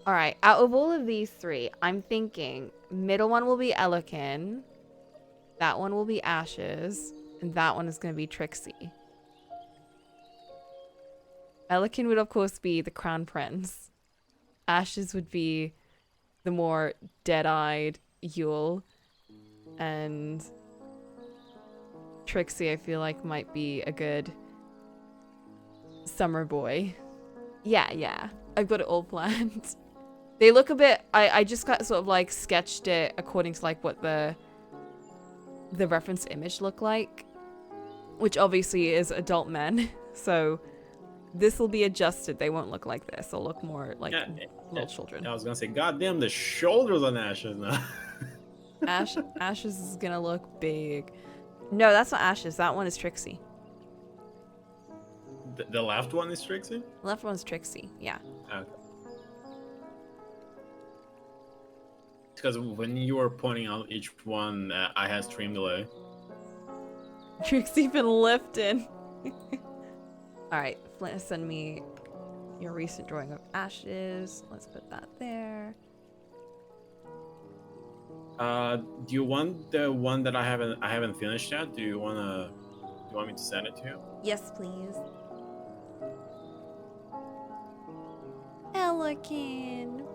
All right, out of all of these three, I'm thinking middle one will be Elikin, that one will be Ashes, and that one is going to be Trixie. Elikin would, of course, be the crown prince. Ashes would be the more dead-eyed Yule. And Trixie, I feel like, might be a good summer boy. Yeah. I've got it all planned. They look a bit... I just got sort of, like, sketched it according to, like, what the reference image looked like. Which obviously is adult men. So... this will be adjusted. They won't look like this. They'll look more like little children. I was gonna say, goddamn, the shoulders on Ashes now. Ashes is gonna look big. No, that's not Ashes. That one is Trixie. The left one is Trixie? The left one's Trixie. Yeah. Okay. Because when you were pointing out each one, I had stream delay. Trixie been lifting. Alright, Flint, send me your recent drawing of Ashes. Let's put that there. Do you want the one that I haven't finished yet? Do you want me to send it to you? Yes, please. Elikin.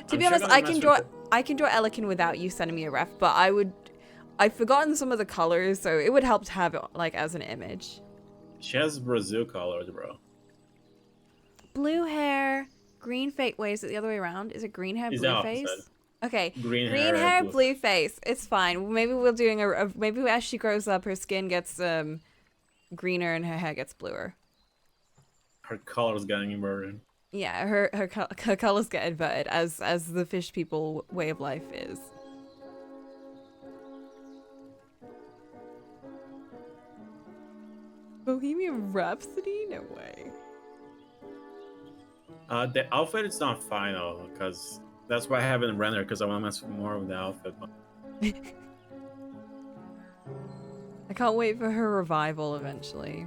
To be honest, I can draw Elikin without you sending me a ref, but I've forgotten some of the colors, so it would help to have it like as an image. She has Brazil colors, bro. Blue hair, green face. Wait, is it the other way around? Is it green hair, blue face? Okay, green hair, blue face. It's fine. Maybe we're doing maybe as she grows up, her skin gets greener and her hair gets bluer. Her color's getting inverted. Yeah, her colors get inverted as the fish people way of life is. Bohemian Rhapsody? No way. The outfit is not final because that's why I haven't rendered, because I want to mess more with the outfit. I can't wait for her revival eventually.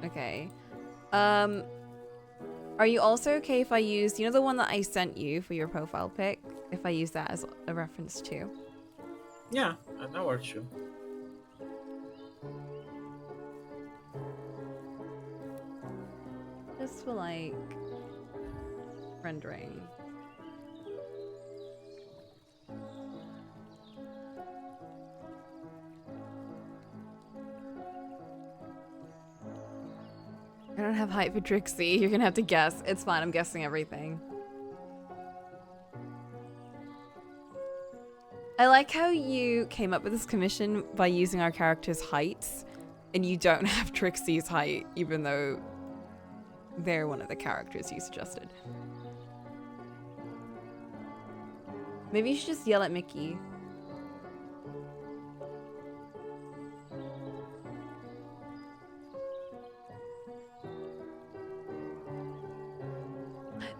Okay. Are you also okay if I use, you know, the one that I sent you for your profile pic? If I use that as a reference too? Yeah, that works too. Just for like rendering. I don't have height for Trixie. You're gonna have to guess. It's fine, I'm guessing everything. I like how you came up with this commission by using our characters' heights, and you don't have Trixie's height, even though they're one of the characters you suggested. Maybe you should just yell at Mickey.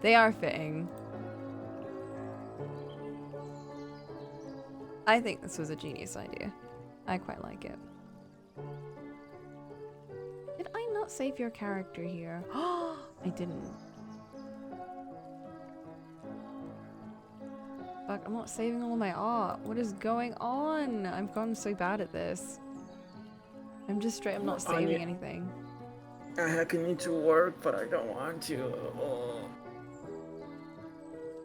They are fitting. I think this was a genius idea. I quite like it. Did I not save your character here? Oh, I didn't. Fuck, I'm not saving all of my art. What is going on? I've gotten so bad at this. I'm just straight, I'm not saving anything. I need to work, but I don't want to.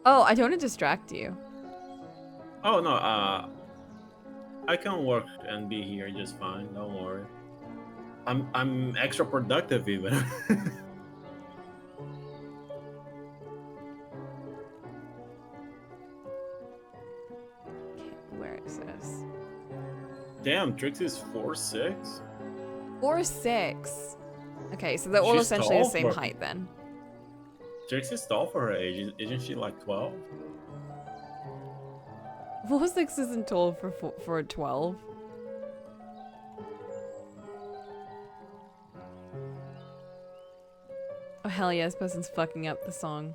Oh, I don't want to distract you. Oh no, I can work and be here just fine. Don't worry. I'm extra productive even. Where is this? Damn, Trixie's 4'6". 4'6". Okay, so they're all essentially the same height then. Trixie's tall for her age. Isn't she like 12? 4'6" isn't tall for a 12. Oh hell yeah, this person's fucking up the song.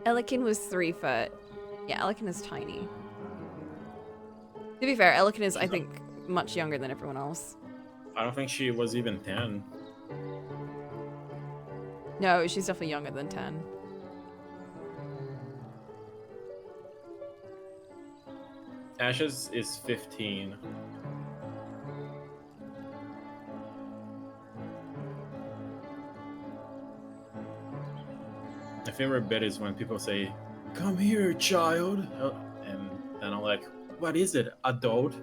Elikin was 3 foot. Yeah, Elikin is tiny. To be fair, Elikin is, I think, much younger than everyone else. I don't think she was even 10. No, she's definitely younger than 10. Ashes is 15. My favorite bit is when people say, "Come here, child," and then I'm like, "What is it, adult?"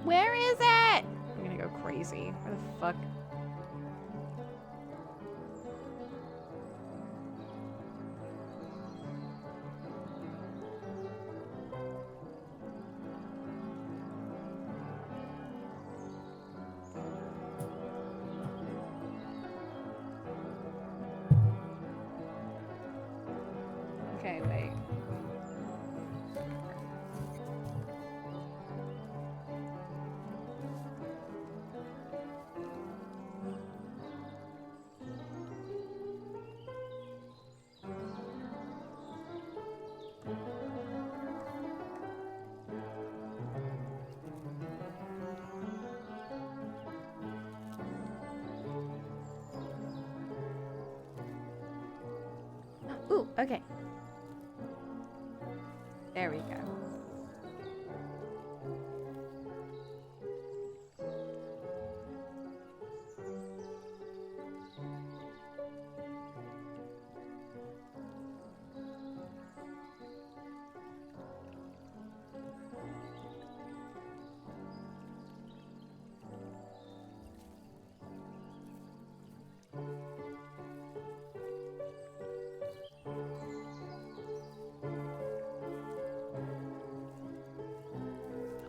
Where is it? I'm gonna go crazy. Where the fuck? Okay, wait. Ooh, okay. There we go.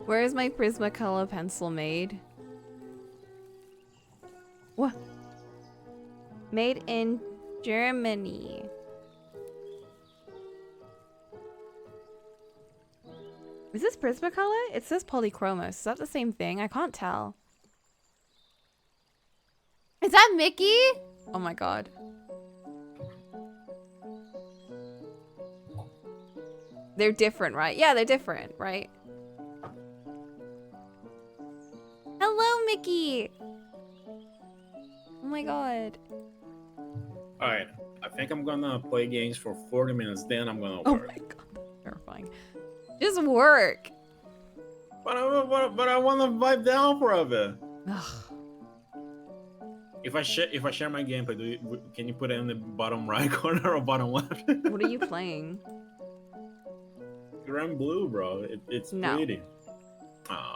Where is my Prismacolor pencil made? What? Made in Germany. Is this Prismacolor? It says Polychromos. Is that the same thing? I can't tell. Is that Mickey? Oh my god. They're different, right? Yeah, they're different, right? Hello, Mickey! Oh my god. Alright, I think I'm gonna play games for 40 minutes, then I'm gonna Oh work. my god, that's terrifying. Just work. But I wanna vibe down for a bit. Ugh. If I share my gameplay, can you put it in the bottom right corner or bottom left? What are you playing? Grand Blue, bro. It's No. pretty. Oh.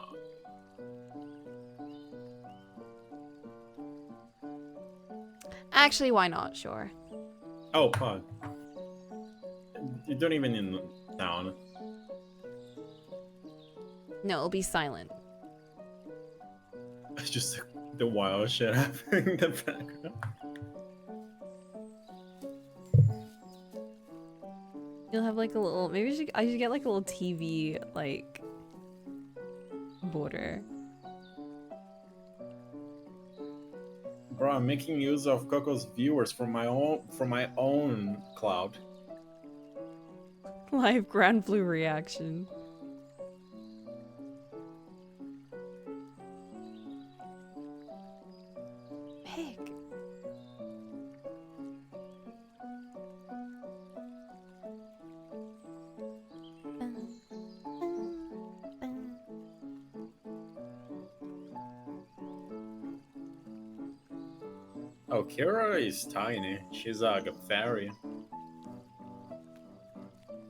Actually, why not? Sure. Oh, fuck. You don't even in town. No, it'll be silent. It's just the wild shit happening in the background. You'll have like a little. Maybe I should get like a little TV like border. Bro, I'm making use of Coco's viewers from my own cloud. Live Grand Blue reaction. Pig. Oh, Kira is tiny. She's like a fairy.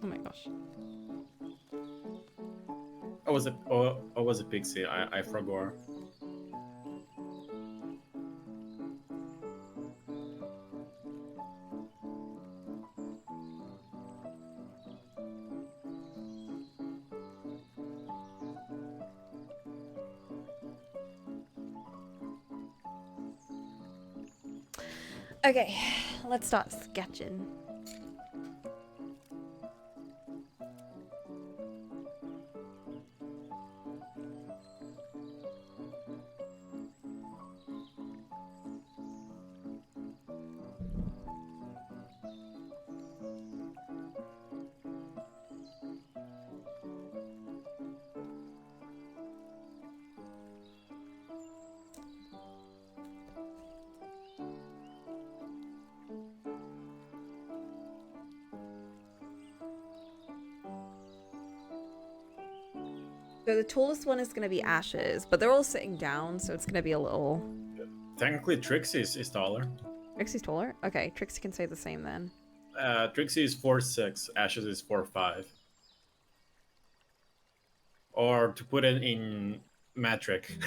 Oh my gosh. I was a pixie. I forgot. Okay, let's start sketching. So the tallest one is going to be Ashes, but they're all sitting down, so it's going to be a little... Technically, Trixie is taller. Trixie's taller? Okay, Trixie can say the same then. Trixie is 4'6", Ashes is 4'5". Or to put it in metric.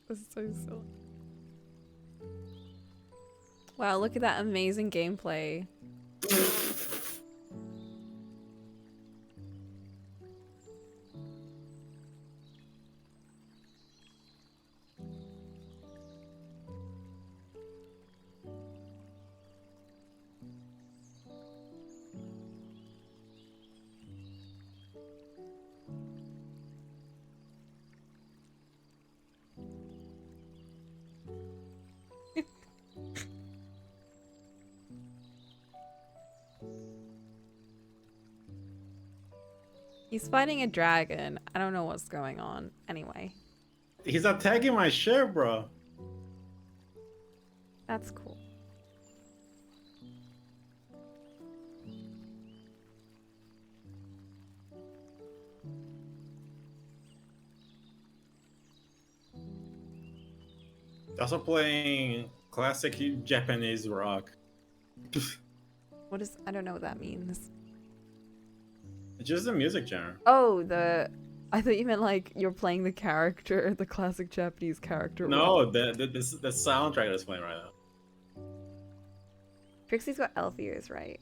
This is so silly. Wow, look at that amazing gameplay. He's fighting a dragon. I don't know what's going on. Anyway, He's attacking my ship, bro. that's cool. Also playing classic Japanese rock. What is... I don't know what that means. It's just a music genre. Oh, the... I thought you meant like you're playing the character, the classic Japanese character. No, the soundtrack that's playing right now. Trixie's got elf ears, right?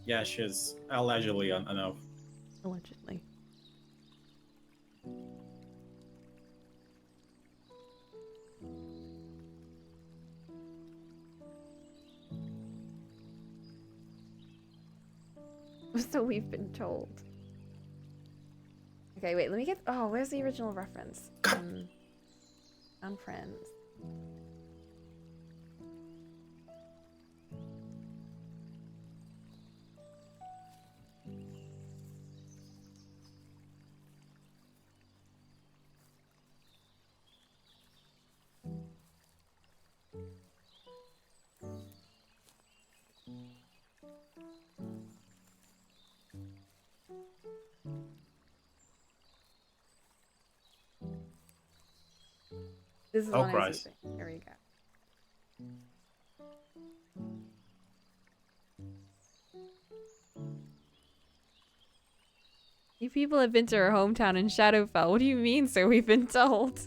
Yeah, she's allegedly an elf. Allegedly. So we've been told. Okay, wait, let me get... Oh, where's the original reference? On Friends. This is Oh, one I was Christ. using. Here we go. You people have been to her hometown in Shadowfell. What do you mean, so we've been told?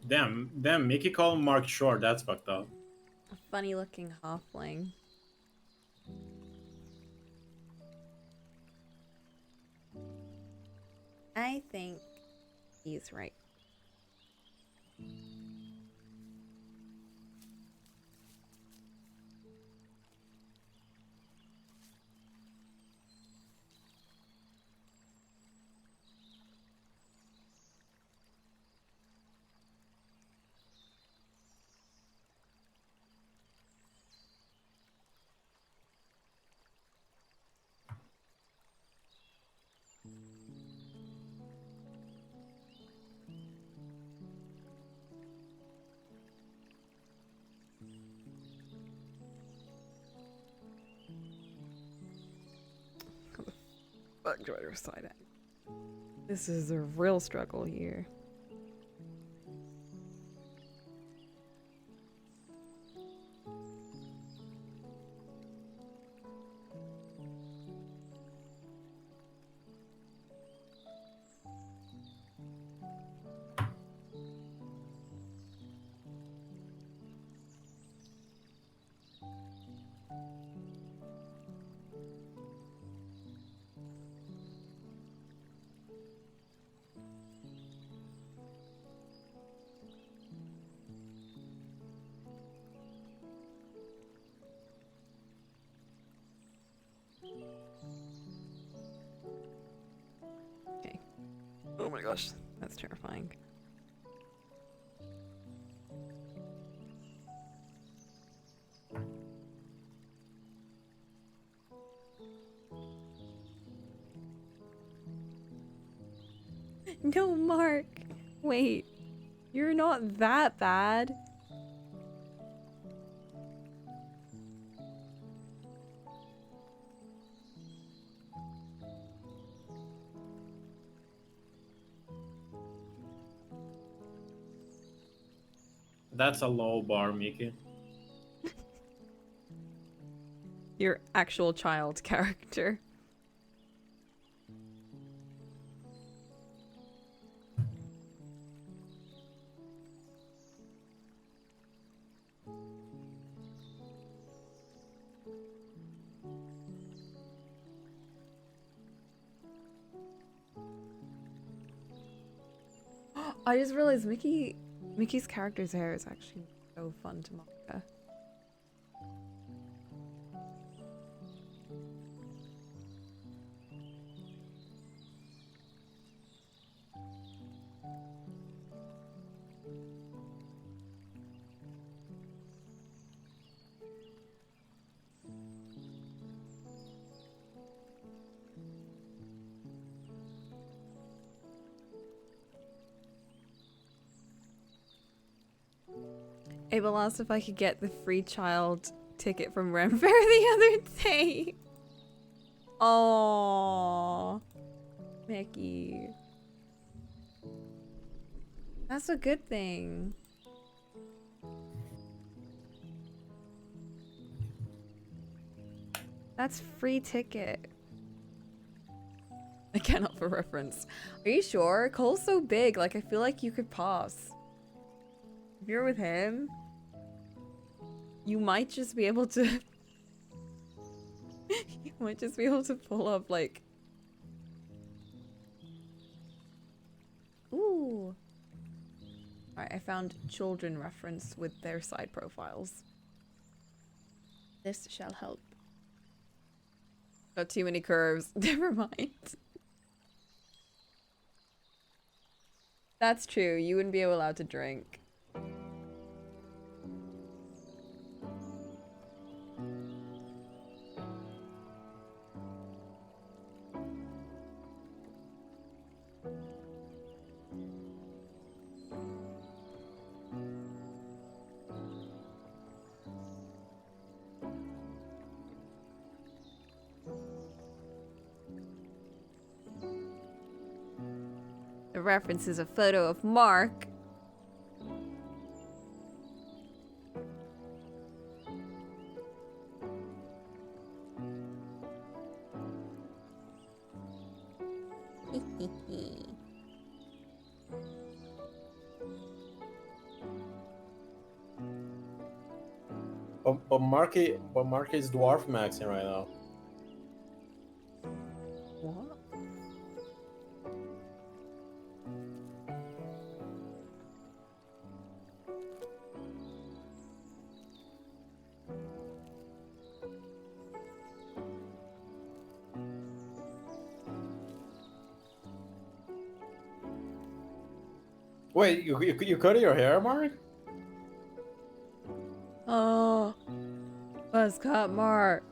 Damn, Mickey called Mark short. That's fucked up. A funny looking halfling. I think he's right. Fuck do I recite it? This is a real struggle here. Okay. Oh my gosh, that's terrifying. No, Mark. Wait. You're not that bad. That's a low bar, Mickey. Your actual child character. I just realized Mickey's character's hair is actually so fun to manga. Abel asked if I could get the free child ticket from Ren Fair the other day. Oh, Mickey. That's a good thing. That's free ticket. I cannot for reference. Are you sure? Cole's so big, like I feel like you could pass. If you're with him, you might just be able to you might just be able to pull up like ooh. Alright, I found children reference with their side profiles. This shall help. Got too many curves. Never mind. That's true. You wouldn't be allowed to drink. The reference is a photo of Mark. Mark is dwarf maxing right now. What? Wait, you cut your hair, Mark? Oh, buzz cut Mark.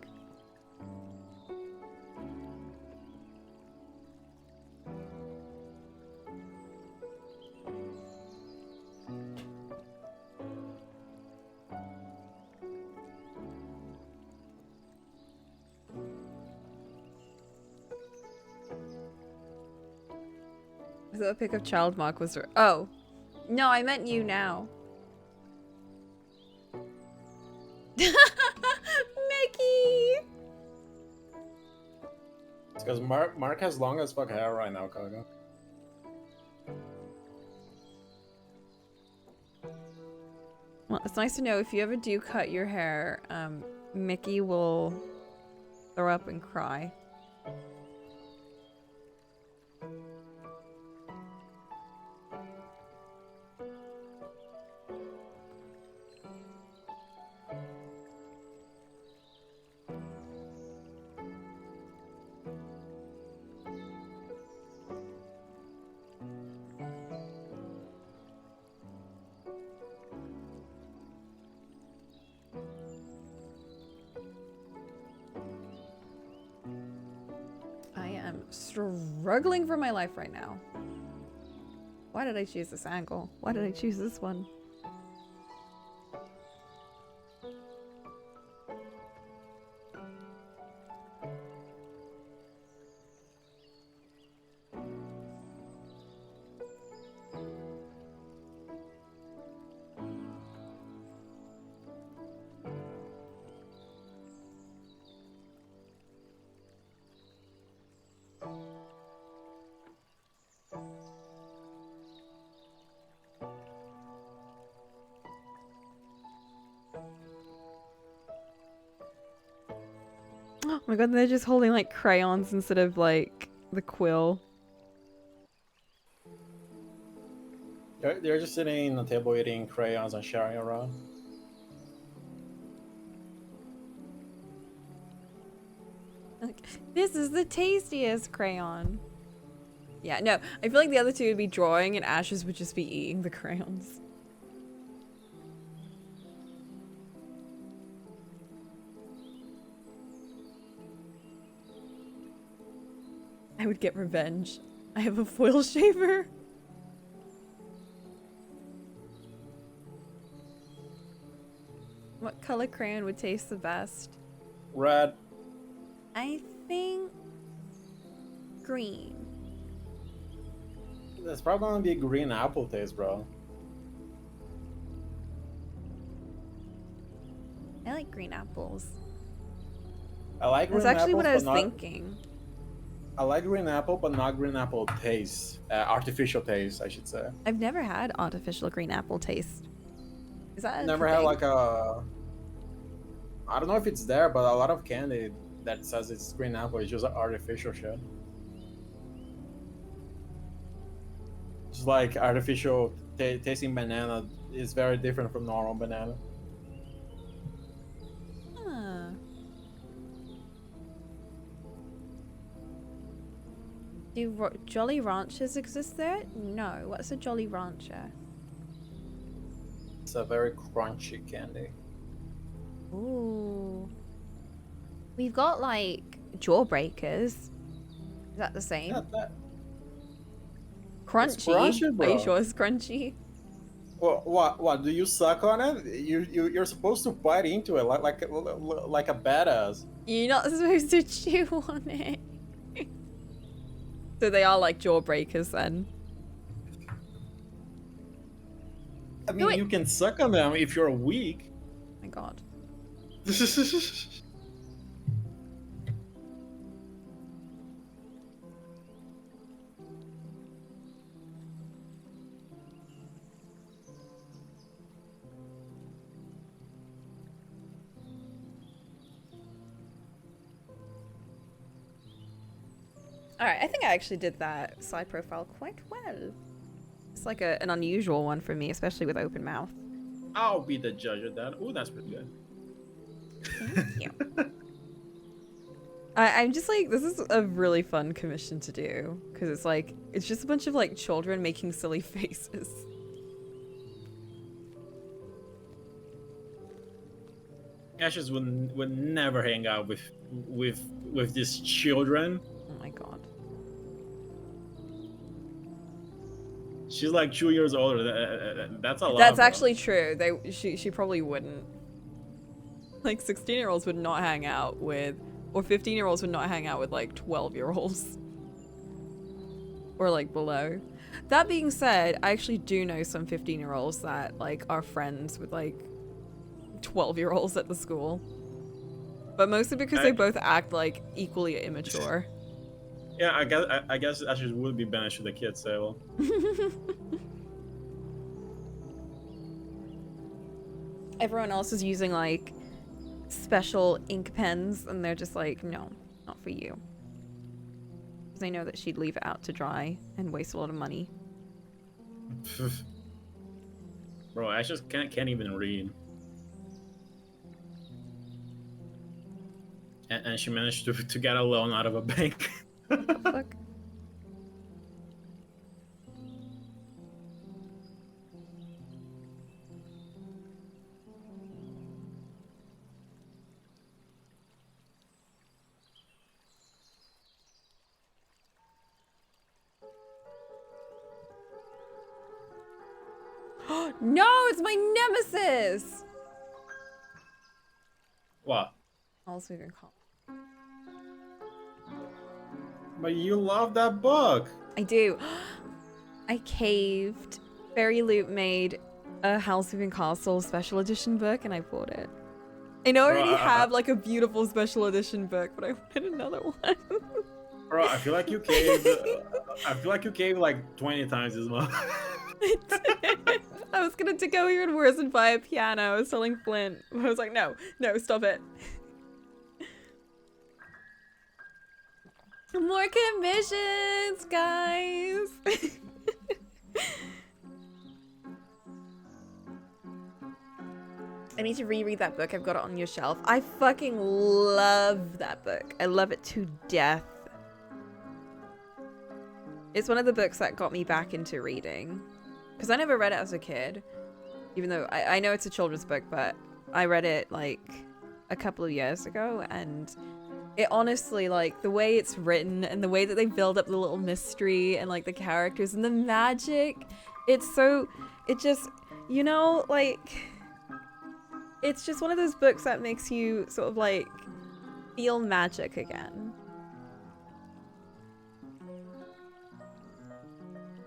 I thought a pic of child Mark was. Oh, no, I meant you now. Mickey. It's because Mark has long as fuck hair right now, Kaga. Well, it's nice to know if you ever do cut your hair, Mickey will throw up and cry. I am struggling for my life right now. Why did I choose this angle? Why did I choose this one? Oh my god, they're just holding like crayons instead of like the quill. They're just sitting on the table eating crayons and sharing around. Like, this is the tastiest crayon. Yeah, no, I feel like the other two would be drawing and Ashes would just be eating the crayons. I would get revenge. I have a foil shaver. What color crayon would taste the best? Red. I think green. That's probably gonna be a green apple taste, bro. I like green apples. I like green That's actually apples, what I was but not- thinking. I like green apple, but not green apple taste. Artificial taste, I should say. I've never had artificial green apple taste. Is that a Never had thing? like a. I don't know if it's there, but a lot of candy that says it's green apple is just artificial shit. Just like artificial tasting banana is very different from normal banana. Huh. Do Jolly Ranchers exist there? No. What's a Jolly Rancher? It's a very crunchy candy. Ooh. We've got like Jawbreakers. Is that the same? Yeah, that. Crunchy. It's crunchy, Are you bro. sure it's crunchy? Well, what? Do you suck on it? You're supposed to bite into it like a badass. You're not supposed to chew on it. So they are like Jawbreakers then. I mean, Wait. you can suck on them if you're weak. Oh my god. Alright, I think I actually did that side profile quite well. It's like an unusual one for me, especially with open mouth. I'll be the judge of that. Ooh, that's pretty good. Thank you. I'm just like, this is a really fun commission to do. Because it's like, it's just a bunch of like children making silly faces. Ashes would never hang out with these children. Oh my god. She's like 2 years older. That's a lot. That's bro. actually true. She probably wouldn't. Like 16-year-olds would not hang out with, or 15-year-olds would not hang out with like 12-year-olds. Or like below. That being said, I actually do know some 15-year-olds that like are friends with like 12-year-olds at the school. But mostly because they both act like equally immature. Yeah, I guess Ashes would be banished to the kids table. Everyone else is using like special ink pens and they're just like, no, not for you. Because they know that she'd leave it out to dry and waste a lot of money. Bro, I just can't even read. And she managed to get a loan out of a bank. What the fuck? No, it's my nemesis! What? Also even call. But you love that book. I do. I caved. Fairy Loot made a House of Castle special edition book and I bought it. I know I already have like a beautiful special edition book, but I wanted another one. Bro, I feel like you caved. I feel like you caved like 20 times this month. I did. I was gonna go even worse and buy a piano. I was telling Flint. I was like, no, stop it. More commissions, guys. I need to reread that book. I've got it on your shelf. I fucking love that book. I love it to death. It's one of the books that got me back into reading. Because I never read it as a kid. Even though I know it's a children's book, but I read it like a couple of years ago. And it honestly, like, the way it's written and the way that they build up the little mystery and like the characters and the magic. It's so, it just, you know, like, it's just one of those books that makes you sort of like feel magic again.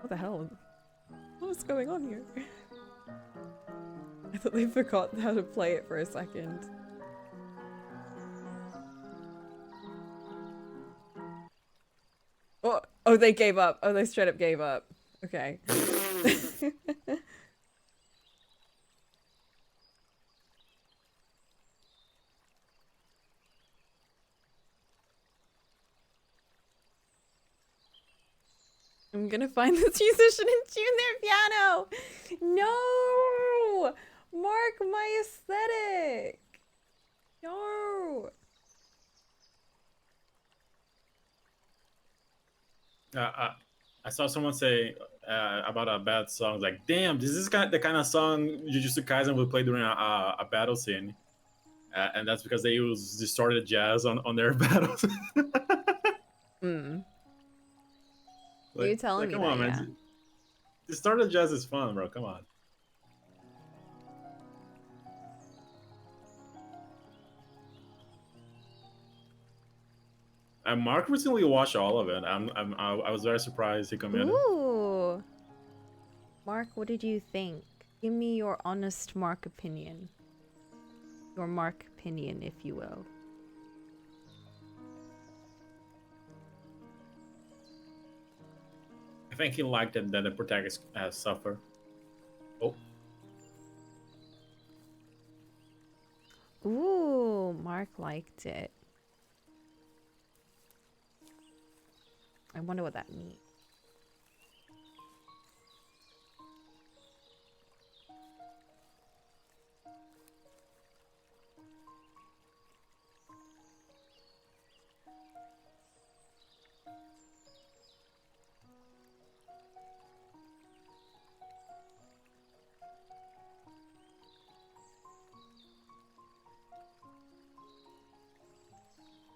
What the hell? What's going on here? I thought they forgot how to play it for a second. Oh, they gave up. Oh, they straight up gave up. Okay. I'm gonna find this musician and tune their piano. No, Mark, my aesthetic. No. I saw someone say about a bad song, like, "Damn, this is the kind of song Jujutsu Kaisen would play during a battle scene," and that's because they use distorted jazz on their battles. Hmm. Like, You telling me come that, on, yeah. man. Distorted jazz is fun, bro. Come on. Mark recently watched all of it. I was very surprised he committed. Ooh. Mark, what did you think? Give me your honest Mark opinion. Your Mark opinion, if you will. I think he liked it that the protagonist suffer. Oh. Ooh, Mark liked it. I wonder what that means.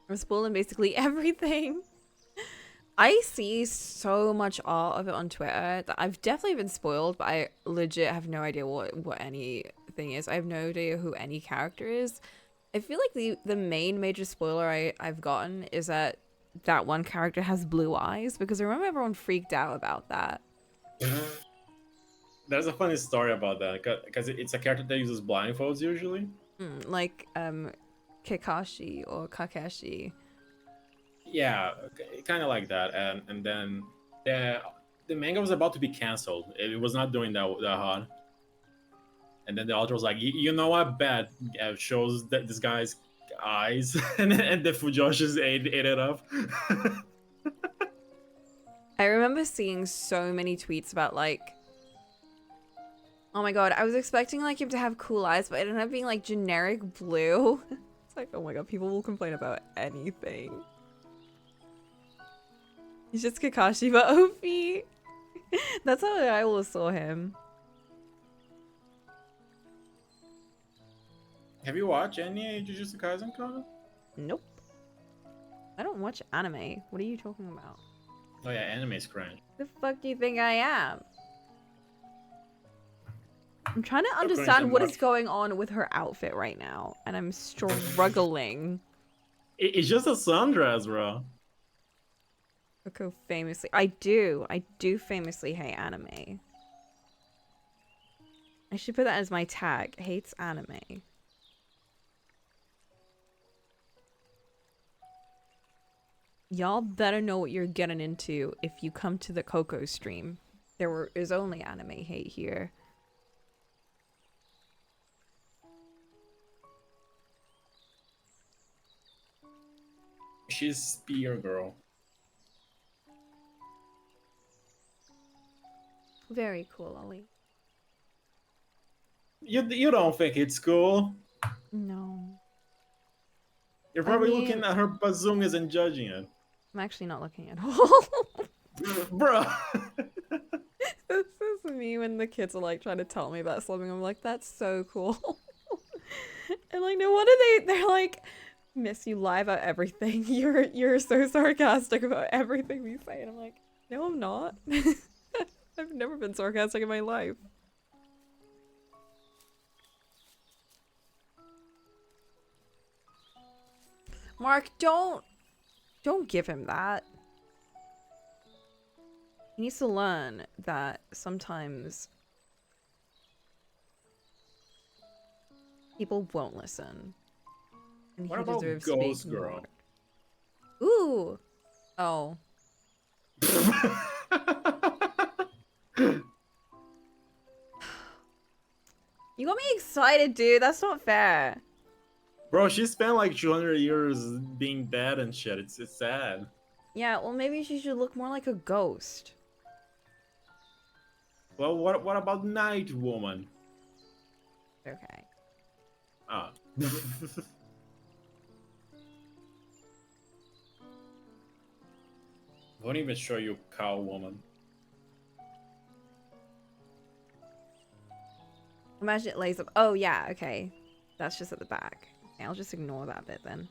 I'm spoiling basically everything. I see so much art of it on Twitter that I've definitely been spoiled, but I legit have no idea what anything is. I have no idea who any character is. I feel like the main major spoiler I've gotten is that one character has blue eyes, because I remember everyone freaked out about that. There's a funny story about that because it's a character that uses blindfolds usually. Like Kakashi or Kakashi. Yeah, kind of like that. And then the manga was about to be canceled. It was not doing that hard. And then the author was like, you know what? Bad shows that this guy's eyes, and the Fujoshis ate it up. I remember seeing so many tweets about like, oh my god, I was expecting like him to have cool eyes, but it ended up being like generic blue. It's like, oh my god, people will complain about anything. He's just Kakashi, but OP. That's how I always saw him. Have you watched any Jujutsu Kaisen, Kana? Nope. I don't watch anime. What are you talking about? Oh yeah, anime's cringe. The fuck do you think I am? I'm trying to cringe understand and what watch. is going on with her outfit right now, and I'm struggling. It's just a sundress, bro. Coco famously, I do famously hate anime. I should put that as my tag. Hates anime. Y'all better know what you're getting into if you come to the Coco stream. There is only anime hate here. She's spear girl. Very cool, Ollie. You don't think it's cool? No. You're probably I mean, looking at her bazungas and judging it. I'm actually not looking at all. Bro. This is me when the kids are like trying to tell me about something. I'm like, that's so cool. And like, no wonder they're like, Miss, you lie about everything. You're so sarcastic about everything we say. And I'm like, no, I'm not. I've never been sarcastic in my life. Mark, don't give him that. He needs to learn that sometimes people won't listen. And What he about deserves to be Ghost Girl? ignored. Ooh. Oh. You got me excited, dude. That's not fair. Bro, she spent like 200 years being dead and shit. It's sad. Yeah, well, maybe she should look more like a ghost. Well, what about Night Woman? Okay. Ah. Won't even show you Cow Woman. Imagine it lays up. Oh, yeah, okay. That's just at the back. Okay, I'll just ignore that bit then.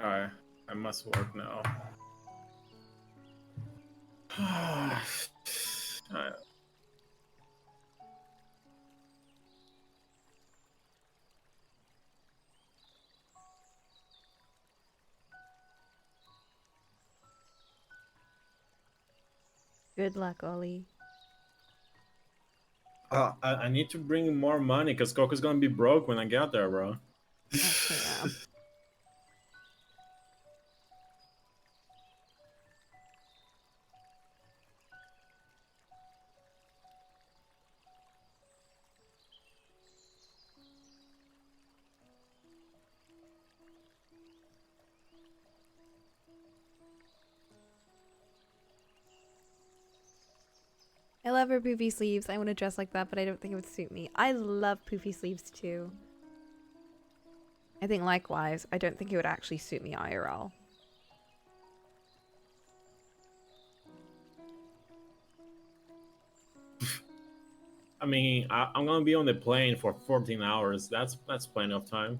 Alright, I must work now. Alright. Good luck, Ollie. I need to bring more money because Coco's gonna be broke when I get there, bro. Actually, yeah. I love her poofy sleeves. I want to dress like that, but I don't think it would suit me. I love poofy sleeves too. I think likewise. I don't think it would actually suit me IRL. I mean, I'm gonna be on the plane for 14 hours. That's plenty of time.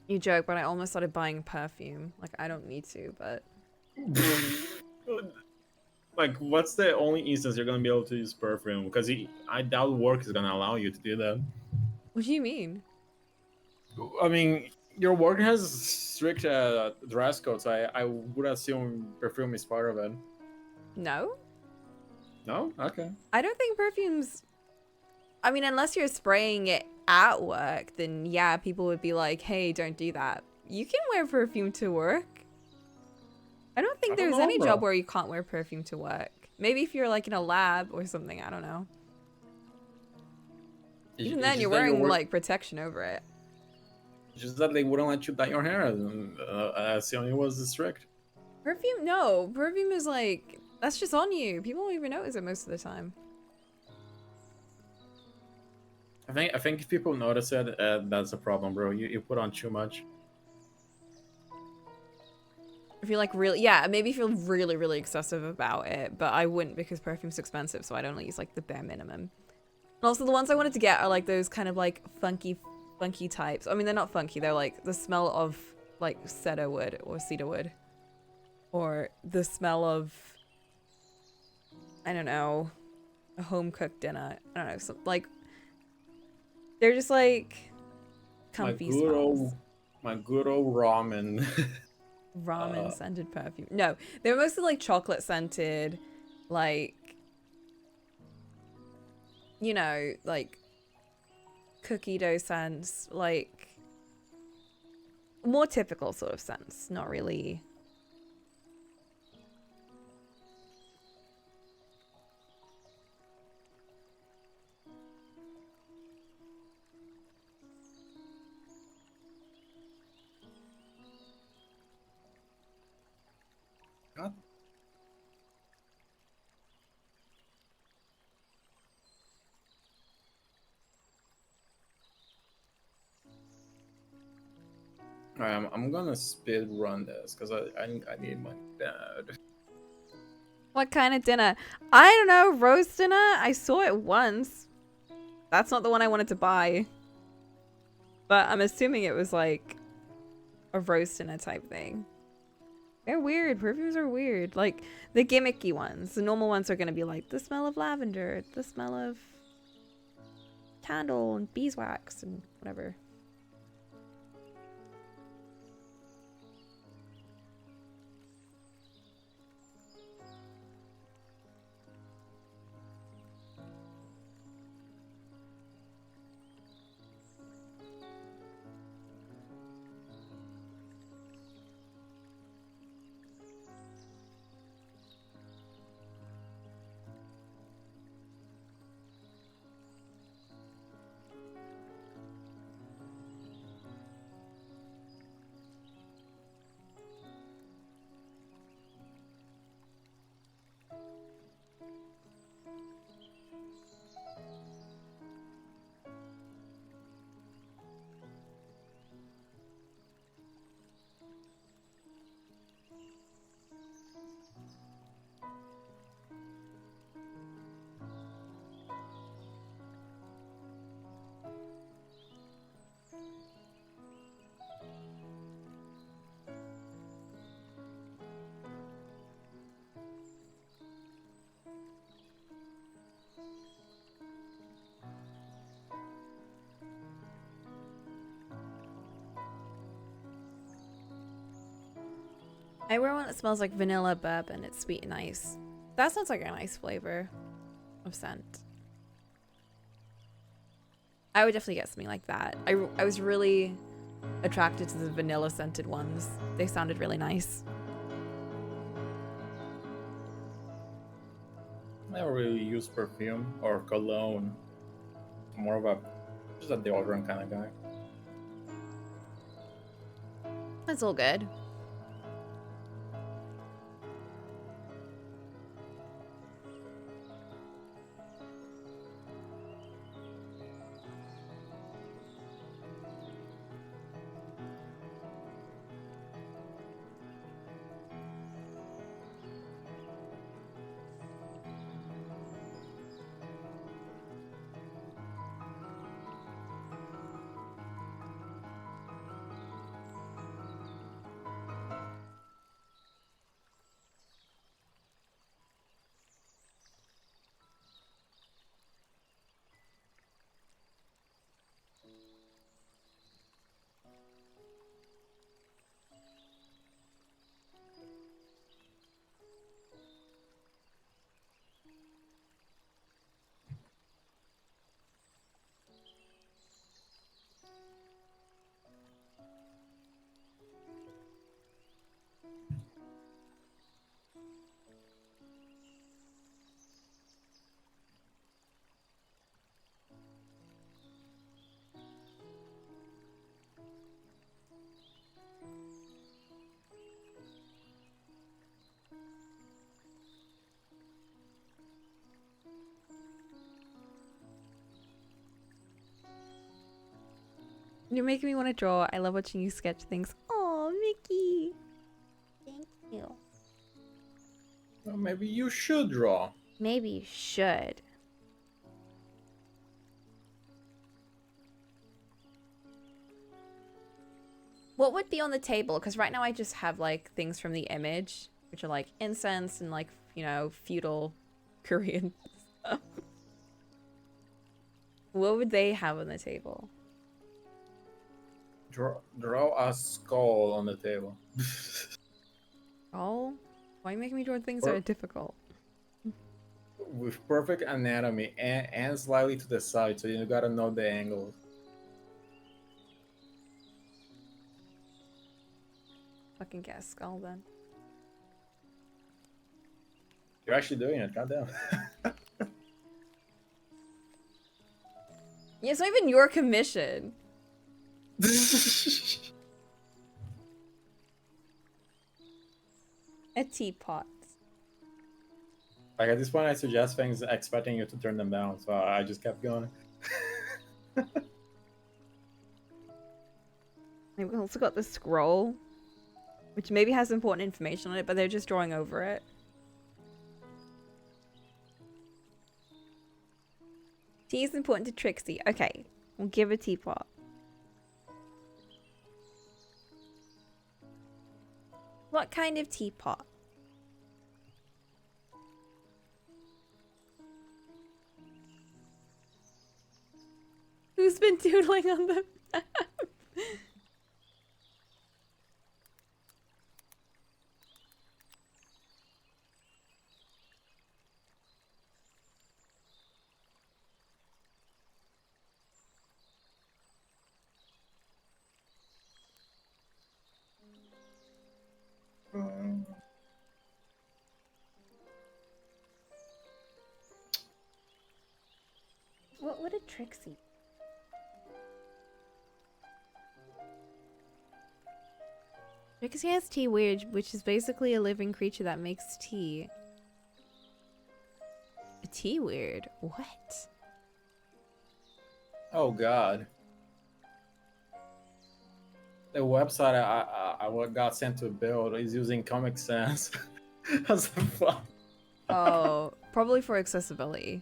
You joke, but I almost started buying perfume. Like, I don't need to, but... Like, what's the only instance you're gonna be able to use perfume? Because I doubt work is gonna allow you to do that. What do you mean? I mean, your work has strict dress codes. I would assume perfume is part of it. No? No? Okay. I don't think perfume's... I mean, unless you're spraying it at work, then yeah, people would be like, hey, don't do that. You can wear perfume to work. I don't think there's any job where you can't wear perfume to work. Maybe if you're like in a lab or something, I don't know. Even then, you're wearing like protection over it. Just that they wouldn't let you dye your hair. Assuming it was strict. Perfume? No. Perfume is like, that's just on you. People won't even notice it most of the time. I think if people notice it, that's a problem, bro. You put on too much. If you're like really, yeah, maybe if you're really, really excessive about it, but I wouldn't because perfume's expensive, so I'd only use like the bare minimum. And also the ones I wanted to get are like those kind of like funky types. I mean, they're not funky, they're like the smell of like cedar wood or cedar wood. Or the smell of, I don't know, a home cooked dinner. I don't know, some, like, they're just like comfy smells. My good old ramen. Ramen scented perfume. No, they're mostly like chocolate scented, like, you know, like cookie dough scents, like more typical sort of scents, not really. God. I'm gonna speed run this because I need my dad. What kind of dinner? I don't know, roast dinner? I saw it once. That's not the one I wanted to buy. But I'm assuming it was like a roast dinner type thing. They're weird. Perfumes are weird. Like the gimmicky ones. The normal ones are going to be like the smell of lavender, the smell of candle and beeswax and whatever. I wear one that smells like vanilla bourbon. It's sweet and nice. That sounds like a nice flavor of scent. I would definitely get something like that. I was really attracted to the vanilla scented ones. They sounded really nice. I never really use perfume or cologne. I'm more of a just a deodorant kind of guy. That's all good. You're making me want to draw. I love watching you sketch things. Oh, Mickey. Thank you. Well, maybe you should draw. Maybe you should. What would be on the table? Because right now I just have like things from the image, which are like incense and like, you know, feudal Korean stuff. What would they have on the table? Draw a skull on the table. Oh, why are you making me draw things that are difficult? With perfect anatomy and slightly to the side, so you gotta know the angles. Fucking get a skull then. You're actually doing it, goddamn. Yeah, it's not even your commission. A teapot. Like at this point, I suggest things expecting you to turn them down, so I just kept going. We've also got the scroll, which maybe has important information on it, but they're just drawing over it. Tea is important to Trixie. Okay, we'll give a teapot. What kind of teapot? Who's been doodling on the map? What a Trixie. Trixie has tea weird, which is basically a living creature that makes tea. A tea weird? What? Oh god. The website I got sent to build is using Comic Sans as a file. Oh, probably for accessibility.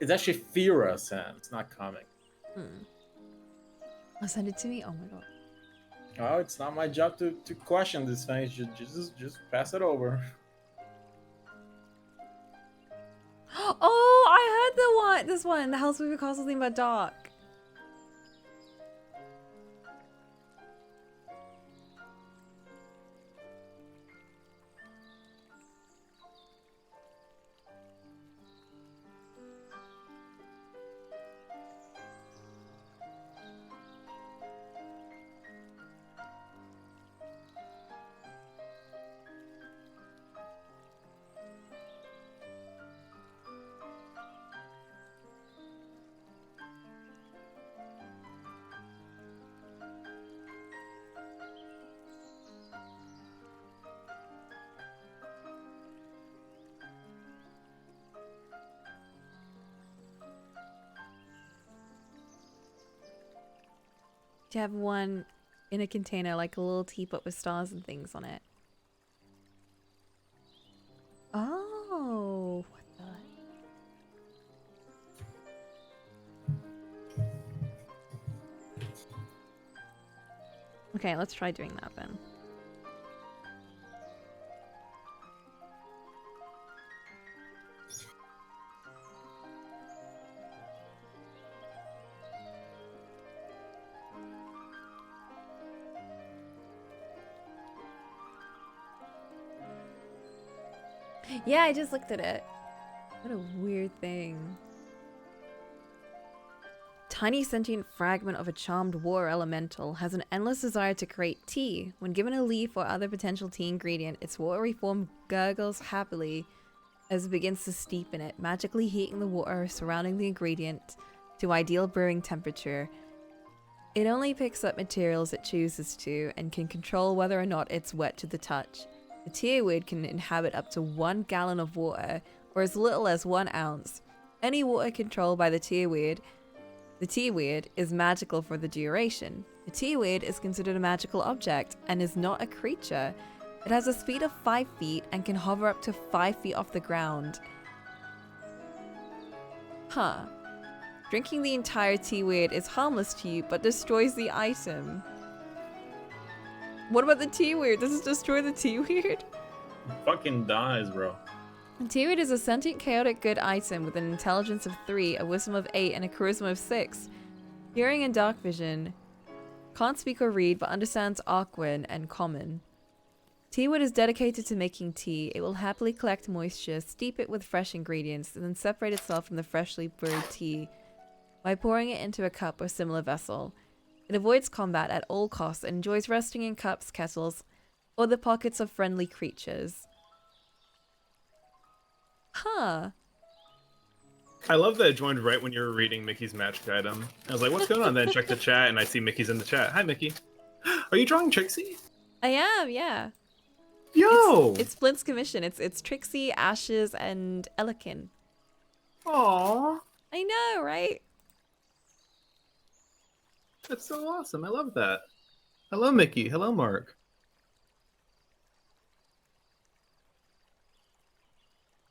It's actually Fira Sans, not Comic. Oh, send it to me? Oh my god. Oh, it's not my job to question this thing. Just pass it over. Oh, I heard the one. This one. The House Movie Castle thing about Dark. Do you have one in a container, like a little teapot with stars and things on it? Oh, what the? Okay, let's try doing that then. Yeah, I just looked at it. What a weird thing. Tiny sentient fragment of a charmed water elemental has an endless desire to create tea. When given a leaf or other potential tea ingredient, its watery form gurgles happily as it begins to steep in it, magically heating the water surrounding the ingredient to ideal brewing temperature. It only picks up materials it chooses to and can control whether or not it's wet to the touch. The tearweed can inhabit up to 1 gallon of water, or as little as 1 ounce. Any water controlled by the tearweed is magical for the duration. The tearweed is considered a magical object and is not a creature. It has a speed of 5 feet and can hover up to 5 feet off the ground. Huh. Drinking the entire tearweed is harmless to you, but destroys the item. What about the tearweed? Does it destroy the tearweed? Fucking dies, bro. Tearweed is a sentient chaotic good item with an intelligence of 3, a wisdom of 8, and a charisma of 6. Hearing and dark vision. Can't speak or read, but understands Arquin and Common. Tearweed is dedicated to making tea. It will happily collect moisture, steep it with fresh ingredients, and then separate itself from the freshly brewed tea by pouring it into a cup or similar vessel. It avoids combat at all costs and enjoys resting in cups, kettles, or the pockets of friendly creatures. Huh. I love that it joined right when you were reading Mickey's magic item. I was like, what's going on? Then check the chat, and I see Mickey's in the chat. Hi, Mickey. Are you drawing Trixie? I am, yeah. Yo! It's Flint's commission. It's Trixie, Ashes, and Elikin. Aww. I know, right? That's so awesome. I love that. Hello, Mickey. Hello, Mark.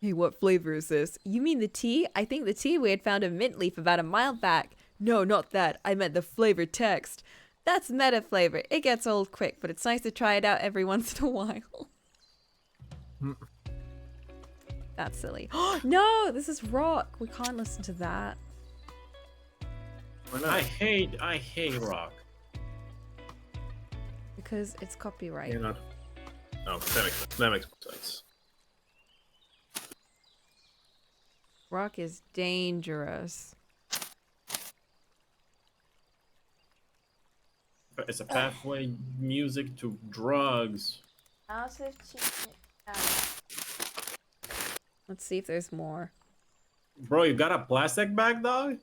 Hey, what flavor is this? You mean the tea? I think the tea we had found a mint leaf about a mile back. No, not that. I meant the flavor text. That's meta flavor. It gets old quick, but it's nice to try it out every once in a while. That's silly. No, this is rock. We can't listen to that. Why not? I hate rock. Because it's copyright. You're not. Oh, that makes more sense. Rock is dangerous. It's a pathway music to drugs. Let's see if there's more. Bro, you got a plastic bag, dog?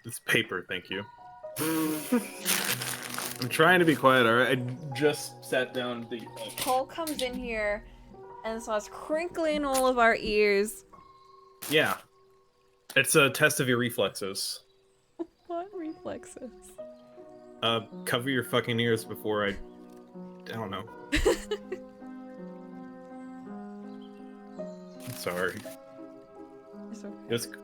It's paper, thank you. I'm trying to be quiet, alright? I just sat down the... Cole comes in here and starts crinkling all of our ears. Yeah. It's a test of your reflexes. What reflexes? Cover your fucking ears before I don't know. Sorry. It's okay.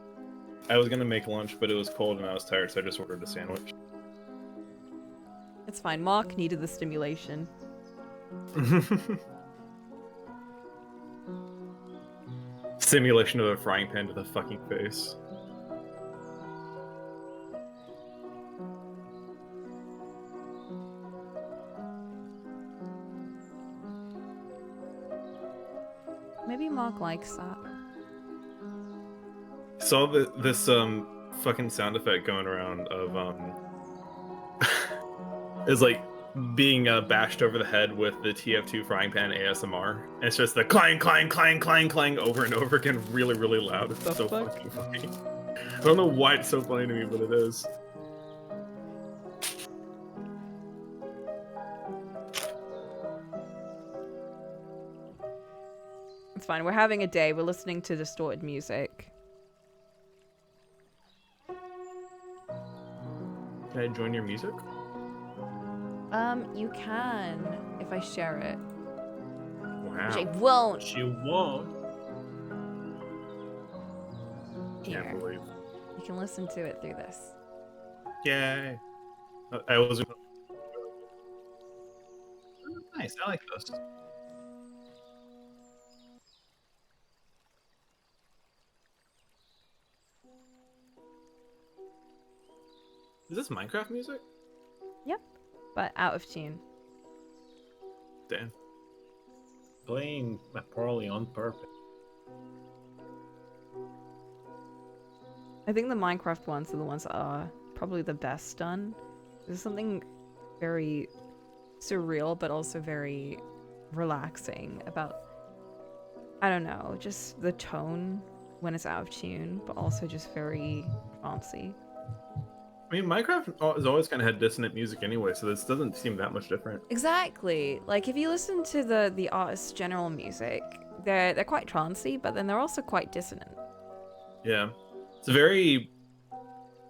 I was gonna make lunch, but it was cold and I was tired, so I just ordered a sandwich. It's fine. Mark needed the stimulation. Simulation of a frying pan to the fucking face. Maybe Mark likes that. Saw this fucking sound effect going around of is like being bashed over the head with the TF2 frying pan ASMR. And it's just the clang, clang, clang, clang, clang over and over again, really, really loud. It's so fucking funny. I don't know why it's so funny to me, but it is. It's fine. We're having a day. We're listening to distorted music. Can I join your music? You can if I share it, which I Wow. won't. She won't. Can't Here, believe. you can listen to it through this. Yay. I was nice. I like this. Is this Minecraft music? Yep, but out of tune. Damn. Playing poorly on purpose. I think the Minecraft ones are the ones that are probably the best done. There's something very surreal, but also very relaxing about, I don't know, just the tone when it's out of tune, but also just very fancy. I mean, Minecraft has always kind of had dissonant music anyway, so this doesn't seem that much different. Exactly. Like if you listen to the artist's general music, they're quite trancey, but then they're also quite dissonant. Yeah, it's a very,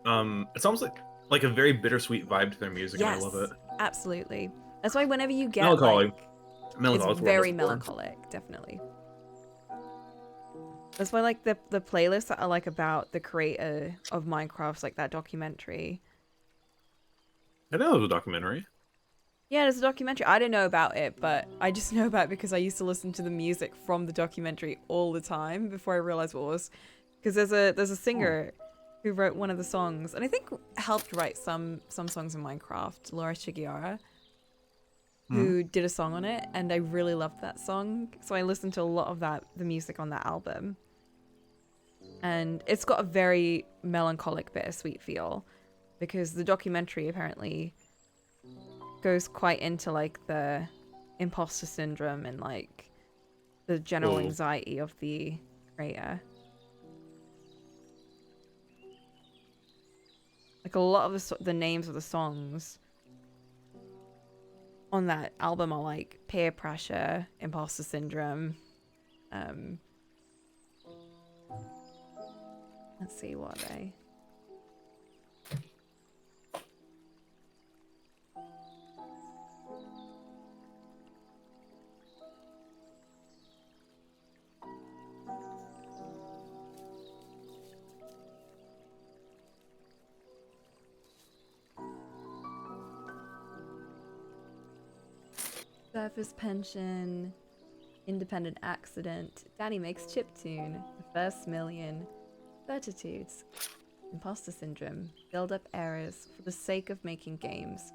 it's almost like a very bittersweet vibe to their music, Yes, and I love it. absolutely. That's why whenever you get Melancholy. like, Melancholy it's is the word I'm very looking for. melancholic, definitely. That's why like the playlists that are like about the creator of Minecraft's like that documentary. I know it was a documentary. Yeah, there's a documentary. I don't know about it, but I just know about it because I used to listen to the music from the documentary all the time before I realized what it was. Because there's a singer who wrote one of the songs, and I think helped write some songs in Minecraft, Laura Shigeara, who did a song on it, and I really loved that song. So I listened to a lot of the music on that album. And it's got a very melancholic, bittersweet feel, because the documentary apparently goes quite into like the imposter syndrome and like the general anxiety of the creator. Like a lot of the names of the songs on that album are like peer pressure, imposter syndrome. Let's see, what are they? Surface pension, independent accident, Danny makes chiptune, the first million, certitudes, imposter syndrome, build up errors for the sake of making games,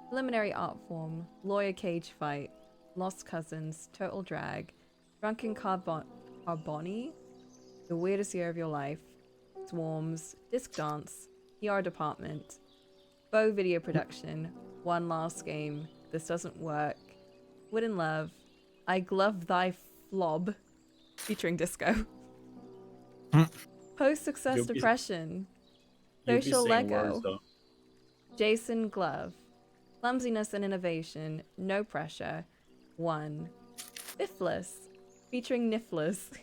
preliminary art form, lawyer cage fight, lost cousins, total drag, drunken carboni, the weirdest year of your life, swarms, disc dance, PR department, Bow video production, one last game, this doesn't work, Wooden Love, I Glove Thy Flob, featuring Disco. Post-success You'll be- depression, You'll be social saying Lego, words, though. Jason Glove, clumsiness and innovation, no pressure, one, Biffless, featuring Niffless,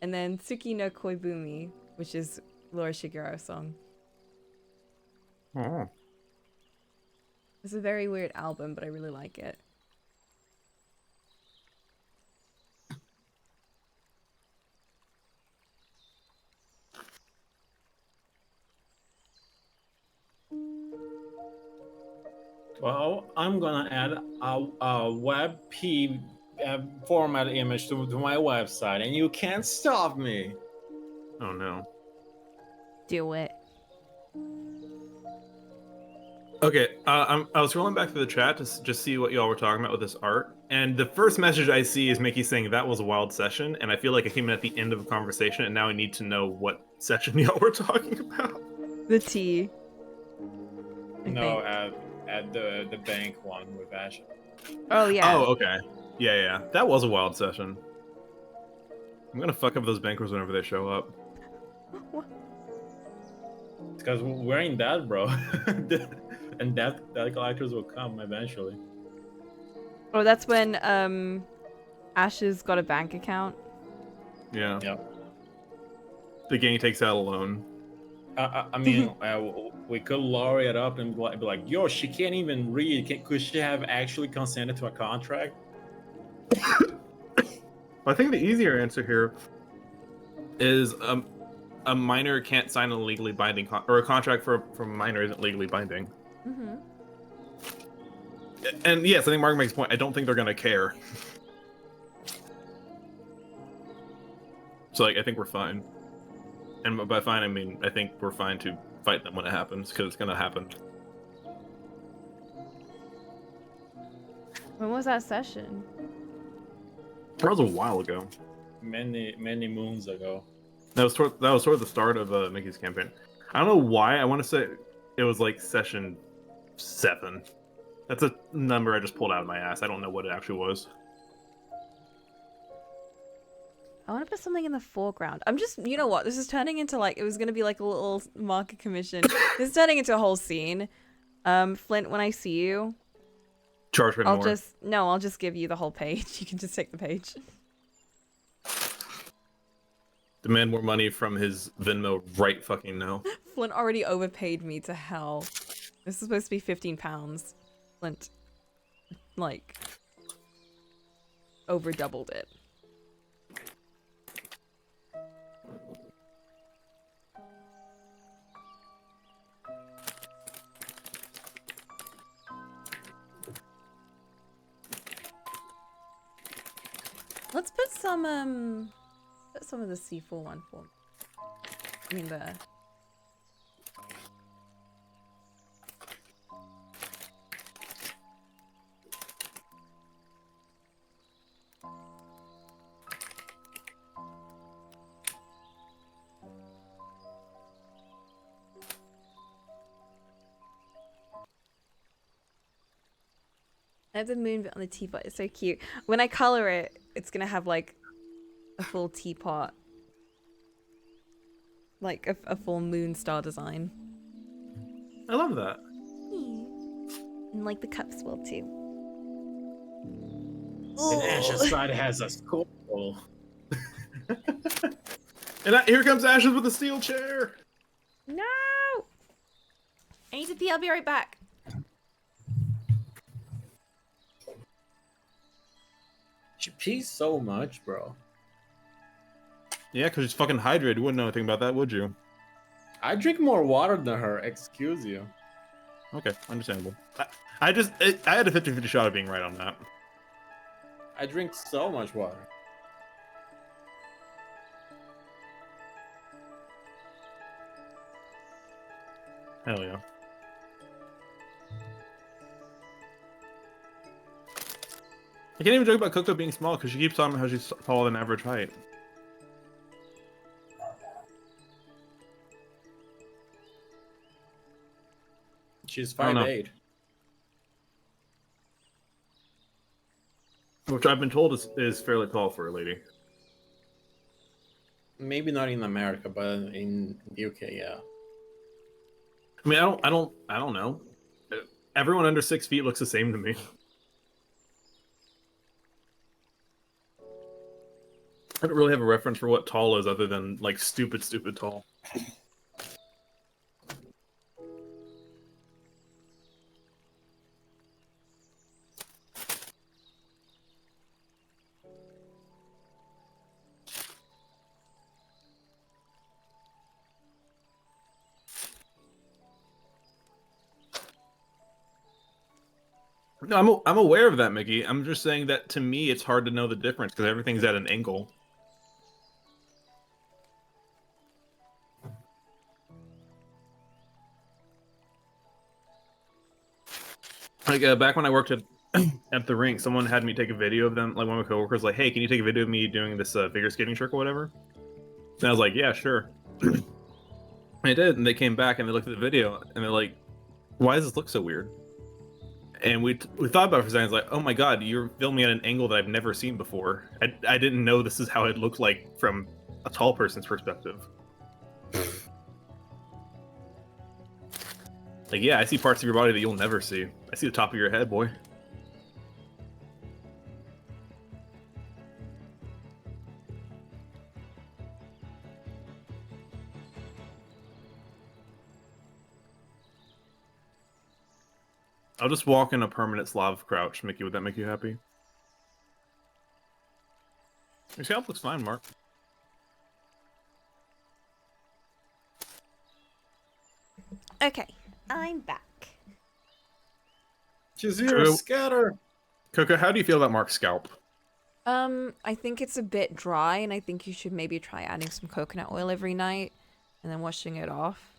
and then Tsuki no Koibumi, which is Laura Shigeru's song. Oh. It's a very weird album, but I really like it. Well, I'm gonna add a WebP format image to my website, and you can't stop me. Oh no. Do it. Okay, I was scrolling back through the chat to just see what y'all were talking about with this art, and the first message I see is Mickey saying that was a wild session, and I feel like I came in at the end of a conversation, and now I need to know what session y'all were talking about. The T. No, at the bank one with Ash. Oh, yeah. Oh, okay. Yeah. That was a wild session. I'm gonna fuck up those bankers whenever they show up. Because we're in that, bro. And that collectors will come eventually. Oh, that's when Ash's got a bank account. Yeah. Yep. The gang takes out a loan. I mean, we could lower it up and be like, yo, she can't even read. Could she have actually consented to a contract? I think the easier answer here is a minor can't sign a legally binding or a contract for a minor isn't legally binding. Mm-hmm. And yes, I think Mark makes a point. I don't think they're gonna care. So like, I think we're fine. And by fine, I mean I think we're fine to fight them when it happens because it's gonna happen. When was that session? That was a while ago. Many moons ago. That was toward the start of Mickey's campaign. I don't know why. I want to say it was like session 7. That's a number I just pulled out of my ass. I don't know what it actually was. I want to put something in the foreground. I'm just, you know what? This is turning into like, it was going to be like a little market commission. This is turning into a whole scene. Flint, when I see you, Charge for more. I'll just give you the whole page. You can just take the page. Demand more money from his Venmo right fucking now. Flint already overpaid me to hell. This is supposed to be £15. Flint, like, over doubled it. Let's put some of the C4 one for me. I mean the I have the moon bit on the teapot. It's so cute. When I color it, it's gonna have like a full teapot, like a full moon star design. I love that. And like the cups will too. And Ash's side has a skull. And here comes Ashes with a steel chair. No! I need to pee. I'll be right back. She pees so much, bro. Yeah, because she's fucking hydrated. You wouldn't know anything about that, would you? I drink more water than her, excuse you. Okay, understandable. I had a 50-50 shot of being right on that. I drink so much water. Hell yeah. I can't even joke about Coco being small because she keeps talking about how she's taller than average height. She's I don't know. 5'8". Which I've been told is fairly tall for a lady. Maybe not in America, but in the UK, yeah. I mean, I don't know. Everyone under 6 feet looks the same to me. I don't really have a reference for what tall is other than like stupid tall. No, I'm aware of that, Mickey. I'm just saying that to me, it's hard to know the difference because everything's at an angle. Like back when I worked at the rink, someone had me take a video of them. Like one of my coworkers, like, "Hey, can you take a video of me doing this figure skating trick or whatever?" And I was like, "Yeah, sure." And I did, and they came back and they looked at the video and they're like, "Why does this look so weird?" And we thought about it for a second. It's like, "Oh my god, you're filming at an angle that I've never seen before. I didn't know this is how it looked like from a tall person's perspective." Like, yeah, I see parts of your body that you'll never see. I see the top of your head, boy. I'll just walk in a permanent Slav crouch. Mickey, would that make you happy? Your scalp looks fine, Mark. Okay, I'm back. Chizuru, scatter! Coco, how do you feel about Mark's scalp? I think it's a bit dry, and I think you should maybe try adding some coconut oil every night, and then washing it off.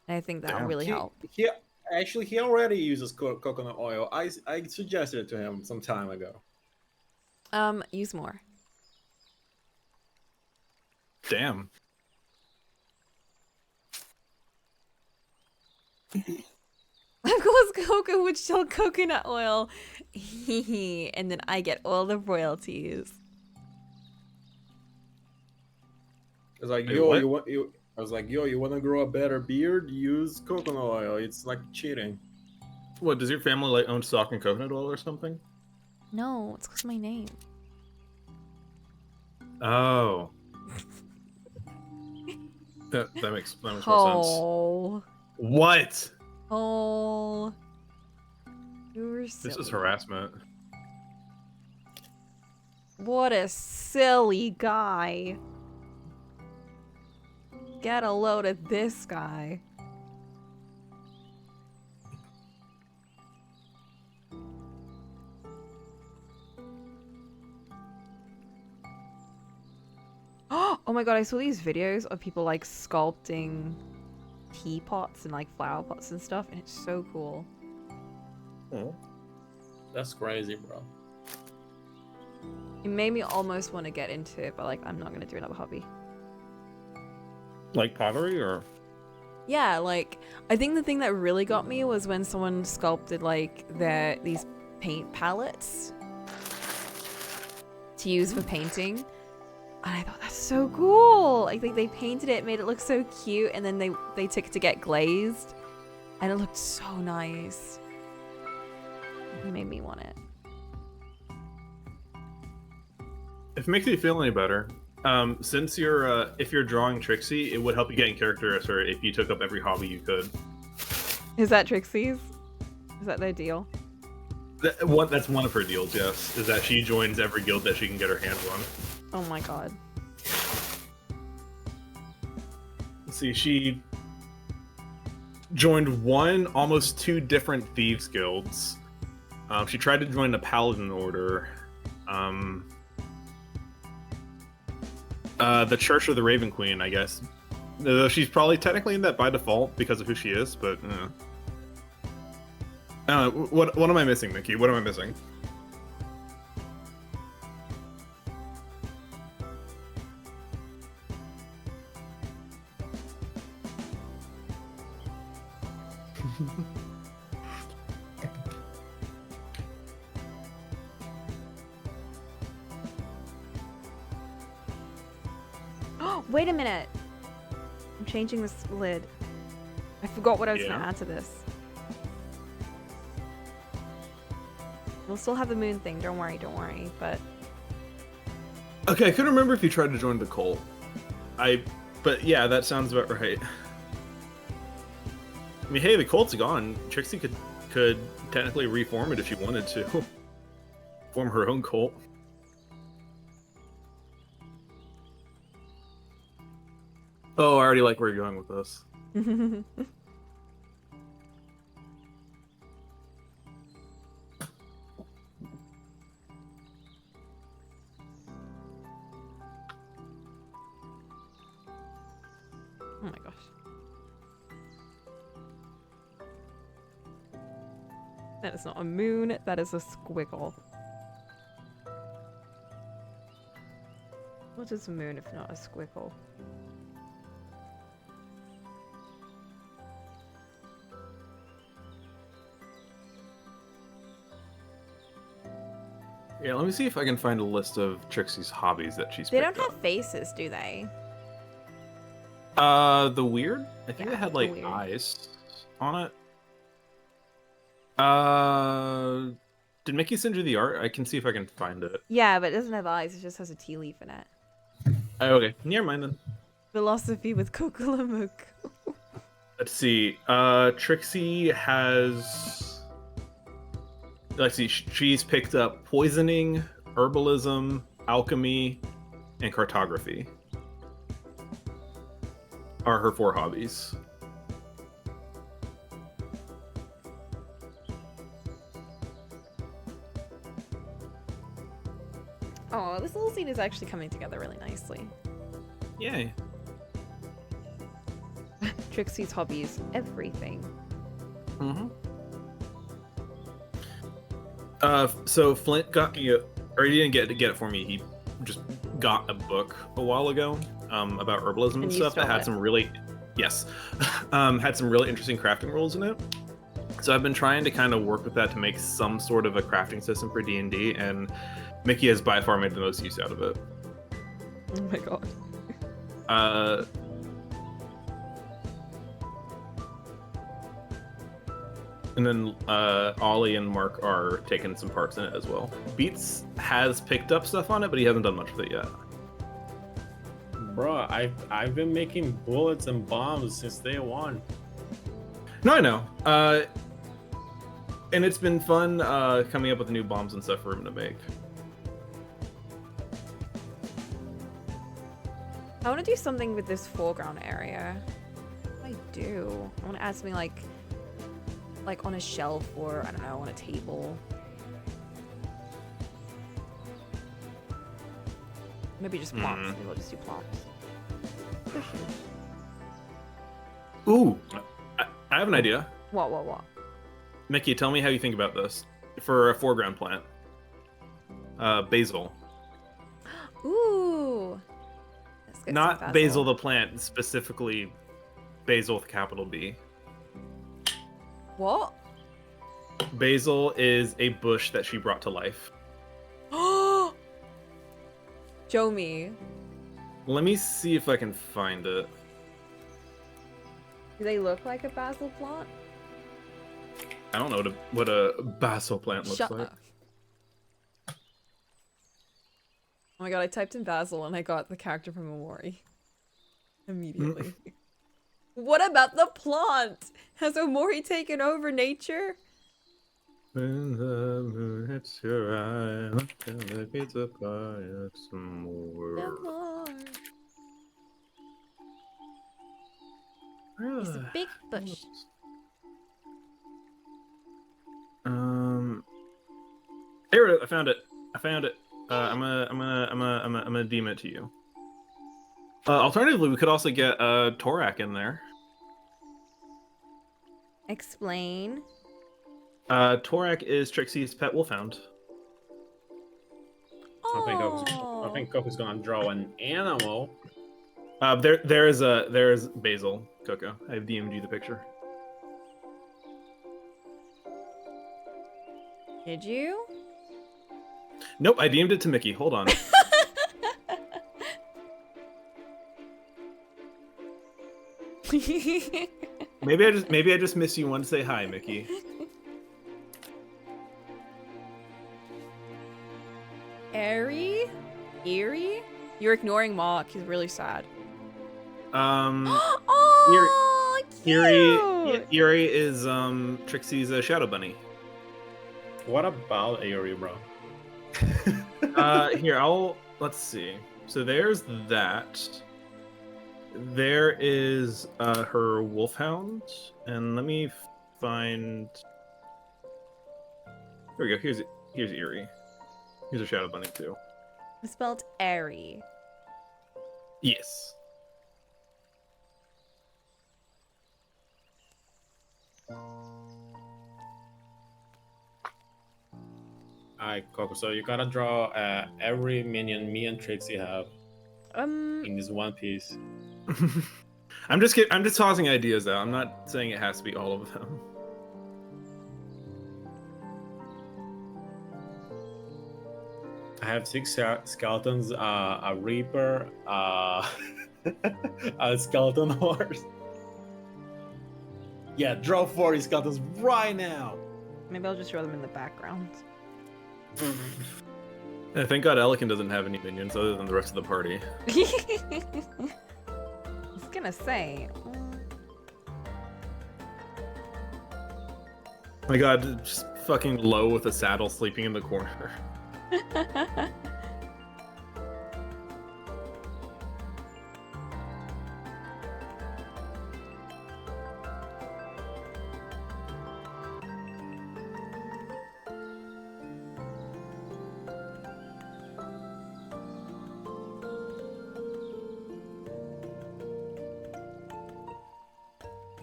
And I think that will really help. He already uses coconut oil. I suggested it to him some time ago. Use more. Damn. Of course, Coco would sell coconut oil. And then I get all the royalties. It's like, Wait, yo, I was like, yo, you want to grow a better beard? Use coconut oil. It's like cheating. What, does your family like own stock in coconut oil or something? No, it's because of my name. Oh. that makes more sense. Oh. What? Oh. You were This is silly. harassment. What a silly guy. Get a load of this guy. Oh my god, I saw these videos of people like sculpting teapots and like flower pots and stuff, and it's so cool. Oh. That's crazy, bro. It made me almost want to get into it, but like I'm not gonna do another hobby. Like pottery or? Yeah, like I think the thing that really got me was when someone sculpted like these paint palettes to use for painting. And I thought that's so cool. Like they painted it, made it look so cute, and then they took it to get glazed, and it looked so nice. It made me want it. If it makes you feel any better, since you're if you're drawing Trixie, it would help you get in character as her if you took up every hobby you could. Is that Trixie's? Is that their deal? That's one of her deals, yes. Is that she joins every guild that she can get her hands on. Oh my god. See, she joined almost two different thieves guilds. She tried to join the Paladin Order. The Church of the Raven Queen, I guess. Though she's probably technically in that by default because of who she is, but I don't know. What am I missing, Mickey? What am I missing? Wait a minute. I'm changing this lid. I forgot what I was gonna add to this. We'll still have the moon thing, don't worry, but... Okay, I couldn't remember if you tried to join the cult. But yeah, that sounds about right. I mean, hey, the cult's gone. Trixie could technically reform it if she wanted to. Form her own cult. Oh, I already like where you're going with this. Oh my gosh. That is not a moon, that is a squiggle. What is a moon if not a squiggle? Yeah, let me see if I can find a list of Trixie's hobbies that she's They picked don't up. have faces, do they? The weird? I think Yeah, it had the like weird. eyes on it. Did Mickey send you the art? I can see if I can find it. Yeah, but it doesn't have eyes, it just has a tea leaf in it. Oh, okay, never mind then. Philosophy with Cocolamoco. Let's see. Trixie has let's see, she's picked up poisoning, herbalism, alchemy, and cartography are her 4 hobbies. Oh, this little scene is actually coming together really nicely. Yay. Trixie's hobbies, everything. Mm-hmm. So Flint got me, or he didn't get it for me. He just got a book a while ago about herbalism and you stuff that stole had it. some really, yes, had some really interesting crafting rules in it. So I've been trying to kind of work with that to make some sort of a crafting system for D&D, and Mickey has by far made the most use out of it. Oh my god. And then Ollie and Mark are taking some parts in it as well. Beats has picked up stuff on it, but he hasn't done much with it yet. Bro, I've been making bullets and bombs since day one. No, I know. And it's been fun coming up with new bombs and stuff for him to make. I want to do something with this foreground area. What do I do? I want to add something like on a shelf or, I don't know, on a table. Maybe just plants. Maybe we'll just do plants. Cushions. Ooh, I have an idea. What? Mickey, tell me how you think about this for a foreground plant. Basil. Ooh. Let's get some Not basil the plant, specifically basil with a capital B. What? Basil is a bush that she brought to life. Show me. Let me see if I can find it. Do they look like a basil plant? I don't know what a basil plant looks Shut like. up. Oh my god, I typed in basil and I got the character from Omori. Immediately. What about the plant? Has Omori taken over nature? When the moon hits your eye, and the pizza pie some more. It's a big bush. Here it is. I found it. I'm gonna deem it to you. Alternatively, we could also get Torak in there. Explain. Torak is Trixie's pet wolfhound. I think Coco's gonna draw an animal. There's Basil, Coco. I've DM'd you the picture. Did you? Nope, I DM'd it to Mickey. Hold on. Maybe I just miss you. Want to say hi, Mickey? Eerie? You're ignoring Mark. He's really sad. Oh, cute. Eerie is Trixie's shadow bunny. What about Aerie, bro? Here, let's see. So there's that. There is her wolfhound, and let me find. There we go. Here's Eerie. Here's a shadow bunny too. It's spelled airy. Yes. Alright, Coco. So you gotta draw every minion me and Trixie have in this one piece. I'm just tossing ideas out. I'm not saying it has to be all of them. I have 6 skeletons, a reaper, a skeleton horse. Yeah, draw 40 skeletons right now. Maybe I'll just draw them in the background. And thank God Elikin doesn't have any minions other than the rest of the party. I was gonna say. My God, just fucking low with a saddle sleeping in the corner.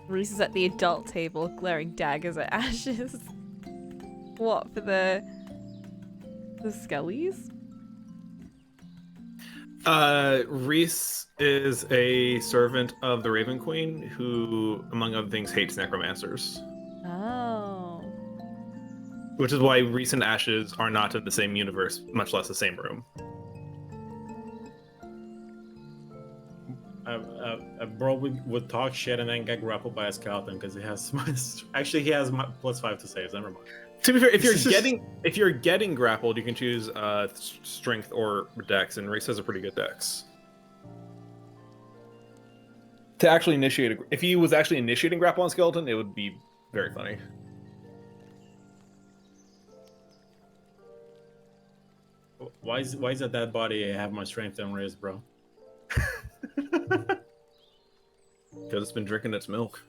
Reese is at the adult table, glaring daggers at Ashes. What, for the skellies? Reese is a servant of the Raven Queen who, among other things, hates necromancers. Oh. Which is why Reese and Ashes are not in the same universe, much less the same room. Bro would talk shit and then get grappled by a skeleton because he has actually he has +5 to saves. Never mind. To be fair, if you're getting grappled, you can choose strength or dex, and Reese has a pretty good dex. To actually initiate, if he was actually initiating grapple on skeleton, it would be very funny. Why is a dead body have more strength than Riz, bro? Because it's been drinking its milk.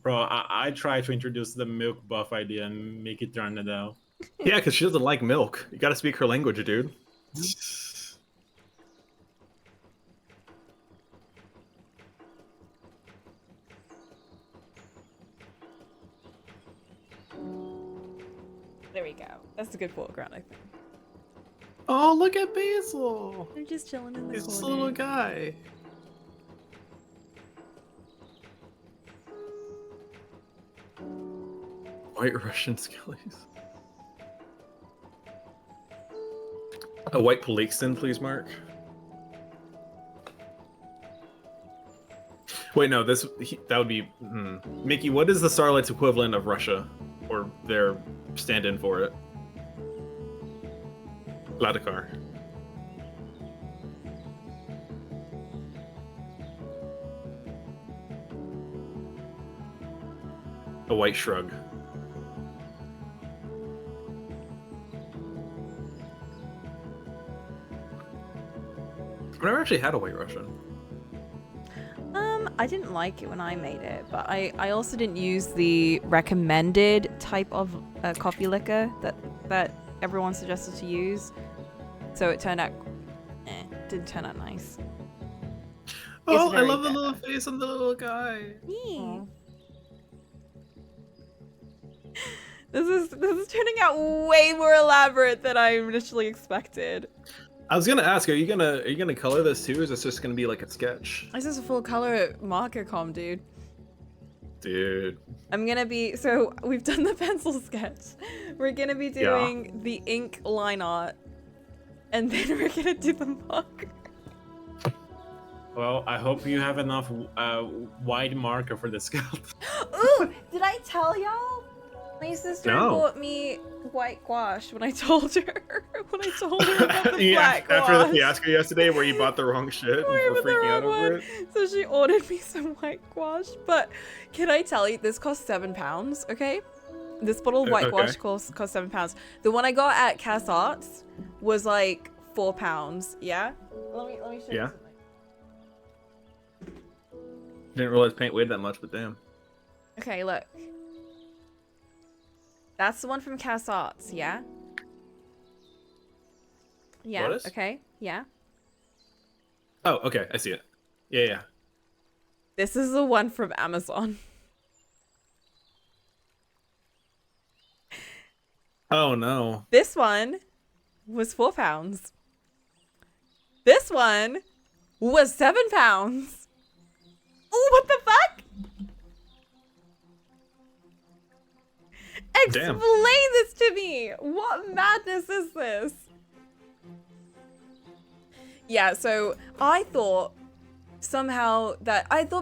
Bro, I tried to introduce the milk buff idea and make it turn it down. Yeah, because she doesn't like milk. You gotta speak her language, dude. There we go. That's a good foreground, I think. Oh, look at Basil! They're just chilling in the He's corner. just a little guy. White Russian skellies. A white Polixton, please, Mark. Wait, no, that would be... Mickey, what is the Starlight's equivalent of Russia? Or their stand-in for it? Vladikar. A white shrug. I've never actually had a white Russian. I didn't like it when I made it, but I also didn't use the recommended type of coffee liquor that everyone suggested to use. So it turned out, didn't turn out nice. Oh, I love the little face on the little guy. Yeah. This is turning out way more elaborate than I initially expected. I was gonna ask, are you gonna color this too, or is this just gonna be like a sketch? This is a full color marker com, dude. Dude. I'm gonna be, so we've done the pencil sketch. We're gonna be doing the ink line art. And then we're gonna do the marker. Well, I hope you have enough wide marker for the skeleton. Ooh, did I tell y'all? My sister bought me white gouache when I told her about the black gouache. After the fiasco yesterday where you bought the wrong shit and were freaking out over it. So she ordered me some white gouache. But can I tell you, this cost £7, okay? This bottle of white gouache cost £7. The one I got at Cass Arts was like £4, yeah? Let me show you something. Didn't realize paint weighed that much, but damn. Okay, look. That's the one from Cass Arts, yeah? Yeah, What is? okay, yeah. Oh, okay, I see it. Yeah. This is the one from Amazon. Oh no. This one was £4. This one was £7. Oh, what the fuck? Explain this to me. What madness is this? Yeah, so I thought somehow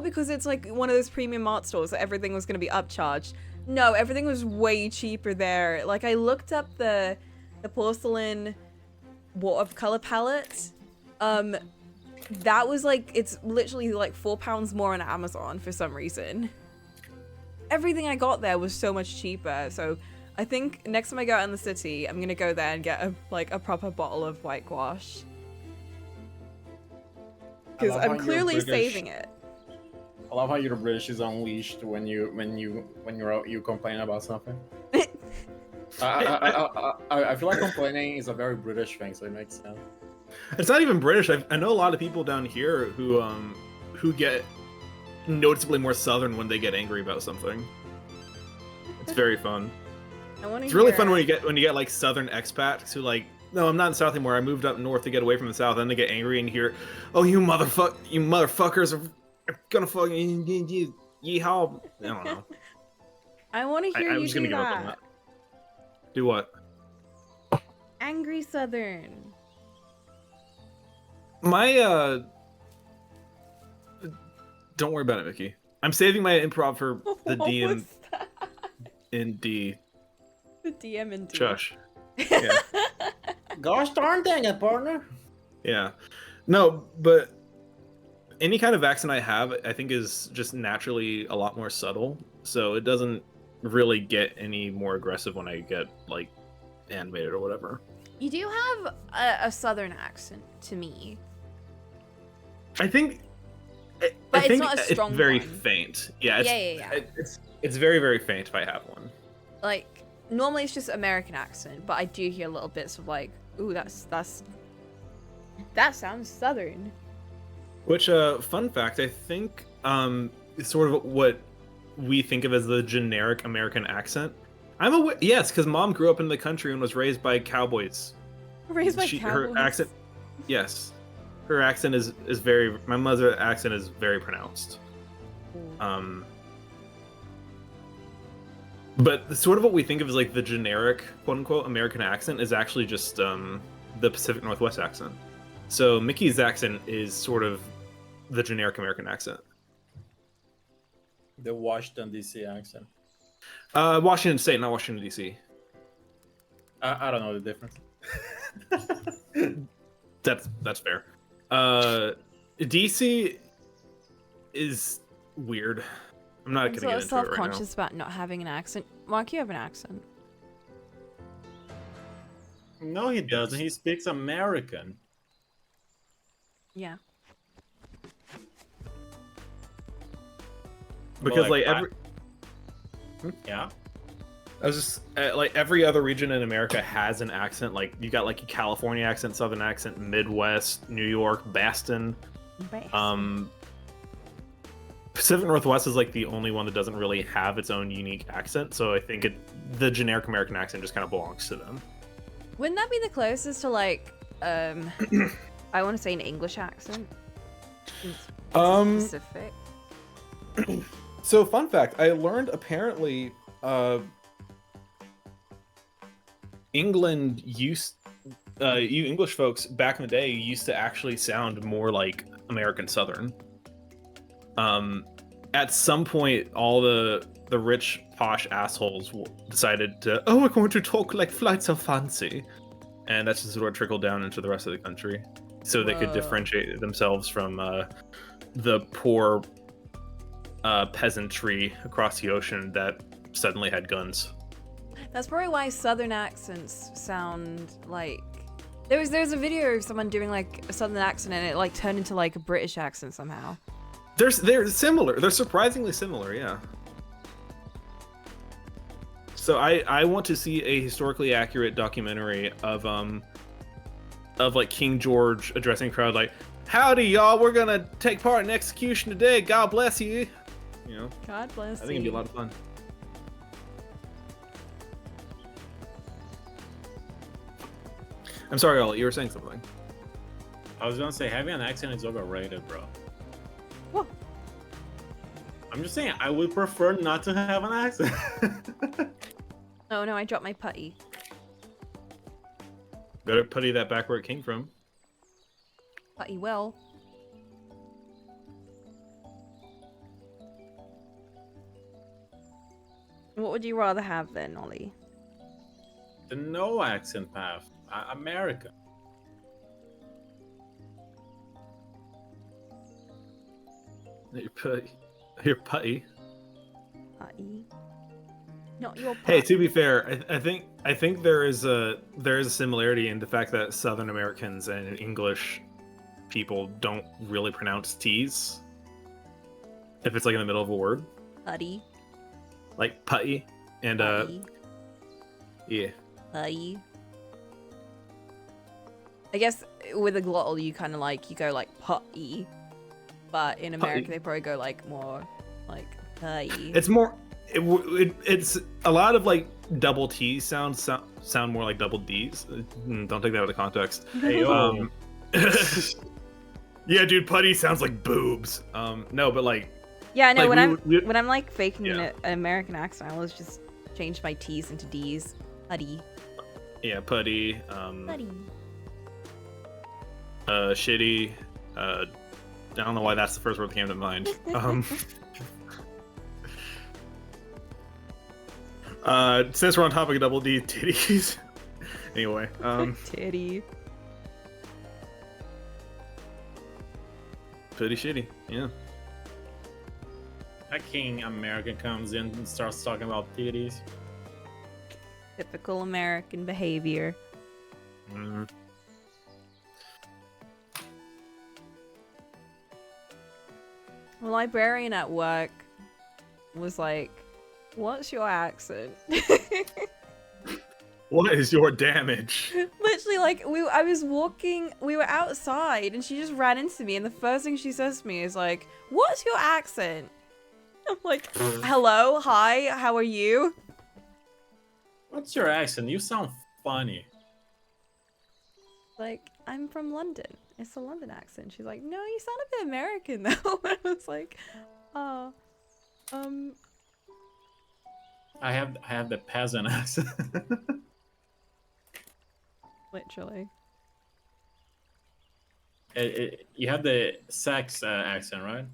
because it's like one of those premium art stores that everything was going to be upcharged. No, everything was way cheaper there. Like, I looked up the porcelain watercolor palette. That was like, it's literally like £4 more on Amazon for some reason. everything I got there was so much cheaper. So I think next time I go out in the city, I'm gonna go there and get a proper bottle of whitewash. Because I'm clearly saving it. I love how your British is unleashed when you're out, you complain about something. I feel like complaining is a very British thing, so it makes sense. It's not even British. I know a lot of people down here who get noticeably more Southern when they get angry about something. It's very fun. It's really fun when you get like Southern expats who like, no, I'm not in the South anymore. I moved up north to get away from the South. And they get angry and hear, oh, you motherfuckers are gonna fucking yeehaw. I don't know. I want to hear you do give up on that. Do what? Angry Southern. My don't worry about it, Vicky. I'm saving my improv for the DM in D. The DM in D. Shush. Yeah. Gosh darn dang it, partner. Yeah. No, but any kind of accent I have, I think is just naturally a lot more subtle. So it doesn't really get any more aggressive when I get like animated or whatever. You do have a Southern accent to me. I think But it's not a strong it's very one. faint. Yeah, Yeah. it's very, very faint if I have one. Like, normally it's just American accent, but I do hear little bits of like, ooh, that sounds Southern. Which, fun fact, I think is sort of what we think of as the generic American accent. I'm aware, yes, because Mom grew up in the country and was raised by cowboys. Raised by cowboys? Her accent, yes. Her accent is very, my mother's accent is very pronounced. But sort of what we think of as like the generic, quote unquote, American accent is actually just the Pacific Northwest accent. So Mickey's accent is sort of the generic American accent. The Washington D.C. accent. Washington State, not Washington D.C. I don't know the difference. That's fair. DC is weird. I'm not gonna get into it right now. Self-conscious about not having an accent. Mark, you have an accent. No, he doesn't. He speaks American. Yeah. Because Well, like, every Yeah. I was just like every other region in America has an accent. Like you got like a California accent, Southern accent, Midwest, New York, Boston. Pacific Northwest is like the only one that doesn't really have its own unique accent. So I think the generic American accent just kind of belongs to them. Wouldn't that be the closest to like, I want to say an English accent? Specific. So fun fact, I learned apparently England you English folks back in the day used to actually sound more like American Southern. At some point, all the rich posh assholes decided to, oh, we're going to talk like flights of fancy, and that's just sort of trickled down into the rest of the country, so they could differentiate themselves from the poor peasantry across the ocean that suddenly had guns. That's probably why Southern accents sound like. There's a video of someone doing like a Southern accent and it like turned into like a British accent somehow. They're similar. They're surprisingly similar, yeah. So I want to see a historically accurate documentary of like King George addressing a crowd like, "Howdy, y'all! We're gonna take part in execution today. God bless you." You know. God bless you. I think it'd be a lot of fun. I'm sorry, Ollie. You were saying something. I was gonna say having an accent is overrated, bro. What? I'm just saying I would prefer not to have an accent. Oh no, I dropped my putty. Better putty that back where it came from. Putty well. What would you rather have then, Ollie? The no accent path. America. Your putty. Putty. Not your Hey, part. to be fair, I think there is a similarity in the fact that Southern Americans and English people don't really pronounce T's if it's like in the middle of a word, Putty. like putty and Putty. yeah. Putty. I guess with a glottal, you kind of you go like putty, but in America Putty. they probably go like more like putty. It's more it's a lot of like double T's sound more like double D's. Don't take that out of context. Hey, yo. Yeah, dude, putty sounds like boobs. No, but like Yeah, I know. like, When I'm like faking Yeah. an American accent, I always just change my T's into D's. Putty. yeah, putty, Putty. shitty. I don't know why that's the first word that came to mind. Since we're on topic of double D, titties. Anyway, Titty. pretty shitty. Yeah. That King American comes in and starts talking about titties. Typical American behavior. Mm. The librarian at work was like, "What's your accent?" What is your damage? Literally, like I was walking, we were outside, and she just ran into me, and the first thing she says to me is like, "What's your accent?" I'm like, "Hello, hi, how are you?" What's your accent? You sound funny. Like, I'm from London. It's a London accent. She's like, "No, you sound a bit American though." I was like, "Oh, I have the peasant accent. literally." You have the sex accent, right?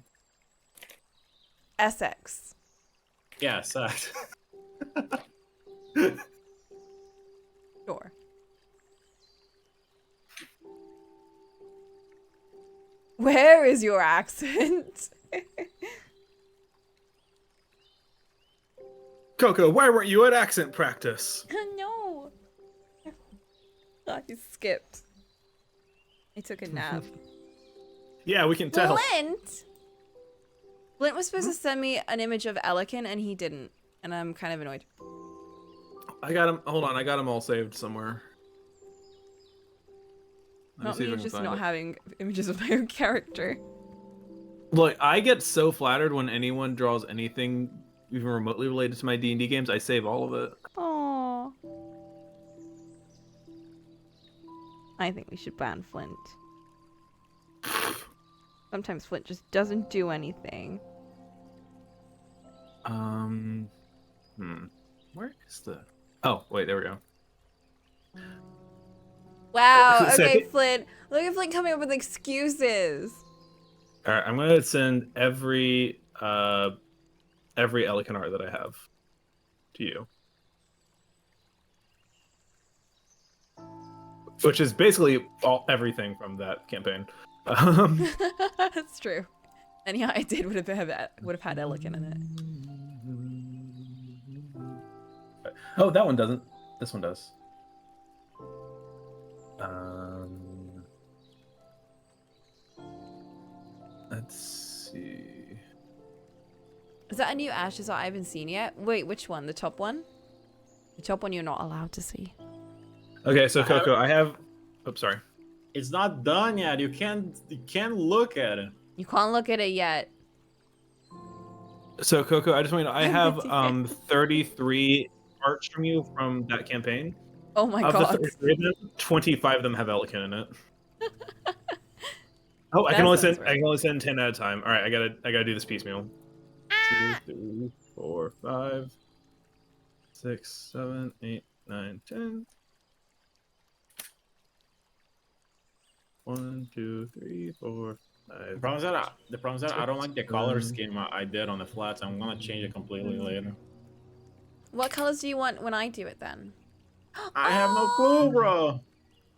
Essex. Yeah, sex. Sure. Where is your accent? Coco, why weren't you at accent practice? No. I skipped. I took a nap. Yeah, we can tell. Flint was supposed to send me an image of Elikin, and he didn't. And I'm kind of annoyed. I got him. Hold on, I got him all saved somewhere. Let Not see if me I can just find not it. having images of my own character. Look, I get so flattered when anyone draws anything even remotely related to my D&D games. I save all of it. Aww. I think we should ban Flint. Sometimes Flint just doesn't do anything. Where is the? Oh, wait, there we go. Wow, So- okay, Flint. Look at Flint coming up with excuses. All right, I'm gonna send every Elican art that I have to you, which is basically everything from that campaign. That's true. And yeah, I did would have had Elikin in it. Oh, that one doesn't. This one does. Let's see. Is that a new Ashes art I haven't seen yet? Wait, which one? The top one? The top one you're not allowed to see. Okay, so Coco, I have. Oops, sorry. It's not done yet. You can't look at it. You can't look at it yet. So Coco, I just want you to know I have Yeah. 33 arts from you from that campaign. Oh my Of god. the 33 of them, 25 of them have Elikin in it. Oh, I That can only sounds send right. 10 at a time. All right, I gotta do this piecemeal. 2, 3, 4, 5, 6, 7, 8, 9, 10. 1, 2, 3, 4, 5. The problem is that I don't like the color scheme I did on the flats. I'm gonna change it completely later. What colors do you want when I do it then? I have no clue, bro.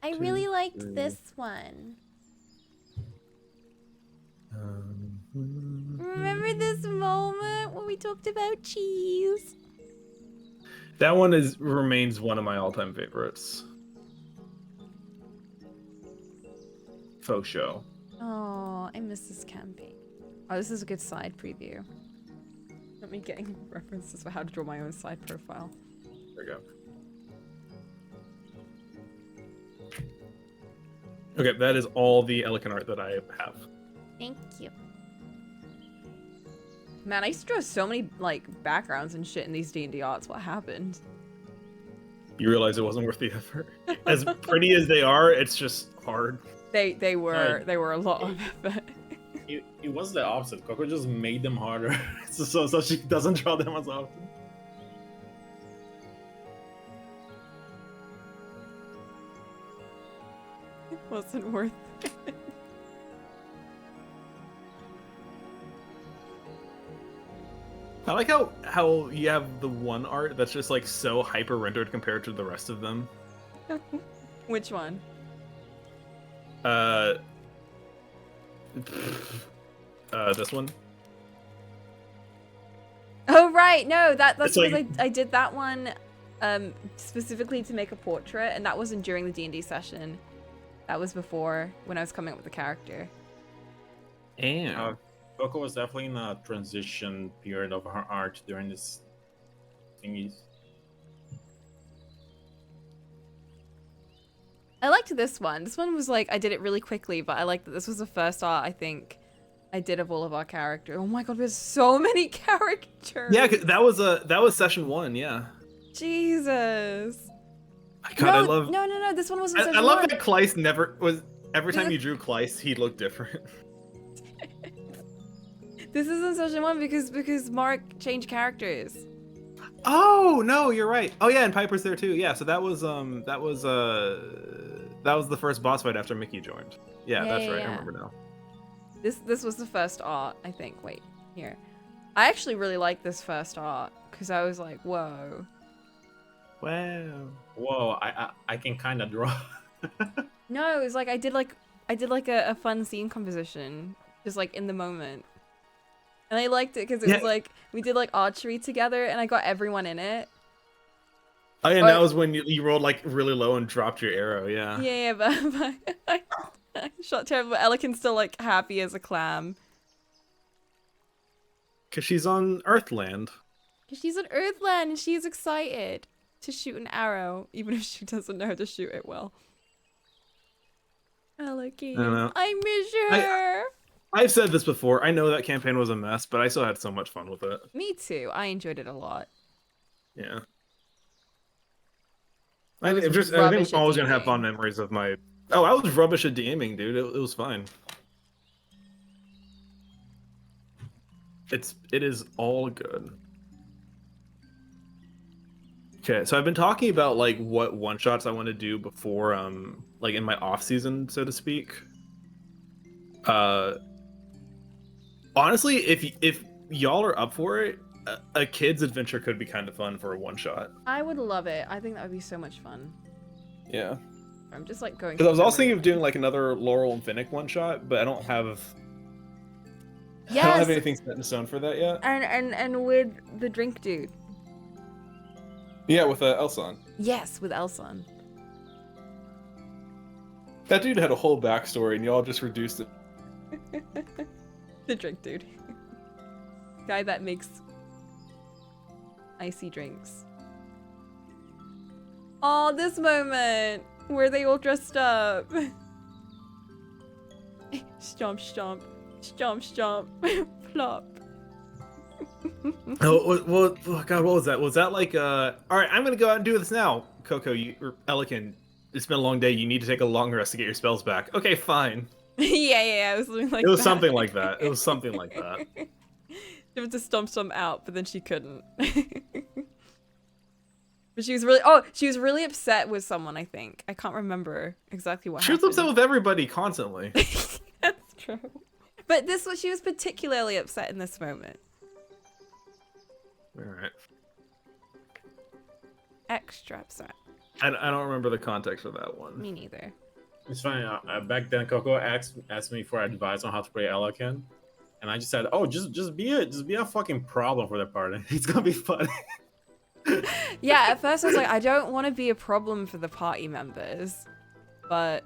I really liked this one. Remember this moment when we talked about cheese? That one remains one of my all-time favorites. Faux show. Oh, I miss this campaign. Oh, this is a good side preview. Not me getting references for how to draw my own side profile. There we go. Okay, that is all the Elican art that I have. Thank you. Man, I used to draw so many like backgrounds and shit in these D&D arts. What happened? You realize it wasn't worth the effort. As pretty as they are, it's just hard. They were a lot of effort. It was the opposite. Coco just made them harder, so she doesn't draw them as often. It wasn't worth it. I like how you have the one art that's just like so hyper rendered compared to the rest of them. Which one? This one. Oh right, no, that's It's because like- I did that one specifically to make a portrait, and that wasn't during the D&D session. That was before, when I was coming up with the character. And Coco was definitely in a transition period of her art during this thingies. I liked this one. This one was like, I did it really quickly, but I liked that this was the first art I think I did of all of our characters. Oh my god, there's so many characters. yeah, 'cause that was session 1. Yeah. Jesus. God, I love. No, this one wasn't I session love one. that Kleiss never was. Every time you drew Kleiss, he looked different. This isn't session one because Mark changed characters. Oh no, you're right. Oh yeah, and Piper's there too. Yeah, so that was the first boss fight after Mickey joined. Yeah, Yeah, that's yeah, right. yeah. I remember now. This was the first art, I think. Wait, here. I actually really liked this first art because I was like, whoa. Wow. Whoa, I can kind of draw. No, it was like I did like a fun scene composition, just like in the moment. And I liked it because it was like we did like archery together, and I got everyone in it. Oh yeah, and that was when you rolled like really low and dropped your arrow. Yeah. Yeah, but I shot terrible. Elikin's still like happy as a clam. Cause she's on Earthland. She's on Earthland and she's excited to shoot an arrow, even if she doesn't know how to shoot it well. Elikin, know. I miss her. I've said this before. I know that campaign was a mess, but I still had so much fun with it. Me too. I enjoyed it a lot. Yeah. I was I think rubbish I'm at always gonna have DMing. fond memories of my. Oh, I was rubbish at DMing, dude. It was fine. It is all good. Okay, so I've been talking about like what one shots I want to do before like in my off season, so to speak. Honestly, if y'all are up for it, a kid's adventure could be kind of fun for a one shot. I would love it. I think that would be so much fun. Yeah. I'm just like going. Because I was through also thinking memory of doing like another Laurel and Finnick one shot, but I don't have Yes. I don't have anything set in stone for that yet. And with the drink dude. Yeah, with Elson. Yes, with Elson. That dude had a whole backstory, and y'all just reduced it. The drink dude. Guy that makes icy drinks. Oh, this moment where they all dressed up. Stomp, stomp, stomp, stomp, plop. Oh, God, what was that? Was that like, all right, I'm gonna go out and do this now. Coco, or Elikin, it's been a long day. You need to take a long rest to get your spells back. Okay, fine. Yeah, it was something like that. It was something like that. It was something like that. She wanted to stomp some out, but then she couldn't. But she was really upset with someone, I think. I can't remember exactly what She was happened. upset with everybody constantly. That's true. But she was particularly upset in this moment. All right. Extra upset. I don't remember the context of that one. Me neither. It's funny. Back then, Coco asked me for advice on how to play Elikin, and I just said, "Oh, just be a fucking problem for the party. It's gonna be fun." Yeah, at first I was like, I don't want to be a problem for the party members. But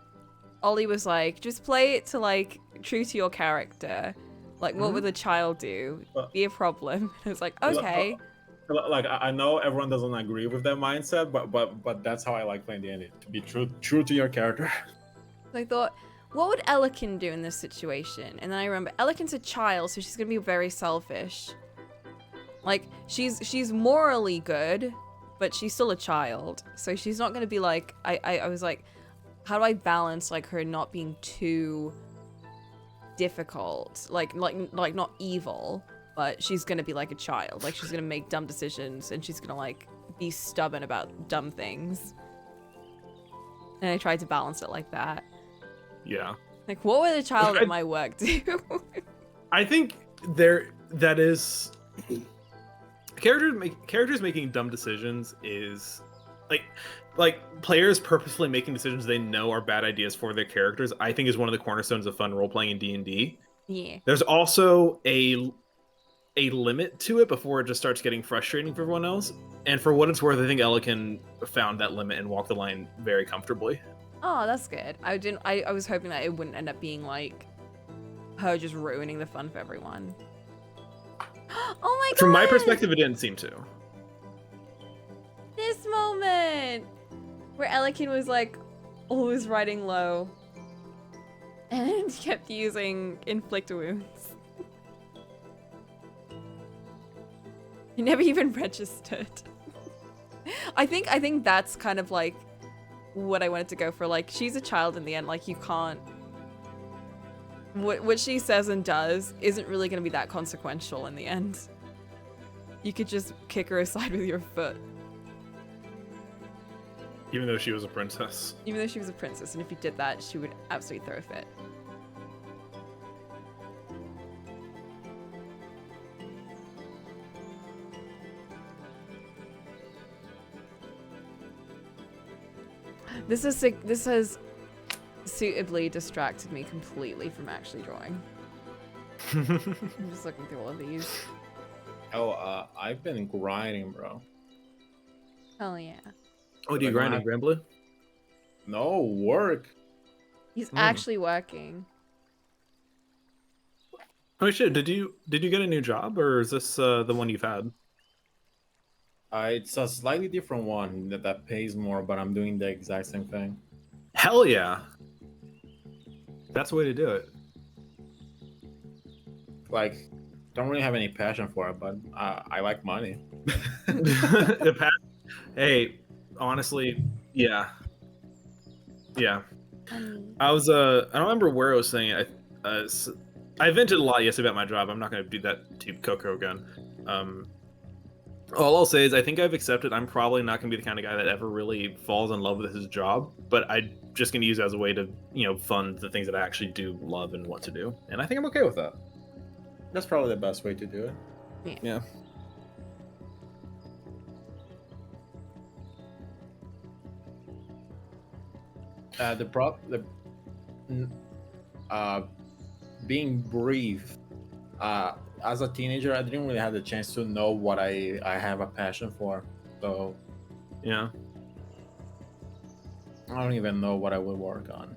Ollie was like, just play it to like true to your character. Like, what would a child do? Be a problem. I was like, okay. Like I know everyone doesn't agree with that mindset, but that's how I like playing D&D. To be true to your character. I thought, what would Elikin do in this situation? And then I remember Elikin's a child, so she's gonna be very selfish. Like, she's morally good, but she's still a child. So she's not gonna be like, I was like, how do I balance like her not being too difficult? Like not evil, but she's gonna be like a child. Like she's gonna make dumb decisions and she's gonna like be stubborn about dumb things. And I tried to balance it like that. Yeah. Like, what would a child at my work do? I think that is characters making dumb decisions is like players purposefully making decisions they know are bad ideas for their characters. I think is one of the cornerstones of fun role playing in D&D. Yeah. There's also a limit to it before it just starts getting frustrating for everyone else. And for what it's worth, I think Elikin found that limit and walked the line very comfortably. Oh, that's good. I was hoping that it wouldn't end up being like her just ruining the fun for everyone. Oh my god! From my perspective, it didn't seem to. This moment where Elikin was like always riding low and kept using inflict wounds. He never even registered. I think that's kind of like what I wanted to go for. Like, she's a child in the end. Like, you can't. What she says and does isn't really going to be that consequential in the end. You could just kick her aside with your foot. Even though she was a princess. Even though she was a princess, and if you did that, she would absolutely throw a fit. This has suitably distracted me completely from actually drawing. I'm just looking through all of these. Oh, I've been grinding, bro. Hell yeah. Oh, do you grind in Granblue? No work. He's actually working. Oh shit! Did you get a new job, or is this the one you've had? It's a slightly different one that pays more, but I'm doing the exact same thing. Hell yeah! That's the way to do it. Like, don't really have any passion for it, but I like money. Hey, honestly, yeah. I was I don't remember where I was saying it. I vented a lot yesterday about my job. I'm not going to do that to Coco again. All I'll say is I think I've accepted I'm probably not going to be the kind of guy that ever really falls in love with his job, but I'm just going to use it as a way to, fund the things that I actually do love and want to do. And I think I'm okay with that. That's probably the best way to do it. Yeah. Being brief. As a teenager, I didn't really have the chance to know what I have a passion for. So yeah, I don't even know what I would work on.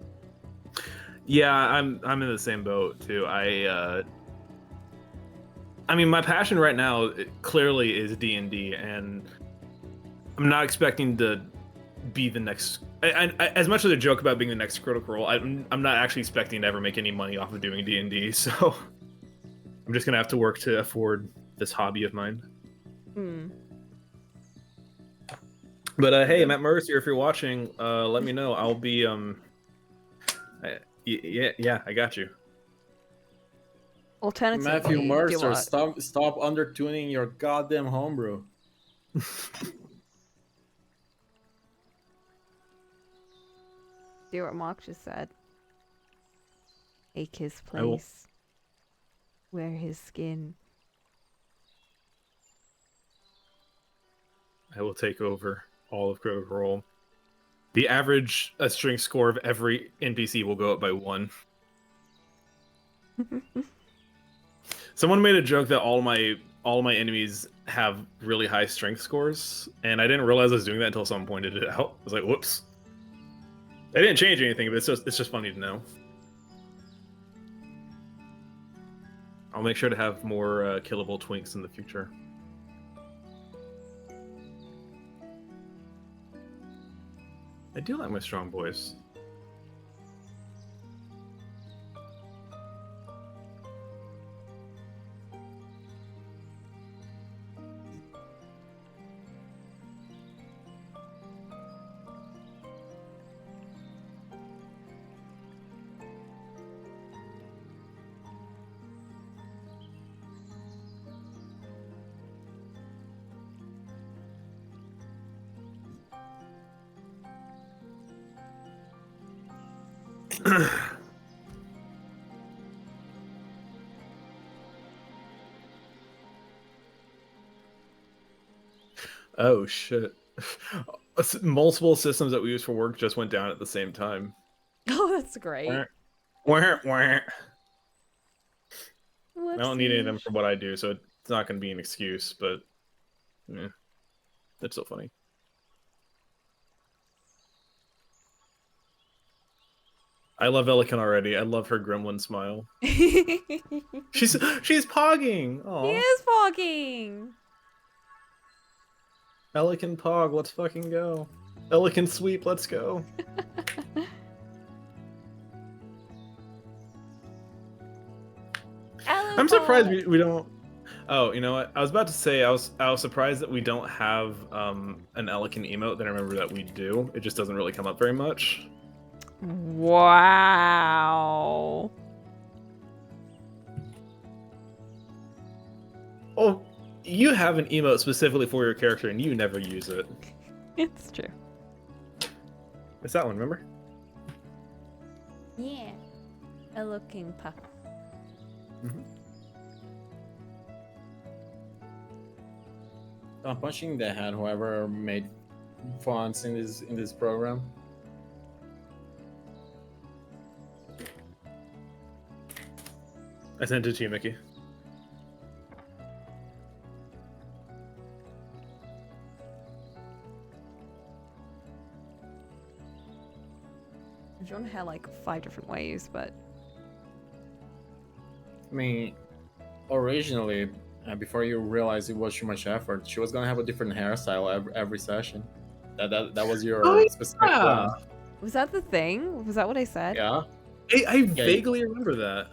Yeah, I'm in the same boat too. I mean, my passion right now clearly is D&D, and I'm not expecting to be the next. As much as a joke about being the next Critical Role, I'm not actually expecting to ever make any money off of doing D&D. So I'm just gonna have to work to afford this hobby of mine. But hey, Matt Mercer, if you're watching, let me know. I'll be yeah, I got you. Alternatively, Matthew Mercer, stop undertuning your goddamn homebrew. Do what Mark just said. Take his place. Wear his skin. I will take over all of Critical Role. The average string score of every NPC will go up by 1. Someone made a joke that all my enemies have really high strength scores, and I didn't realize I was doing that until someone pointed it out. I was like, whoops. They didn't change anything, but it's just funny to know. I'll make sure to have more killable twinks in the future. I do like my strong boys. Oh shit. Multiple systems that we use for work just went down at the same time. Oh, that's great. Wah, wah. Whoopsies. I don't need any of them for what I do, so it's not going to be an excuse, but yeah, it's so funny. I love Elican already. I love her gremlin smile. She's pogging. He Aw. is fogging. Elican pog, let's fucking go. Elican sweep, let's go. I'm surprised we don't. Oh, you know what? I was about to say I was surprised that we don't have an Elican emote. Then I remember that we do. It just doesn't really come up very much. Wow. Oh, you have an emote specifically for your character, and you never use it. It's true. It's that one, remember? Yeah. A looking pup. Mm-hmm. I'm punching the head whoever made fonts in this program. I sent it to you, Mickey. I've drawn hair like 5 different ways, but I mean, originally, before you realized it was too much effort, she was gonna have a different hairstyle every session. That was your specific plan. was that the thing? Was that what I said? Yeah. I vaguely remember that.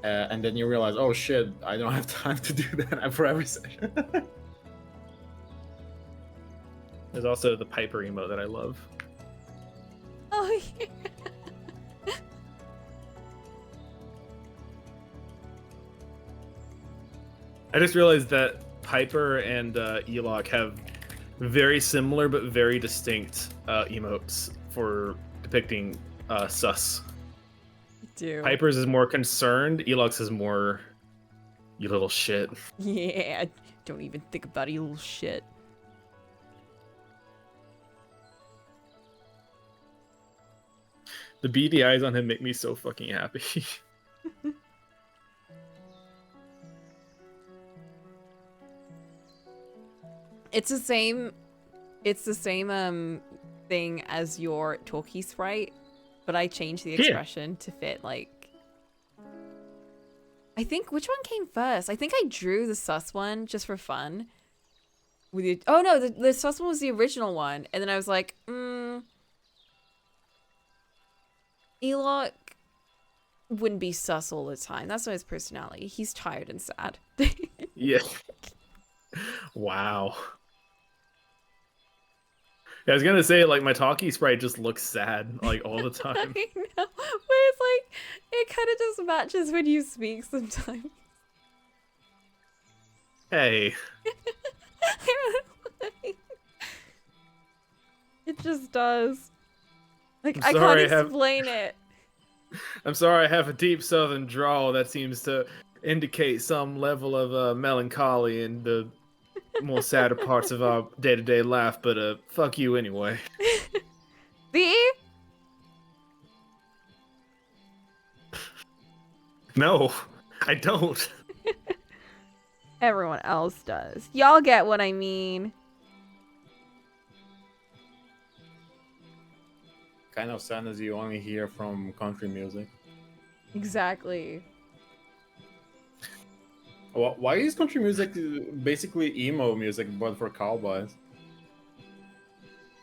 And then you realize, oh shit, I don't have time to do that for every session. There's also the Piper emote that I love. Oh yeah. I just realized that Piper and Elok have very similar but very distinct emotes for depicting sus. Do. Piper's is more concerned, Elok's is more, you little shit. Yeah. Don't even think about it, you little shit. The beady eyes on him make me so fucking happy. It's the same thing as your talkie sprite, but I changed the expression to fit like I think which one came first? I think I drew the sus one just for fun. With you oh no, the sus one was the original one, and then I was like, Elok wouldn't be sus all the time. That's not his personality. He's tired and sad. Yeah. Wow. Yeah, I was gonna say, like, my talkie sprite just looks sad, like, all the time. I know, but it's like, it kind of just matches when you speak sometimes. Hey. It just does. Like, I sorry, can't explain it. I'm sorry, I have a deep southern drawl that seems to indicate some level of melancholy in the more sadder parts of our day-to-day life, but fuck you anyway. See? No, I don't. Everyone else does. Y'all get what I mean. Kind of sounds you only hear from country music. Exactly. Why is country music basically emo music but for cowboys?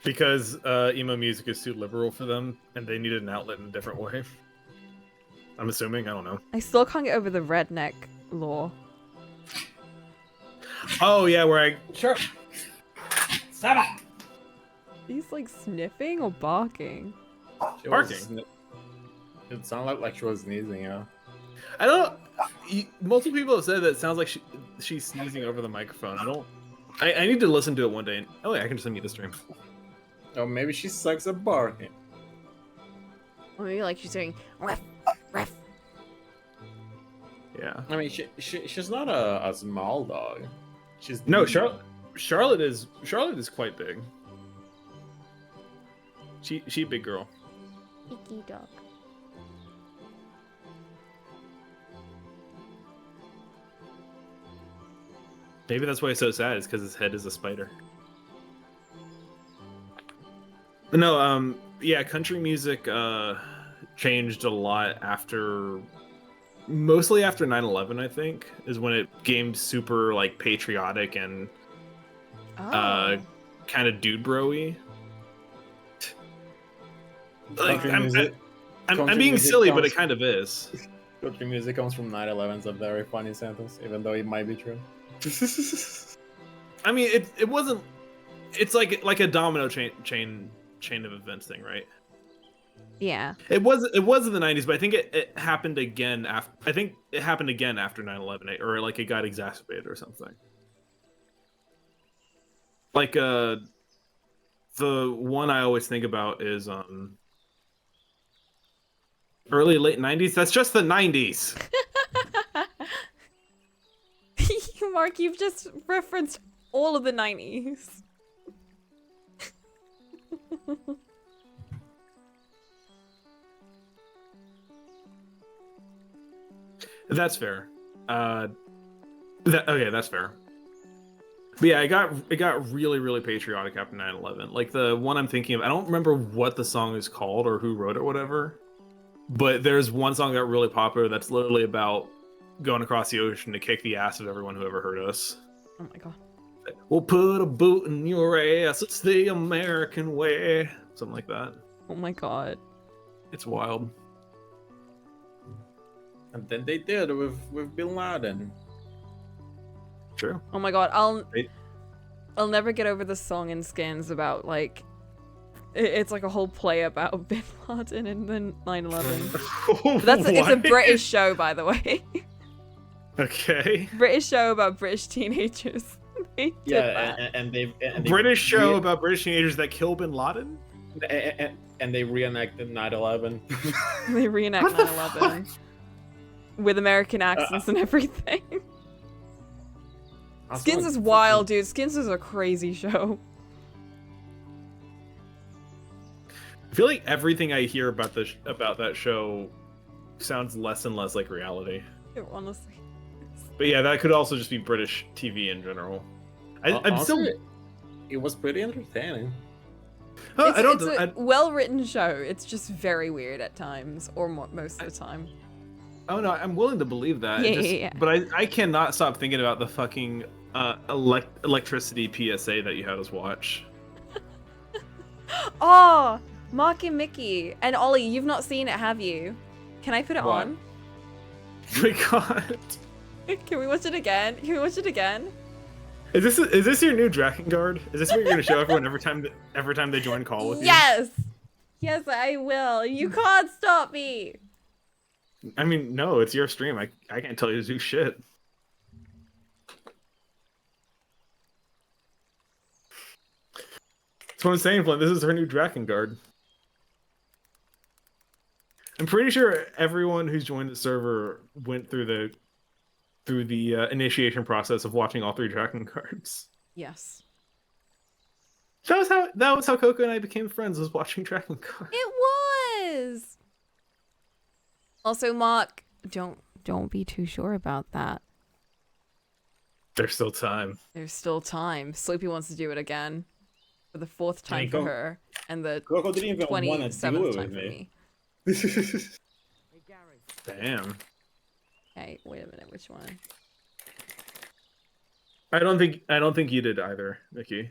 Because emo music is too liberal for them, and they needed an outlet in a different way. I'm assuming. I don't know. I still can't get over the redneck lore. Oh yeah, where I sure. Stop it. He's like sniffing or barking. Barking. It sounded like she was sneezing, yeah. I don't. Multiple people have said that it sounds like she's sneezing over the microphone. I need to listen to it one day. Oh, yeah, I can just unmute the stream. Oh, maybe she sucks at barking. Or maybe like she's doing ref, ref. Yeah. I mean, she's not a small dog. She's No, Charlotte is quite big. She a big girl. Icky dog. Maybe that's why he's so sad. Is because his head is a spider. No, yeah, country music changed a lot mostly after 9/11, I think, is when it became super like patriotic and kind of dude bro-y. Like, I'm being silly, but it kind of is. Country music comes from 9/11 is a very funny sentence, even though it might be true. I mean, it wasn't. It's like a domino chain of events thing, right? Yeah. It was in the 90s, but I think it happened again after. I think it happened again after 9/11, or like it got exacerbated or something. Like the one I always think about is early late 90s. That's just the 90s. Mark, you've just referenced all of the 90s. That's fair. Okay, that's fair. But yeah, it got really, really patriotic after 9/11. Like the one I'm thinking of, I don't remember what the song is called or who wrote it or whatever. But there's one song that got really popular that's literally about going across the ocean to kick the ass of everyone who ever hurt us. Oh my god. We'll put a boot in your ass. It's the American way. Something like that. Oh my god. It's wild. And then they did with Bin Laden. True. Oh my god. I'll never get over the song in Skins about like it's like a whole play about Bin Laden and then 9/11. It's a British show, by the way. Okay. British show about British teenagers. They did that. And they British show about British teenagers that kill Bin Laden. And they reenacted 9/11. They reenact 9/11 with American accents and everything. Skins is wild, dude. Skins is a crazy show. I feel like everything I hear about that show sounds less and less like reality. It honestly. But yeah, that could also just be British TV in general. I'm still. It was pretty entertaining. It's a well-written show. It's just very weird at times, or most of the time. Oh no, I'm willing to believe that. Yeah. But I cannot stop thinking about the fucking electricity PSA that you had us watch. Oh, Mark and Mickey and Ollie, you've not seen it, have you? Can I put it on? Oh my god. Can we watch it again? Can we watch it again? Is this your new Drakengard? Is this what you're gonna show everyone every time they join call with you? Yes! Yes, I will. You can't stop me. I mean, no, it's your stream. I can't tell you to do shit. That's what I'm saying, Flint. This is her new Drakengard. I'm pretty sure everyone who's joined the server went through the initiation process of watching all 3 Drakengards. Yes. That was how Coco and I became friends, was watching Drakengard. It was. Also, Mark, don't be too sure about that. There's still time. There's still time. Sleepy wants to do it again for the 4th I time mean, for her and the Coco didn't even want to do 27th it time with for me. me. Damn. Okay, wait a minute, which one? I don't think you did either, Nikki.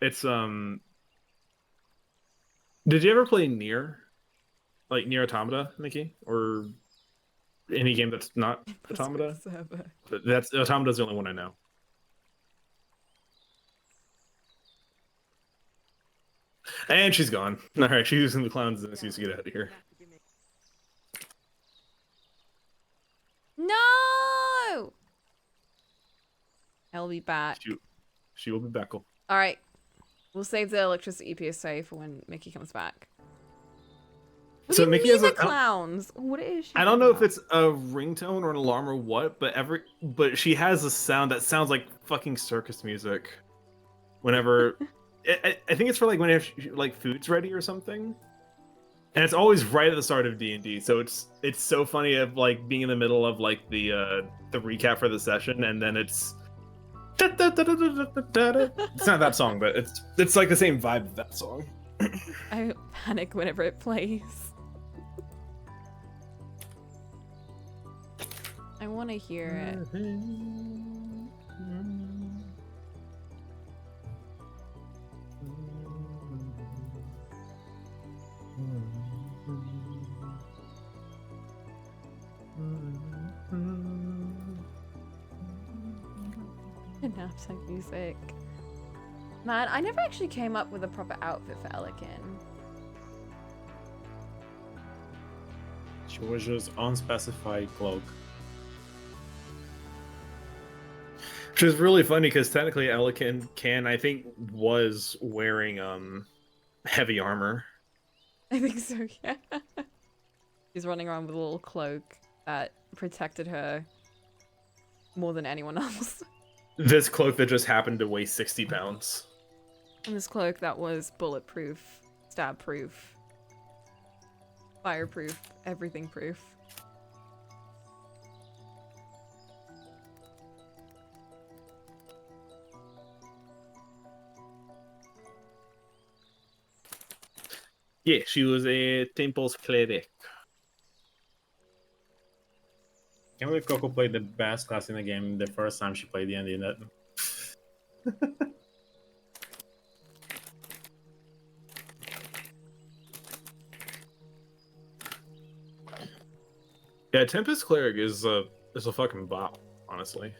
It's Did you ever play Nier? Like Nier Automata, Nikki? Or any game that's not Automata? Server. But that's Automata's the only one I know. And she's gone. Alright, she's using the clowns and excuse to get out of here. No! I'll be back. She will be back. Alright. We'll save the electricity PSA for when Mickey comes back. What So do you Mickey mean has the a clowns? What is she? I don't know if about? it's a ringtone or an alarm or what, but she has a sound that sounds like fucking circus music. Whenever I think it's for like whenever like food's ready or something. And it's always right at the start of D&D, so it's so funny of like being in the middle of like the recap for the session, and then it's not that song, but it's like the same vibe of that song. I panic whenever it plays. I want to hear it. Knapsack music. Man, I never actually came up with a proper outfit for Elikin. She was just unspecified cloak. Which is really funny because technically Elikin I think was wearing heavy armor. I think so, yeah. She's running around with a little cloak that protected her more than anyone else. This cloak that just happened to weigh 60 pounds. And this cloak that was bulletproof, stab proof, fireproof, everything proof. Yeah, she was a Temple's cleric. Can't believe Coco played the best class in the game the first time she played D&D. Yeah, Tempest Cleric is a fucking bop, honestly.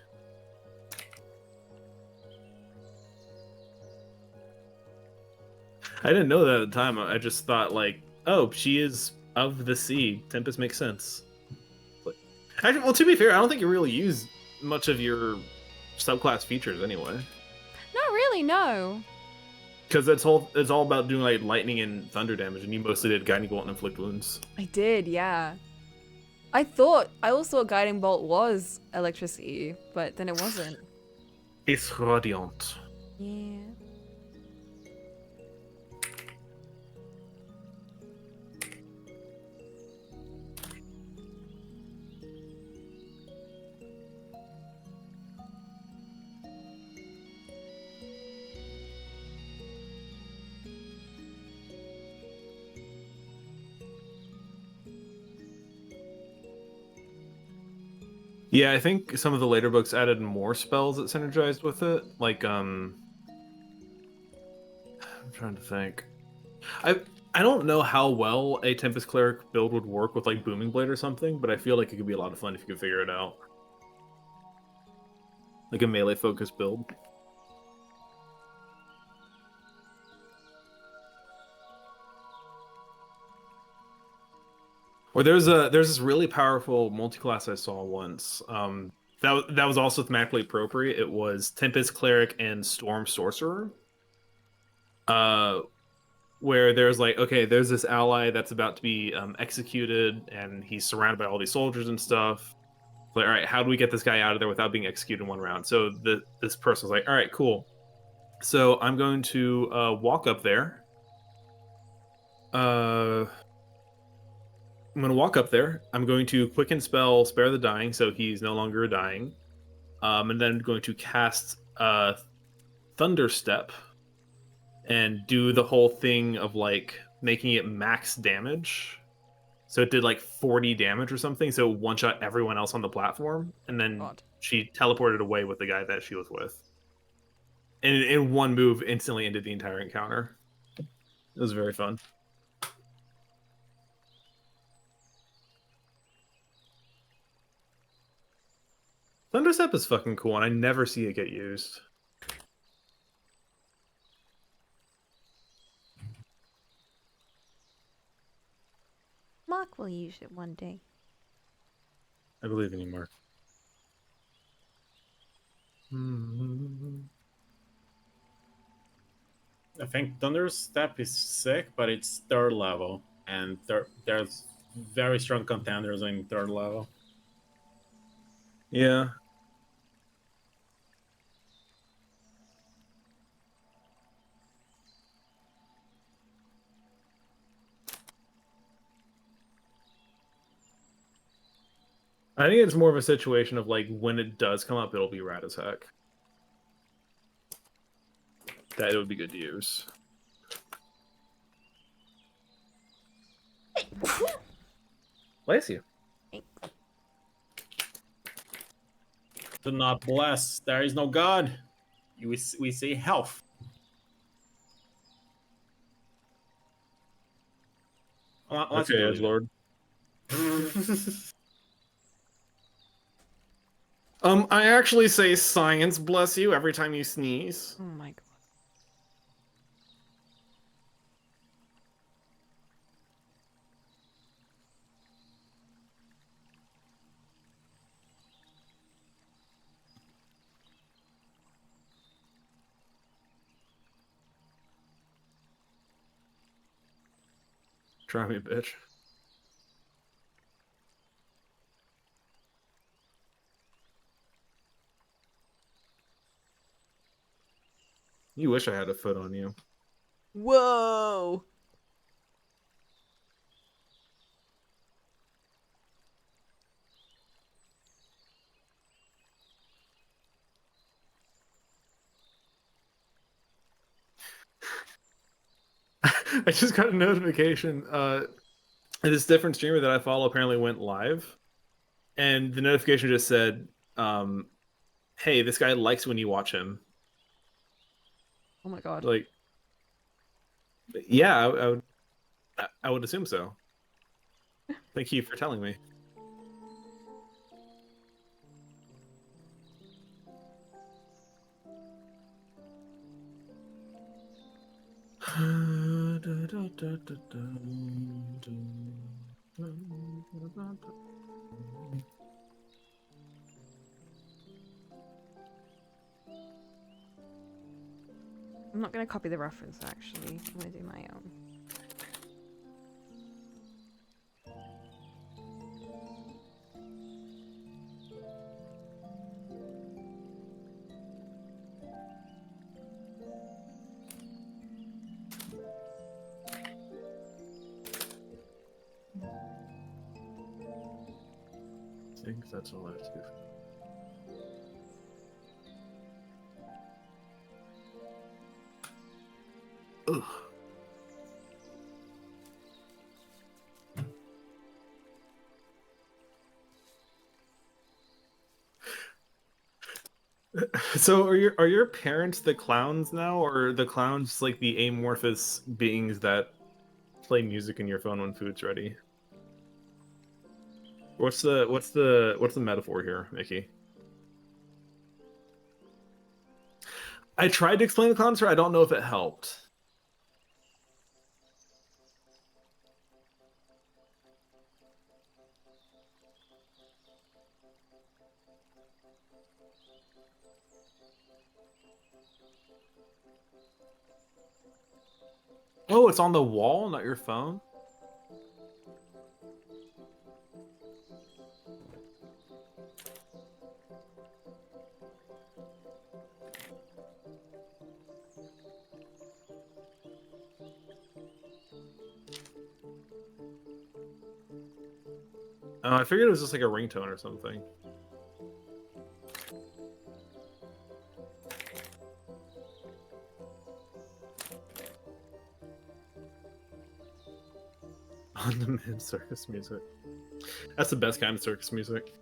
I didn't know that at the time. I just thought like, oh, she is of the sea. Tempest makes sense. Actually, well, to be fair, I don't think you really use much of your subclass features anyway. Not really, no. Because it's all about doing like lightning and thunder damage, and you mostly did guiding bolt and inflict wounds. I did, yeah. I also thought guiding bolt was electricity, but then it wasn't. It's radiant. Yeah. Yeah, I think some of the later books added more spells that synergized with it. Like, I'm trying to think. I don't know how well a Tempest Cleric build would work with like Booming Blade or something, but I feel like it could be a lot of fun if you could figure it out. Like a melee focused build. Or there's this really powerful multi-class I saw once. That was also thematically appropriate. It was Tempest Cleric and Storm Sorcerer. Where there's like, okay, there's this ally that's about to be executed, and he's surrounded by all these soldiers and stuff. Like, all right, how do we get this guy out of there without being executed in one round? So this person's like, all right, cool. So I'm going to walk up there. I'm going to walk up there. I'm going to quicken spell Spare the Dying, so he's no longer dying. and then going to cast Thunderstep and do the whole thing of like making it max damage. So it did like 40 damage or something. So one shot everyone else on the platform, and then God. she teleported away with the guy that she was with. And in one move, instantly ended the entire encounter. It was very fun. Thunderstep is fucking cool, and I never see it get used. Mark will use it one day. I believe in you, Mark. I think Thunderstep is sick, but it's third level, and there's very strong contenders in third level. Yeah. I think it's more of a situation of like when it does come up, it'll be rad as heck. That it would be good to use. Bless you. Do not bless. There is no God. We say health. Unless you Okay, believe Edgelord. it. I actually say science bless you every time you sneeze. Oh my god. Try me, bitch. You wish I had a foot on you. Whoa. I just got a notification. This different streamer that I follow apparently went live, and the notification just said, "Hey, this guy likes when you watch him." Oh my god. Like, yeah, I would assume so. Thank you for telling me. I'm not gonna copy the reference actually. I'm gonna do my own. I think that's all I have to do. Ugh. So are your parents the clowns now, or are the clowns like the amorphous beings that play music in your phone when food's ready? What's the metaphor here, Mickey? I tried to explain the clowns, I don't know if it helped. Oh, it's on the wall, not your phone? I figured it was just like a ringtone or something. On-demand circus music. That's the best kind of circus music.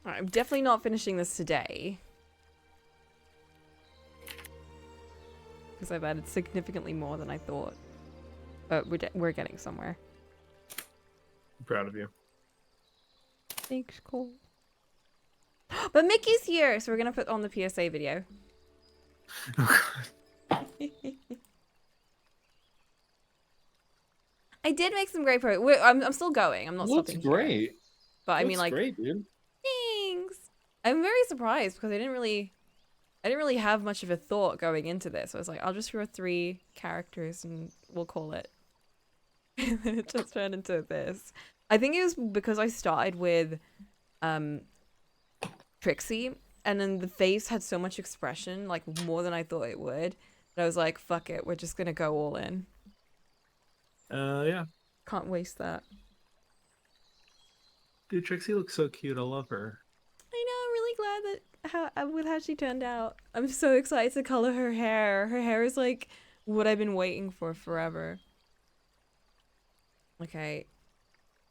Alright, I'm definitely not finishing this today. Because I've added significantly more than I thought. But we're getting somewhere. I'm proud of you. Thanks, Cole. But Mickey's here! So we're gonna put on the PSA video. I did make some great progress. I'm still going. I'm not stopping. Looks great. But I mean, like, great, dude. thanks. I'm very surprised because I didn't really have much of a thought going into this. I was like, I'll just draw 3 characters and we'll call it. And then it just turned into this. I think it was because I started with Trixie, and then the face had so much expression, like more than I thought it would. But I was like, fuck it, we're just gonna go all in. Yeah. Can't waste that. Dude, Trixie looks so cute. I love her. I know, I'm really glad that with how she turned out. I'm so excited to color her hair. Her hair is like what I've been waiting for forever. Okay.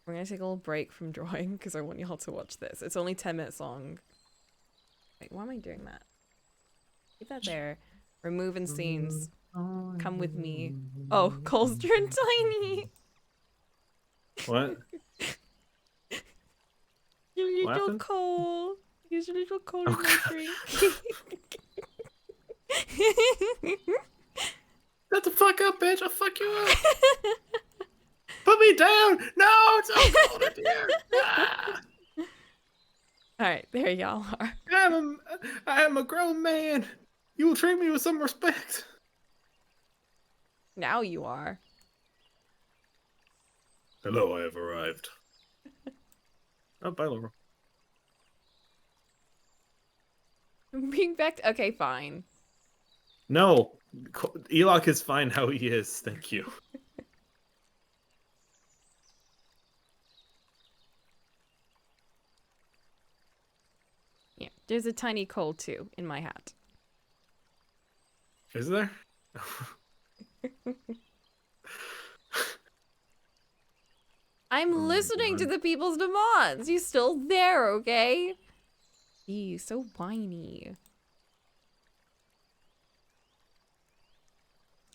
We're gonna take a little break from drawing because I want y'all to watch this. It's only 10 minutes long. Wait, why am I doing that? Keep that there. Removing scenes. Come with me. Oh, Cole's turned tiny. What? Your What little happened? Cole. Here's your little Cole in Oh, my drink. Shut the fuck up, bitch! I'll fuck you up. Put me down! No, it's so cold in here. Ah! Alright, there y'all are. I am a grown man. You will treat me with some respect. Now you are. Hello, I have arrived. Oh, bye, Laura. Being back to, okay, fine. No, Elok is fine how he is. Thank you. Yeah, there's a tiny Cole too in my hat. Is there? I'm listening to the people's demands. You still there, okay? Ew, so whiny.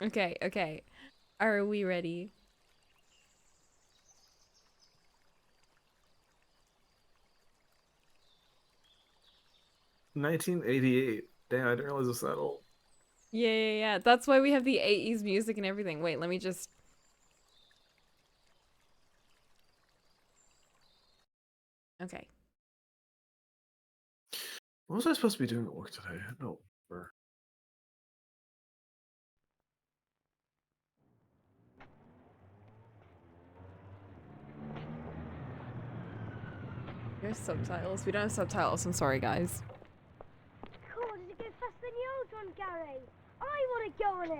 Okay, okay. Are we ready? $1988. Damn, I didn't realize it was that old. Yeah, yeah, yeah. That's why we have the 80s music and everything. Wait, let me just... Okay. What was I supposed to be doing at work today? No. There's subtitles. We don't have subtitles. I'm sorry, guys. Cool, does it go faster than the old one, Gary? I want to go on it.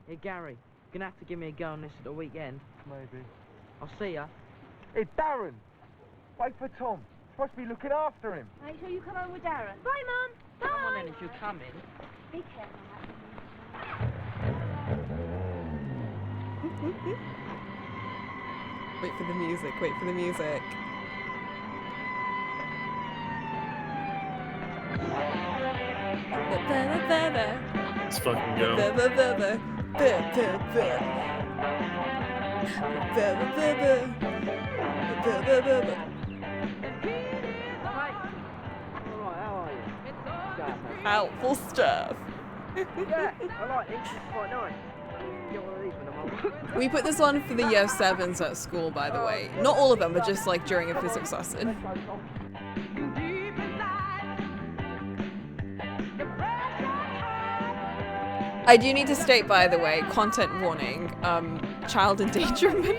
Hey Gary, you're gonna have to give me a go on this at the weekend. Maybe. I'll see ya. Hey, Darren! Wait for Tom. Supposed to be looking after him. Make sure you come home with Darren. Bye, Mum. Bye. Come on then if you're coming. Be careful. Wait for the music. Wait for the music. Let's fucking go. Helpful stuff. Yeah, I like it. It's quite nice. Get one of these when I'm old. We put this on for the year 7s at school, by the way. Not all of them, but just like during a physics lesson. I do need to state, by the way, content warning, child endangerment.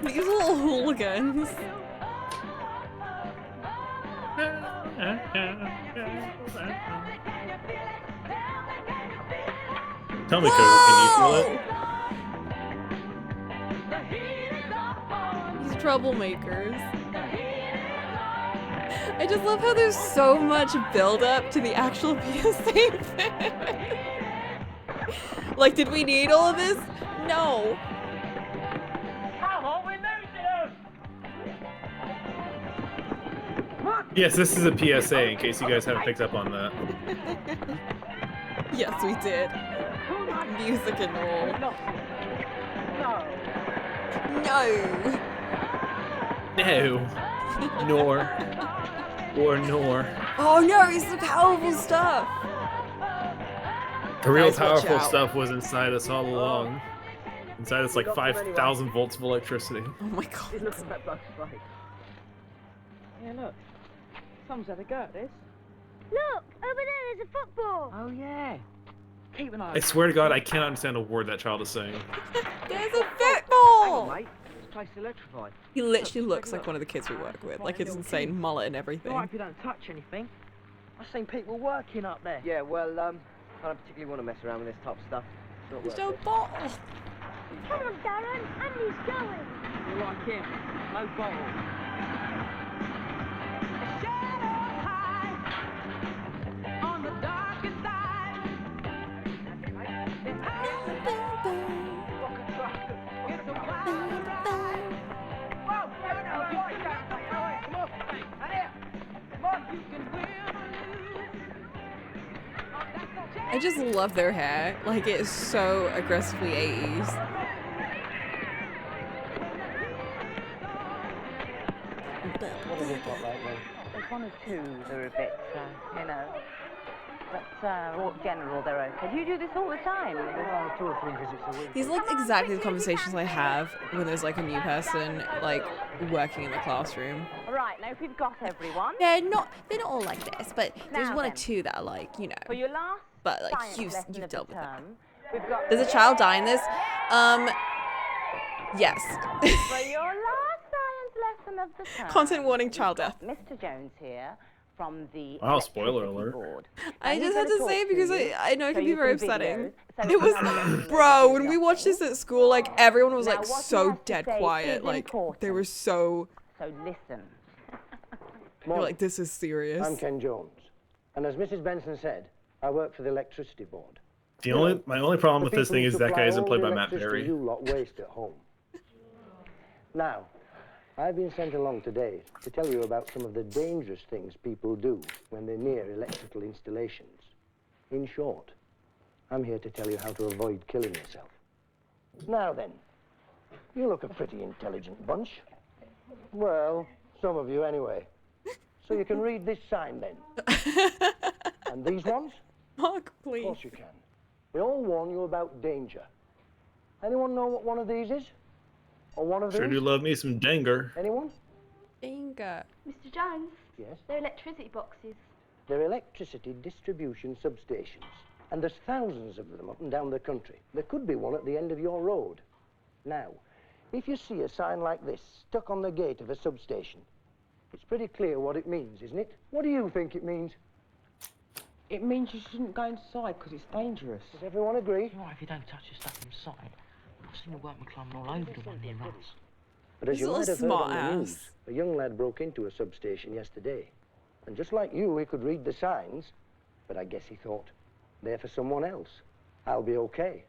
These little hooligans. Tell me, Cody, can you feel it? These troublemakers. I just love how there's so much build up to the actual PSA thing. Like, did we need all of this? No. Yes, this is a PSA in case you guys haven't picked up on that. Yes, we did. Music and all. No. No. Nor. Or nor. Oh no, it's the powerful stuff. The real Guys, watch powerful out. stuff was inside us all along. Inside us like 5,000 volts of electricity. Oh my god. Look at that bloke's face. Yeah, look. Someone's had a go at this. Look, over there, there's a football. Oh, yeah. Keep an eye I swear to God, I cannot understand a word that child is saying. There's a Hang football! on, mate. This place is electrified. He literally looks like one of the kids we work with. Like his insane mullet and All right everything. if you don't touch anything. I've seen people working up there. Yeah, well, I don't particularly want to mess around with this type of stuff. It's not There's worth no it. bottle. Come on, Darren, Andy's going. You're like him. No bottle. I just love their hair. Like, it is so aggressively 80s. What have they got like then? There's one or two that are a bit, you know, but all general, they're okay. Do you do this all the time? 2 or 3 visits a week. These are like exactly the conversations I have when there's like a new person like working in the classroom. All right, now if we've got everyone, They're not all like this, but there's Now one or then. two that are like, you for know. your last But like science you've lesson of dealt the with that. term, we've got There's a child dying this. Yes. for your last science lesson of the term. Content warning, child death. Mr. Jones here from the Wow, spoiler electricity alert. board. I Now, just he's had gonna to say talk it because you I know it so can be you very can upsetting. videos, so It was, you can bro, when we do watched nothing. this at school, like everyone was Now, like what he so has to dead say quiet. is Like they important. were so, So listen. they were like, this is serious. I'm Ken Jones, and as Mrs. Benson said, I work for the electricity board. My only problem The with this people thing who is that supply guy isn't all played the by Matt electricity Berry. You lot waste at home. Now, I've been sent along today to tell you about some of the dangerous things people do when they're near electrical installations. In short, I'm here to tell you how to avoid killing yourself. Now then, you look a pretty intelligent bunch. Well, some of you anyway. So you can read this sign then. And these ones? Mark, Of please. course you can. They all warn you about danger. Anyone know what one of these is? Or one of Sure these? do love me some Denger. Anyone? Finger. Mr. Jones, Yes. they're electricity boxes. They're electricity distribution substations. And there's thousands of them up and down the country. There could be one at the end of your road. Now, if you see a sign like this stuck on the gate of a substation, it's pretty clear what it means, isn't it? What do you think it means? It means you shouldn't go inside because it's dangerous. Does everyone agree? Right, if you don't touch your stuff inside. I've seen the workmen climbing all over the one near us. But as He's you a might little have heard on the smart news, ass. a young lad broke into a substation yesterday. And just like you, he could read the signs, but I guess he thought, they're for someone else. I'll be okay.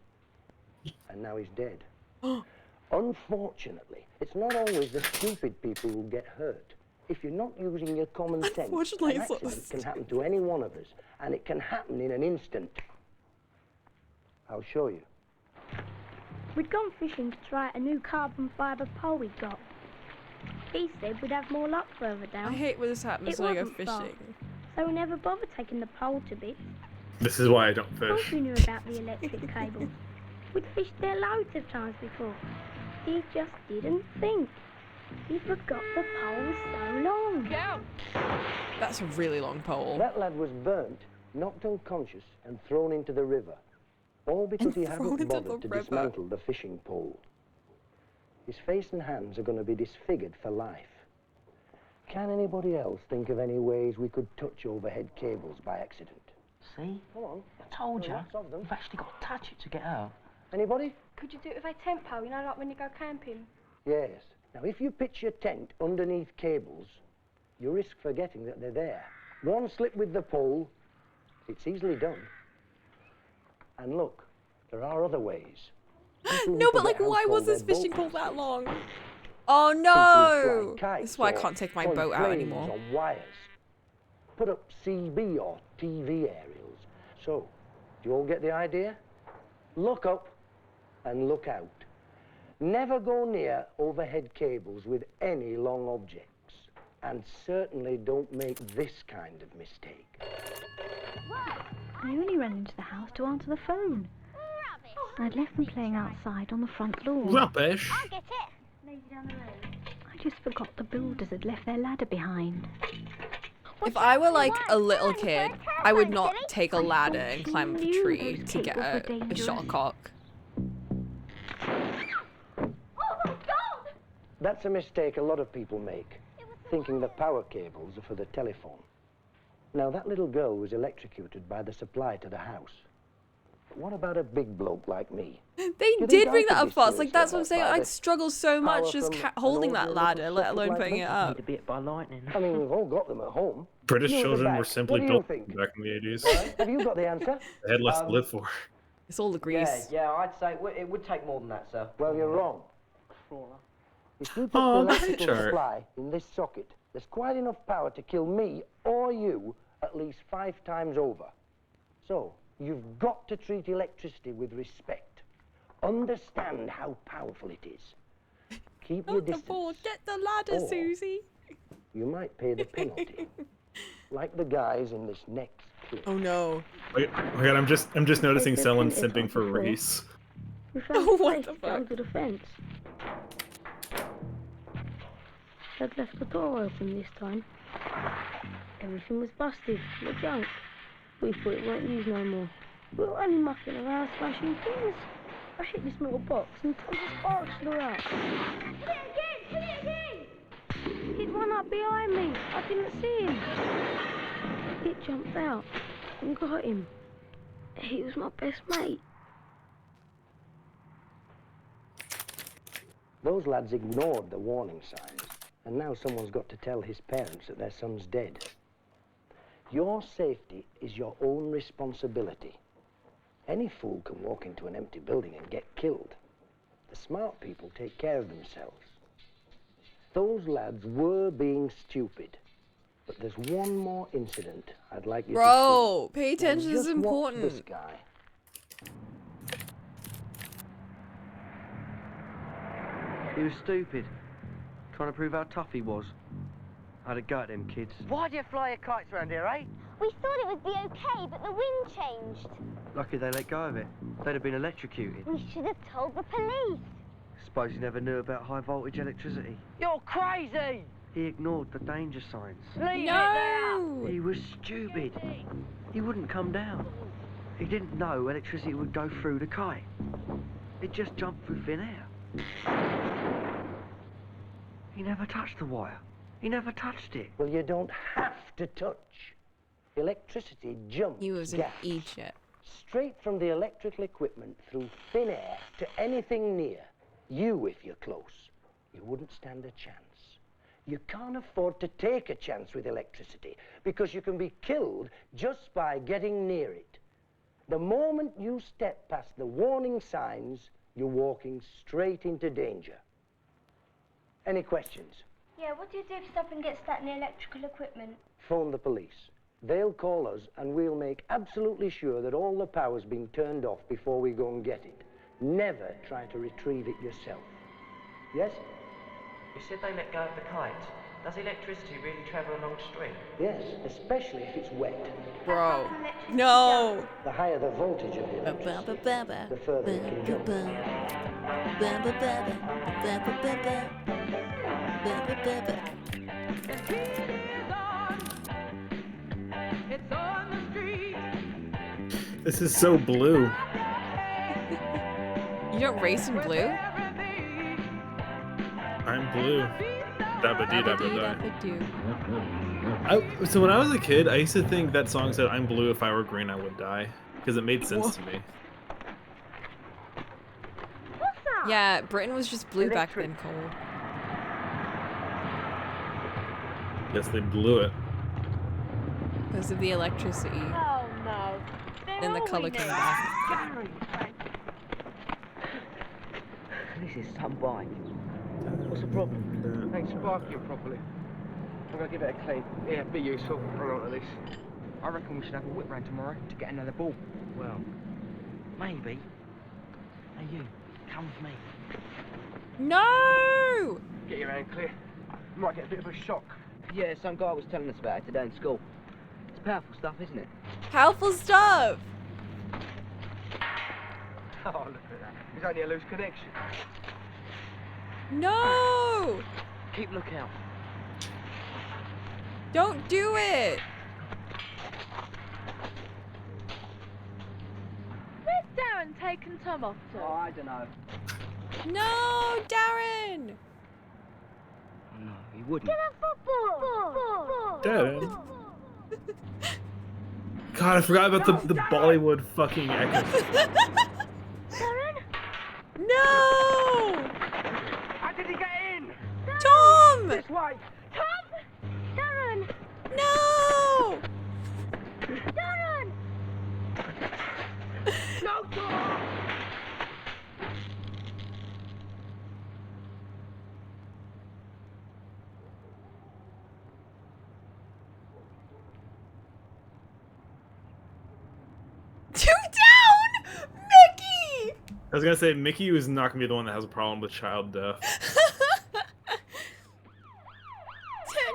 And now he's dead. Unfortunately, it's not always the stupid people who get hurt. If you're not using your common sense, Unfortunately, an it's not the accident can happen to any one of us, and it can happen in an instant. I'll show you. We'd gone fishing to try out a new carbon fibre pole we got. He said we'd have more luck further I down, hate when this happens It when I go wasn't far. fishing. so we never bothered taking the pole to bits. This is why I don't Of course fish. we knew about the electric cables. We'd fished there loads of times before. He just didn't think. He forgot the pole was so long. That's a really long pole. That lad was burnt, knocked unconscious, and thrown into the river. All because he Thrown hadn't into bothered the to river. dismantle the fishing pole. His face and hands are going to be disfigured for life. Can anybody else think of any ways we could touch overhead cables by accident? See? Come on. I told you. Lots of them. You've actually got to touch it to get out. Anybody? Could you do it with a tent pole, you know, like when you go camping? Yes. Now, if you pitch your tent underneath cables, you risk forgetting that they're there. One slip with the pole, it's easily done. And look, there are other ways. People No, who but put like, their why house was on this their fishing boat pole that masters. long? Oh People no! fly This is why I kites can't or take my point boat out flames anymore. on wires. Put up CB or TV aerials. So, do you all get the idea? Look up and look out. Never go near overhead cables with any long objects. And certainly don't make this kind of mistake. I only ran into the house to answer the phone. I'd left them playing outside on the front lawn. Rubbish. I just forgot the builders had left their ladder behind. If I were like a little kid, I would not take a ladder and climb up a tree to get a shuttlecock. That's a mistake a lot of people make, thinking the power cables are for the telephone. Now, that little girl was electrocuted by the supply to the house. But what about a big bloke like me? They think did I bring could that be up fast. seriously Like, that's what I'm hurt saying. by I'd the struggle so much power just from an holding that ordinary ladder, little let sucker alone like putting me? it up. Need a bit by lightning. I mean, we've all got them at home. British You at the children were back, simply what do you built think? back in the 80s. Have you got the answer? They had less to live for. It's all the grease. Yeah, I'd say it would take more than that, sir. Well, you're wrong. If you put Oh, the that's electrical sharp. supply in this socket, there's quite enough power to kill me or you at least 5 times over. So, you've got to treat electricity with respect. Understand how powerful it is. Keep your Not the distance. ball. Get the ladder, Or Susie. You might pay the penalty. Like the guys in this next clip. Oh no. Wait, oh my god, I'm just noticing Sellen's simping for Reese. We found Oh, a what place the to go fuck? to the fence. They'd left the door open this time. Everything was busted, the junk. We thought it weren't used no more. We were only mucking around smashing things. I hit this metal box and tons of sparks flew out. Hit it again! He'd run up behind me. I didn't see him. It jumped out and got him. He was my best mate. Those lads ignored the warning signs, and now someone's got to tell his parents that their son's dead. Your safety is your own responsibility. Any fool can walk into an empty building and get killed. The smart people take care of themselves. Those lads were being stupid. But there's one more incident I'd like you Bro, to see. pay attention Now, is just watch important. this guy. He was stupid. Trying to prove how tough he was. I had a go at them kids. Why do you fly your kites around here, eh? We thought it would be okay, but the wind changed. Lucky they let go of it. They'd have been electrocuted. We should have told the police. Suppose he never knew about high voltage electricity. You're crazy! He ignored the danger signs. Leave No! He was stupid. He wouldn't come down. He didn't know electricity would go through the kite. It just jumped through thin air. He never touched the wire. He never touched it. Well, you don't have to touch. Electricity jumps He was in gas Egypt. straight from the electrical equipment through thin air to anything near. You, if you're close, you wouldn't stand a chance. You can't afford to take a chance with electricity because you can be killed just by getting near it. The moment you step past the warning signs, you're walking straight into danger. Any questions? Yeah, what do you do if something gets stuck in the electrical equipment? Phone the police. They'll call us and we'll make absolutely sure that all the power's been turned off before we go and get it. Never try to retrieve it yourself. Yes? You said they let go of the kite. Does electricity really travel along string? Yes, especially if it's wet. Bro. No! The higher the voltage of the electricity, the further it can jump. This is so blue. You don't race in blue? I'm blue. Dabba-dee, dabba-die. Dabba-doo. So when I was a kid, I used to think that song said, "I'm blue, if I were green, I would die," because it made sense to me. Yeah, Britain was just blue back then, Cole. Yes, they blew it. Because of the electricity. Oh no. Then the color came back. This is some bike. What's the problem? Ain't sparking it properly. I'm gonna give it a clean. Yeah, be useful. Hang on to this. I reckon we should have a whip round tomorrow to get another ball. Well, maybe. Hey, you, come with me. No! Get your hand clear. You might get a bit of a shock. Yeah, some guy was telling us about it today in school. It's powerful stuff, isn't it? Powerful stuff! Oh, look at that. It's only a loose connection. No! Keep lookout. Don't do it! Where's Darren taking Tom off to? Oh, I don't know. No, Darren! No, he wouldn't. Get a football! Darren. God, I forgot about the Bollywood fucking echo. Darren? No! How did he get in? Tom! This way. Tom! Darren! No! Darren! No, Tom! Two down! Mickey! I was gonna say Mickey was not gonna be the one that has a problem with child death. 10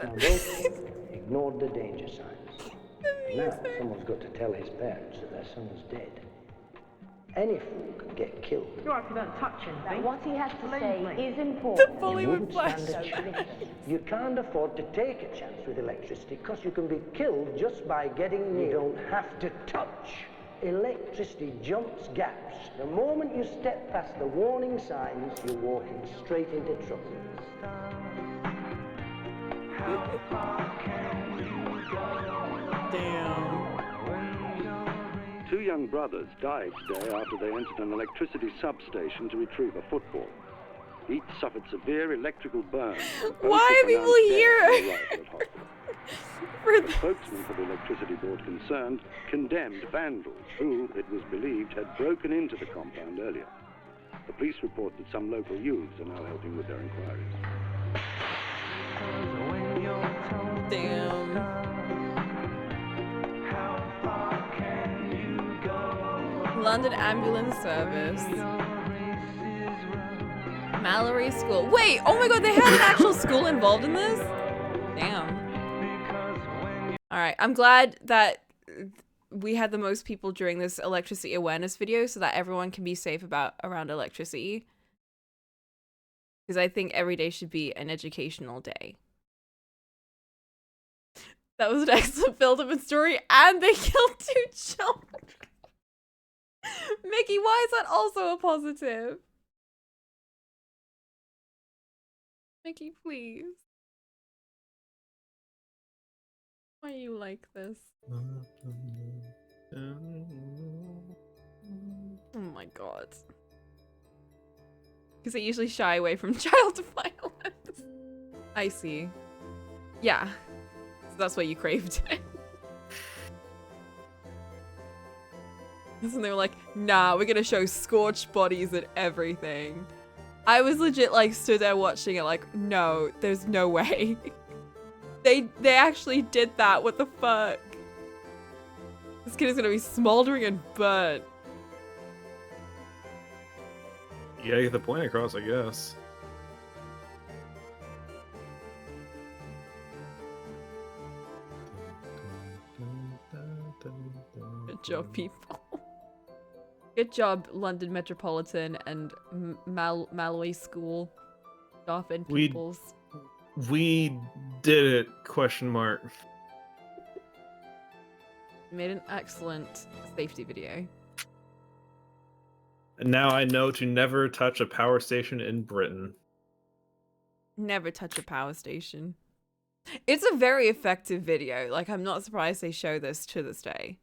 Now both ignored the danger signs. Now someone's got to tell his parents that their son's dead. Any fool can get killed. You if you don't touch anything. What he has to say is The important. You Bollywood wouldn't flash. stand a chance. You can't afford to take a chance with electricity because you can be killed just by getting near. You don't have to touch. Electricity jumps gaps. The moment you step past the warning signs, you're walking straight into trouble. Damn. Two young brothers died today after they entered an electricity substation to retrieve a football. Each suffered severe electrical burns. Why are people here? The spokesman for the electricity board concerned condemned vandals who, it was believed, had broken into the compound earlier. The police report that some local youths are now helping with their inquiries. Damn. London Ambulance Service. Mallory School. Wait, oh my god, they had an actual school involved in this? Damn. Alright, I'm glad that we had the most people during this electricity awareness video so that everyone can be safe around electricity. Because I think every day should be an educational day. That was an excellent build-up and story, and they killed 2 children. Mickey, why is that also a positive? Mickey, please. Why are you like this? Oh my god. Because they usually shy away from child violence. I see. Yeah. So that's why you craved it. And they were like, nah, we're gonna show scorched bodies and everything. I was legit like stood there watching it like, no, there's no way. They actually did that, what the fuck? This kid is gonna be smoldering and burnt. You gotta get the point across, I guess. job, people. Good job, London Metropolitan and Malloy School staff and pupils. We did it, question mark. Made an excellent safety video. And now I know to never touch a power station in Britain. Never touch a power station. It's a very effective video. Like, I'm not surprised they show this to this day.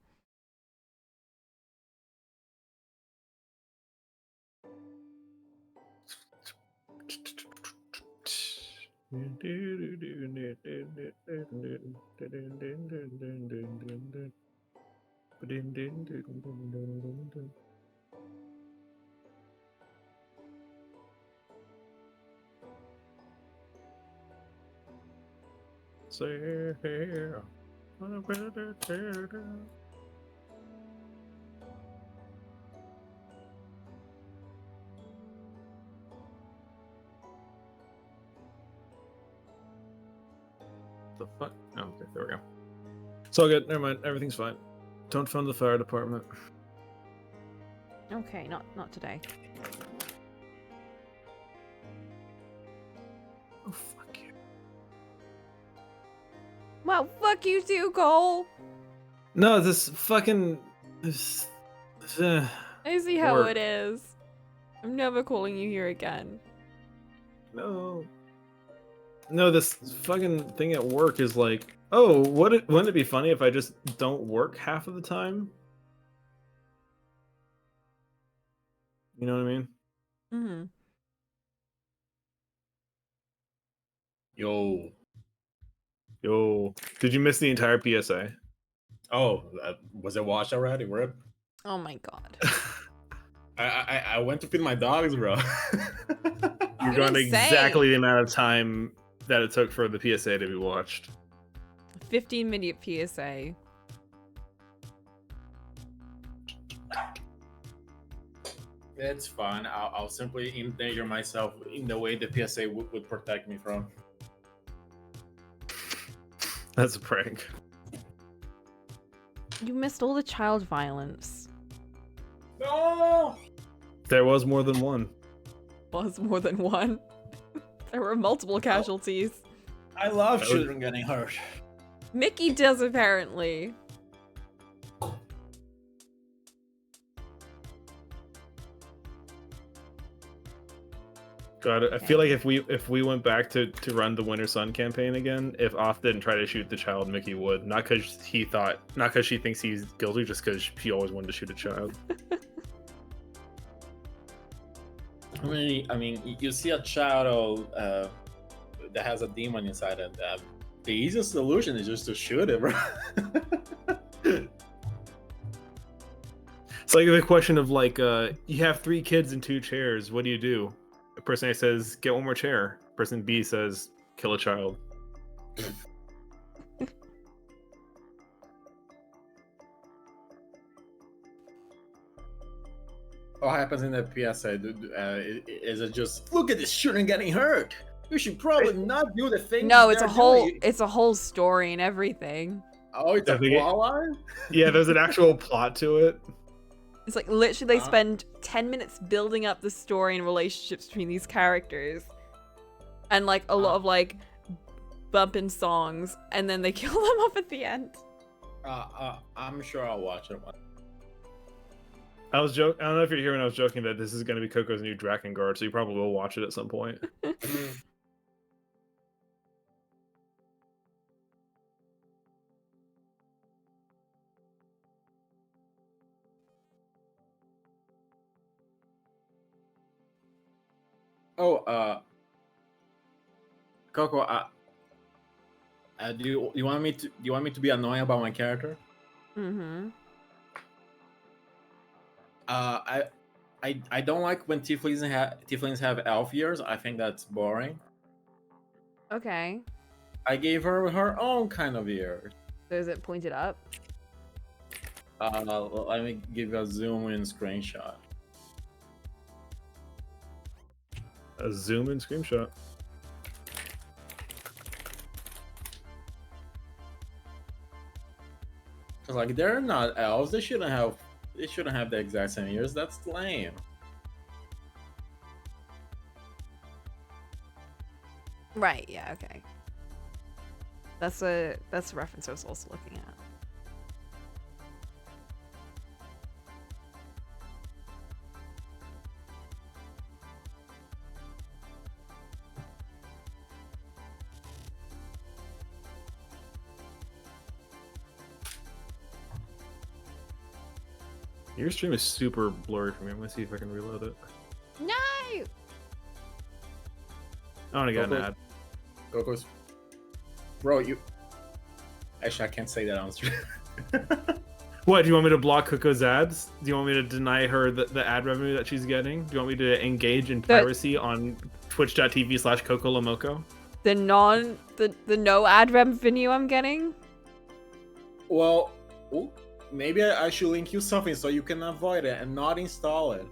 The fuck? Oh, okay, there we go. It's all good. Never mind. Everything's fine. Don't phone the fire department. Okay, not today. Oh, fuck you. Well, fuck you too, Cole. No, this fucking... I see how work. it is. I'm never calling you here again. No. No, this fucking thing at work is like, oh, wouldn't it be funny if I just don't work half of the time? You know what I mean? Mm-hmm. Yo. Did you miss the entire PSA? Oh, was it watched already? Rip. Oh my god. I went to feed my dogs, bro. You're going exactly the amount of time that it took for the PSA to be watched. 15-minute PSA. It's fine. I'll simply endanger myself in the way the PSA would protect me from. That's a prank. You missed all the child violence. No! There was more than one. Was more than one. There were multiple casualties. I love children getting hurt. Mickey does, apparently. God, I feel like if we went back to run the Winter Sun campaign again, if Off didn't try to shoot the child, Mickey would. Not because she thinks he's guilty, just because she always wanted to shoot a child. I mean, you see a child that has a demon inside it. The easiest solution is just to shoot it, bro. It's like the question of like, you have 3 kids and 2 chairs. What do you do? Person A says, get one more chair. Person B says, kill a child. What happens in the PSA? Is it just, look at this children getting hurt? You should probably not do the thing. No, it's a whole story and everything. Oh, it's a plot line? Yeah, there's an actual plot to it. It's like literally they spend 10 minutes building up the story and relationships between these characters. And like a lot of like bumping songs, and then they kill them off at the end. I'm sure I'll watch it. I don't know if you're hearing I was joking that this is going to be Coco's new Drakengard, so you probably will watch it at some point. Oh, Coco, do you want me to be annoying about my character? Mm-hmm. I don't like when tieflings have elf ears. I think that's boring. Okay. I gave her own kind of ears. So is it pointed up? Let me give you a zoom in screenshot. A zoom in screenshot. Like they're not elves. They shouldn't have. They shouldn't have the exact same ears. That's lame. Right, yeah, okay. That's a reference I was also looking at. Your stream is super blurry for me. I'm gonna see if I can reload it. No! I want to get an ad. Coco's. Bro, you. Actually, I can't say that on stream. What, do you want me to block Coco's ads? Do you want me to deny her the ad revenue that she's getting? Do you want me to engage in piracy on twitch.tv/Cocolamoco? The no ad revenue I'm getting? Well, ooh, maybe I should link you something so you can avoid it and not install it.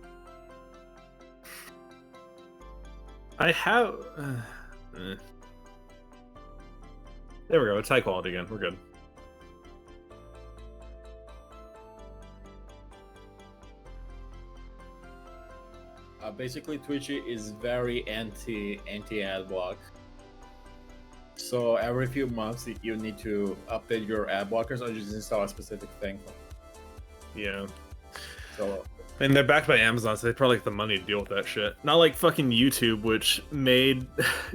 I have... There we go. It's high quality again. We're good. Basically, Twitch is very anti ad block. So every few months you need to update your ad blockers or just install a specific thing. Yeah. So. And they're backed by Amazon, so they probably have the money to deal with that shit. Not like fucking YouTube, which made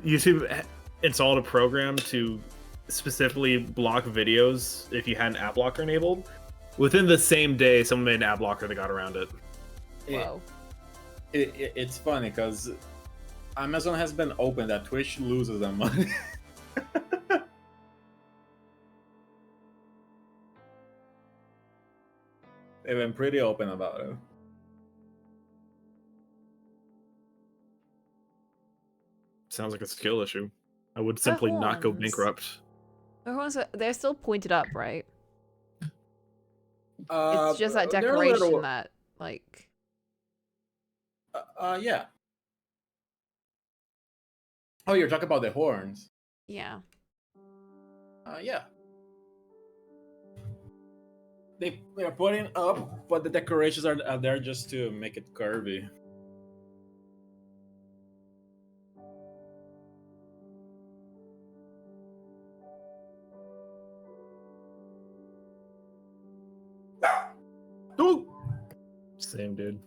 YouTube installed a program to specifically block videos if you had an ad blocker enabled. Within the same day, someone made an ad blocker that got around it. Whoa. It's funny because Amazon has been open that Twitch loses them money. They've been pretty open about it. Sounds like a skill issue. I would simply not go bankrupt. They're still pointed up, right? It's just that decoration that, like... yeah. Oh, you're talking about the horns? Yeah. Yeah. They're putting up, but the decorations are there just to make it curvy. Ooh. Same dude.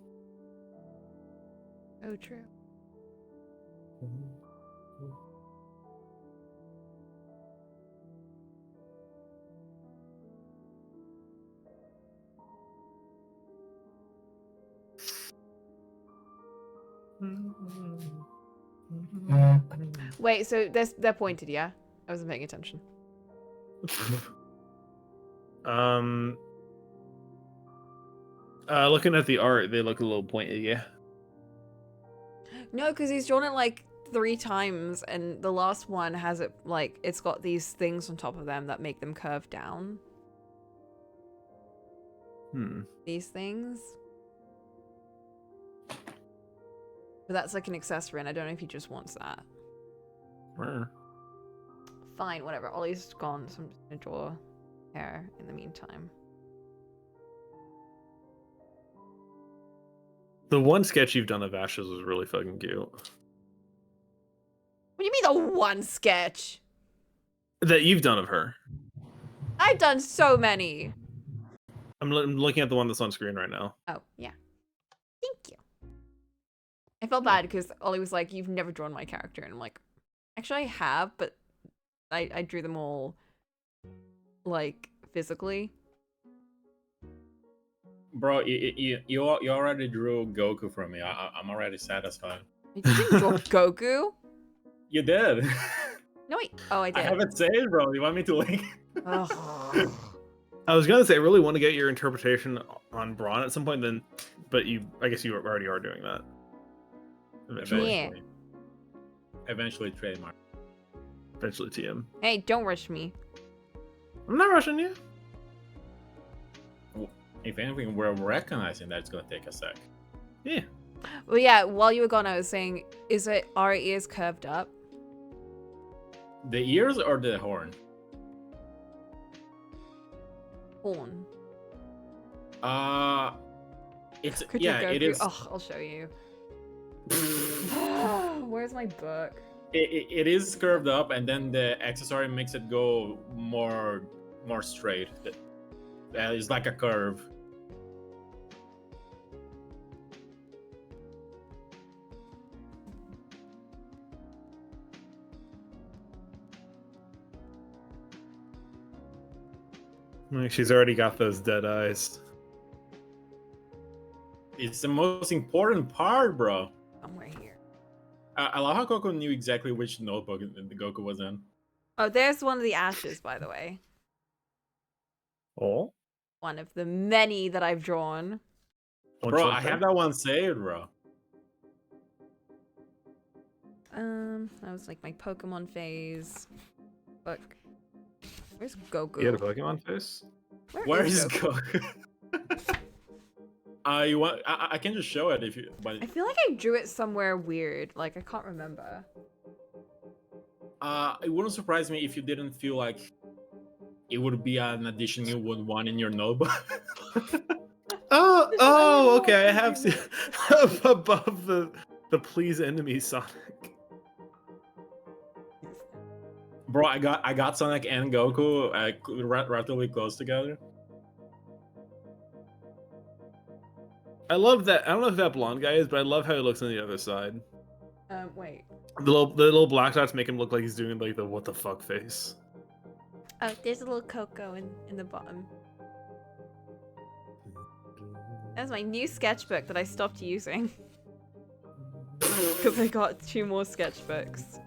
Oh, true. Wait, so they're pointed, yeah? I wasn't paying attention. Looking at the art, they look a little pointed, yeah. No, because he's drawn it like 3 times, and the last one has it like it's got these things on top of them that make them curve down. These things. But that's like an accessory, and I don't know if he just wants that. Where? Fine, whatever. Ollie's gone, so I'm just gonna draw hair in the meantime. The one sketch you've done of Ashes was really fucking cute. What do you mean the one sketch? That you've done of her. I've done so many. I'm looking at the one that's on screen right now. Oh, yeah. Thank you. I felt bad because Ollie was like, you've never drawn my character. And I'm like, actually I have, but I drew them all, like, physically. Bro, you already drew Goku for me. I'm already satisfied. You didn't draw Goku? You did. No, wait. Oh, I did. I haven't saved, bro. You want me to link? Oh. I was gonna say, I really want to get your interpretation on Braun at some point, then, but I guess you already are doing that. Eventually. Yeah. Eventually trademark. Eventually TM. Hey, don't rush me. I'm not rushing you. If anything, we're recognizing that it's gonna take a sec. Yeah. Well, yeah, while you were gone, I was saying, are ears curved up? The ears or the horn? Horn. It's Could yeah, you go it through? is. Oh, I'll show you. Where's my book? It is curved up, and then the accessory makes it go more straight. It's like a curve. Like she's already got those dead eyes. It's the most important part, bro. Somewhere here. I love how Coco knew exactly which notebook the Goku was in. Oh, there's one of the ashes, by the way. Oh? One of the many that I've drawn. Bro, I have that one saved, bro. That was like my Pokemon phase. Book. Where's Goku? You had a Pokemon face? Where is Goku? You want? I can just show it if you. But I feel like I drew it somewhere weird. Like I can't remember. It wouldn't surprise me if you didn't feel like it would be an addition you would want in your notebook. Oh, okay. I have seen above the please enemy Sonic. Bro, I got Sonic and Goku relatively close together. I love that. I don't know who that blonde guy is, but I love how he looks on the other side. Wait. The little black dots make him look like he's doing like the what the fuck face. Oh, there's a little Coco in the bottom. That's my new sketchbook that I stopped using. Because I got 2 more sketchbooks.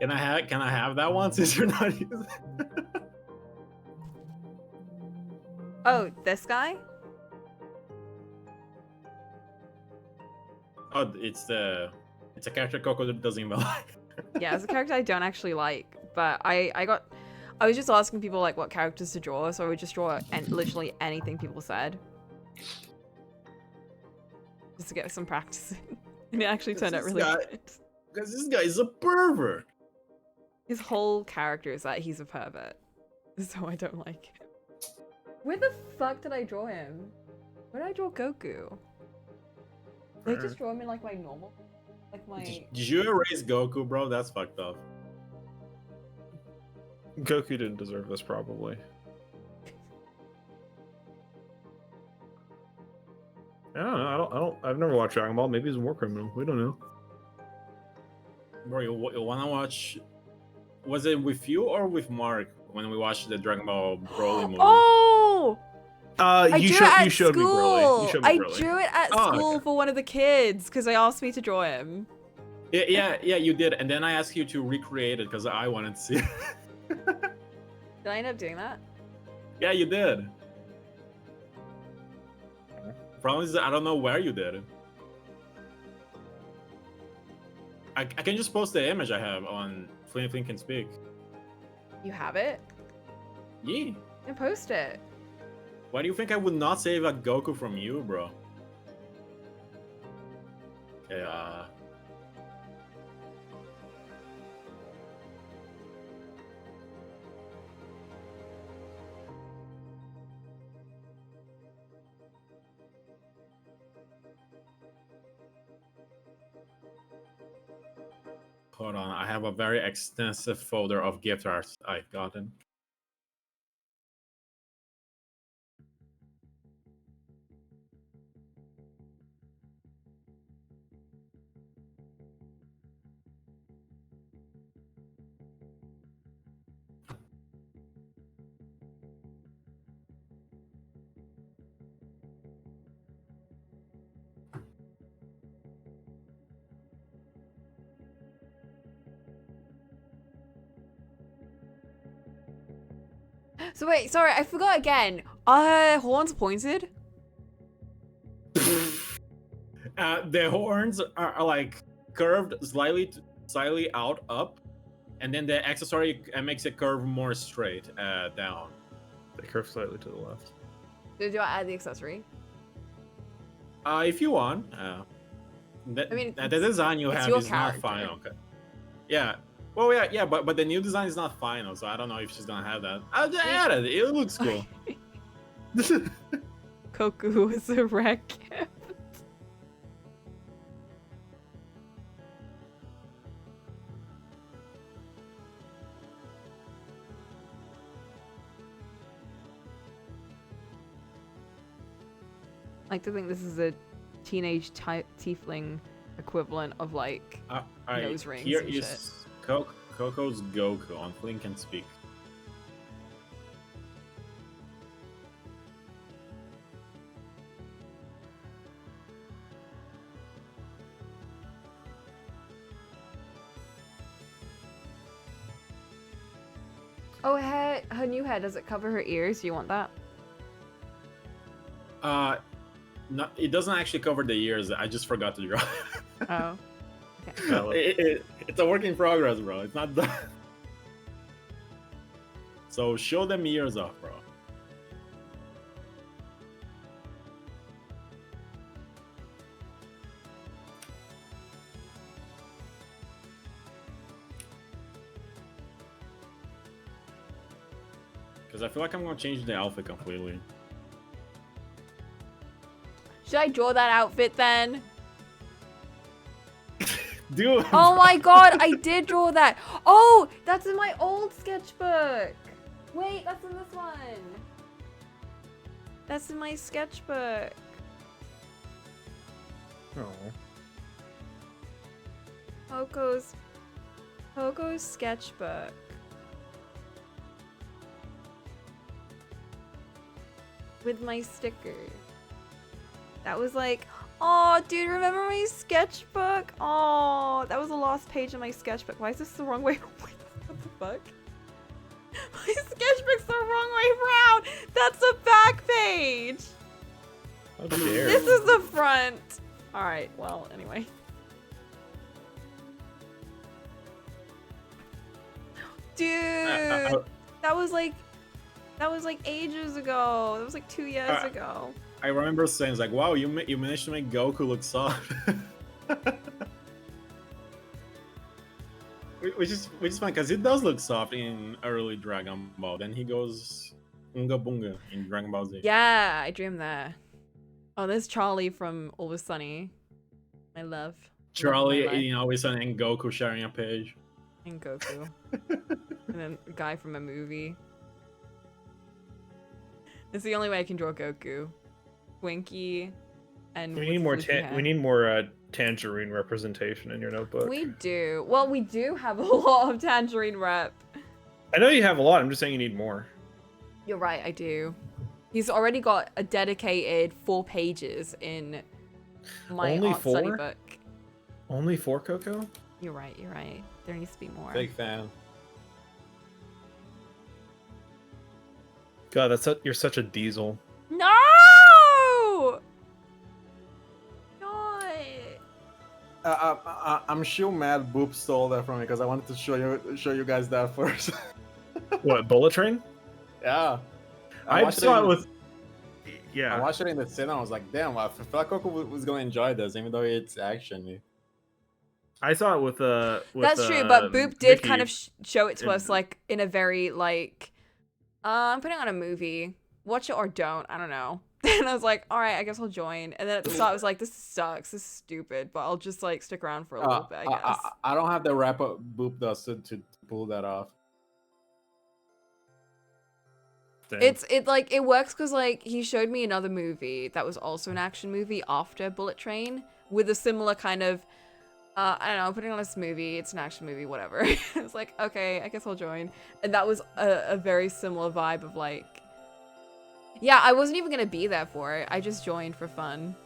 Can I have that one since you're not using it? Oh, this guy? Oh, it's a character Coco doesn't even like. Yeah, it's a character I don't actually like, but I was just asking people like what characters to draw, so I would just draw literally anything people said. Just to get some practice in. And it actually turned out really good. Because this guy is a pervert. His whole character is that he's a pervert. So I don't like him. Where the fuck did I draw him? Where did I draw Goku? Did I just draw him in like my normal? Like my... Did you erase Goku, bro? That's fucked up. Goku didn't deserve this, probably. I don't know. I've never watched Dragon Ball. Maybe he's a war criminal. We don't know. Bro, you wanna watch? Was it with you or with Mark when we watched the Dragon Ball Broly movie? Oh! You showed me Broly. You showed me I Broly. drew it at school for one of the kids because they asked me to draw him. Yeah, you did. And then I asked you to recreate it because I wanted to see it. Did I end up doing that? Yeah, you did. Problem is, I don't know where you did it. I can just post the image I have on Flynn Can Speak. You have it? Yeah. Then post it. Why do you think I would not save a Goku from you, bro? Okay, hold on, I have a very extensive folder of gift arts I've gotten. So wait, sorry, I forgot again. Horns pointed? The horns are like curved slightly out up, and then the accessory makes it curve more straight down. They curve slightly to the left. Do I add the accessory? If you want. I mean, the design you have is not final. Yeah. Well, yeah, but the new design is not final, so I don't know if she's gonna have that. I'll just add it. It looks cool. Koku is a wreck. I like to think this is a teenage tiefling equivalent of like nose rings Here and shit. is Coco's Goku on Flink and Speak. Oh, her new hair, does it cover her ears? Do you want that? No, it doesn't actually cover the ears. I just forgot to draw. Oh. Okay. It's a work in progress, bro. It's not done. So show them ears off, bro. Because I feel like I'm gonna change the outfit completely. Should I draw that outfit then? Dude. Oh my god, I did draw that. Oh, that's in my old sketchbook. Wait, that's in this one. That's in my sketchbook. Oh. Poco's sketchbook. With my sticker. That was like, oh, dude, remember my sketchbook? Oh, that was the last page of my sketchbook. Why is this the wrong way? What the fuck? My sketchbook's the wrong way around. That's the back page. How dare This is the front. All right. Well, anyway. Dude, that was like ages ago. That was like 2 years ago. I remember saying, like, wow, you managed to make Goku look soft. which is fun, because it does look soft in early Dragon Ball. Then he goes Unga Bunga in Dragon Ball Z. Yeah, I dreamed that. Oh, there's Charlie from Always Sunny. I love. Charlie love my life. eating Always Sunny and Goku sharing a page. And Goku. And then a guy from a movie. It's the only way I can draw Goku. Winky and We need more tangerine representation in your notebook. We do. Well, we do have a lot of tangerine rep. I know you have a lot. I'm just saying you need more. You're right, I do. He's already got a dedicated 4 pages in my Only art study 4? book. Only 4, Coco? You're right, you're right. There needs to be more. Big fan. God, you're such a diesel. No! I'm sure Mad Boop stole that from me because I wanted to show you guys that first. What, Bullet Train? Yeah. I saw it with... Yeah. I watched it in the cinema. I was like, damn, I feel like Coco was going to enjoy this, even though it's action. I saw it with That's true, but Boop did Vicky kind of show it to in- us like in a very like, I'm putting on a movie. Watch it or don't. I don't know. And I was like, all right, I guess I'll join. And then at the start, I was like, this sucks. This is stupid. But I'll just like stick around for a little bit, I guess. I don't have the wrap up Boop does to pull that off. Damn. It works because like he showed me another movie that was also an action movie after Bullet Train with a similar kind of I don't know, I'm putting on this movie, it's an action movie, whatever. It's like, okay, I guess I'll join. And that was a very similar vibe of like, yeah, I wasn't even gonna be there for it. I just joined for fun.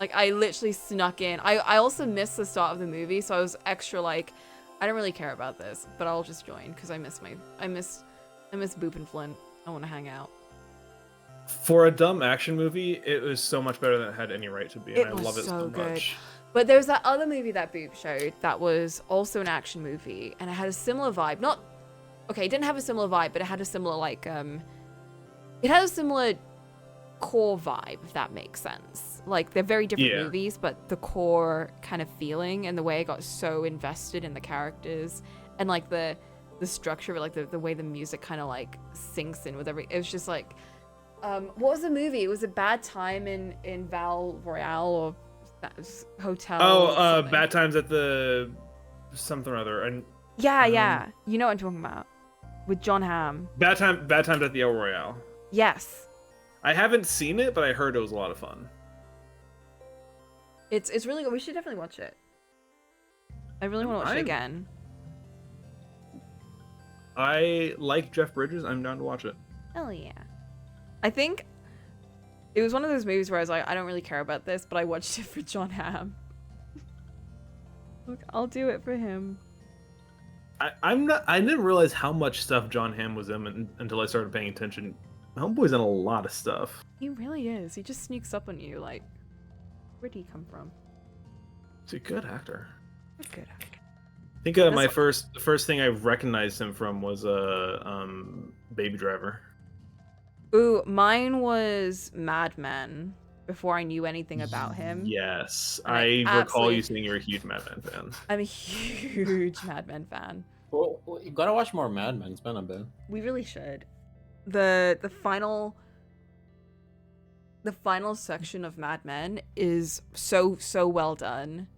Like I literally snuck in. I also missed the start of the movie, so I was extra like, I don't really care about this, but I'll just join because I miss Boop and Flint. I want to hang out. For a dumb action movie, it was so much better than it had any right to be, and I love it so good. much. But there's that other movie that Boop showed that was also an action movie, and it had a similar vibe. It didn't have a similar vibe, but it had a similar like it had a similar core vibe, if that makes sense. Like they're very different movies, but the core kind of feeling and the way I got so invested in the characters and like the structure, like the way the music kind of like sinks in with it was just like What was the movie? It was a bad time in Val Royale or that was hotel. Oh, Bad Times at the something or other. And yeah. You know what I'm talking about. With John Hamm. Bad Times at the El Royale. Yes. I haven't seen it, but I heard it was a lot of fun. It's really good. We should definitely watch it. I really want to watch it again. I like Jeff Bridges. I'm down to watch it. Hell yeah. I think it was one of those movies where I was like, I don't really care about this, but I watched it for John Hamm. Look, I'll do it for him. I didn't realize how much stuff John Hamm was in until I started paying attention. Homeboy's in a lot of stuff. He really is. He just sneaks up on you like, where'd he come from? He's a good actor. A good actor. I think the first thing I recognized him from was Baby Driver. Ooh, mine was Mad Men before I knew anything about him. Yes, And I recall you saying you're a huge Mad Men fan. I'm a huge Mad Men fan. Well, you gotta watch more Mad Men. It's been a bit. We really should. The final section of Mad Men is so well done.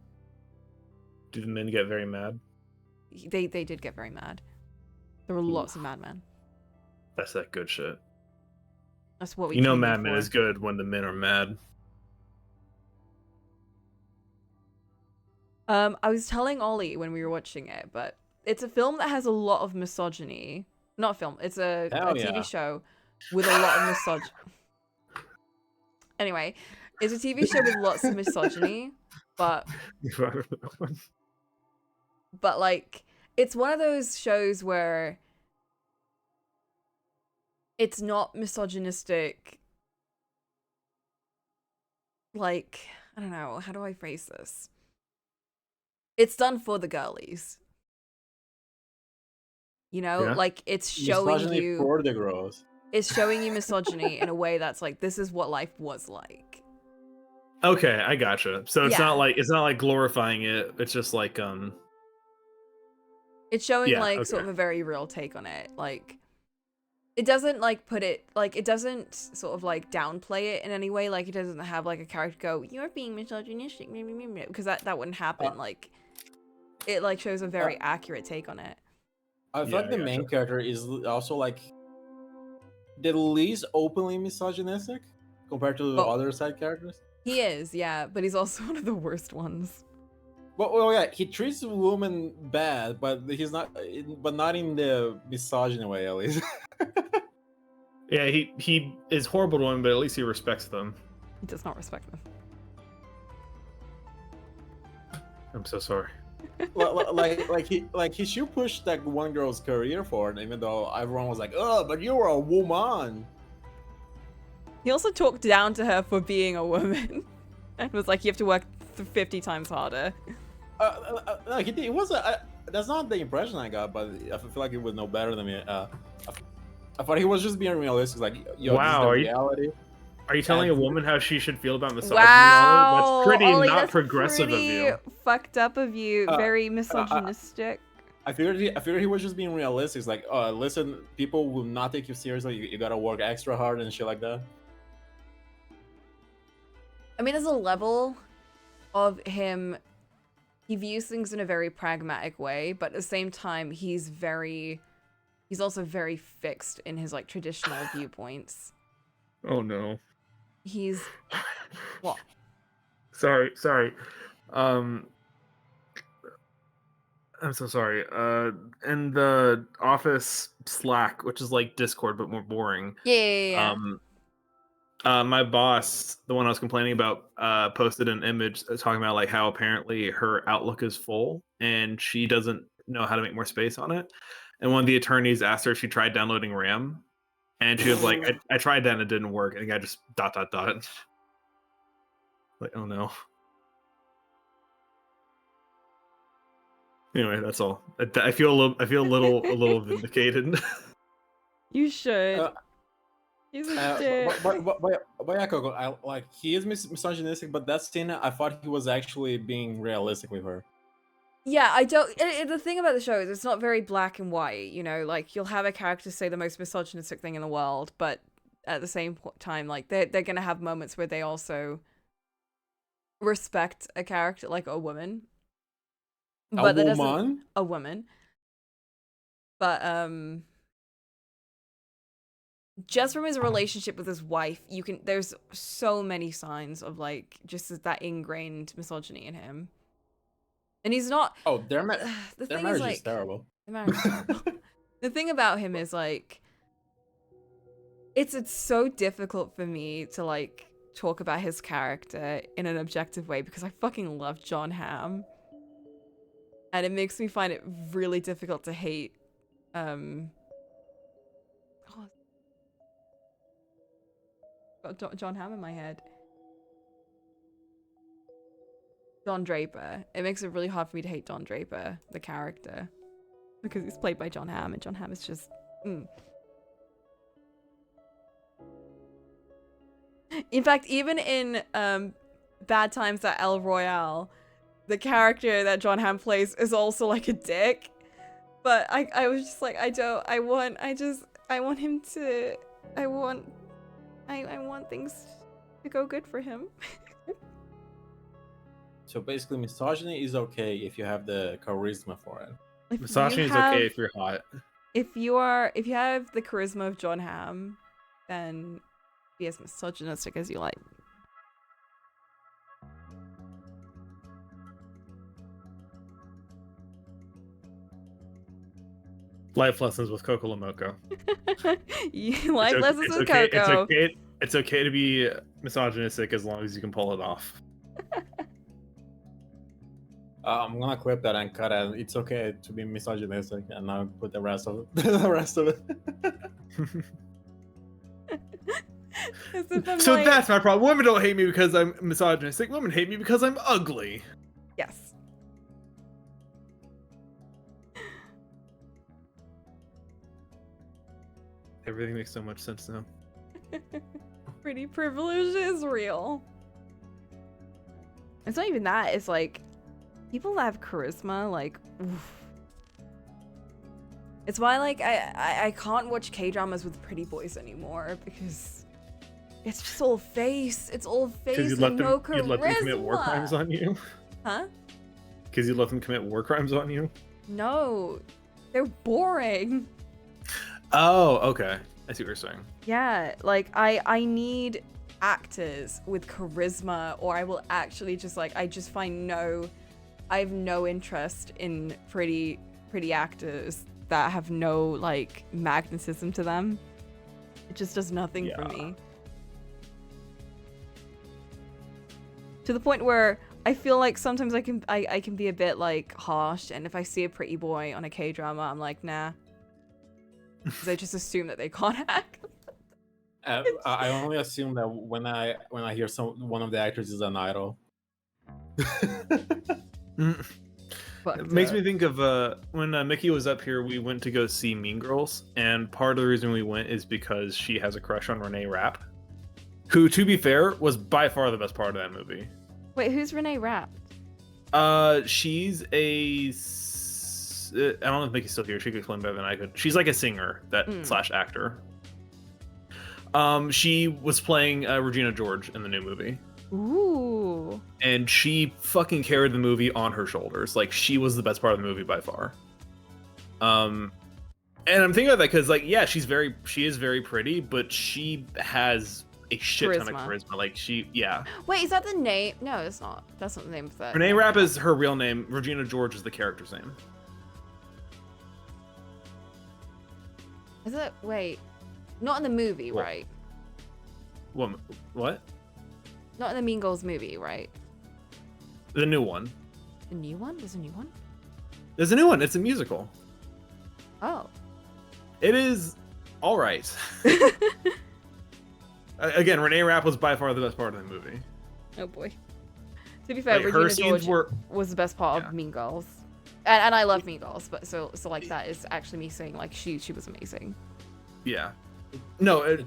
Do the men get very mad? They did get very mad. There were lots of Mad Men. That's that good shit. That's what we. You know, Mad Men is good when the men are mad. I was telling Ollie when we were watching it, but it's a film that has a lot of misogyny. Not a film. It's a TV show with a lot of misogyny. Anyway, it's a TV show with lots of misogyny, but like it's one of those shows where it's not misogynistic. Like, I don't know, how do I phrase this? It's done for the girlies. You know, like it's showing Misogyny you for the girls. It's showing you misogyny in a way that's like, this is what life was like. Okay, I gotcha. So it's not like glorifying it. It's just like it's showing sort of a very real take on it. Like it doesn't like put it like it doesn't sort of like downplay it in any way. Like it doesn't have like a character go, "You're being misogynistic," because that wouldn't happen. Like it like shows a very accurate take on it. I feel like the main character is also like the least openly misogynistic compared to the other side characters. He is, yeah, but he's also one of the worst ones. Well, yeah, he treats women bad, but he's not, but not in the misogyny way, at least. Yeah, he is horrible to women, but at least he respects them. He does not respect them. I'm so sorry. like he should push that one girl's career forward, even though everyone was like, "Oh, but you're a woman." He also talked down to her for being a woman, and was like, "You have to work 50 times harder." No, he did. It was that's not the impression I got, but I feel like he would know better than me. I thought he was just being realistic. Like, yo, wow, this is the reality. Are you telling a woman how she should feel about misogyny? Wow, That's pretty Ollie, not that's progressive of you. Fucked up of you. Very misogynistic. I figured he was just being realistic. It's like, listen, people will not take you seriously. You gotta work extra hard and shit like that. I mean, there's a level of him. He views things in a very pragmatic way, but at the same time, he's also very fixed in his like traditional viewpoints. Oh no. He's what? Sorry. I'm so sorry. In the office Slack, which is like Discord but more boring. Yeah. My boss, the one I was complaining about, posted an image talking about like how apparently her Outlook is full and she doesn't know how to make more space on it. And one of the attorneys asked her if she tried downloading RAM, and she was like, "I tried that and it didn't work." And the guy just ... Like, oh no. Anyway, that's all. I feel a little vindicated. You should. He's a dick. But yeah, Coco, he is misogynistic, but that scene, I thought he was actually being realistic with her. Yeah, I don't. The thing about the show is it's not very black and white. You know, like you'll have a character say the most misogynistic thing in the world, but at the same time, like they're gonna have moments where they also respect a character, like a woman. But that doesn't a woman. But just from his relationship with his wife, there's so many signs of like just that ingrained misogyny in him. And he's not. Oh, their marriage is terrible. The marriage is terrible. The thing about him is like, it's so difficult for me to like talk about his character in an objective way because I fucking love John Hamm, and it makes me find it really difficult to hate. Got John Hamm in my head. Don Draper. It makes it really hard for me to hate Don Draper, the character, because he's played by John Hamm, and John Hamm is just. In fact, even in Bad Times at El Royale, the character that John Hamm plays is also like a dick. But I was just like, I want things to go good for him. So basically, misogyny is okay if you have the charisma for it. Misogyny is okay if you're hot. If you have the charisma of John Hamm, then be as misogynistic as you like. Life lessons with Cocolamoco. Life lessons with Coco. It's okay to be misogynistic as long as you can pull it off. I'm gonna clip that and cut it. It's okay to be misogynistic, and I'll put the rest of it. So that's my problem. Women don't hate me because I'm misogynistic. Women hate me because I'm ugly. Yes. Everything makes so much sense now. Pretty privilege is real. It's not even that. It's like people that have charisma, like, oof. It's why, like, I can't watch K-dramas with pretty boys anymore because it's just all face. It's all face and no charisma. You'd let them commit war crimes on you? Huh? Because you let them commit war crimes on you? No, they're boring. Oh, okay. I see what you're saying. Yeah, like, I need actors with charisma, or I will actually just, like, I have no interest in pretty actors that have no, like, magnetism to them. It just does nothing for me. To the point where I feel like sometimes I can be a bit, like, harsh, and if I see a pretty boy on a K-drama, I'm like, nah. Because I just assume that they can't act. I only assume that when I hear one of the actors is an idol. It makes me think of when Mickey was up here, we went to go see Mean Girls, and part of the reason we went is because she has a crush on Renee Rapp, who, to be fair, was by far the best part of that movie. Wait, who's Renee Rapp? She's a... I don't know if Mickey's still here. She could explain better than I could. She's like a singer slash actor. She was playing Regina George in the new movie. Ooh. And she fucking carried the movie on her shoulders. Like, she was the best part of the movie by far. And I'm thinking about that because, like, yeah, she is very pretty, but she has a shit ton of charisma. Like, Wait, is that the name? No, it's not. That's not the name of that. Renee Rapp is her real name. Regina George is the character's name. Is it? Wait. Not in the movie, What? right? What? Not in the Mean Girls movie, right? The new one. The new one? There's a new one? There's a new one. It's a musical. Oh. It is all right. Again, Renee Rapp was by far the best part of the movie. Oh boy. To be fair, Like, her Regina scenes George was the best part of Mean Girls. And I love Mean Girls, but so like that is actually me saying like she was amazing. Yeah. No,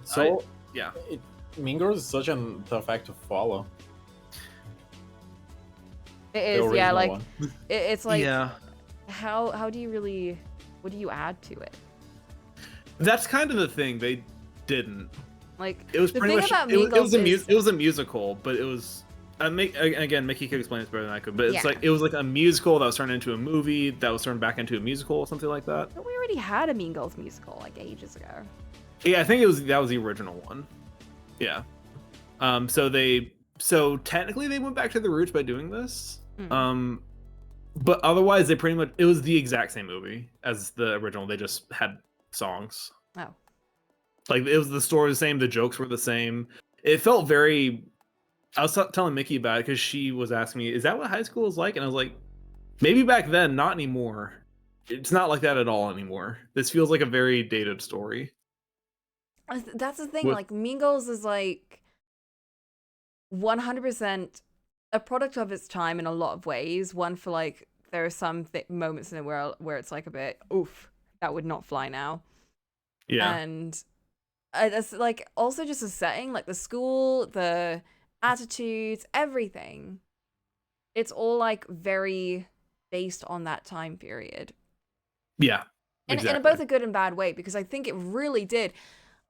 Mean Girls is such a tough act to follow. It is, yeah. Like one. it's like, yeah. How do you really? What do you add to it? That's kind of the thing. They didn't. Like It was the pretty thing much about it Mean was, Girls it was a musical, but it was. Again, Mickey could explain this better than I could, but it's Yeah. like it was like a musical that was turned into a movie that was turned back into a musical or something like that. But we already had a Mean Girls musical like ages ago. Yeah, I think that was the original one. Yeah. So technically they went back to the roots by doing this. But otherwise it was the exact same movie as the original. They just had songs. Oh. Like it was the story was the same, the jokes were the same. It felt very. I was telling Mickey about it because she was asking me, "Is that what high school is like?" And I was like, "Maybe back then, not anymore. It's not like that at all anymore. This feels like a very dated story." That's the thing. Like Mean Girls is like 100% a product of its time in a lot of ways. One for like there are some moments in it where it's like a bit oof, that would not fly now. Yeah. And it's like also just a setting, like the school, the attitudes, everything. It's all like very based on that time period. Yeah. And in both a good and bad way, because I think it really did.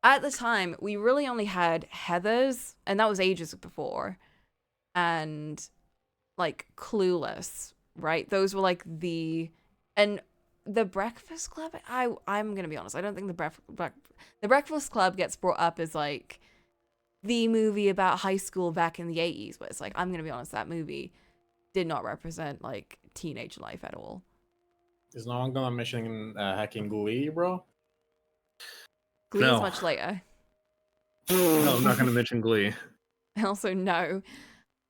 At the time, we really only had Heathers, and that was ages before, and like Clueless, right? Those were like the Breakfast Club. I'm gonna be honest. I don't think the Breakfast Club gets brought up as like the movie about high school back in the 80s, but it's like I'm gonna be honest. That movie did not represent like teenage life at all. Is no one gonna mention hacking Glee, bro? Glee is much later. No, I'm not gonna mention Glee. Also, no.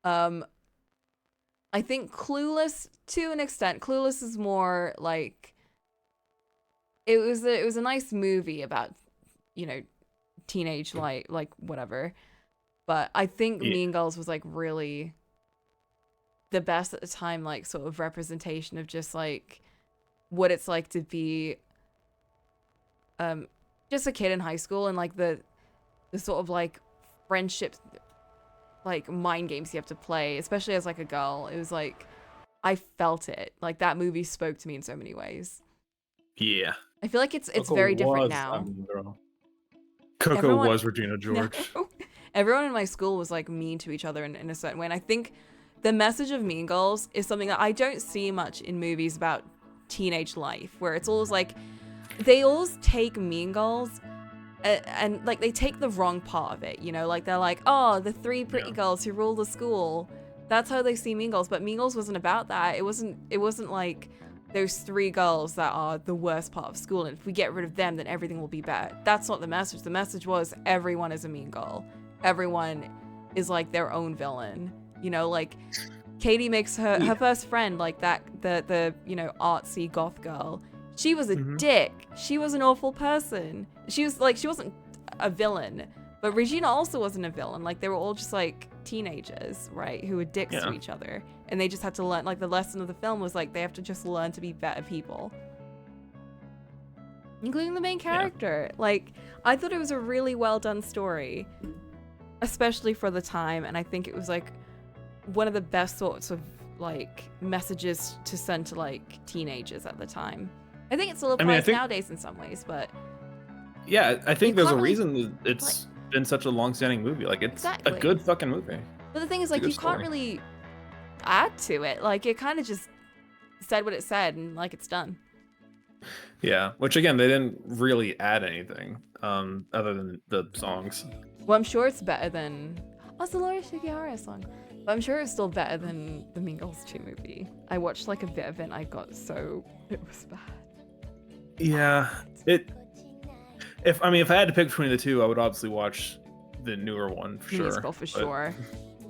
I think Clueless, to an extent, Clueless is more like it was a nice movie about, you know, teenage like whatever. But I think Mean Girls was like really the best at the time, like sort of representation of just like what it's like to be just a kid in high school, and like the sort of like friendship, like mind games you have to play, especially as like a girl. It was like I felt it. Like that movie spoke to me in so many ways. Yeah. I feel like it's very different now. Coco was Regina George. No, everyone in my school was like mean to each other in a certain way, and I think the message of Mean Girls is something that I don't see much in movies about teenage life, where it's always like they always take Mean Girls and like they take the wrong part of it, you know, like they're like, oh, the three pretty girls who rule the school. That's how they see Mean Girls, but Mean Girls wasn't about that. It wasn't like those three girls that are the worst part of school, and if we get rid of them, then everything will be better. That's not the message. The message was everyone is a mean girl. Everyone is like their own villain. You know, like Katie makes her first friend like that, the you know, artsy goth girl. She was a dick. She was an awful person. She was like, she wasn't a villain, but Regina also wasn't a villain. Like they were all just like teenagers, right, who were dicks to each other, and they just had to learn. Like the lesson of the film was like they have to just learn to be better people, including the main character. Like I thought it was a really well done story, especially for the time, and I think it was like one of the best sorts of like messages to send to like teenagers at the time. I think it still applies nowadays in some ways, but yeah, I think there's a reason it's been such a long-standing movie. Like it's a good fucking movie. But the thing is, like, you can't really add to it. Like it kind of just said what it said, and like it's done. Yeah, which again, they didn't really add anything other than the songs. Well, I'm sure it's better than it's the Laura Shigihara song. But I'm sure it's still better than the Mean Girls 2 movie. I watched like a bit of it and it was bad. Yeah, if I had to pick between the two, I would obviously watch the newer one for sure. Musical for sure.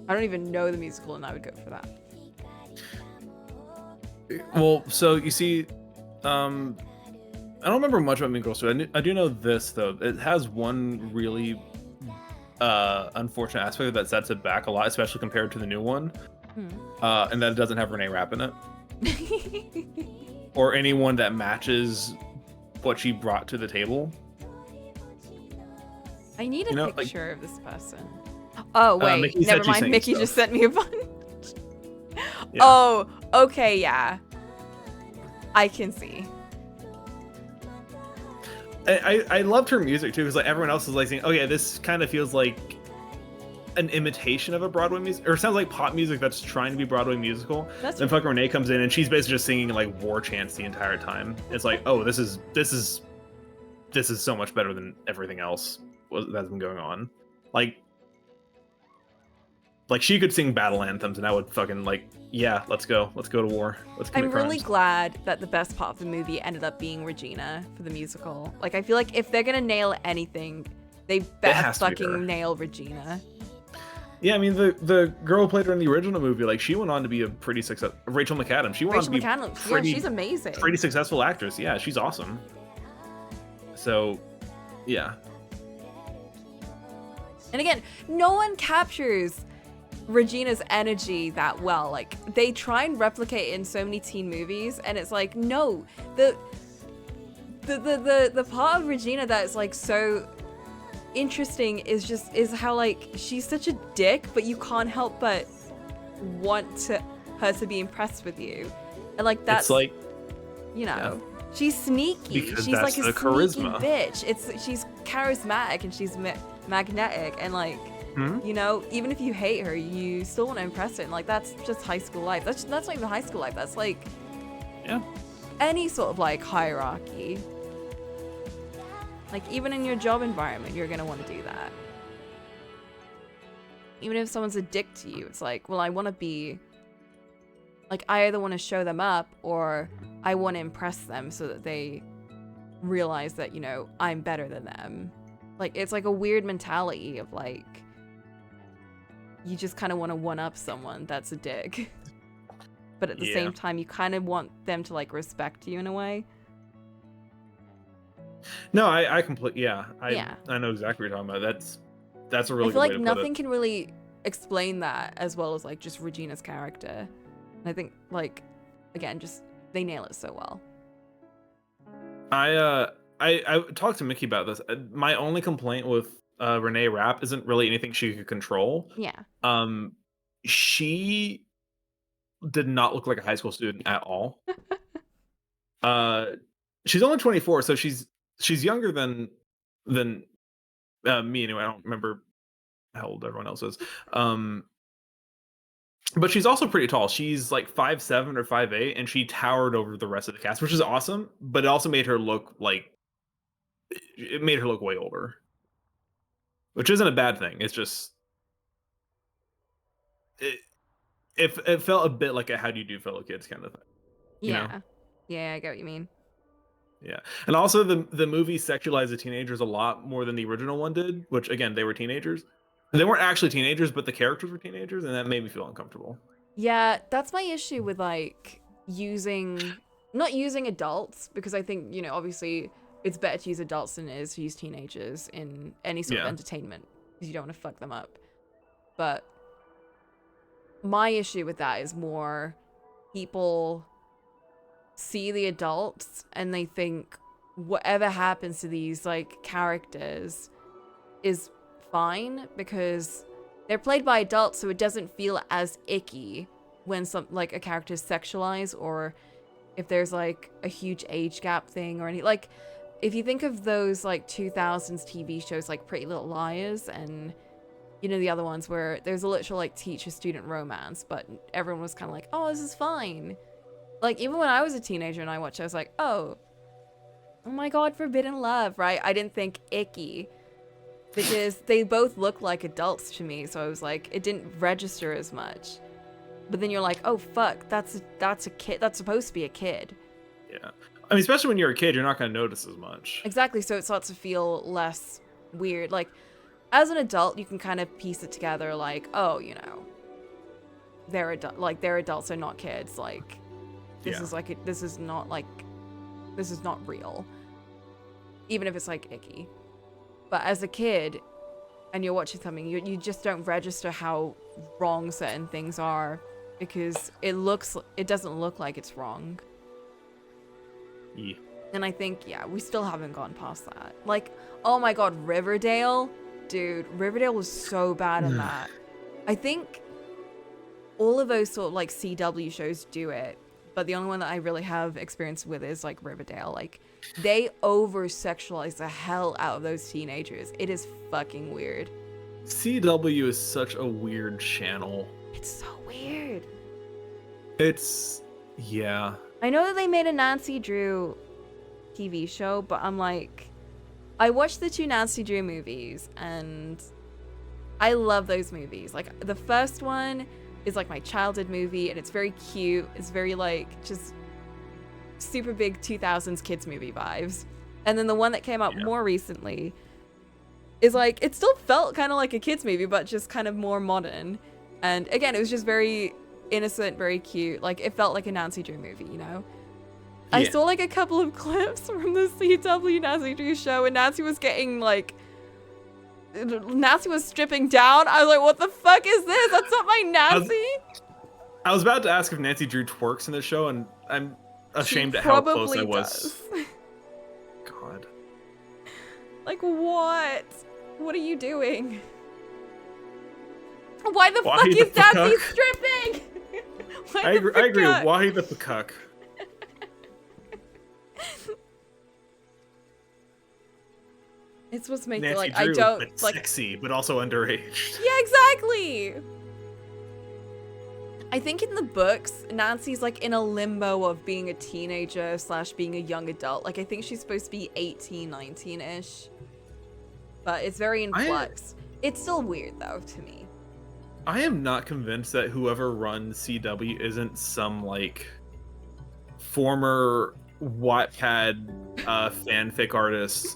I don't even know the musical, and I would go for that. Well, so you see, I don't remember much about Mean Girls 2. I do know this though. It has one really unfortunate aspect that sets it back a lot, especially compared to the new one, and that it doesn't have Renee Rapp in it, or anyone that matches what she brought to the table. I need a picture of this person. Oh wait, never mind. Mickey just sent me a bunch. Yeah. Oh, okay, yeah. I can see. I loved her music too, because like everyone else was like saying, "Oh yeah, this kind of feels like an imitation of a Broadway music, or it sounds like pop music that's trying to be Broadway musical." Then fucking Renee comes in and she's basically just singing like war chants the entire time. It's like, oh, this is so much better than everything else that's been going on. Like she could sing battle anthems and I would fucking like, yeah, let's go to war. Let's commit I'm really crimes. glad that the best part of the movie ended up being Regina for the musical. Like, I feel like if they're gonna nail anything, they better has to be her. fucking nail Regina. Yeah, I mean the girl who played her in the original movie, like she went on to be a pretty successful Rachel McAdams. She went on to be Yeah, she's amazing. pretty successful actress. Yeah, she's awesome. So, yeah. And again, no one captures Regina's energy that well. Like, they try and replicate it in so many teen movies, and it's like, no, the part of Regina that's like so interesting is how like she's such a dick, but you can't help but want her to be impressed with you, and like that's It's like, you know, she's sneaky. Because She's that's like a the sneaky charisma. bitch. She's charismatic and she's magnetic, and like, you know, even if you hate her, you still want to impress her. And like, that's just high school life. That's not even high school life. That's like, yeah, any sort of like hierarchy. Like, even in your job environment, you're gonna want to do that. Even if someone's a dick to you, it's like, well, I want to be like, I either want to show them up or I want to impress them so that they realize that, you know, I'm better than them. Like, it's like a weird mentality of like, you just kind of want to one-up someone that's a dick. But at the same time, you kind of want them to like respect you in a way. No, I completely, I know exactly what you're talking about. That's a really I feel good like way to nothing put it. can really explain that as well as like just Regina's character. And I think like, again, just they nail it so well. I talked to Mickey about this. My only complaint with Renee Rapp isn't really anything she could control. Yeah. She did not look like a high school student at all. She's only 24, so she's younger than me anyway. I don't remember how old everyone else is. But she's also pretty tall. She's like 5'7" or 5'8", and she towered over the rest of the cast, which is awesome. But it also made her look like way older, which isn't a bad thing. It's just it felt a bit like a "how do you do, fellow kids" kind of thing. You know? Yeah, I get what you mean. Yeah, and also the movie sexualized the teenagers a lot more than the original one did, which again, they were teenagers. They weren't actually teenagers, but the characters were teenagers, and that made me feel uncomfortable. Yeah, that's my issue with like not using adults, because I think, you know, obviously it's better to use adults than it is to use teenagers in any sort of entertainment, because you don't want to fuck them up. But my issue with that is more people see the adults and they think whatever happens to these like characters is fine because they're played by adults, so it doesn't feel as icky when some like a character is sexualized, or if there's like a huge age gap thing or any like, if you think of those like 2000s TV shows like Pretty Little Liars and, you know, the other ones where there's a literal like teacher-student romance, but everyone was kind of like, oh, this is fine. Like, even when I was a teenager and I watched it, I was like, oh my god, forbidden love, right? I didn't think icky because they both look like adults to me, so I was like, it didn't register as much. But then you're like, oh fuck, that's a kid, that's supposed to be a kid. Yeah, I mean, especially when you're a kid, you're not going to notice as much. Exactly, so it starts to feel less weird. Like, as an adult, you can kind of piece it together, like, oh, you know, they're adults, they're not kids. Like, this is like, this is not real. Even if it's like icky. But as a kid, and you're watching something, you just don't register how wrong certain things are because it doesn't look like it's wrong. Yeah. And I think, we still haven't gone past that. Like, oh my god, Riverdale? Dude, Riverdale was so bad in that. I think all of those sort of like CW shows do it, but the only one that I really have experience with is like Riverdale. Like, they over-sexualize the hell out of those teenagers. It is fucking weird. CW is such a weird channel. It's so weird. It's, yeah. I know that they made a Nancy Drew TV show, but I'm like, I watched the 2 Nancy Drew movies, and I love those movies. Like, the first one is like my childhood movie, and it's very cute. It's very like just super big 2000s kids movie vibes. And then the one that came out more recently is like, it still felt kind of like a kids movie, but just kind of more modern. And again, it was just very innocent, very cute. Like, it felt like a Nancy Drew movie, you know? I saw like a couple of clips from the CW Nancy Drew show, and Nancy was getting like, Nancy was stripping down. I was like, what the fuck is this? That's not my Nancy. I was about to ask if Nancy Drew twerks in the show, and I'm ashamed at how close I was. God. Like, what? What are you doing? Why the fuck is Nancy stripping? I agree. Why the peacock? It's supposed to make Nancy like Drew, I don't but like sexy, but also underage. Yeah, exactly. I think in the books, Nancy's like in a limbo of being a teenager / being a young adult. Like, I think she's supposed to be 18, 19-ish. But it's very in flux. It's still weird though to me. I am not convinced that whoever runs CW isn't some like former Wattpad fanfic artist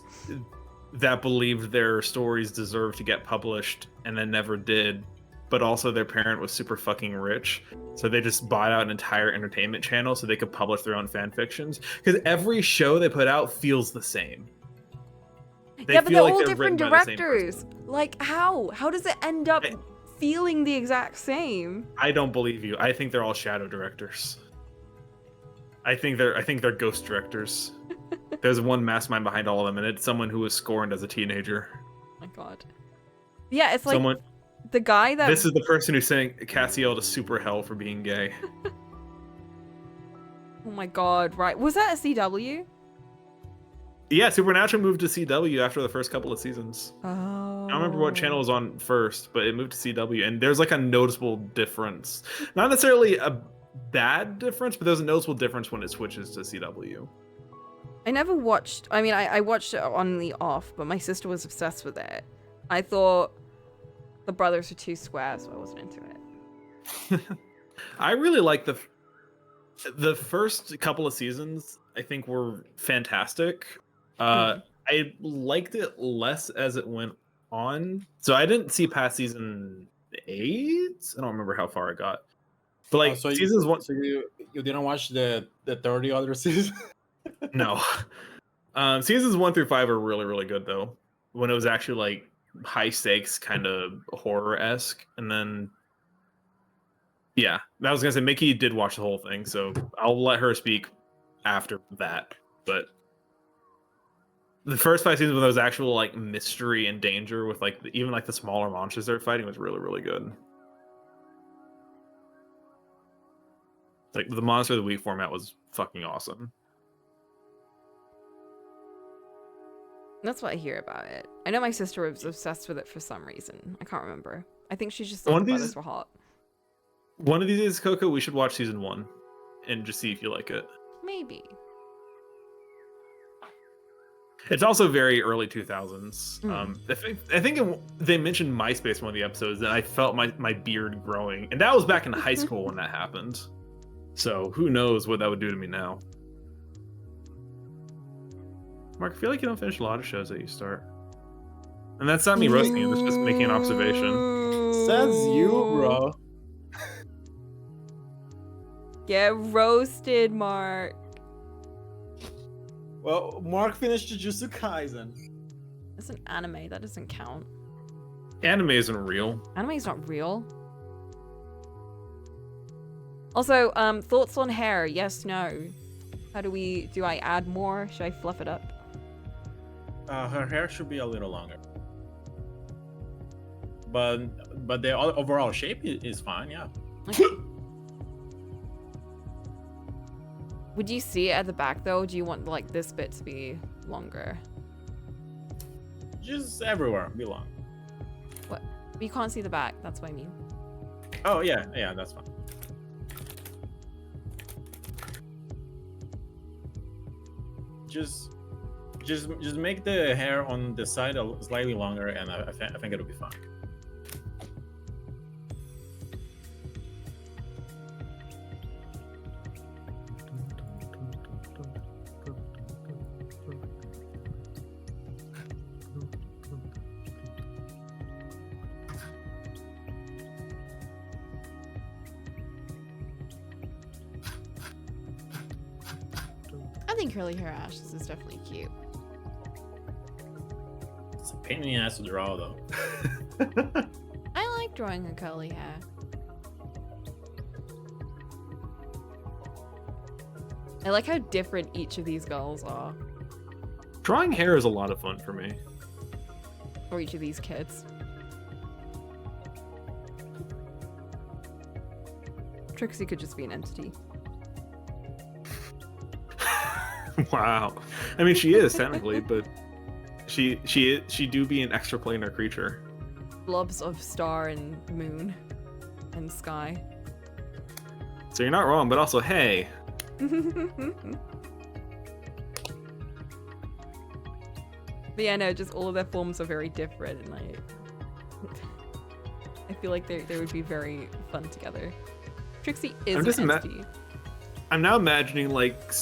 that believed their stories deserved to get published and then never did, but also their parent was super fucking rich, so they just bought out an entire entertainment channel so they could publish their own fan fictions, because every show they put out feels the same. Yeah, but they're all different directors. Like, how does it end up feeling the exact same? I don't believe you. I think they're all shadow directors. I think they're ghost directors. There's one mastermind behind all of them, and it's someone who was scorned as a teenager. Oh my god. Yeah, it's like the guy that... This is the person who sent Cassiel to super hell for being gay. Oh my god, right. Was that a CW? Yeah, Supernatural moved to CW after the first couple of seasons. Oh. I don't remember what channel it was on first, but it moved to CW, and there's like a noticeable difference. Not necessarily a bad difference, but there's a noticeable difference when it switches to CW. I never watched... I mean, I watched it on the off, but my sister was obsessed with it. I thought the brothers were too square, so I wasn't into it. I really like the first couple of seasons. I think were fantastic. I liked it less as it went on, so I didn't see past season 8. I don't remember how far I got, but like seasons 1. So you didn't watch the 30 other seasons? No. Seasons 1 through 5 are really, really good though. When it was actually like high stakes, kind of horror-esque, and then yeah, I was gonna say Mickey did watch the whole thing, so I'll let her speak after that. But the first 5 seasons when there was actual like mystery and danger with like even like the smaller monsters they're fighting was really, really good. Like the Monster of the Week format was fucking awesome. That's what I hear about it. I know my sister was obsessed with it for some reason. I can't remember. I think she just thought the brothers were hot. One of these days, Coco, we should watch season 1 and just see if you like it. Maybe. It's also very early 2000s. I think they mentioned MySpace in one of the episodes, and I felt my beard growing. And that was back in high school when that happened. So who knows what that would do to me now. Mark, I feel like you don't finish a lot of shows that you start. And that's not me roasting you, that's just making an observation. Says you, bro. Get roasted, Mark. Well, Mark finished Jujutsu Kaisen. It's an anime, that doesn't count. Anime isn't real. Anime is not real. Also, thoughts on hair? Yes, no. How do I add more? Should I fluff it up? Her hair should be a little longer. But the overall shape is fine, yeah. Okay. Would you see it at the back though? Or do you want like this bit to be longer? Just everywhere, be long. What? But you can't see the back. That's what I mean. Oh yeah, that's fine. Just make the hair on the side slightly longer, and I think it'll be fine. I think curly hair Ashes is definitely cute. It's a pain in the ass to draw, though. I like drawing her curly hair. I like how different each of these girls are. Drawing hair is a lot of fun for me. Or each of these kids. Trixie could just be an entity. Wow. I mean, she is technically, but she do be an extraplanar creature. Blobs of star and moon and sky. So you're not wrong, but also, hey. But yeah, no, just all of their forms are very different, and I feel like they would be very fun together. Trixie is an entity. I'm now imagining, like,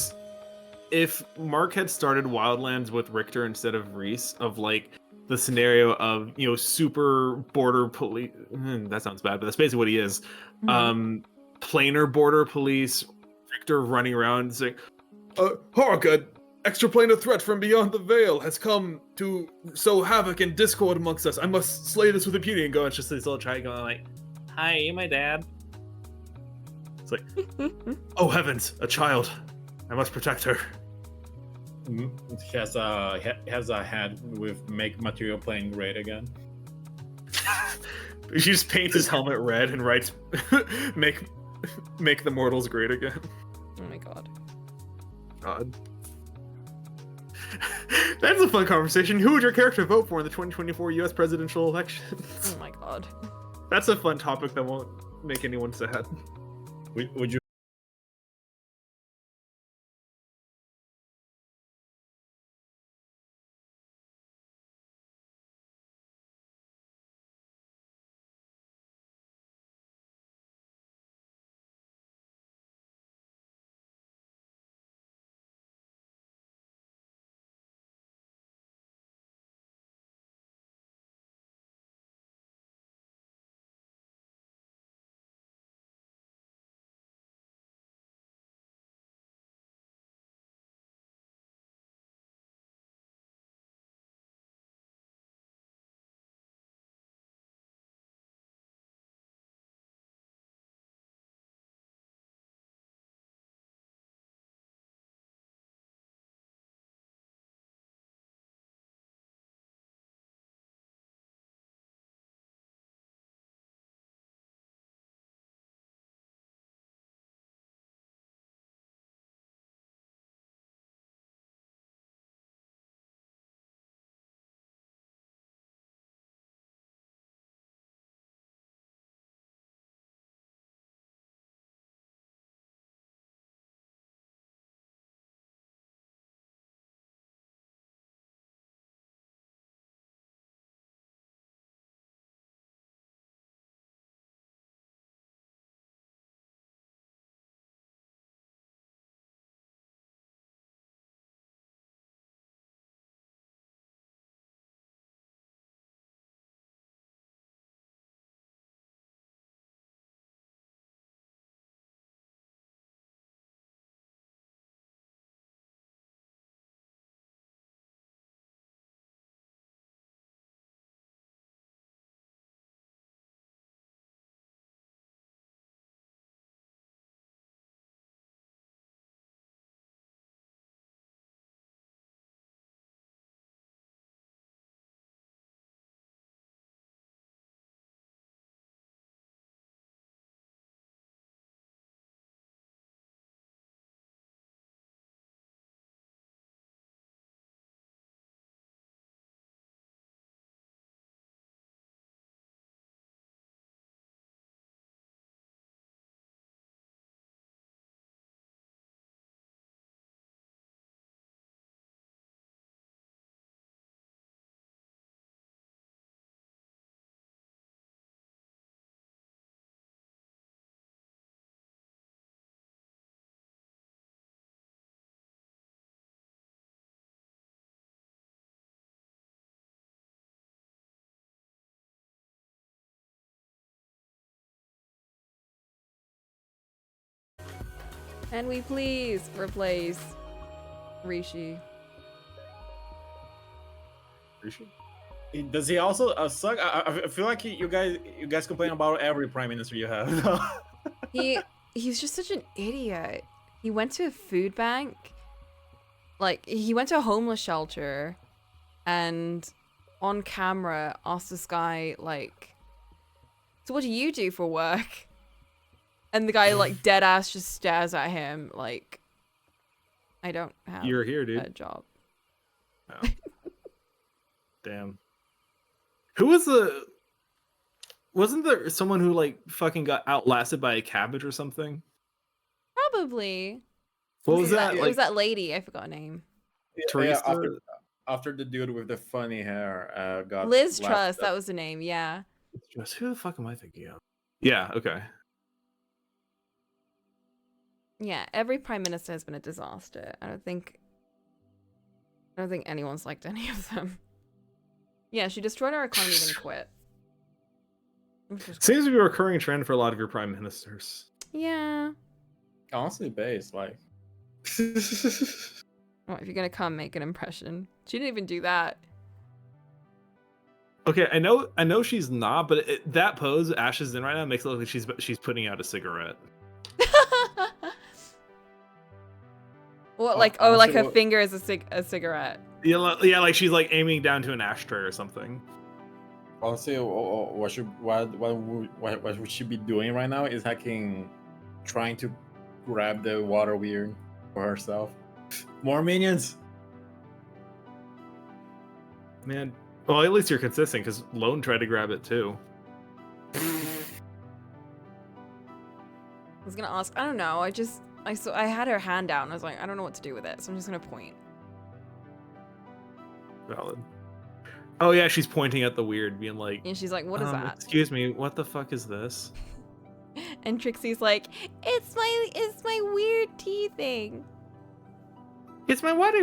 if Mark had started Wildlands with Richter instead of Reese, of, like, the scenario of, you know, super border police. That sounds bad, but that's basically what he is. Mm-hmm. Planar border police, Richter running around saying, Hark, an extraplanar threat from beyond the veil has come to sow havoc and discord amongst us. I must slay this with impunity. And go, it's just this little child going like, hi, you my dad? It's like, oh heavens, a child. I must protect her. He has a hat with make material playing red again. She just paints his helmet red and writes, make the mortals great again. Oh my god. God. That's a fun conversation. Who would your character vote for in the 2024 US presidential elections? Oh my god. That's a fun topic that won't make anyone sad. Would you And we please replace Rishi. Rishi? Does he also suck? I feel like you guys complain about every prime minister you have. He's just such an idiot. He went to a food bank. Like, he went to a homeless shelter and on camera asked this guy, like, so what do you do for work? And the guy, like, dead ass just stares at him like, I don't have You're here, dude. a job. Oh. Damn. Who was the... Wasn't there someone who, like, fucking got outlasted by a cabbage or something? Probably. What was that? It Like, was that lady. I forgot her name. Teresa? After the dude with the funny hair got Liz laughed Truss, at. that was the name, yeah. Just who the fuck am I thinking of? Yeah, okay. Yeah, every prime minister has been a disaster. I don't think anyone's liked any of them. Yeah, she destroyed our economy then quit. Seems to be a recurring trend for a lot of your prime ministers. Yeah. Honestly based, like. Well, if you're gonna come make an impression. She didn't even do that. Okay, I know she's not, but that pose Ash is in right now makes it look like she's putting out a cigarette. What, like, oh, like her finger is a cigarette. Yeah, like she's like aiming down to an ashtray or something. Honestly, what would she be doing right now is trying to grab the water weird for herself. More minions. Man, well, at least you're consistent because Lone tried to grab it too. I was gonna ask, I don't know, I had her hand out and I was like, I don't know what to do with it, so I'm just gonna point. Valid. Oh yeah, she's pointing at the weird, being like, and she's like, what is that? Excuse me, what the fuck is this? And Trixie's like, it's my weird tea thing. It's my water.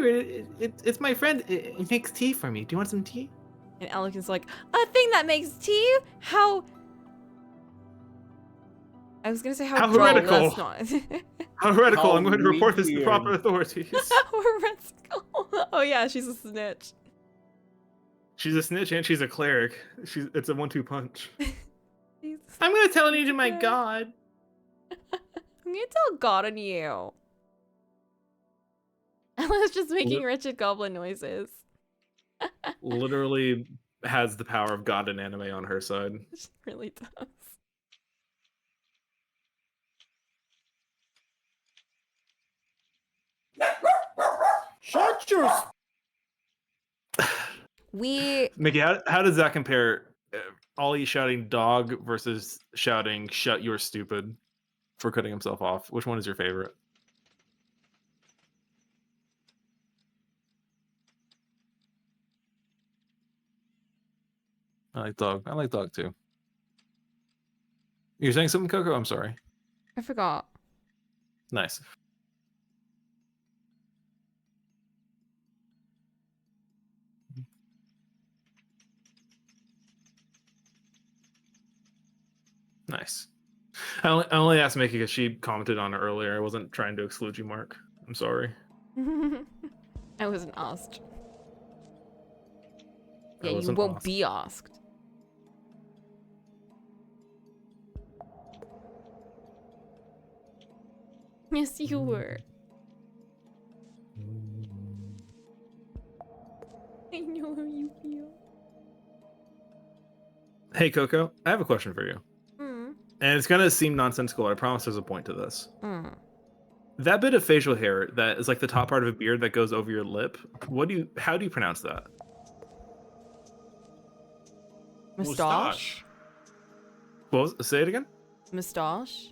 It's my friend. It makes tea for me. Do you want some tea? And Alec is like, a thing that makes tea? How? I was gonna say how heretical. That's not. How heretical. How I'm going to report this to weird. proper authorities. How heretical. Oh yeah, she's a snitch. She's a snitch and she's a cleric. It's a 1-2 punch. Jesus. I'm going to tell you to my god. I'm gonna tell God on you. Ella's just making Richard Goblin noises. Literally has the power of God and anime on her side. She really does. Shut your. Mickey, how does that compare? Ollie shouting dog versus shouting shut you're stupid for cutting himself off. Which one is your favorite? I like dog. I like dog too. You're saying something, Coco? I'm sorry. I forgot. Nice. Nice. I only asked Mickey because she commented on it earlier. I wasn't trying to exclude you, Mark. I'm sorry. I wasn't asked. I Yeah, you wasn't won't asked. be asked. Yes, you were. I know how you feel. Hey, Coco, I have a question for you. Mm. And it's gonna seem nonsensical, but I promise there's a point to this. Mm. That bit of facial hair that is like the top part of a beard that goes over your lip, how do you pronounce that? Moustache? Say it again? Moustache?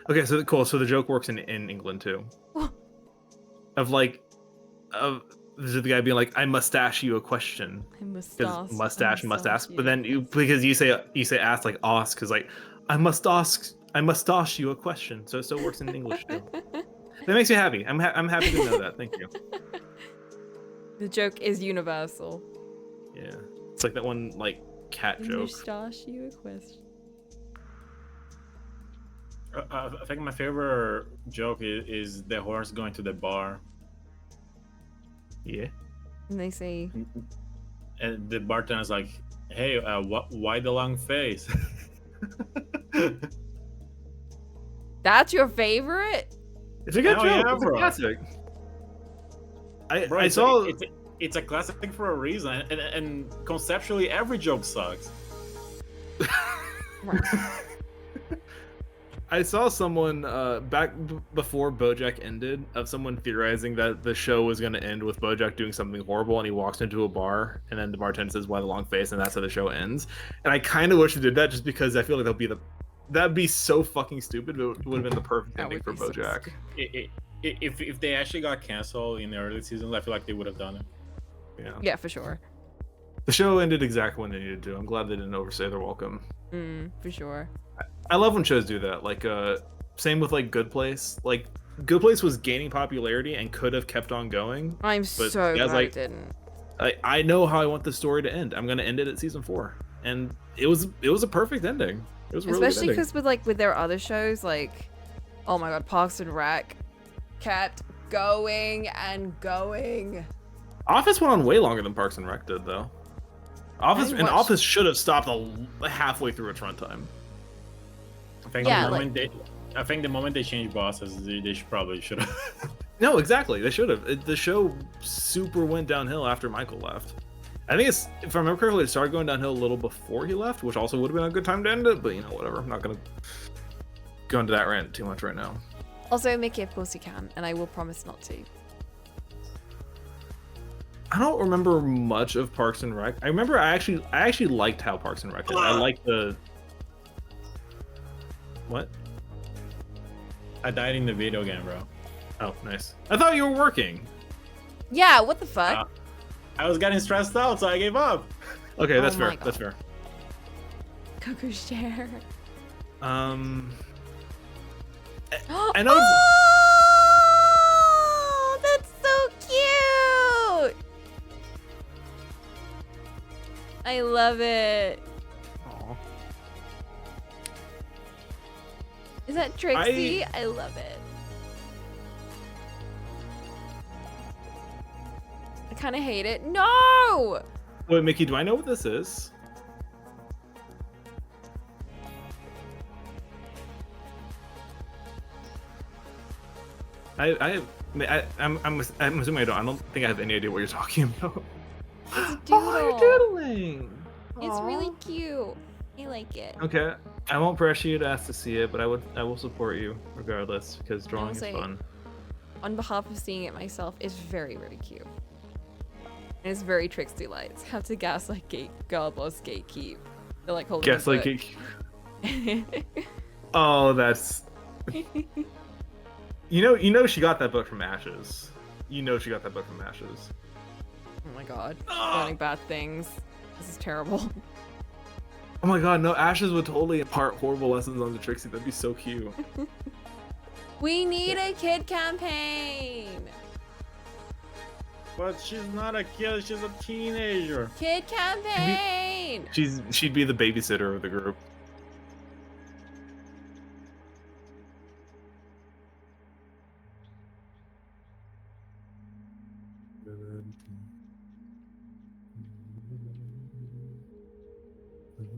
Okay, so cool. So the joke works in England too. of the guy being like, I mustache you a question. I Because mustache must ask. you. But then because you say ask like ask, because like I mustache you a question. So it still works in English too. That makes me happy. I'm happy to know that. Thank you. The joke is universal. Yeah, it's like that one like cat joke. Moustache you a question. I think my favorite joke is the horse going to the bar. Yeah. And they say, And the bartender's like, "Hey, why the long face?" "That's your favorite?" It's a good Hell joke. yeah, It's a bro. classic. Bro, I saw. it's a classic for a reason, and conceptually, every joke sucks. I saw someone back before BoJack ended of someone theorizing that the show was going to end with BoJack doing something horrible, and he walks into a bar, and then the bartender says, "Why the long face?" and that's how the show ends. And I kind of wish it did that, just because I feel like that'd be so fucking stupid. But it would have been the perfect ending for BoJack. If they actually got canceled in the early seasons, I feel like they would have done it. Yeah. Yeah, for sure. The show ended exactly when they needed to. I'm glad they didn't overstay their welcome. For sure. I love when shows do that. Like, same with like Good Place. Like, Good Place was gaining popularity and could have kept on going. I'm but so guys, glad like, it didn't. I know how I want the story to end. I'm gonna end it at season 4, and it was a perfect ending. It was a really Especially good ending. because with their other shows, like, oh my god, Parks and Rec kept going and going. Office went on way longer than Parks and Rec did, though. Office should have stopped halfway through its runtime. I think the moment they changed bosses, they should have. No, exactly. They should have. The show super went downhill after Michael left. I think if I remember correctly, it started going downhill a little before he left, which also would have been a good time to end it. But you know, whatever. I'm not gonna go into that rant too much right now. Also, Mickey, of course you can, and I will promise not to. I don't remember much of Parks and Rec. I remember I actually liked how Parks and Rec did. I liked the what? I died in the video game, bro. Oh, nice. I thought you were working. Yeah, what the fuck? I was getting stressed out, so I gave up. Okay, that's Oh fair. my God. That's fair. Coco share. I I know. Oh, that's so cute. I love it. Aw. Is that Trixie? I love it. I kind of hate it. No! Wait, Mickey, do I know what this is? I'm assuming I don't. I don't think I have any idea what you're talking about. It's a doodle. Oh, you're doodling. It's really cute. I like it. Okay, I won't pressure you to ask to see it, but I will support you regardless because drawing is say, fun. On behalf of seeing it myself, it's very, very cute. And it's very Trixie lights. Have to gaslight girl boss gatekeep. They're like holding Gaslight gatekeep. Oh, that's. You know she got that book from Ashes. You know she got that book from Ashes. Oh my god. Learning bad things. This is terrible. Oh my god, no, Ashes would totally impart horrible lessons onto Trixie. That'd be so cute. We need a kid campaign. But she's not a kid, she's a teenager. Kid campaign. She'd be the babysitter of the group.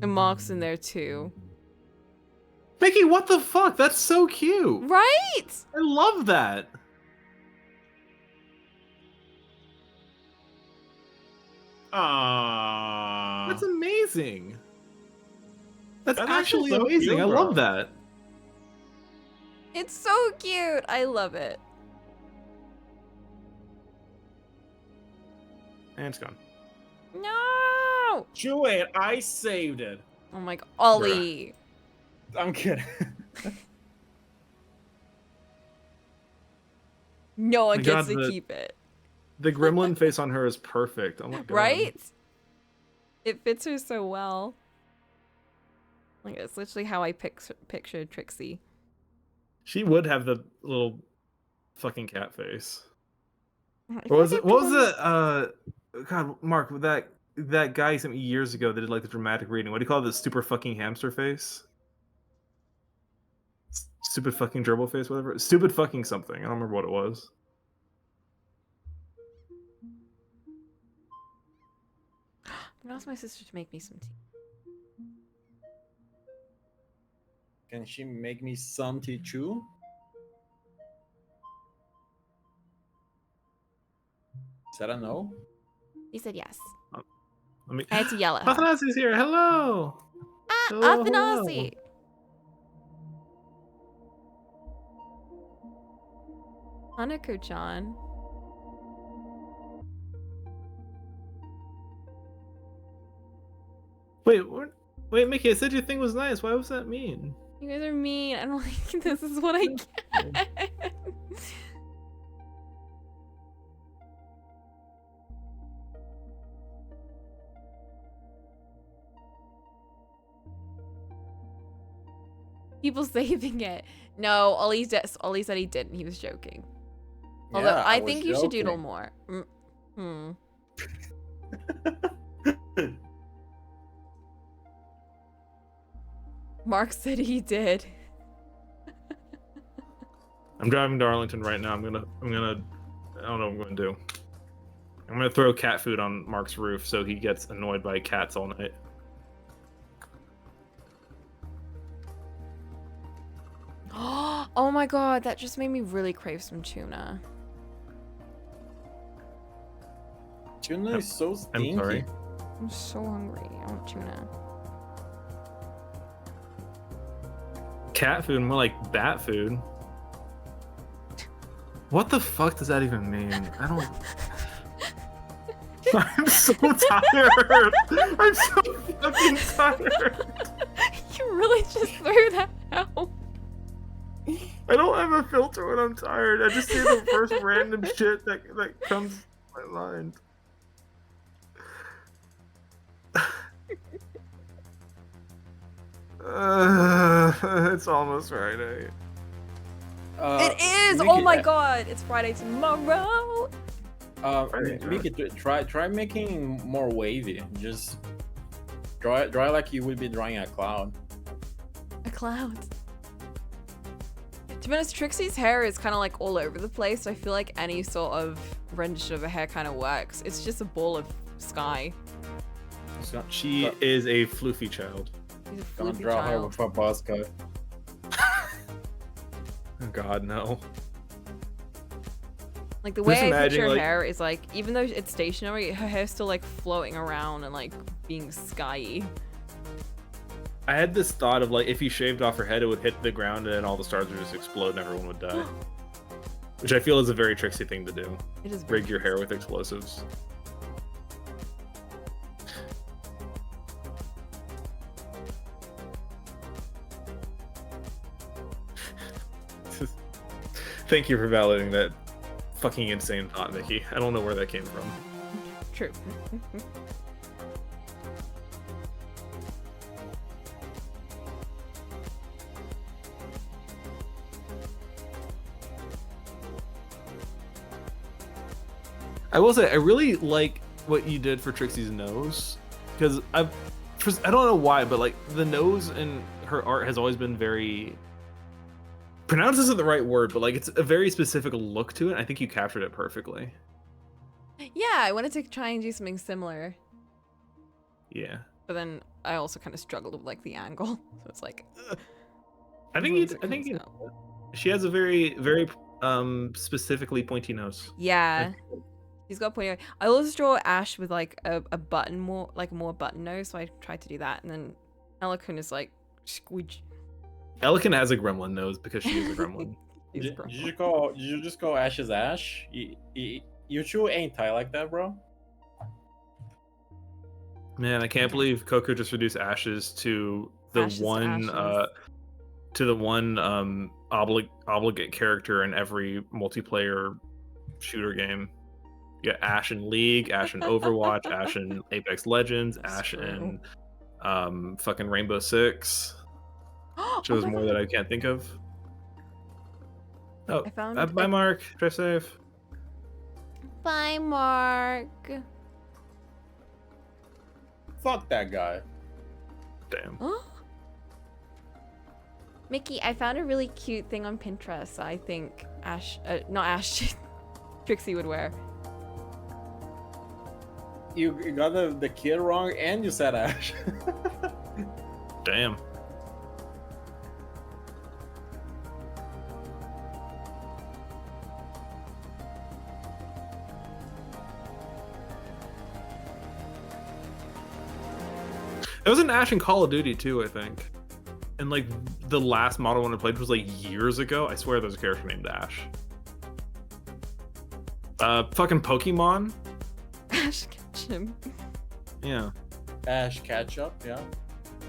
And Mark's in there too. Mickey, what the fuck? That's so cute. Right? I love that. Aww. That's amazing. That's That's actually so amazing. cute, I bro. love that. It's so cute. I love it. And it's gone. No. Chew it, I saved it. Oh my god. Ollie. I'm kidding. No one My gets God, to keep it. The gremlin face on her is perfect. Oh my god. Right? It fits her so well. Like, it's literally how I pictured Trixie. She would have the little fucking cat face. I What was it? forget What the was one- it? God, Mark, that guy you sent me years ago that did like the dramatic reading. What do you call it? The super fucking hamster face? Stupid fucking gerbil face, whatever. Stupid fucking something. I don't remember what it was. I'm gonna ask my sister to make me some tea. Can she make me some tea too? Is that a no? He said yes. Let me... I had to yell at her. Athanasi's here. Hello. Ah, Hello, Athanasi. Hanako-chan. Wait, Mickey, I said your thing was nice. Why was that mean? You guys are mean. I don't like this. Is what I get. People saving it. No, Ollie said he didn't. He was joking. Although Yeah, I was think you should doodle joking. more. Mark said he did. I'm driving to Arlington right now. I don't know what I'm gonna do. I'm gonna throw cat food on Mark's roof so he gets annoyed by cats all night. Oh my god, that just made me really crave some tuna. Tuna is so stinky. I'm sorry. I'm so hungry. I want tuna. Cat food, more like bat food. What the fuck does that even mean? I don't. I'm so tired. I'm so fucking tired. You really just threw that out. I don't have a filter when I'm tired. I just say the first random shit that comes to my mind. It's almost Friday. It is! Oh my god! It's Friday tomorrow! Make it try making more wavy. Just draw like you would be drawing a cloud. A cloud. To be honest, Trixie's hair is kind of like all over the place, so I feel like any sort of rendition of her hair kind of works. It's just a ball of sky. She is a floofy child. She's a Don't floofy draw her child. with a buzz cut. Oh god, no. Like the way Just I imagine, picture her like- hair is like, even though it's stationary, her hair's still like floating around and like being skyey. I had this thought of like if you shaved off her head, it would hit the ground and then all the stars would just explode and everyone would die. Which I feel is a very Trixie thing to do. It is very Rig your hair with explosives. Thank you for validating that fucking insane thought, Mickey. I don't know where that came from. True. I will say I really like what you did for Trixie's nose, because I don't know why, but like the nose in her art has always been very. Pronounced isn't the right word, but like it's a very specific look to it. I think you captured it perfectly. Yeah, I wanted to try and do something similar, Yeah, but then I also kind of struggled with like the angle, so it's like. Ugh. I think you know, she has a very specifically pointy nose. Yeah. He's got pointy. I always draw Ash with like a button more button nose, so I tried to do that, and then Elikun is like squidge. Elikin has a gremlin nose because she is a gremlin. Did you just call Ash's Ash? You two ain't tight like that, bro. Man, I can't believe Coco just reduced Ashes to the Ashes to one Ashes. obligate character in every multiplayer shooter game. You got Ash in League, Ash in Overwatch, Ash in Apex Legends, Ash in fucking Rainbow Six. There's more that I can't think of. Oh, I found bye, Mark. Drive safe. Bye, Mark. Fuck that guy. Damn. Mickey, I found a really cute thing on Pinterest. I think not Ash, Trixie would wear. You got the kid wrong, and you said Ash. Damn. There was an Ash in Call of Duty too, I think. And like the last model one I played was like years ago. I swear there's a character named Ash. Fucking Pokemon. Ash Ketchum. Yeah. Ash Ketchup, yeah.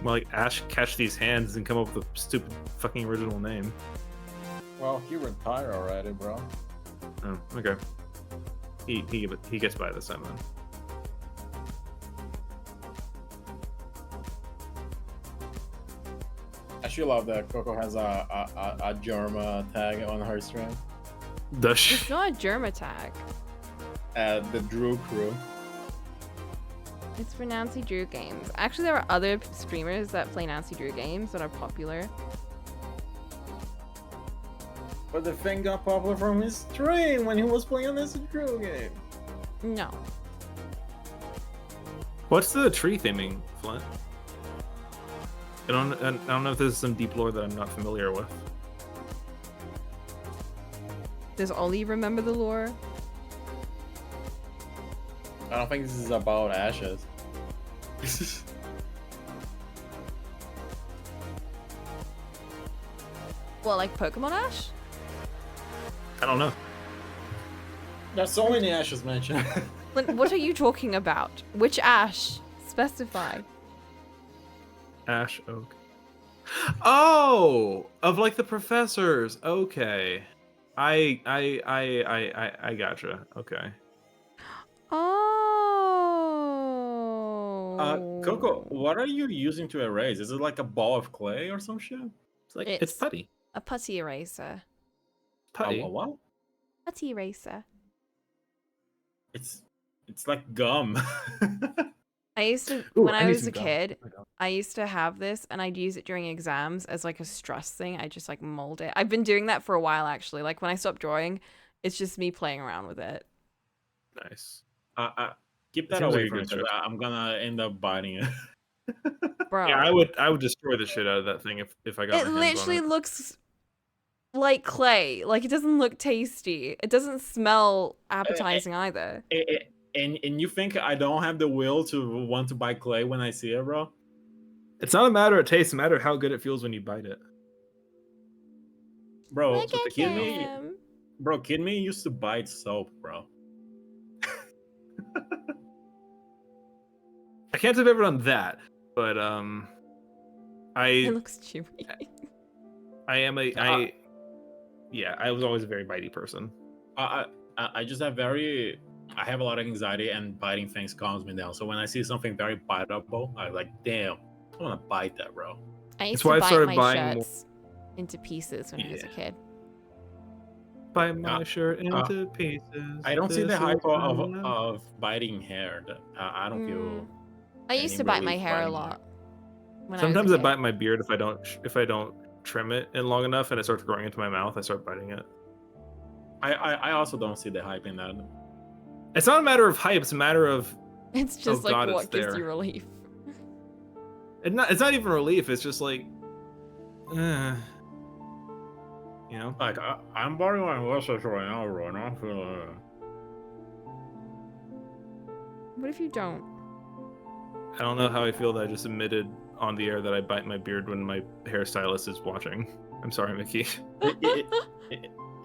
Well, like Ash catch these hands and come up with a stupid fucking original name. Well, he retired already, bro. Oh, okay. He gets by this time then. I actually love that Coco has a Germa tag on her stream. It's not a Germa tag. The Drew Crew. It's for Nancy Drew games. Actually, there are other streamers that play Nancy Drew games that are popular. But the thing got popular from his stream when he was playing on this Drew game. No. What's the tree theming, Flint? I don't know if there's some deep lore that I'm not familiar with. Does Ollie remember the lore? I don't think this is about ashes. What, like Pokemon Ash? I don't know. There's so many ashes mentioned. What are you talking about? Which Ash? Specify. Ash Oak. Oh, of like the professors. Okay, I gotcha. Okay. Oh. Coco, what are you using to erase? Is it like a ball of clay or some shit? It's like it's putty. A putty eraser. Putty. What? Putty eraser. It's like gum. I used to, Ooh, when I I need was some a gum. kid, I used to have this and I'd use it during exams as like a stress thing. I just like mold it. I've been doing that for a while actually. Like when I stopped drawing, it's just me playing around with it. Nice. Keep that Seems away like a from me. good choice. I'm gonna end up biting it. Bro. Yeah, I would destroy the shit out of that thing if I got It my hands literally on it. looks like clay. Like it doesn't look tasty. It doesn't smell appetizing either. And you think I don't have the will to want to buy clay when I see it, bro? It's not a matter of taste; it's a matter of how good it feels when you bite it. Bro, Look at him. Kid me used to bite soap, bro. I can't say I've ever done that, but It looks chewy. I was always a very bitey person. I just have I have a lot of anxiety, and biting things calms me down. So when I see something very biteable, I'm like, damn, I want to bite that, bro. I used That's why I to bite started my buying shirts into pieces when I was a kid. Bite my shirt into pieces. I don't see the This hype is my life. of biting hair. I don't feel. I used any to bite my relief hair a biting lot. When Sometimes I, I bite my beard if I don't trim it in long enough and it starts growing into my mouth. I start biting it. I also don't see the hype in that. It's not a matter of hype. It's a matter of It's just like God, what it's gives there. you relief. It's not even relief. It's just like, you know. Like I'm biting my mustache right now, bro. And I don't feel. What if you don't? I don't know how I feel that I just admitted on the air that I bite my beard when my hairstylist is watching. I'm sorry, Mickey.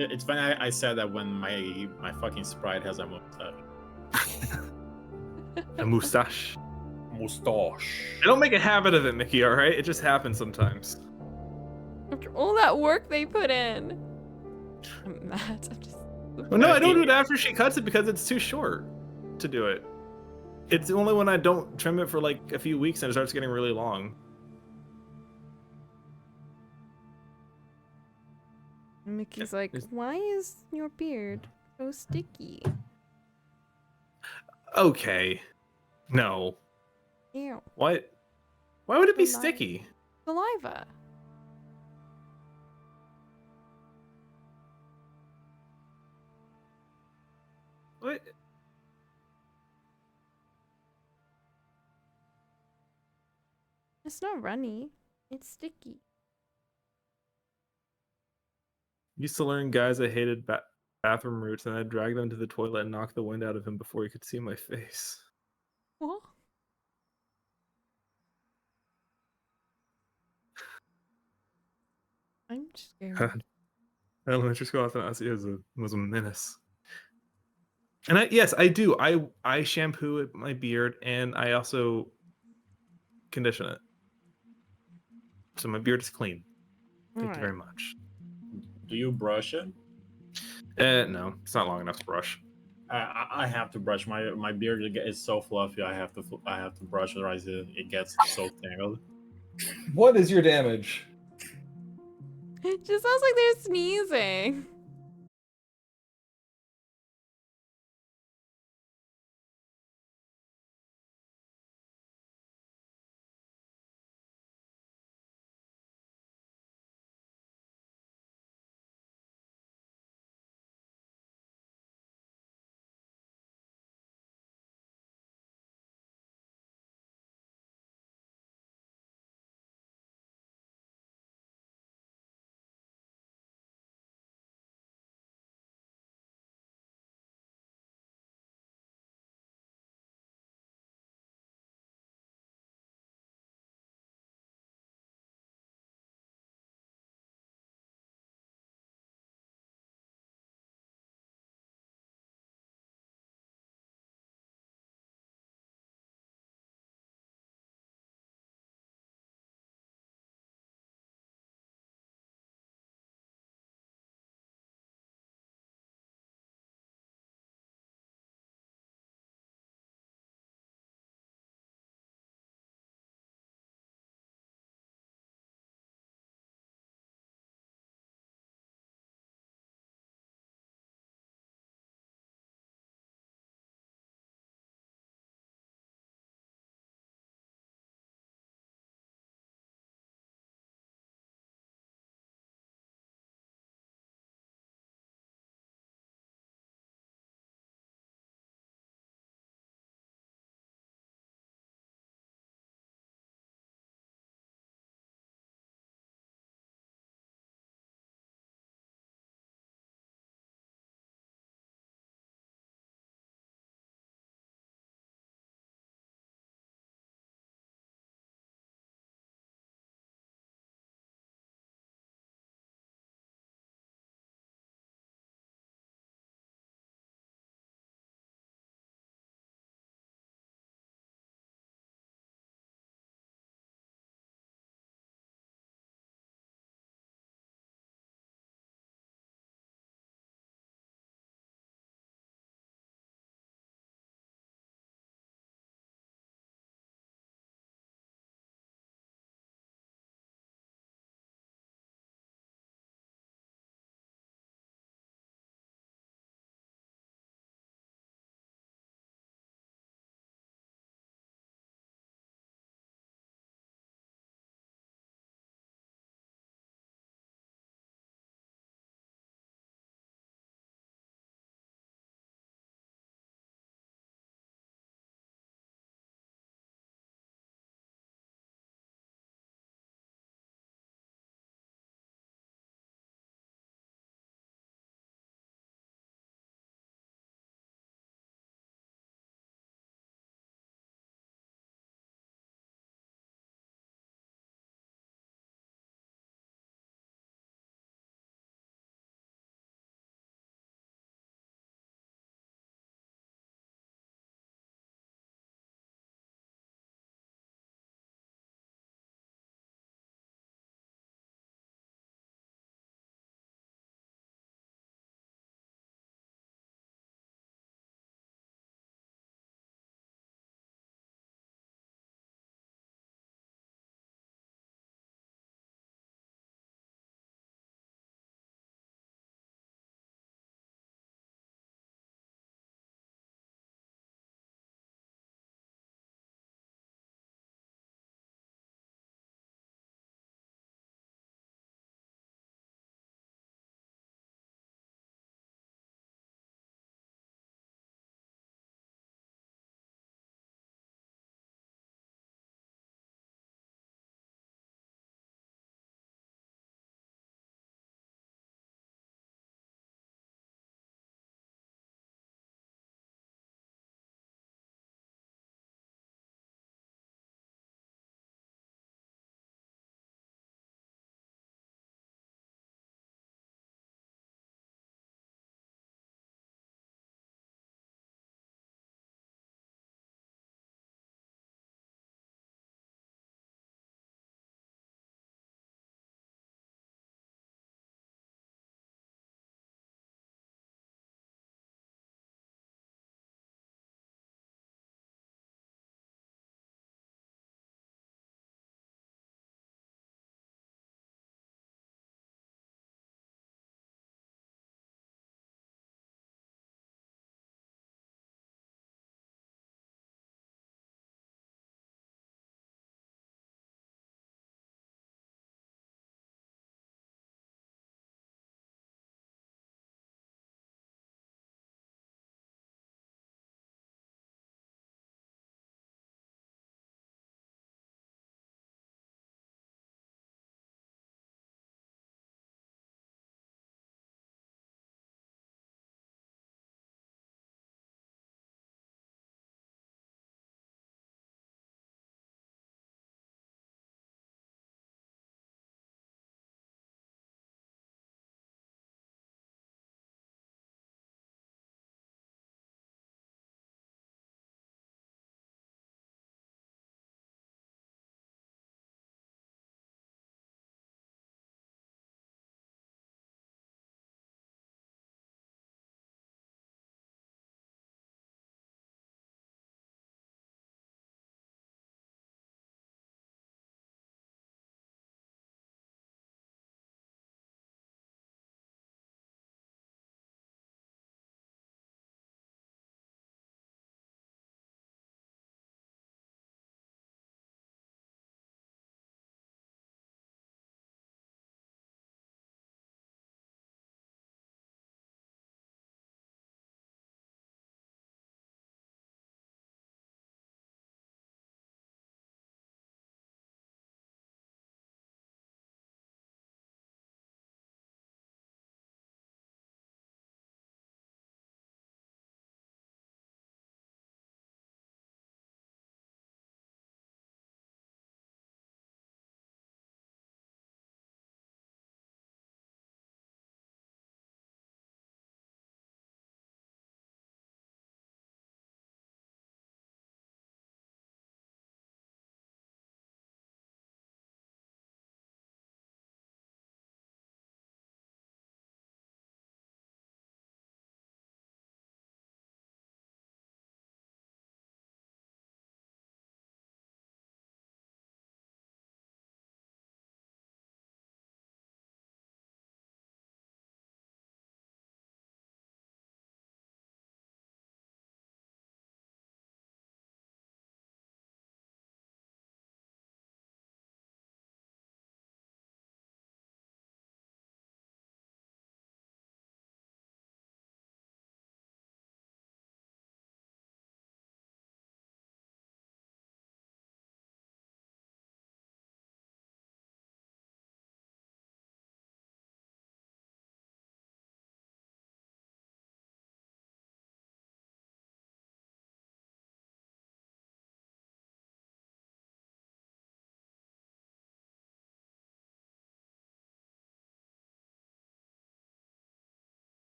It's funny I said that when my fucking Sprite has a mustache. A mustache. Mustache. I don't make a habit of it, Mickey, alright? It just happens sometimes. After all that work they put in. I'm mad. I'm just. Well, no, I don't do it after she cuts it because it's too short to do it. It's only when I don't trim it for like a few weeks and it starts getting really long. Mickey's like, why is your beard so sticky? Okay. No. Ew. What? Why would it be Saliva. sticky? Saliva. right? It's not runny. It's sticky. Used to learn guys I hated bathroom routes, and I'd drag them to the toilet and knock the wind out of him before he could see my face. What? I'm scared. Elementary school euthanasia was a menace. And yes, I do. I shampoo my beard, and I also condition it, so my beard is clean. Thank you very much. Do you brush it? No, it's not long enough to brush. I have to brush my beard. Is so fluffy. I have to brush it, otherwise it gets so tangled. What is your damage? It just sounds like they're sneezing.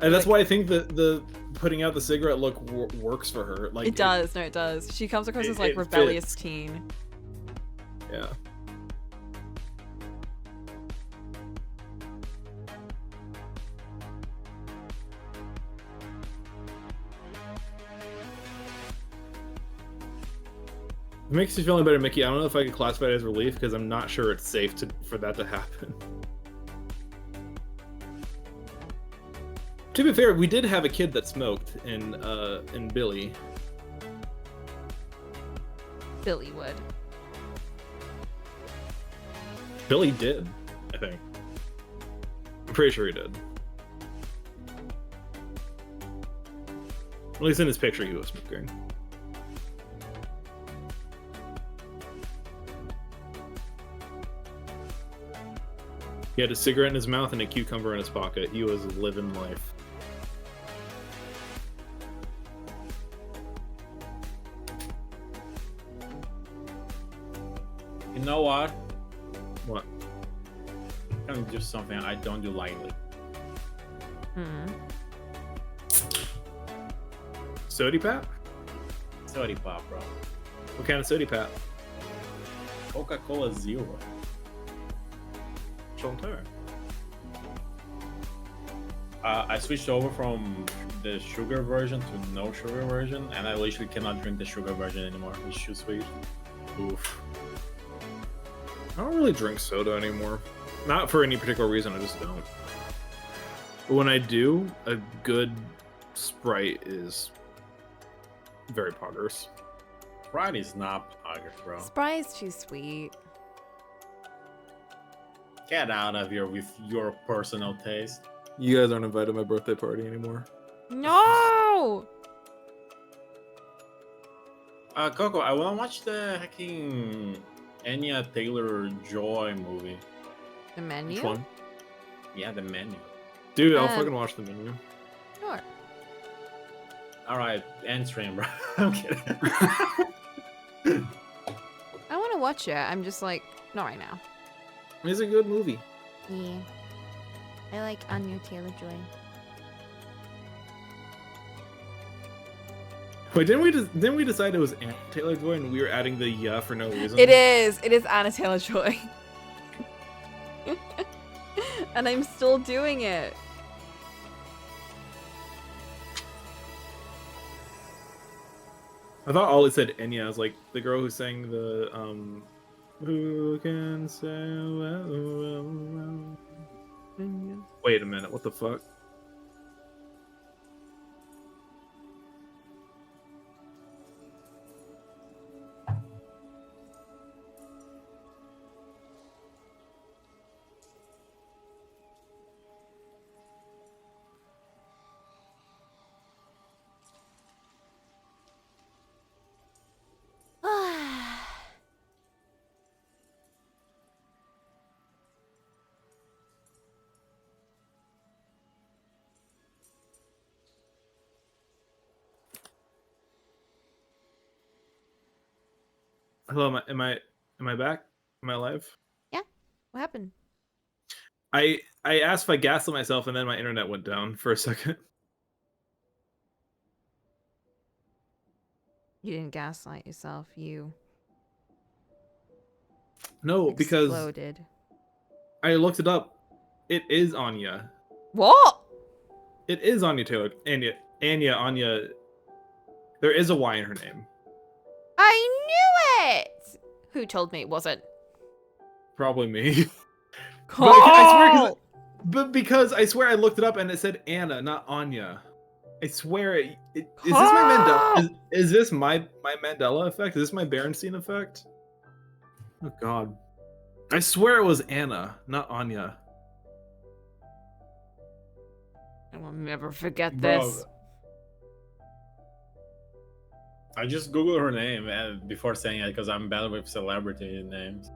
And that's why I think that the putting out the cigarette look works for her. Like it does. No, it does. She comes across as like it rebellious fits. teen. Yeah. It makes you feeling better, Mickey. I don't know if I could classify it as relief because I'm not sure it's safe for that to happen. To be fair, we did have a kid that smoked in Billy. Billy would. Billy did, I think. I'm pretty sure he did. At least in his picture, he was smoking. He had a cigarette in his mouth and a cucumber in his pocket. He was living life. You know what? What? I'm gonna do something I don't do lightly. Sody Pap? Sody Pop, bro. What kind of Sody Pap? Coca-Cola Zero. I switched over from the sugar version to no sugar version, and I literally cannot drink the sugar version anymore. It's too sweet. Oof. I don't really drink soda anymore. Not for any particular reason, I just don't. But when I do, a good Sprite is very poggers. Sprite is not poggers, bro. Sprite's too sweet. Get out of here with your personal taste. You guys aren't invited to my birthday party anymore. No! Coco, I wanna watch the hacking Anya Taylor-Joy movie. The Menu? Which one? Yeah, the Menu. Dude, I'll fucking watch the Menu. Sure. Alright, end stream, bro. I'm kidding. I want to watch it. I'm just like, not right now. It's a good movie. Yeah. I like Anya Taylor-Joy. Wait, didn't we decide it was Anya Taylor-Joy and we were adding the yeah for no reason? It is. It is Anna Taylor-Joy. And I'm still doing it. I thought Ollie said Enya. I was like, the girl who sang the who can say well. Wait a minute, what the fuck? Hello, am I back? Am I alive? Yeah. What happened? I asked if I gaslit myself and then my internet went down for a second. You didn't gaslight yourself. You No, because exploded. I looked it up. It is Anya. What? It is Anya Taylor. Anya. There is a Y in her name. I knew it! Who told me it wasn't? Probably me. Call! Because I swear I looked it up and it said Anna, not Anya. I swear is this my Mandela? Is this my Mandela effect? Is this my Berenstein effect? Oh god. I swear it was Anna, not Anya. I will never forget Bro, this. I just googled her name before saying it because I'm bad with celebrity names.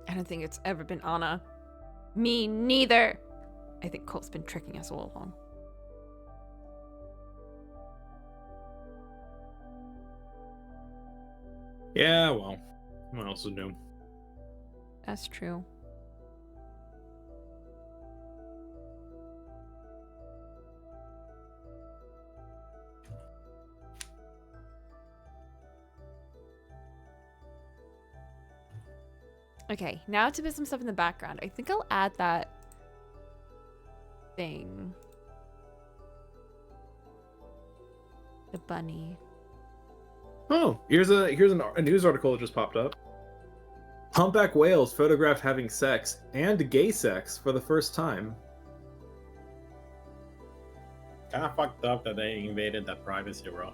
I don't think it's ever been Anna. Me neither. I think Colt's been tricking us all along. Yeah, well, what else is new? That's true. Okay, now to put some stuff in the background. I think I'll add that thing. The bunny. Oh, here's a news article that just popped up. Humpback whales photographed having sex and gay sex for the first time. Kind of fucked up that they invaded that privacy, bro.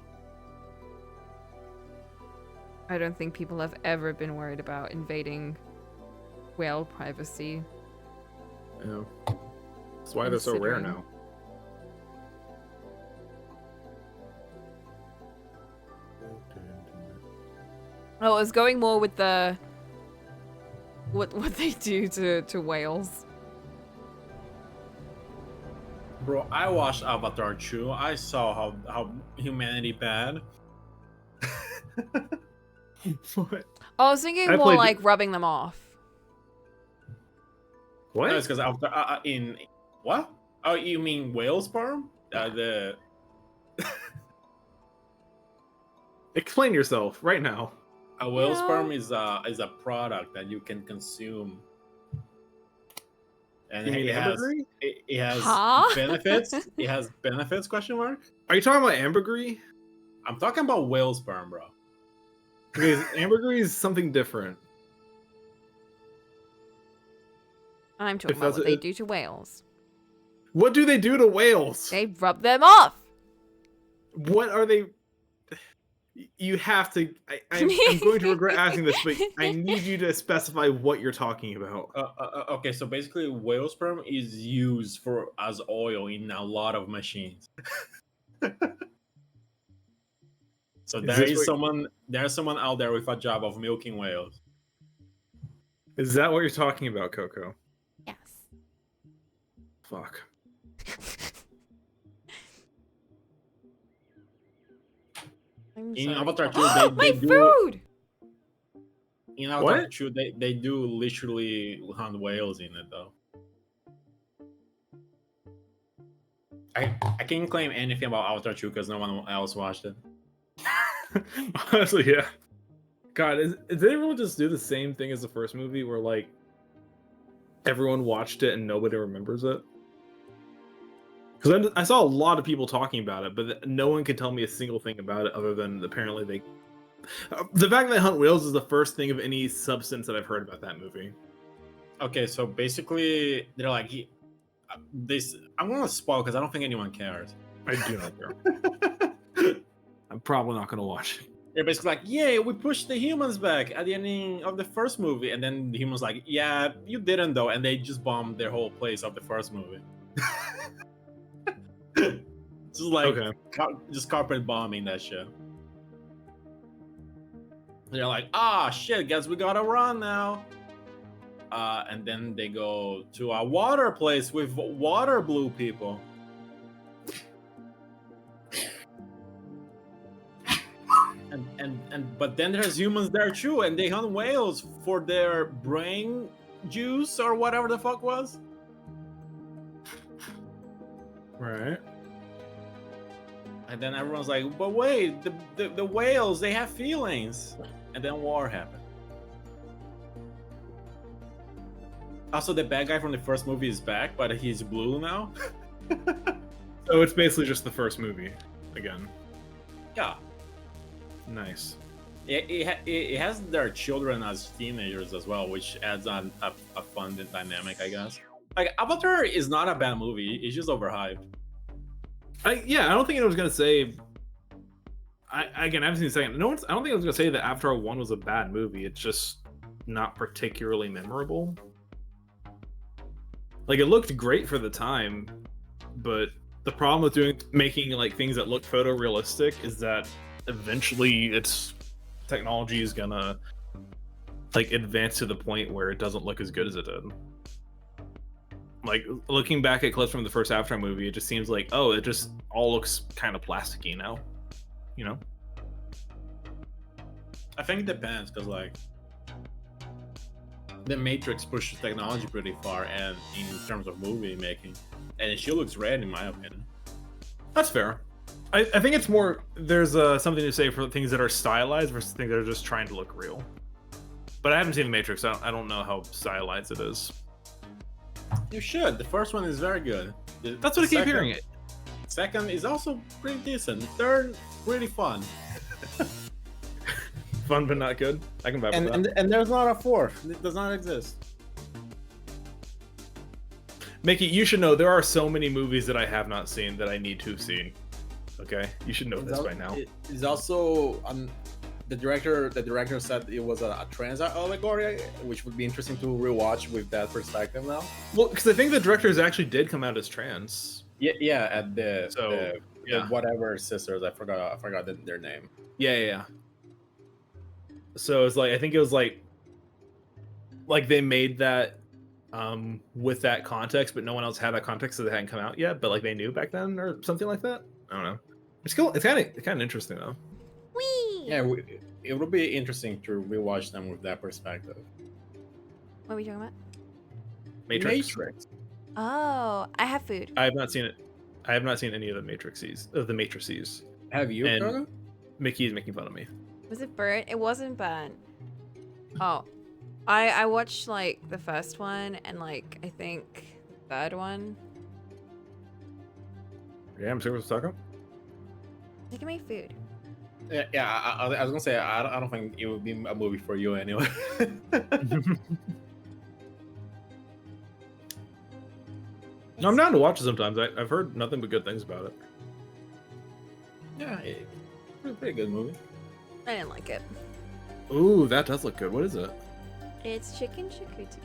I don't think people have ever been worried about invading whale privacy. Yeah. That's why they're so rare now. Oh, I was going more with the what they do to whales. Bro, I watched Avatar 2. I saw how humanity bad. What? Oh, I was thinking more like rubbing them off. What? No, it's because Avatar in what? Oh, you mean whale sperm? The Explain yourself right now. A whale sperm is a product that you can consume, and it has benefits. It has benefits? Question mark. Are you talking about ambergris? I'm talking about whale sperm, bro. Because ambergris is something different. I'm talking about what they do to whales. What do they do to whales? They rub them off. What are they? You have to. I'm going to regret asking this, but I need you to specify what you're talking about. Okay, so basically, whale sperm is used as oil in a lot of machines. So there's someone out there with a job of milking whales. Is that what you're talking about, Coco? Yes. Fuck. In Avatar 2, they do food. In Avatar 2, they do literally hunt whales in it though. I can't claim anything about Avatar 2 because no one else watched it. Honestly, yeah. God, did everyone just do the same thing as the first movie where like everyone watched it and nobody remembers it? Because I saw a lot of people talking about it, but no one could tell me a single thing about it other than apparently they... the fact that they hunt whales is the first thing of any substance that I've heard about that movie. Okay, so basically, they're like... I'm going to spoil because I don't think anyone cares. I do not care. I'm probably not going to watch it. They're basically like, yay, we pushed the humans back at the ending of the first movie. And then the humans like, yeah, you didn't though. And they just bombed their whole place of the first movie. Just like just carpet bombing that shit. They're like, shit, guess we gotta run now. And then they go to a water place with water blue people. But then there's humans there too, and they hunt whales for their brain juice or whatever the fuck was. Right. And then everyone's like, but wait, the whales, they have feelings. And then war happened. Also, the bad guy from the first movie is back, but he's blue now. So it's basically just the first movie again. Yeah. Nice. It has their children as teenagers as well, which adds on a fun dynamic, I guess. Like, Avatar is not a bad movie. It's just overhyped. I don't think I was gonna say. I haven't seen the second. I don't think I was gonna say that Avatar 1 was a bad movie. It's just not particularly memorable. Like, it looked great for the time, but the problem with making like things that look photorealistic is that eventually its technology is gonna like advance to the point where it doesn't look as good as it did. Like, looking back at clips from the first Avatar movie, it just seems like, it just all looks kind of plasticky now, you know? I think it depends, because like the Matrix pushes technology pretty far, and in terms of movie making, and she looks red in my opinion. That's fair. I think it's more there's something to say for things that are stylized versus things that are just trying to look real. But I haven't seen the Matrix. I don't know how stylized it is. You should. The first one is very good. That's what I keep hearing. It. Second is also pretty decent. The third, really fun. Fun but not good. I can vibe with that. And there's not a fourth. It does not exist. Mickey, you should know there are so many movies that I have not seen that I need to have seen. Okay, you should know this by now. It's also the director said it was a trans allegory, which would be interesting to rewatch with that perspective now. Well, because I think the directors actually did come out as trans. Yeah, at the whatever sisters, I forgot their name. Yeah. So it's like I think it was like they made that with that context, but no one else had that context, so they hadn't come out yet. But like they knew back then or something like that. I don't know. It's cool. It's kind of interesting though. Whee! Yeah, it would be interesting to rewatch them with that perspective. What are we talking about? Matrix. Oh, I have food. I have not seen it. I have not seen any of the Matrices. Have you? And Mickey is making fun of me. Was it burnt? It wasn't burnt. Oh, I watched like the first one and like I think the third one. Yeah, I'm serious. What's talking. They can make food. Yeah. I was gonna say I don't think it would be a movie for you anyway. No, I'm down to watch it sometimes. I've heard nothing but good things about it. Yeah, it's a pretty good movie. I didn't like it. Ooh, that does look good. What is it? It's chicken charcuterie.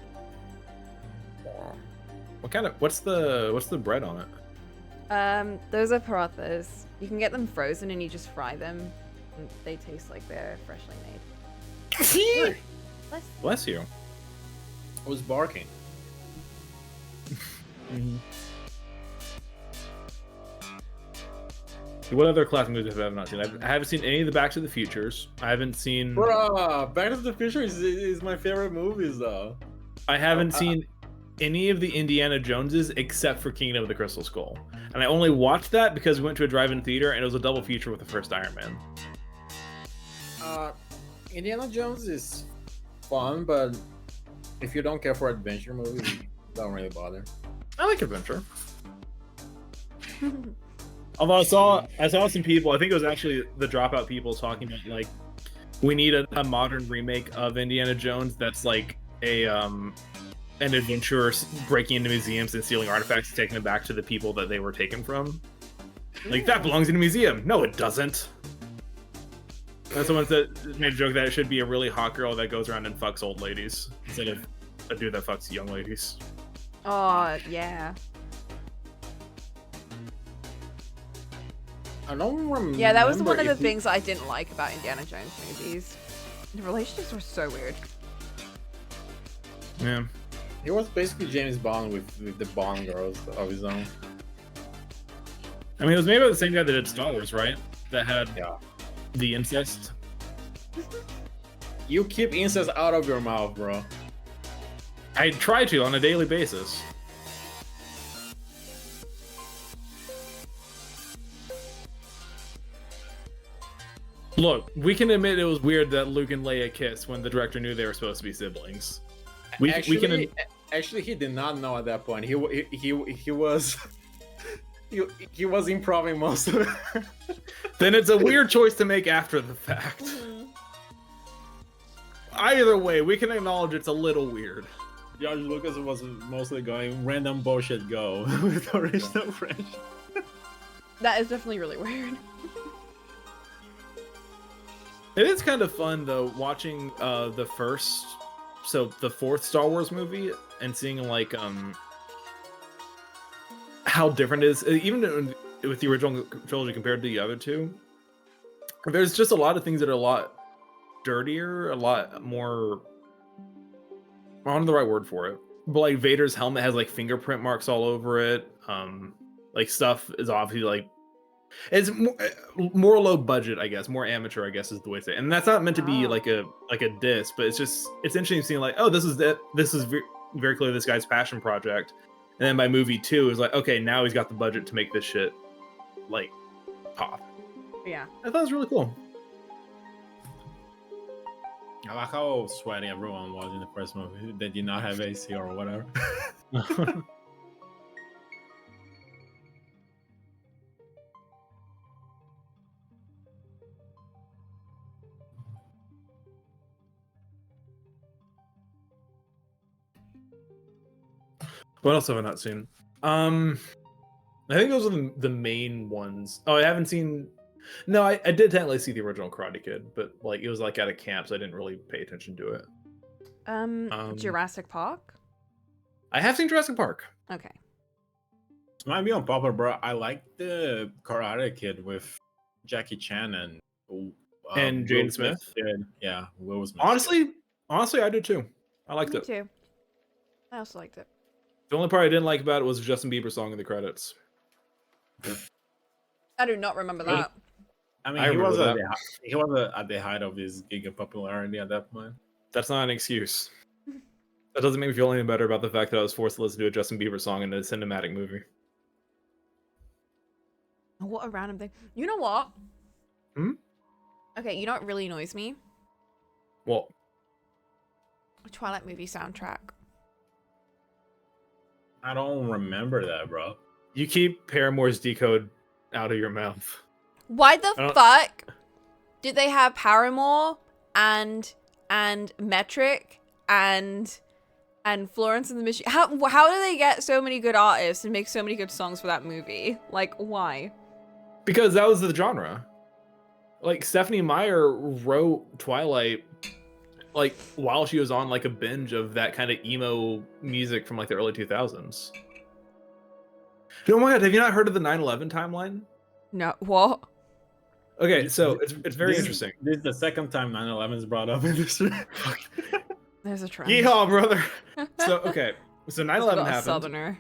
What kind of? What's the bread on it? Those are parathas. You can get them frozen and you just fry them. And they taste like they're freshly made. Bless you. I was barking. What other classic movies have I not seen? I haven't seen any of the Back to the Futures. I haven't seen. Bruh, Back to the Future is my favorite movies though. I haven't seen any of the Indiana Joneses except for Kingdom of the Crystal Skull, and I only watched that because we went to a drive-in theater and it was a double feature with the first Iron Man. Indiana Jones is fun, but if you don't care for adventure movies, don't really bother. I like adventure. Although I saw some people, I think it was actually the Dropout people talking about like we need a modern remake of Indiana Jones that's like an adventurer breaking into museums and stealing artifacts and taking them back to the people that they were taken from. Like that belongs in a museum. No, it doesn't. And someone made a joke that it should be a really hot girl that goes around and fucks old ladies instead of a dude that fucks young ladies. Oh, yeah. I don't remember. Yeah, that was one of the things I didn't like about Indiana Jones movies. The relationships were so weird. Yeah. He was basically James Bond with the Bond girls of his own. I mean, it was made by the same guy that did Star Wars, right? That had the incest. You keep incest out of your mouth, bro. I try to on a daily basis. Look, we can admit it was weird that Luke and Leia kissed when the director knew they were supposed to be siblings. Actually, he did not know at that point. He was he was improving most of it. Then it's a weird choice to make after the fact. Either way, we can acknowledge it's a little weird. George Lucas was mostly going random bullshit go with original French. That is definitely really weird. It is kind of fun though watching the fourth Star Wars movie and seeing like how different it is, even with the original trilogy compared to the other two. There's just a lot of things that are a lot dirtier, a lot more. I don't know the right word for it, but like Vader's helmet has like fingerprint marks all over it. Like stuff is obviously like It's more low budget, I guess, more amateur, I guess is the way to say it. And that's not meant to be like a diss, but it's interesting seeing like, oh, this is very clearly this guy's passion project. And then by movie 2 is like, okay, now he's got the budget to make this shit like pop. Yeah. I thought it was really cool. I like how sweaty everyone was in the first movie. They did not have AC or whatever. What else have I not seen? I think those are the main ones. Oh, I haven't seen. No, I did technically see the original Karate Kid, but like it was like at a camp, so I didn't really pay attention to it. Jurassic Park. I have seen Jurassic Park. Okay. This might be unpopular, bro. I like the Karate Kid with Jackie Chan and Jaden Smith. Yeah, Will Smith. Honestly, I do too. I liked Me it. too. I also liked it. The only part I didn't like about it was the Justin Bieber song in the credits. I do not remember that. I mean, he was at the height of his giga popularity at that point. That's not an excuse. That doesn't make me feel any better about the fact that I was forced to listen to a Justin Bieber song in a cinematic movie. What a random thing. You know what? Hmm? Okay, you know what really annoys me? What? A Twilight movie soundtrack. I don't remember that, bro. You keep Paramore's Decode out of your mouth. Why the fuck did they have Paramore and Metric and Florence and the Machine? How do they get so many good artists and make so many good songs for that movie? Like, why? Because that was the genre. Like Stephanie Meyer wrote Twilight like while she was on like a binge of that kind of emo music from like the early 2000s. Oh my god, have you not heard of the 9/11 timeline? No, what? Okay, so it's very interesting. This is the second time 9/11 is brought up in this. There's a trend. Yeehaw, brother. So 9/11 happened. Southerner.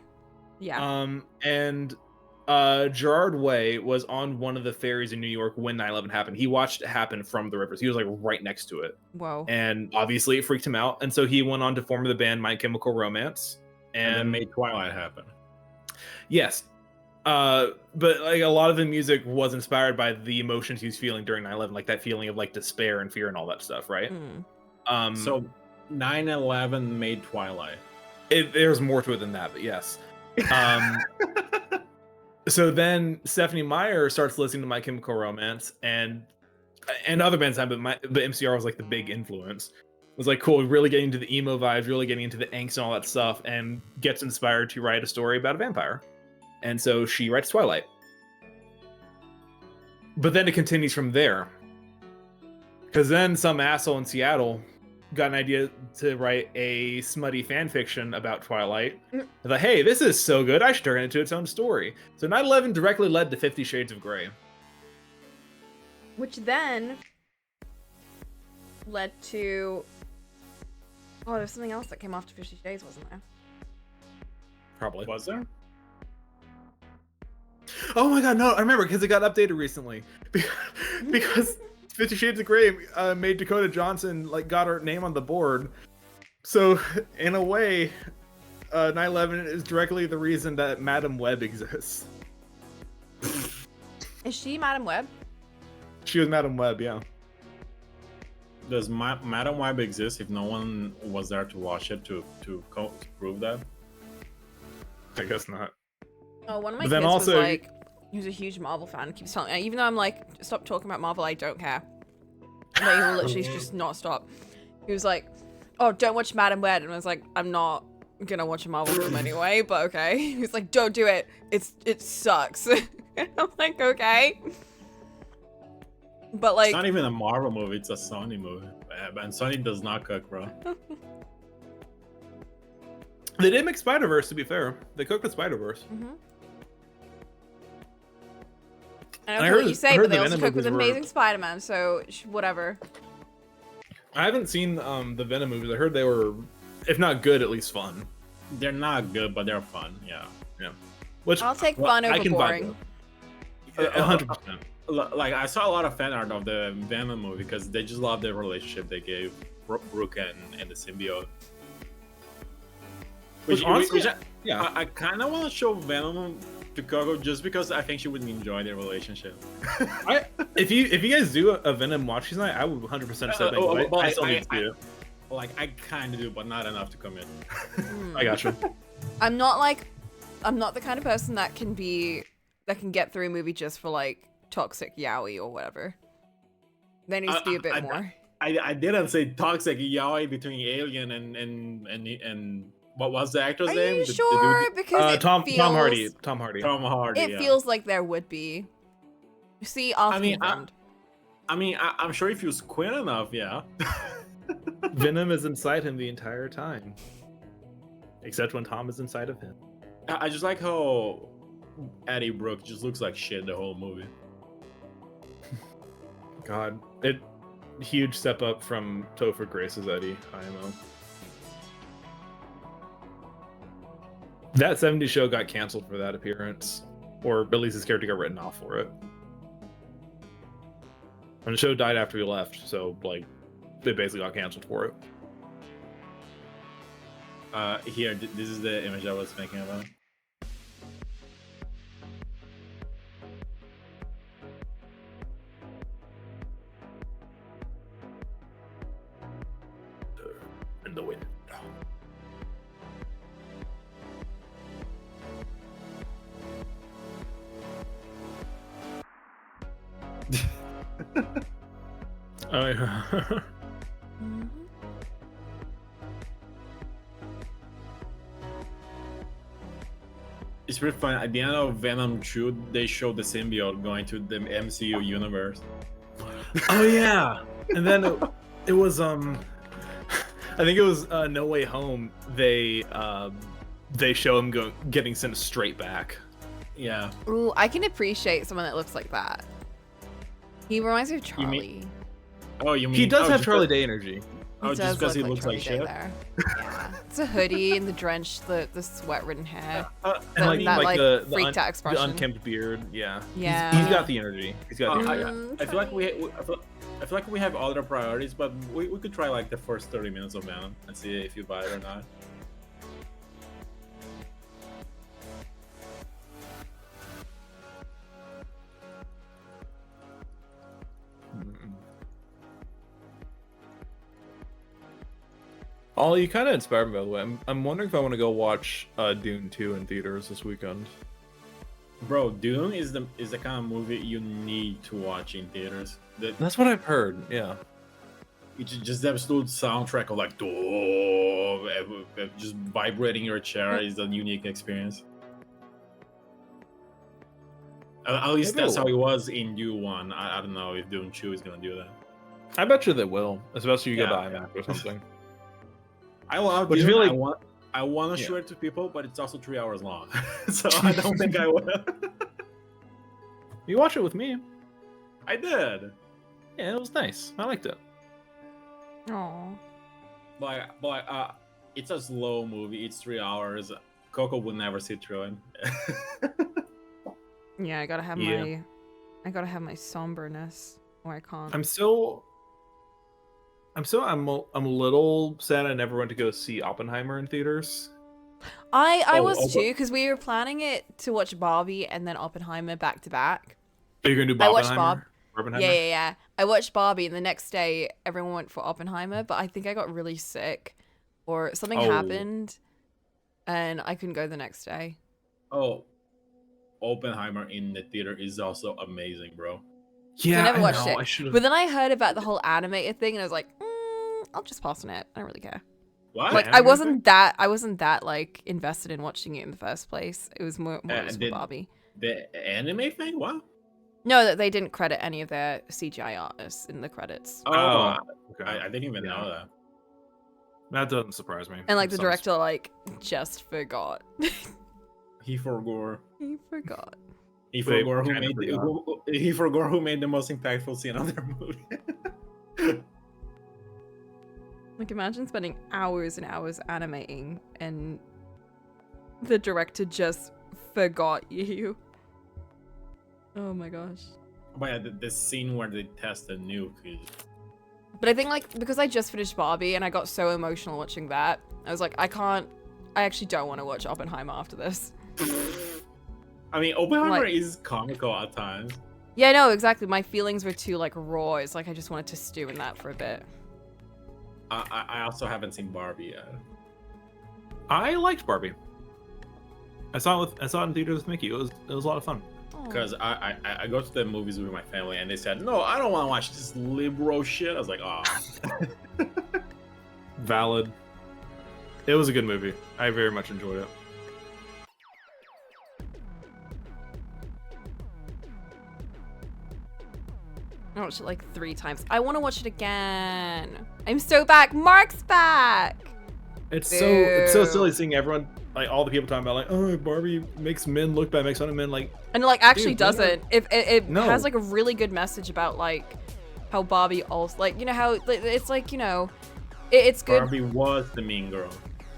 Yeah. And Gerard Way was on one of the ferries in New York when 9/11 happened. He watched it happen from the rivers. He was like right next to it. Whoa. And obviously it freaked him out. And so he went on to form the band My Chemical Romance. And then made Twilight happen. Yes. But like a lot of the music was inspired by the emotions he was feeling during 9/11, like that feeling of like despair and fear and all that stuff, right? So 9/11 made Twilight. There's more to it than that, but yes. So then Stephanie Meyer starts listening to My Chemical Romance and other bands have, but MCR was like the big influence. It was like cool, really getting into the emo vibes, really getting into the angst and all that stuff, and gets inspired to write a story about a vampire. And so she writes Twilight. But then it continues from there. Because then some asshole in Seattle got an idea to write a smutty fan fiction about Twilight. Like, hey, this is so good, I should turn it into its own story. So 9/11 directly led to 50 Shades of Grey. Which then led to... Oh, there's something else that came after 50 Shades, wasn't there? Probably. Was there? Oh my god, no, I remember, because it got updated recently. Because 50 Shades of Grey made Dakota Johnson, like, got her name on the board. So, in a way, 9/11 is directly the reason that Madam Web exists. Is she Madam Web? She was Madam Web, yeah. Does Madam Web exist if no one was there to watch it to prove that? I guess not. Oh, one of my kids was like, he was a huge Marvel fan. Keeps telling me, even though I'm like, stop talking about Marvel, I don't care. Like, he will literally just not stop. He was like, oh, don't watch Madam Web. And I was like, I'm not gonna watch a Marvel film anyway, but okay. He was like, don't do it. It sucks. I'm like, okay. But like, it's not even a Marvel movie, it's a Sony movie. And Sony does not cook, bro. They did make Spider-Verse, to be fair. They cooked with Spider-Verse. I don't know what you say, but they also cook with Amazing Spider-Man, so whatever. I haven't seen the Venom movies. I heard they were, if not good, at least fun. They're not good, but they're fun, yeah. Which I'll take fun over boring. 100%. Like I saw a lot of fan art of the Venom movie because they just love the relationship they gave Brooke and the symbiote. Which honestly, I kind of want to show Venom to Coco just because I think she would enjoy their relationship. If you guys do a Venom watch night, I would 100% say thank you. I still need to see it. Like I kind of do, but not enough to commit. I gotcha. I'm not the kind of person that can get through a movie just for like toxic yaoi or whatever. There needs to be a bit more. I didn't say toxic yaoi between Alien and what was the actor's name? Are you sure? Because Tom Hardy. It feels like there would be. See, I'm sure if you squint enough, yeah. Venom is inside him the entire time, except when Tom is inside of him. I just like how Eddie Brooke just looks like shit the whole movie. God, huge step up from Topher Grace's Eddie, IMO. That 70s show got canceled for that appearance, or at least his character got written off for it. And the show died after he left, so like they basically got canceled for it. Here, this is the image I was thinking about. In the wind. Oh yeah. It's pretty fun. At the end of Venom 2, they showed the symbiote going to the MCU universe. Oh yeah, and then it was I think it was No Way Home. They show him getting sent straight back. Yeah. Ooh, I can appreciate someone that looks like that. He reminds me of Charlie. He does have Charlie Day energy. Just because he looks like shit. Yeah, it's a hoodie and the drenched, the sweat-ridden hair, and that the freaked out expression, the unkempt beard. Yeah, yeah. He's got the energy. He's got. I feel like we have other priorities, but we could try like the first 30 minutes of Venom and see if you buy it or not. Oh, you kind of inspired me, by the way. I'm wondering if I want to go watch Dune 2 in theaters this weekend. Bro, Dune is the kind of movie you need to watch in theaters. That's what I've heard. Yeah. It's just the absolute soundtrack of like, just vibrating your chair is a unique experience. At least that's how it was in Dune 1. I don't know if Dune 2 is gonna do that. I bet you they will, especially if you go to IMAX or something. I love Dune. Like... I want to show it to people, but it's also 3 hours long, so I don't think I will. You watch it with me. I did. Yeah, it was nice. I liked it. Aww. But it's a slow movie. It's 3 hours. Coco would never sit through it. Yeah, I gotta have my somberness, or I can't. I'm a little sad I never went to go see Oppenheimer in theaters. I was too, because we were planning it to watch Barbie and then Oppenheimer back to back. Are you gonna do Oppenheimer? Yeah. I watched Barbie, and the next day everyone went for Oppenheimer, but I think I got really sick, or something happened, and I couldn't go the next day. Oh, Oppenheimer in the theater is also amazing, bro. Yeah, I never watched it. But then I heard about the whole animated thing, and I was like, I'll just pass on it. I don't really care. What? Like, I wasn't that like invested in watching it in the first place. It was more just for Barbie. The anime thing? What? No, that they didn't credit any of their CGI artists in the credits. Oh, okay. I didn't even know that. That doesn't surprise me. And like the director, like, just forgot. He forgot. He forgot. He forgot who made the most impactful scene of their movie. Like, imagine spending hours and hours animating and the director just forgot you. Oh my gosh. But yeah, the scene where they test the nuke is... But I think like because I just finished Barbie and I got so emotional watching that, I was like, I actually don't want to watch Oppenheimer after this. I mean, Oppenheimer Like- is comical at times. Yeah, no, exactly. My feelings were too like raw. It's like I just wanted to stew in that for a bit. I also haven't seen Barbie yet. I liked Barbie. I saw it in theaters with Mickey. It was a lot of fun. Because I go to the movies with my family and they said, no, I don't want to watch this liberal shit. I was like, oh. Valid. It was a good movie. I very much enjoyed it. I watched it like 3 times. I want to watch it again. I'm so back. Mark's back. It's so silly seeing everyone, like all the people talking about like, oh, Barbie makes men look bad, makes fun of men, like. And it, like actually dude, doesn't. It No. has like a really good message about like how Barbie also like, you know how it's like, you know, it's good. Barbie was the mean girl.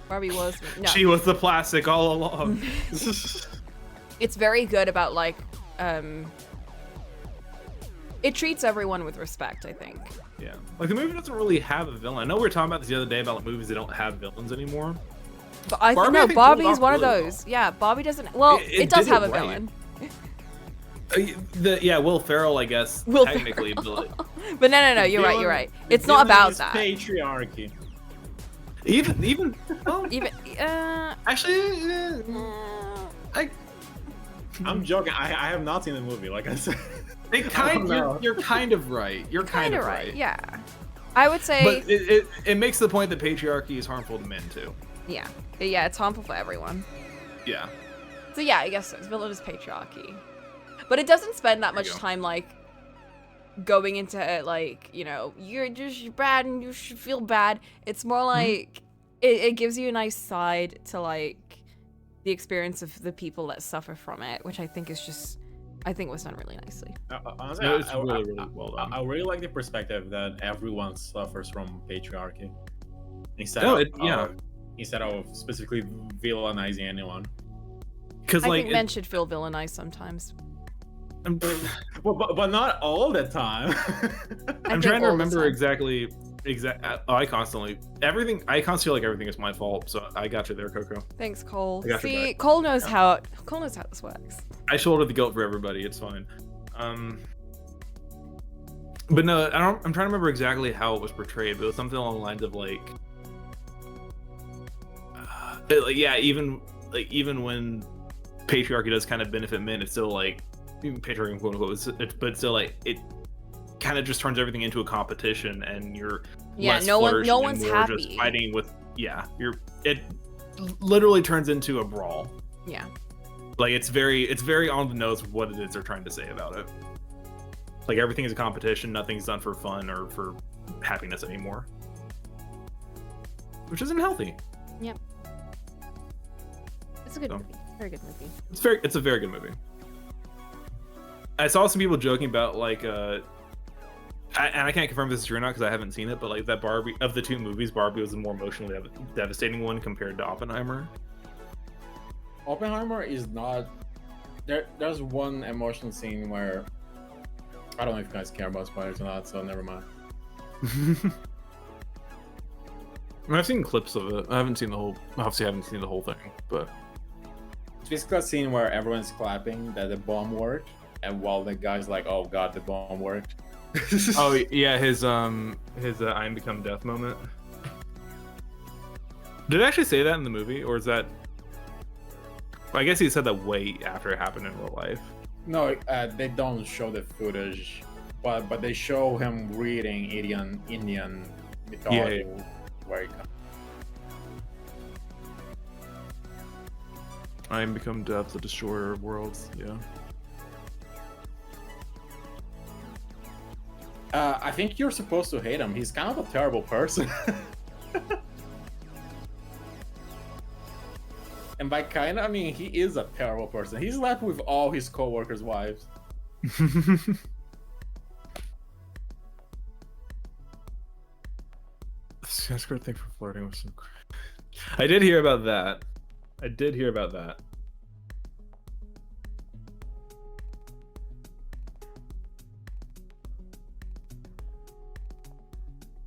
Barbie was no. She was the plastic all along. It's very good about like it treats everyone with respect, I think. Yeah, like the movie doesn't really have a villain. I know we were talking about this the other day about like, movies that don't have villains anymore. But I think no, pulled it Barbie's off one of really those. Yeah, Barbie doesn't. Well, It it does did have it a right. villain. Yeah, Will Ferrell, I guess. Will technically, but, like, But no, you're right. You're right. It's not about that. Patriarchy. even actually. I'm joking. I have not seen the movie. Like I said, you're kind of right. You're kind of right. Yeah, I would say. But it makes the point that patriarchy is harmful to men too. Yeah, it's harmful for everyone. Yeah. So yeah, I guess so. It's villain is patriarchy, but it doesn't spend that much time like going into like, you know, you're bad and you should feel bad. It's more like it gives you a nice side to like the experience of the people that suffer from it, which I think was done really nicely. Honestly, No, it's really well done. I really like the perspective that everyone suffers from patriarchy instead of specifically villainizing anyone. Because I like think men should feel villainized sometimes. but not all the time. I'm trying to remember exactly. I constantly feel like everything is my fault. So I got you there, Coco. Thanks, Cole. I got your See, back. Cole knows how this works. I shoulder the guilt for everybody. It's fine. But no, I'm trying to remember exactly how it was portrayed. But it was something along the lines of like, even when patriarchy does kind of benefit men, it's still like patriarchy, quote unquote, but still like it kind of just turns everything into a competition, and you're less no flourishing and one's more happy. just fighting with it literally turns into a brawl. Yeah. Like it's very on the nose what it is they're trying to say about it. Like everything is a competition, nothing's done for fun or for happiness anymore, which isn't healthy. Yep. It's a good movie. Very good movie. It's a very good movie. I saw some people joking about like and I can't confirm this is true or not because I haven't seen it, but like that Barbie, of the two movies, Barbie was the more emotionally devastating one compared to Oppenheimer. Oppenheimer is not. There's one emotional scene where I don't know if you guys care about spoilers or not, so never mind. I've seen clips of it. I haven't seen the whole. Obviously, I haven't seen the whole thing, but It's basically a scene where everyone's clapping that the bomb worked, and while the guy's like, "Oh God, the bomb worked." oh yeah, his I am become death moment. Did it actually say that in the movie, or is that? I guess he said that way after it happened in real life. No, they don't show the footage, but they show him reading Indian mythology. Yeah. Where he comes. I am become death, the destroyer of worlds. Yeah. I think you're supposed to hate him. He's kind of a terrible person. And by kind of, I mean he is a terrible person. He slept with all his co-workers' wives. That's a great thing for flirting with some. I did hear about that.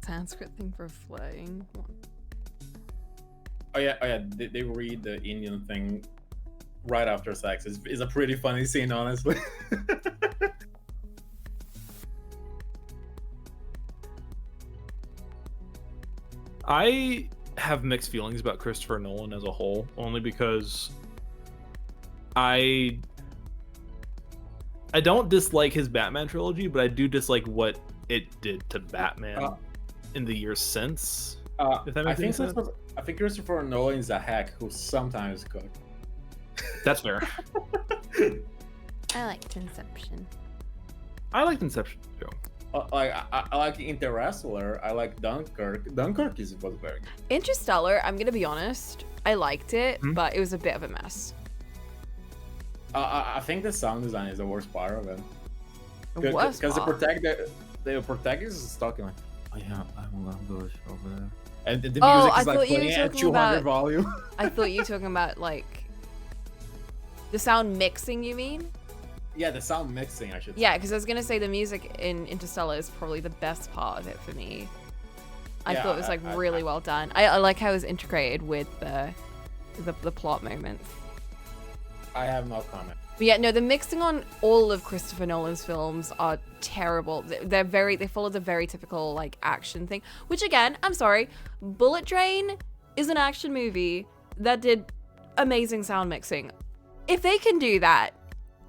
Sanskrit thing for flaying. Oh yeah. They read the Indian thing right after sex. It's a pretty funny scene, honestly. I have mixed feelings about Christopher Nolan as a whole, only because I don't dislike his Batman trilogy, but I do dislike what it did to Batman in the years since. If that makes any sense. I think Christopher Nolan is a hack who sometimes could. That's fair. I liked Inception. I liked Inception too. I like Interstellar. I like Dunkirk. Dunkirk was very good. Interstellar, I'm gonna be honest, I liked it, but it was a bit of a mess. I think the sound design is the worst part of it. The worst Because part? the protagonist is talking like, oh yeah, I'm gonna go over there. And the music I is like thought you were playing at talking 200 about- volume. I thought you were talking about like the sound mixing, you mean? Yeah, the sound mixing, I should say. Yeah, because I was gonna say the music in Interstellar is probably the best part of it for me. I thought it was like really well done. I like how it was integrated with the plot moments. I have no comment. But yeah, no, the mixing on all of Christopher Nolan's films are terrible. They follow the very typical like action thing, which again, I'm sorry, Bullet Train is an action movie that did amazing sound mixing. If they can do that,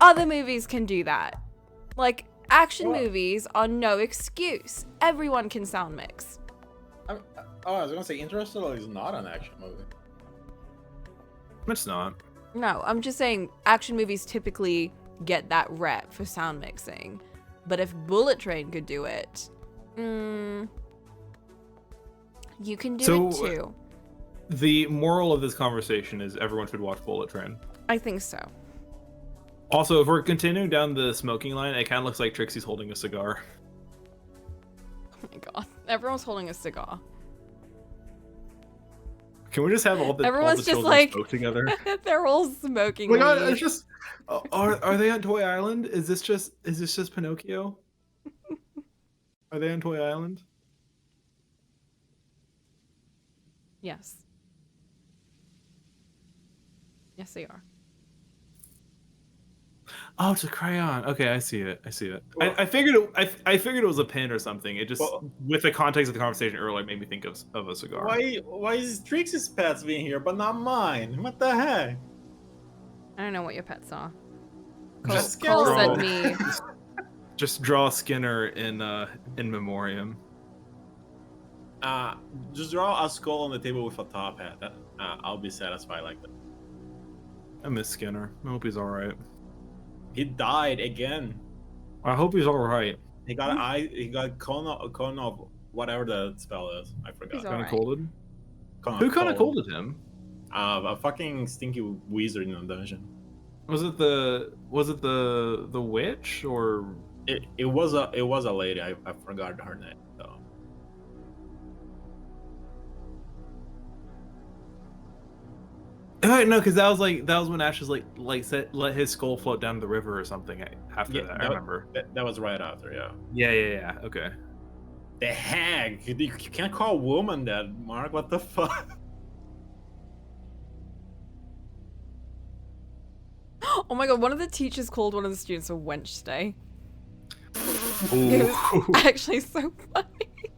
other movies can do that. Like, action movies are no excuse. Everyone can sound mix. I was gonna say Interstellar is not an action movie. It's not. No, I'm just saying action movies typically get that rep for sound mixing. But if Bullet Train could do it, you can do it too. The moral of this conversation is everyone should watch Bullet Train. I think so. Also, if we're continuing down the smoking line, it kind of looks like Trixie's holding a cigar. Oh my god. Everyone's holding a cigar. Can we just have all the Everyone's all the just like smoke together? they're all smoking. Oh my god, weed. it's just are they on Toy Island? Is this just Pinocchio? Are they on Toy Island? Yes. Yes, they are. Oh, it's a crayon. Okay, I see it. I figured it was a pin or something. It just with the context of the conversation earlier made me think of a cigar. Why is Trixie's pets being here but not mine? What the heck? I don't know what your pets are. Just Cole draw- sent me. Just draw Skinner in memoriam. Just draw a skull on the table with a top hat. That I'll be satisfied like that. I miss Skinner. I hope he's all right. He died again. I hope he's all right. He got He got cone of whatever the spell is. I forgot. He's all Kind of right. colded. Cone Who of kind of cold. colded him? A fucking stinky wizard in a dungeon. Was it the witch or? It was a lady. I forgot her name though. No, because that was when Ash was let his skull float down the river or something. After that, I remember. That was right after, yeah. Yeah. Okay. The hag. You can't call a woman that, Mark. What the fuck? Oh my god, one of the teachers called one of the students a wench today. Ooh. It was actually so funny.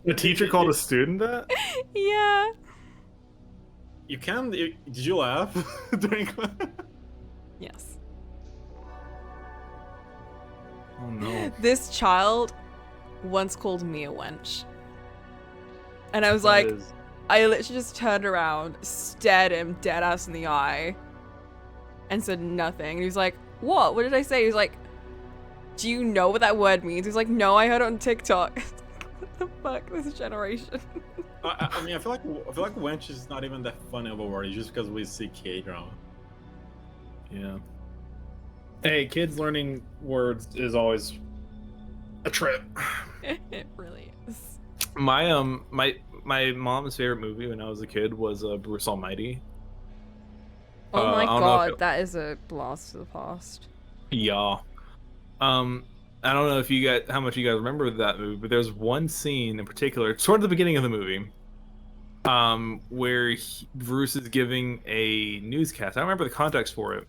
The teacher called a student that? Yeah. You can. Did you laugh during class? Yes. Oh no. This child once called me a wench. And I was That like, is- I literally just turned around, stared him dead ass in the eye, and said nothing. And he was like, what? What did I say? He was like, do you know what that word means? He's like, no, I heard it on TikTok. What the fuck? This generation. I mean, I feel like wench is not even that funny of a word. It's just because we see K-drama. Yeah. Hey, kids learning words is always a trip. It really is. My my mom's favorite movie when I was a kid was Bruce Almighty. Oh my I don't know god, if that is a blast to the past. Yeah. I don't know if you guys, how much you guys remember that movie, but there's one scene in particular, toward the beginning of the movie, where Bruce is giving a newscast. I don't remember the context for it,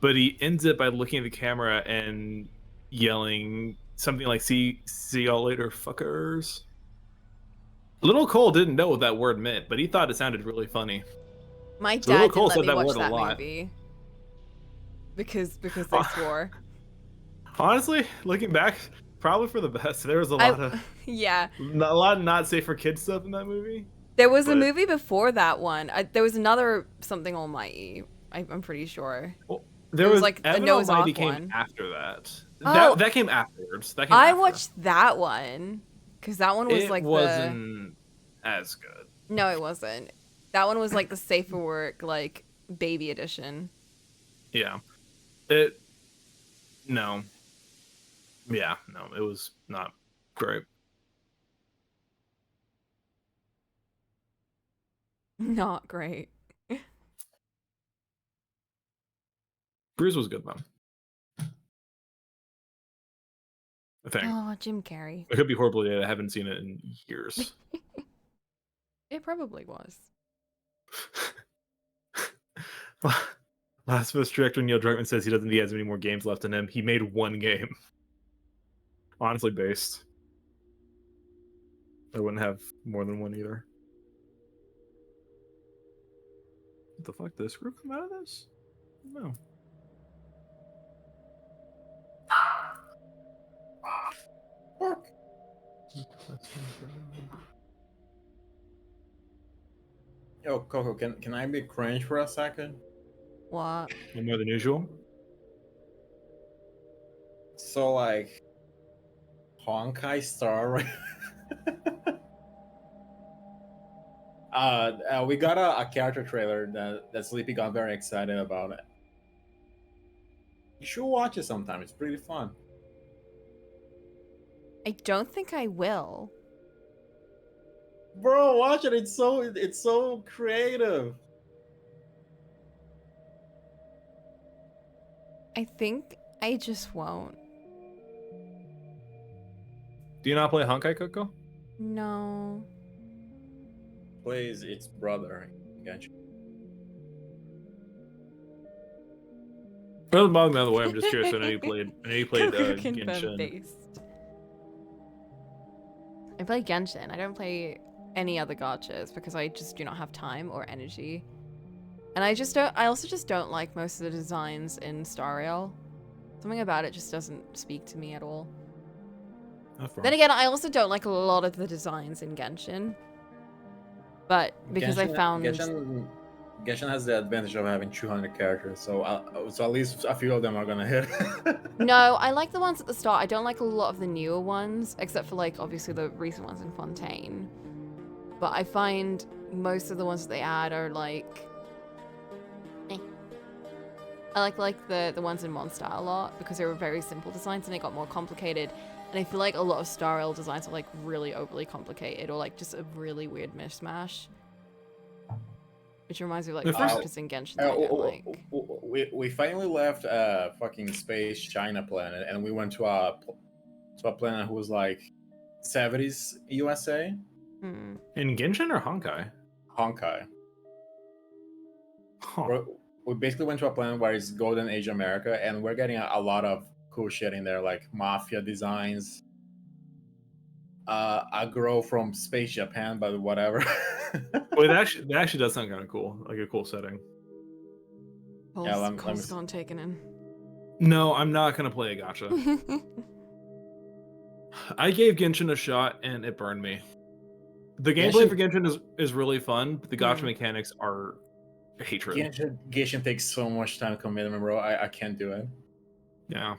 but he ends it by looking at the camera and yelling something like "See y'all later, fuckers." Little Cole didn't know what that word meant, but he thought it sounded really funny. My So Little dad Cole didn't let said me that watch word a that lot. movie because they swore. Honestly, looking back, probably for the best. There was a lot of yeah, a lot of not safe for kids stuff in that movie. There was a but- movie before that one. There was another something almighty. I'm pretty sure. Well, There was like a Evan Noah's Almighty Ark came one. after that. Oh. That came afterwards. That came I after. watched that one because that one was It like wasn't as good. No, it wasn't. That one was like the safe for work, like baby edition. Yeah. No. Yeah, no, it was not great. Not great. Bruce was good though. I think. Oh, Jim Carrey. It could be horribly dated. I haven't seen it in years. It probably was. Last of Us director Neil Druckmann says he doesn't think he has any more games left in him. He made one game. Honestly based. I wouldn't have more than one either. What the fuck? Did the screw come out of this? No. Yo, Coco, can I be cringe for a second? What? More than usual? So, like, Honkai Star, we got a character trailer that Sleepy got very excited about it. You should watch it sometime. It's pretty fun. I don't think I will. Bro, watch it. It's so creative. I think I just won't. Do you not play Honkai Coco? No. Plays its brother. Gotcha. It doesn't bother me either way. I'm just curious. I know you played Confirmed Genshin. based. I play Genshin. I don't play any other gachas because I just do not have time or energy. And I also just don't like most of the designs in Star Rail. Something about it just doesn't speak to me at all. Then again, I also don't like a lot of the designs in Genshin. But because I found... Genshin has the advantage of having 200 characters, so at least a few of them are gonna hit. No, I like the ones at the start. I don't like a lot of the newer ones, except for like obviously the recent ones in Fontaine. But I find most of the ones that they add are like... I like the ones in Mondstadt a lot because they were very simple designs and they got more complicated. And I feel like a lot of Star Rail designs are like really overly complicated or like just a really weird mishmash. Which reminds me of like characters in Genshin that I don't like. We finally left fucking space China planet and we went to a planet who was like 70s USA. Hmm. In Genshin or Honkai? Honkai. Huh. We basically went to a planet where it's Golden Age America and we're getting a lot of cool shit in there, like mafia designs. A girl from Space Japan, but whatever. Well, that actually does sound kind of cool, like a cool setting. Cole's gone taken in. No, I'm not gonna play a gacha. I gave Genshin a shot and it burned me. The gameplay for Genshin is really fun, but the gacha mechanics are hatred. Genshin takes so much time commitment, bro. I can't do it. Yeah.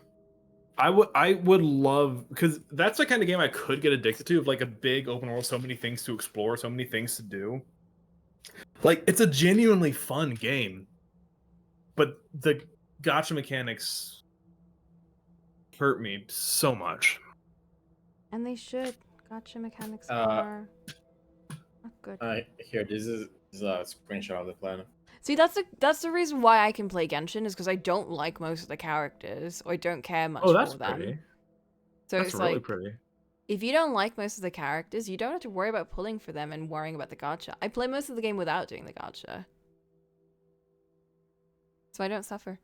I would love, because that's the kind of game I could get addicted to, of like a big open world, so many things to explore, so many things to do. Like, it's a genuinely fun game, but the gacha mechanics hurt me so much. And they should. Gacha mechanics are not good. Here, this is a screenshot of the planet. See, that's the reason why I can play Genshin, is because I don't like most of the characters, or I don't care much for them. Pretty. So That's it's really like, pretty. if you don't like most of the characters, you don't have to worry about pulling for them and worrying about the gacha. I play most of the game without doing the gacha. So I don't suffer.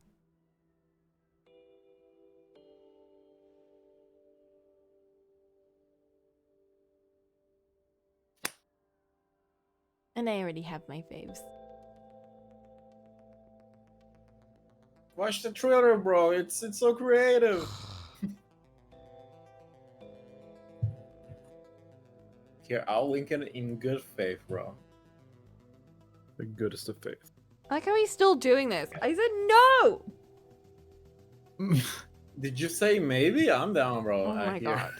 And I already have my faves. Watch the trailer, bro. It's so creative. Here, I'll link it in good faith, bro. The goodest of faith. I like how he's still doing this. I said no! Did you say maybe? I'm down, bro. Oh my god.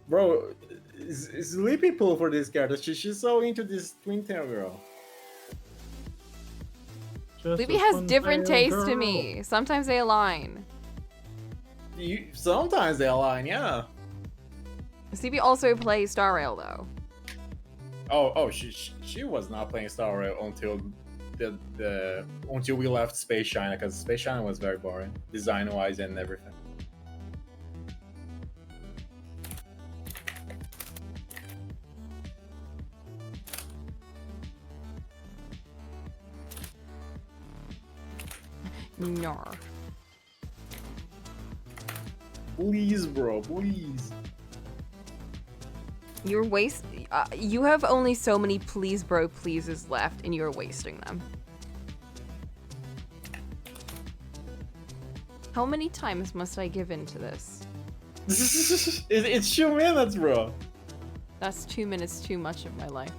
Bro, Sleepy pull for this character. She's so into this twin tail girl. Sleepy has different tastes to me. Sometimes they align. Sometimes they align, yeah. Sleepy also plays Star Rail though. Oh, she was not playing Star Rail until until we left Space China, because Space China was very boring, design wise and everything. No. Please, bro, please. You're you have only so many please bro pleases left and you're wasting them. How many times must I give in to this? It's 2 minutes, bro. That's 2 minutes too much of my life.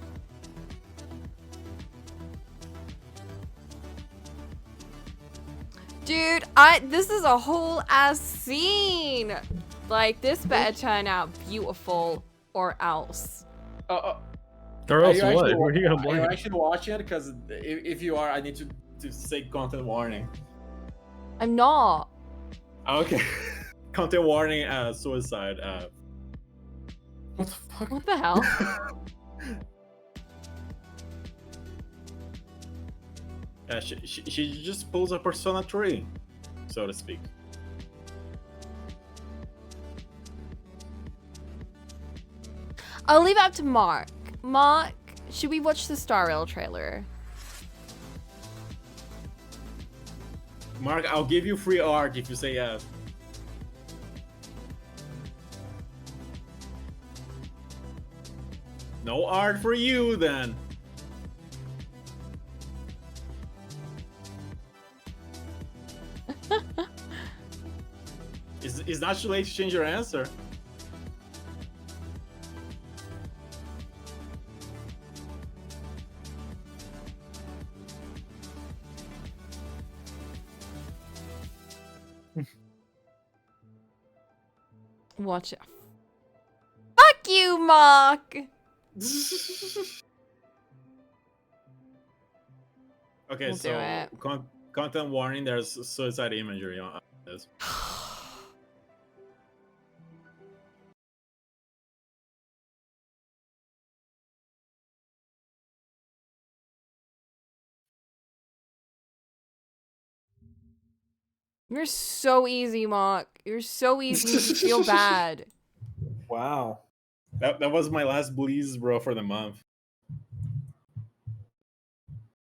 Dude, this is a whole ass scene. Like, this better turn out beautiful or else. Or else what? Who are you gonna blame? Are you actually watching it? Because if you are, I need to say content warning. I'm not. Okay. Content warning, suicide. What the fuck? What the hell? She just pulls a Persona 3, so to speak. I'll leave it up to Mark. Mark, should we watch the Star Rail trailer? Mark, I'll give you free art if you say yes. No art for you, then. It's not too late to change your answer. Watch it. Fuck you, Mark! Okay, We'll so do it. Content warning, there's suicide imagery on this. You're so easy, Mark. You're so easy to feel bad. Wow. That was my last bleeze, bro, for the month.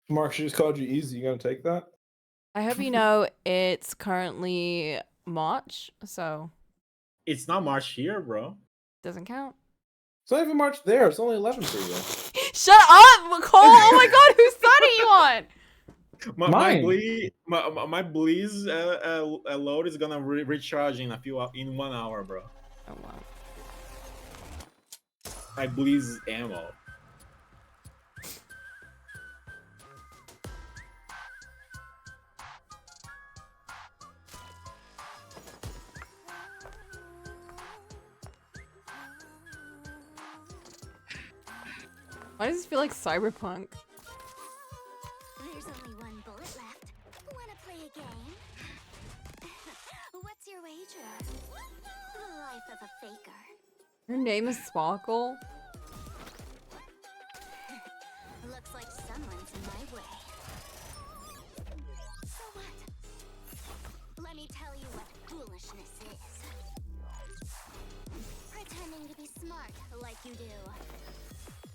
Mark, she just called you easy. You gonna take that? I hope you know it's currently March, so It's not March here, bro. doesn't count. It's not even March there. It's only 11 for you. Shut up, Nicole! Oh my god, whose side are you on? My bleeze load is gonna recharge in in 1 hour, bro. Oh wow. My bleeze ammo. Why does this feel like cyberpunk? There's only one bullet left. Wanna play a game? What's your wager? The life of a faker. Her name is Sparkle. Looks like someone's in my way. So what? You do.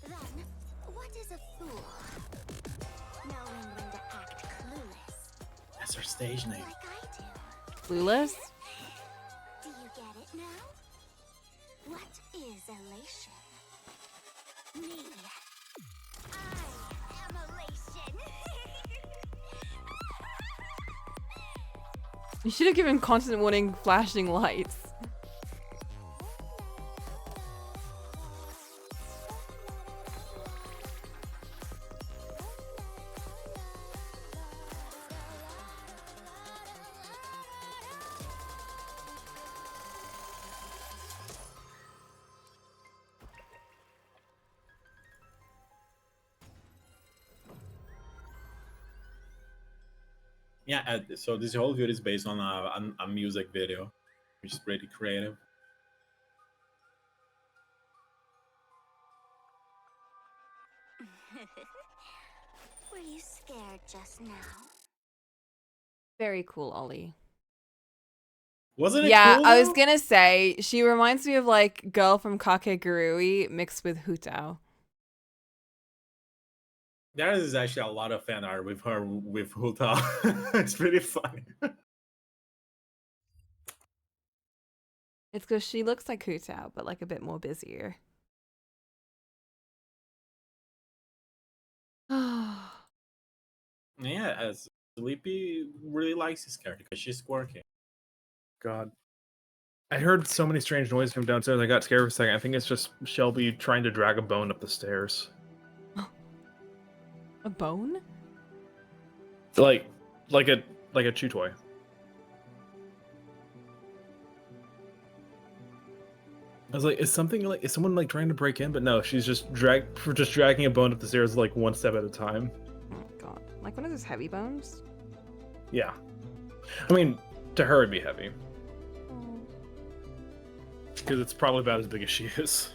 Then, what is a fool? Knowing when to act clueless. That's her stage name. Like I do. Clueless? Do you get it now? What is elation? Me. I am elation. You should have given constant warning flashing lights. Yeah, so this whole video is based on a music video, which is pretty creative. Were you scared just now? Very cool, Ollie. Wasn't it Yeah, cool, I was though? gonna say, she reminds me of like girl from Kakegurui mixed with Hutao. There is actually a lot of fan art with her with Huta. It's pretty funny. It's because she looks like Hutao, but like a bit more busier. Yeah, as Sleepy really likes his character because she's quirky. God. I heard so many strange noises from downstairs. I got scared for a second. I think it's just Shelby trying to drag a bone up the stairs. A bone? Like a chew toy. I was like, is someone like trying to break in? But no, she's just dragging a bone up the stairs like one step at a time. Oh my god. Like one of those heavy bones? Yeah. I mean, to her it'd be heavy. Because it's probably about as big as she is.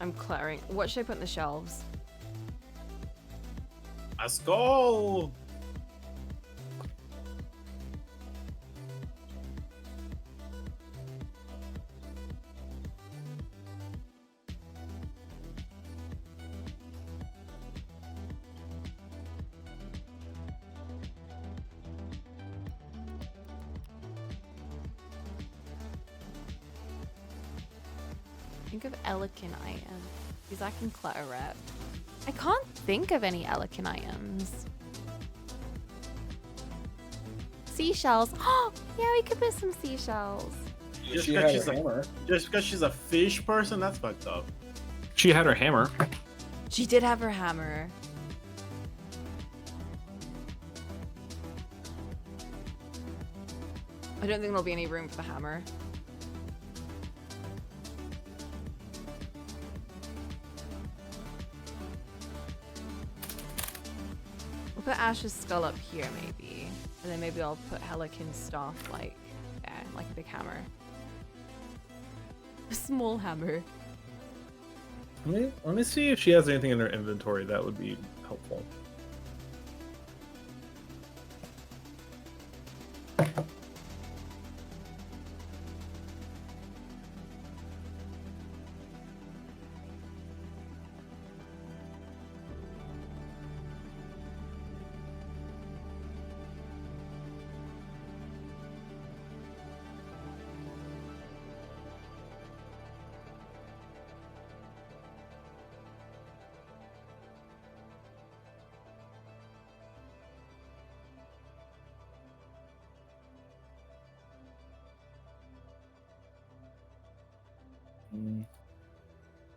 I'm clearing. What should I put in the shelves? A skull! Think of Elikin items. Because I can clutter wrap. I can't think of any Elikin items. Seashells. Oh, yeah, we could put some seashells. Just She because had she's her hammer. just because she's a fish person, that's fucked up. She had her hammer. She did have her hammer. I don't think there'll be any room for the hammer. We'll put Ash's skull up here, maybe. And then maybe I'll put Helikin's stuff, like, yeah, like a big hammer. A small hammer. Let me see if she has anything in her inventory that would be helpful.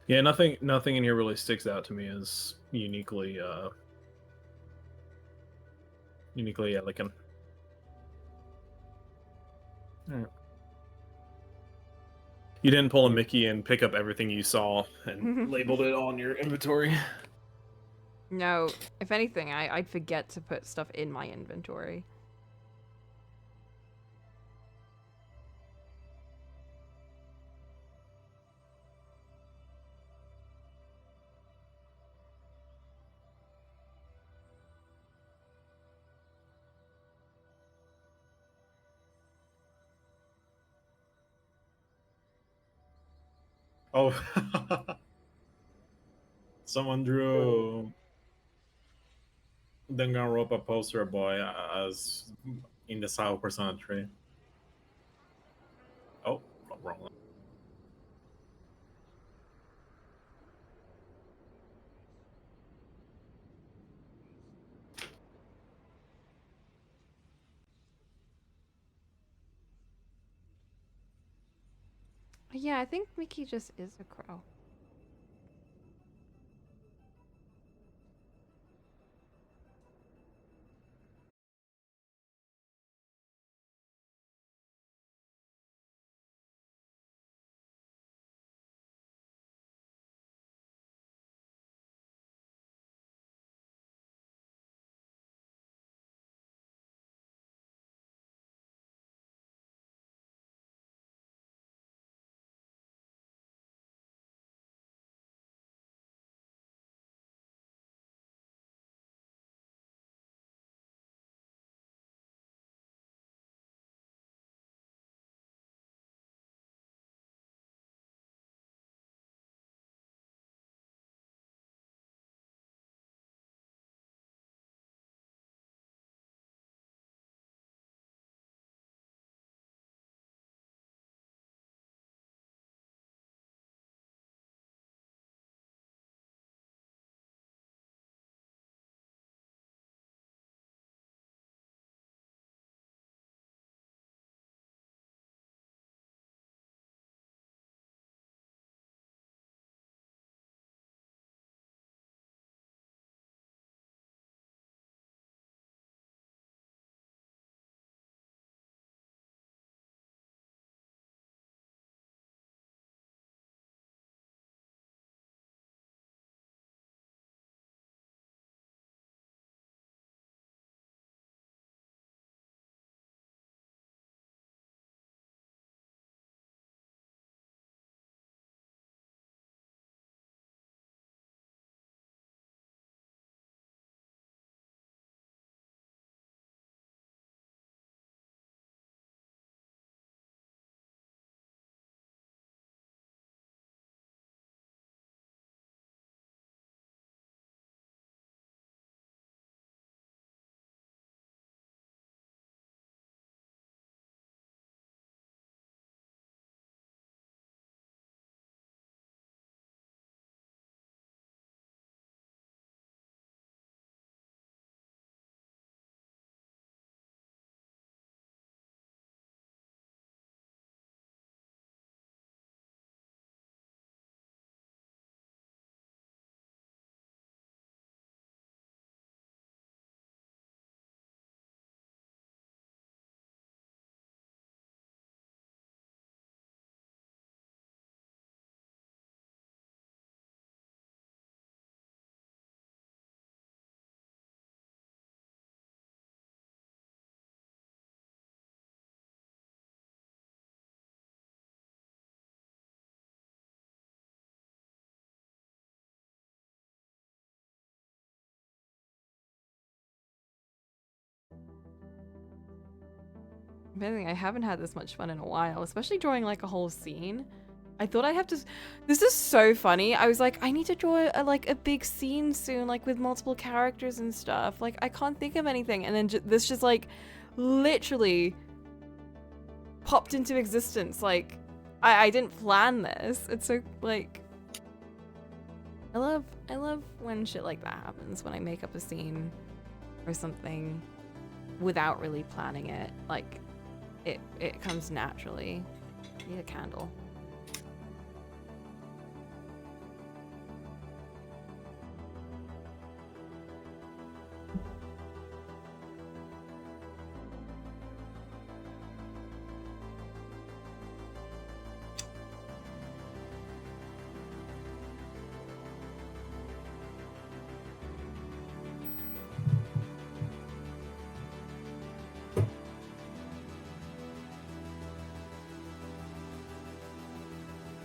Yeah, nothing in here really sticks out to me as uniquely elegant. Alright. You didn't pull a Mickey and pick up everything you saw and labeled it on your inventory. No, if anything, I'd forget to put stuff in my inventory. Oh, someone drew Danganronpa poster boy as in the Sao Persona 3. Oh, wrong one. Yeah, I think Mickey just is a crow. If anything, I haven't had this much fun in a while, especially drawing like a whole scene. I thought I'd have to. This is so funny. I was like, I need to draw like a big scene soon, like with multiple characters and stuff. Like I can't think of anything, and then this just like literally popped into existence. Like I didn't plan this. It's so like I love when shit like that happens, when I make up a scene or something without really planning it. Like it comes naturally. Need a candle.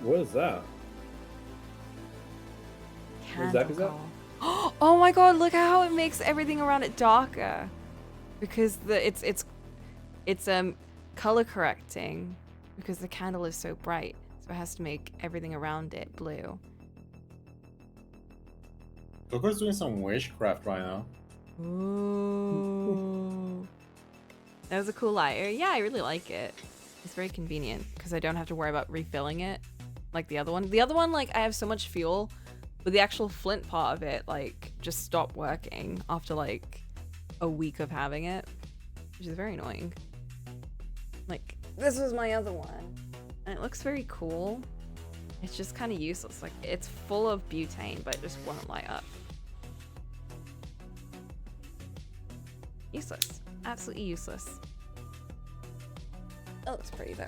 What is that? What exactly is that? Oh my god, look how it makes everything around it darker. Because it's color correcting because the candle is so bright. So it has to make everything around it blue. Coco's doing some witchcraft right now. Ooh. That was a cool light. Yeah, I really like it. It's very convenient because I don't have to worry about refilling it like the other one. The other one, like, I have so much fuel, but the actual flint part of it, like, just stopped working after, like, a week of having it, which is very annoying. Like, this was my other one, and it looks very cool. It's just kind of useless. Like, it's full of butane, but it just won't light up. Useless. Absolutely useless. It looks pretty, though.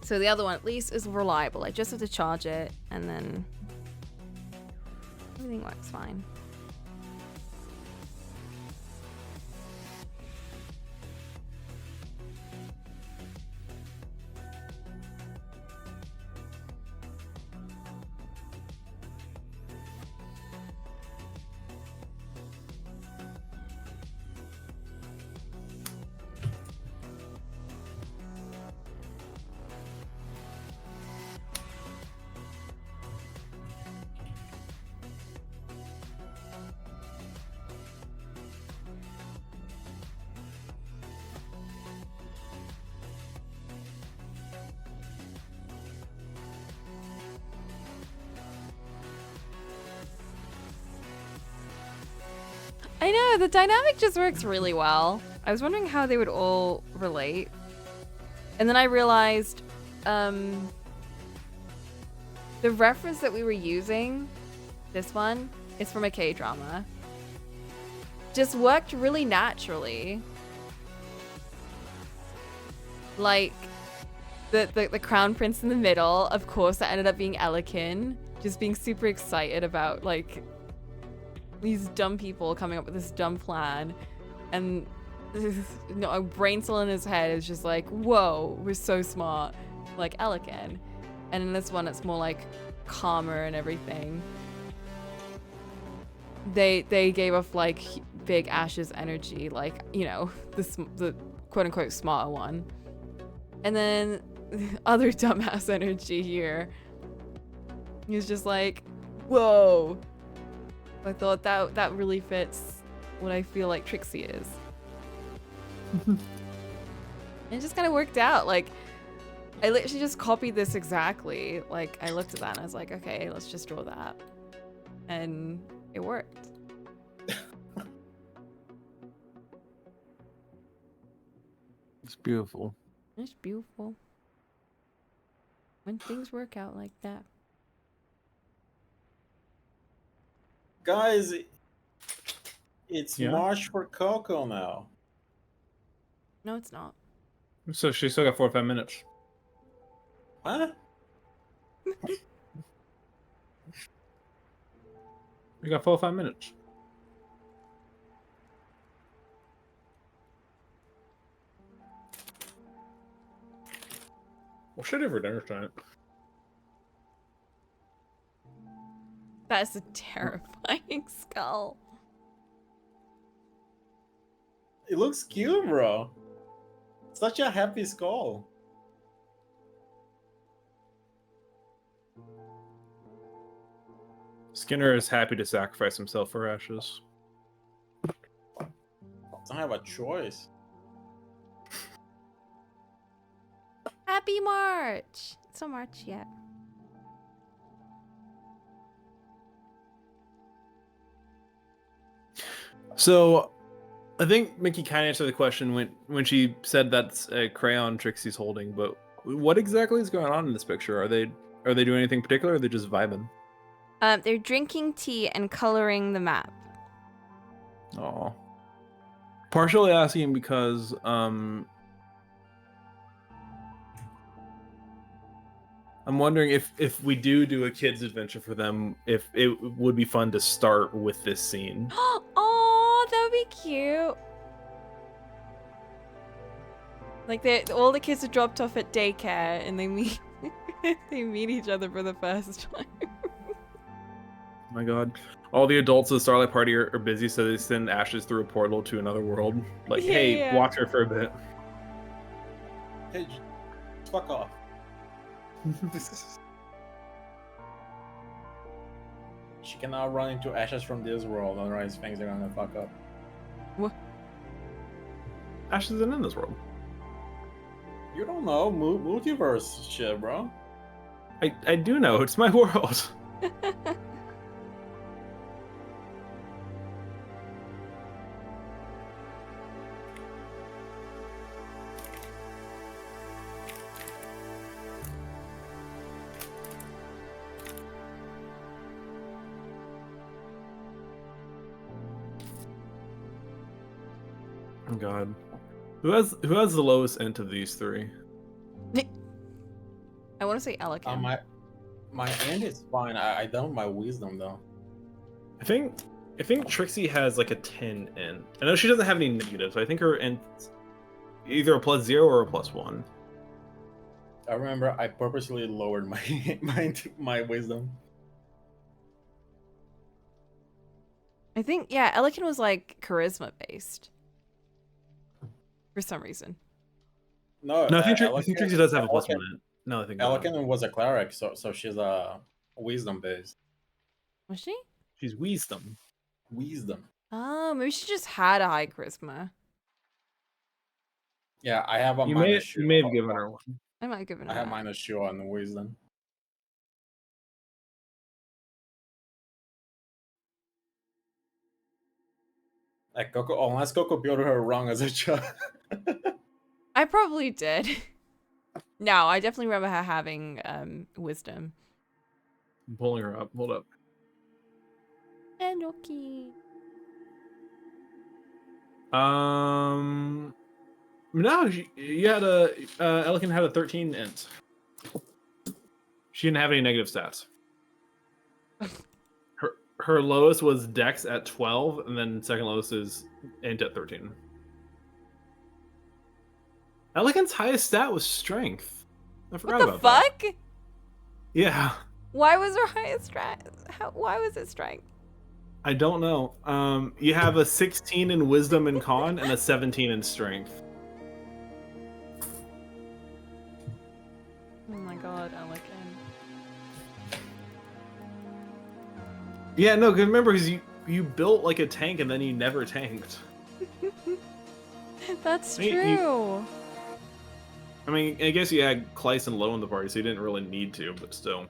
So the other one, at least, is reliable. I just have to charge it, and then everything works fine. I know, the dynamic just works really well. I was wondering how they would all relate. And then I realized the reference that we were using, this one, is from a K-drama. Just worked really naturally. Like, the crown prince in the middle, of course, that ended up being Elikin. Just being super excited about, like, these dumb people coming up with this dumb plan, and a brain cell in his head is just like, whoa, we're so smart, like Elikin. And in this one, it's more like calmer and everything. They gave off like big Ash's energy, like, you know, the quote unquote smarter one, and then the other dumbass energy here. He was just like, whoa. I thought that really fits what I feel like Trixie is. It just kind of worked out. Like, I literally just copied this exactly. Like, I looked at that and I was like, okay, let's just draw that. And it worked. It's beautiful. It's beautiful. When things work out like that. Guys, it's Yeah? March for Coco now. No, it's not. So she still got 4 or 5 minutes. Huh? We got 4 or 5 minutes. What should I do for dinner tonight? That's a terrifying skull. It looks cute, bro. Such a happy skull. Skinner is happy to sacrifice himself for Ashes. Don't have a choice. Happy March! It's not March yet. So, I think Mickey kind of answered the question when she said that's a crayon Trixie's holding. But what exactly is going on in this picture? Are they doing anything particular, or are they just vibing? They're drinking tea and coloring the map. Oh, partially asking because I'm wondering if we do a kids adventure for them, if it would be fun to start with this scene. Oh, that would be cute. Like all the kids are dropped off at daycare and they meet they meet each other for the first time. Oh my god. All the adults of the Starlight Party are busy, so they send Ashes through a portal to another world. Like, Yeah, hey, yeah. watch her for a bit. Hey, fuck off. She cannot run into Ashes from this world, otherwise things are gonna fuck up. What? Ashes isn't in this world. You don't know multiverse shit, bro. I do know. It's my world. Oh god. Who has the lowest int of these three? I want to say Alchemy. My end is fine. I don't my wisdom though. I think Trixie has like a 10 int. I know she doesn't have any negatives. I think her int's either a +0 or a +1. I remember I purposely lowered my my wisdom. I think, yeah, Elikin was like charisma based. For some reason. No, No, I think Trixie does have a +1 int. No, I think Alchemy was a cleric, so she's a wisdom based. Was she? She's wisdom. Wisdom. Oh, maybe she just had a high charisma. Yeah, I have a You minus may have given her one. I might have given her I have that. -2 on wisdom. Like Coco, unless Coco built her wrong as a child. I probably did. No, I definitely remember her having wisdom. I'm pulling her up. Hold up. Enoki. No, you had Elikin had a 13 int. She didn't have any negative stats. Her lowest was Dex at 12, and then second lowest is int at 13. Elikin's highest stat was strength. I forgot What the about that. fuck? Yeah. Why was her highest strength? Why was it strength? I don't know. You have a 16 in wisdom and con, and a 17 in strength. Oh my god, Elikin. Yeah, no, cause remember, because you built like a tank and then you never tanked. That's I mean, true. I mean, I guess you had Kleiss and Low in the party, so you didn't really need to, but still.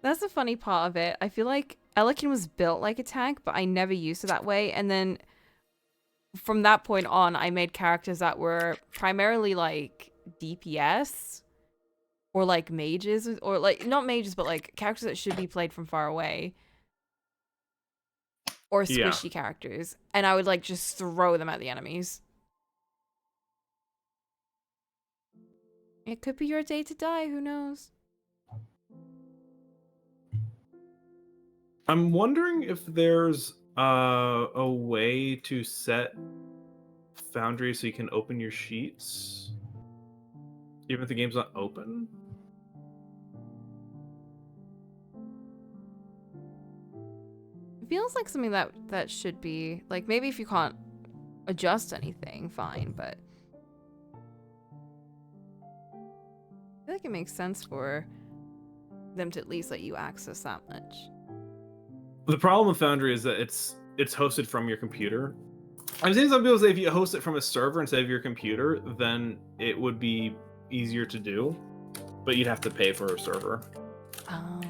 That's the funny part of it. I feel like Elikin was built like a tank, but I never used it that way. And then from that point on, I made characters that were primarily like DPS or like mages, or like not mages, but like characters that should be played from far away, or squishy characters. And I would like just throw them at the enemies. It could be your day to die. Who knows? I'm wondering if there's a way to set Foundry so you can open your sheets, even if the game's not open. It feels like something that should be like, maybe if you can't adjust anything, fine, but I feel like it makes sense for them to at least let you access that much. The problem with Foundry is that it's hosted from your computer. I've seen some people say if you host it from a server instead of your computer, then it would be easier to do, but you'd have to pay for a server. Oh.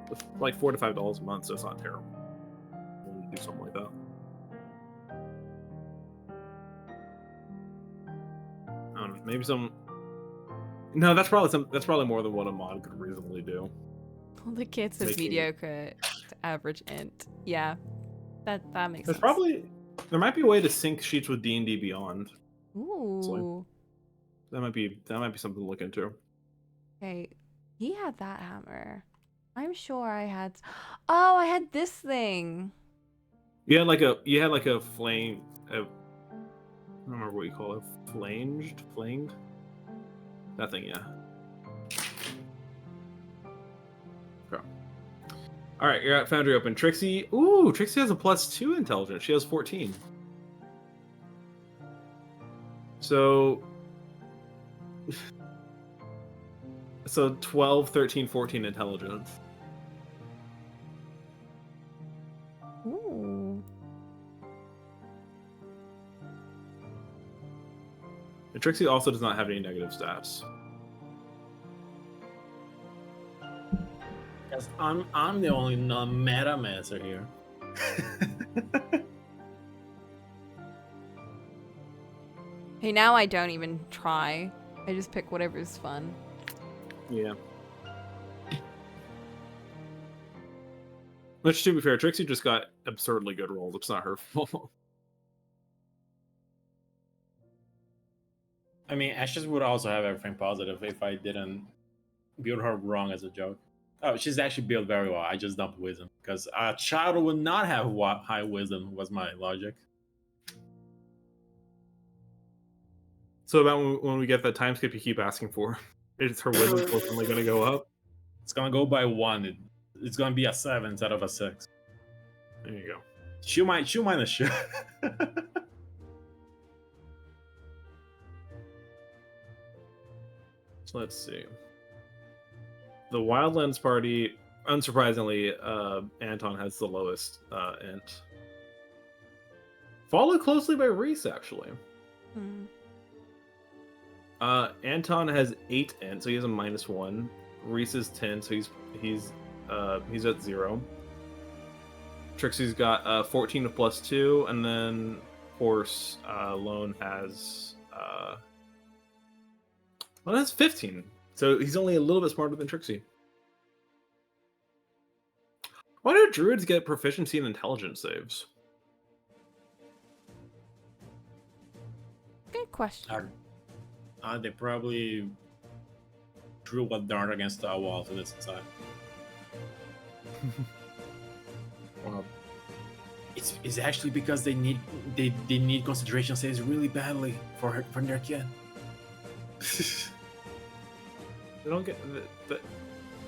It's like $4 to $5 a month, so it's not terrible. We'll do something like that. I don't know, maybe some. No, that's probably more than what a mod could reasonably do. All the kids have mediocre to average int. Yeah, that makes sense. There might be a way to sync sheets with D&D Beyond. Ooh. That might be something to look into. Okay, he had that hammer. I'm sure I had. Oh, I had this thing. You had like a flame. I don't remember what you call it. Flanged. That thing, yeah. Okay. All right, you're at Foundry open. Trixie. Ooh, Trixie has a +2 intelligence. She has 14. So 12, 13, 14 intelligence. Ooh. And Trixie also does not have any negative stats. Because I'm the only non-meta master here. Hey, now I don't even try. I just pick whatever's fun. Yeah. Which, to be fair, Trixie just got absurdly good rolls. It's not her fault. I mean, Ashes would also have everything positive if I didn't build her wrong as a joke. Oh, she's actually built very well. I just dumped wisdom because a child would not have high wisdom. Was my logic. So about when we get that time skip you keep asking for, is her wisdom only going to go up? It's gonna go by 1. It's gonna be a 7 instead of a 6. There you go. She'll mind a shit. So let's see. The Wildlands party, unsurprisingly, Anton has the lowest int. Followed closely by Reese, actually. Hmm. Anton has 8 int, so he has a -1. Reese is 10, so he's at 0. Trixie's got 14 with +2, and then of course Lone has 15. So he's only a little bit smarter than Trixie. Why do druids get proficiency in intelligence saves? Good question. They probably drew a dart against a wall to this side. Wow. It's actually because they need concentration saves really badly for their kid. They don't get the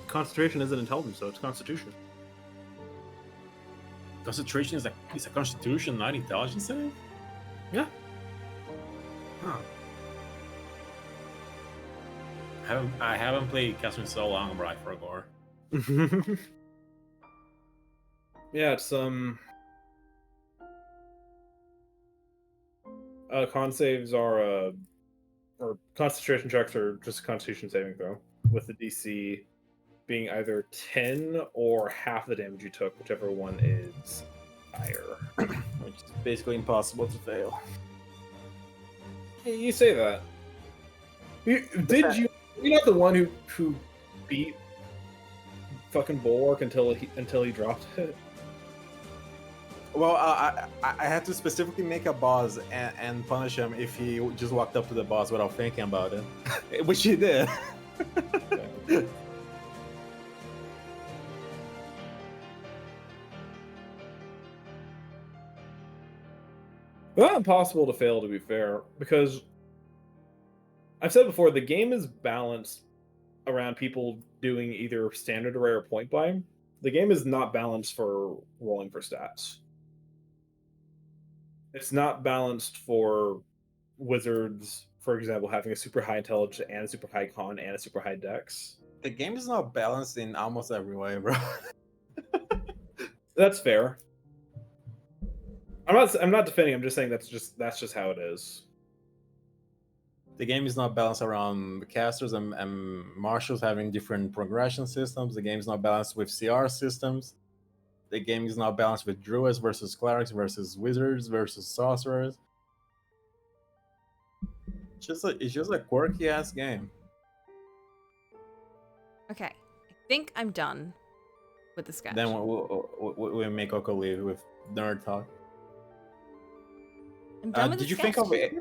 concentration isn't intelligence, though. It's constitution. Concentration is a constitution, not intelligence save? Yeah. Huh. I haven't played Castle in so long, but I forgot. Yeah, it's con saves are or concentration checks are just a constitution saving throw, with the DC being either 10 or half the damage you took, whichever one is higher. Which is basically impossible to fail. Hey, you say that. You're not the one who beat fucking Bulwark until he dropped it? Well, I had to specifically make a boss and punish him if he just walked up to the boss without thinking about it, which he did. Not impossible to fail, to be fair, because I've said before, the game is balanced around people doing either standard array or point buy. The game is not balanced for rolling for stats. It's not balanced for wizards, for example, having a super high intelligence and a super high con and a super high dex. The game is not balanced in almost every way, bro. That's fair. I'm not defending. I'm just saying that's just how it is. The game is not balanced around casters and marshals having different progression systems. The game is not balanced with CR systems. The game is not balanced with druids versus clerics versus wizards versus sorcerers. It's just a quirky ass game. Okay, I think I'm done with the sketch. Then we'll make Coco leave with nerd talk. I'm done with Did the you sketch. think of it?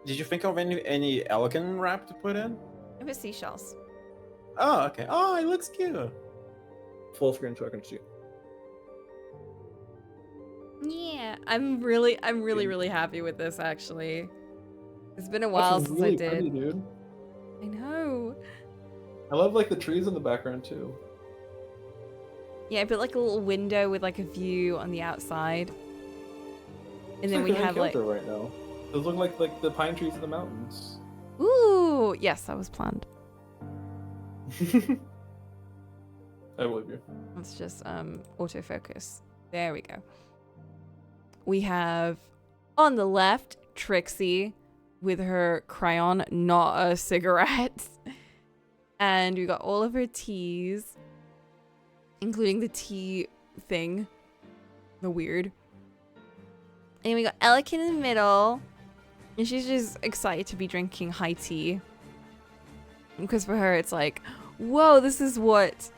Did you think of any Elkin rap to put in? of it's seashells. Oh, okay. Oh, it looks cute. Full screen so I can see. Yeah, I'm really happy with this actually. It's been a while That's since really I did. pretty, dude. I know. I love like the trees in the background too. Yeah, I put like a little window with like a view on the outside. And It's then we the main have like character right now. Those look like the pine trees in the mountains. ooh, yes, that was planned. I believe you. Let's just autofocus. There we go. We have on the left Trixie with her crayon, not a cigarette. And we got all of her teas, including the tea thing. The weird. And we got Alec in the middle. And she's just excited to be drinking high tea. Because for her it's like, whoa, this is what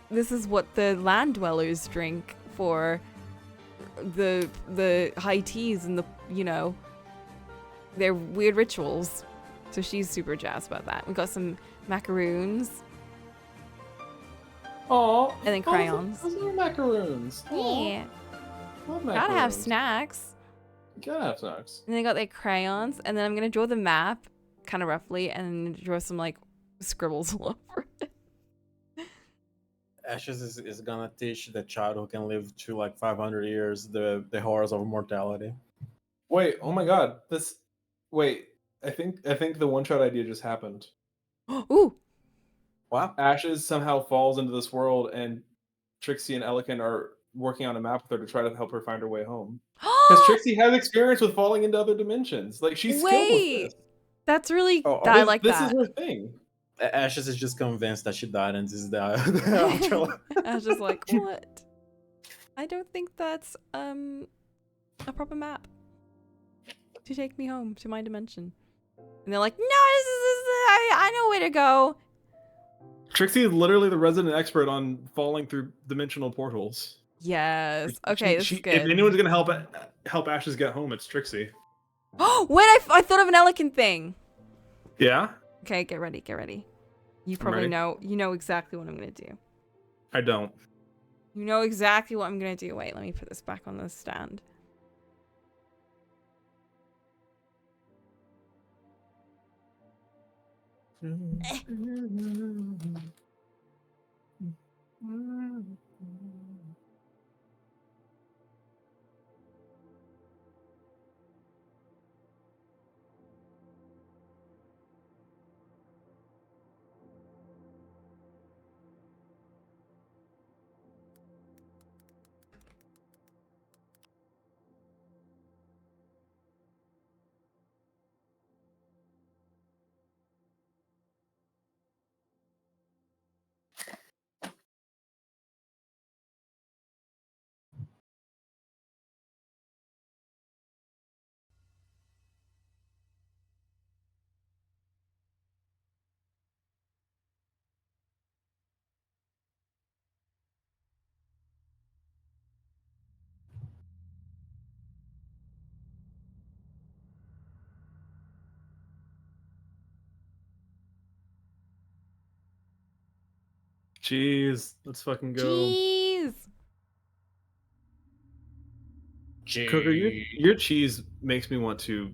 the land dwellers drink for the high teas and the, you know, their weird rituals. So she's super jazzed about that. We got some macaroons. Oh, and then crayons. Those are macaroons. Yeah. Love Gotta have macaroons. snacks. Gotta have snacks. And they got their crayons, and then I'm gonna draw the map, kind of roughly, and draw some like scribbles all over it. Ashes is gonna teach the child who can live to like 500 years the horrors of mortality. Wait, oh my god. Wait, I think the one-shot idea just happened. Ooh. Wow. Ashes somehow falls into this world and Trixie and Elikin are working on a map with her to try to help her find her way home. Because Trixie has experience with falling into other dimensions. Like she's skilled with this. That's really I like this that. is her thing. Ashes is just convinced that she died and this is the outro. I was just like, what? I don't think that's a proper map to take me home to my dimension. And they're like, no, I know where to go. Trixie is literally the resident expert on falling through dimensional portals. Yes. Okay, this is good. If anyone's gonna help Ashes get home, it's Trixie. Oh, wait, I thought of an Elikin thing. Yeah? Okay, get ready, get ready. You I'm probably ready. know, you know exactly what I'm gonna do. I don't. You know exactly what I'm gonna do. Wait, let me put this back on the stand. Jeez, let's fucking go. Jeez. Cooker, your cheese makes me want to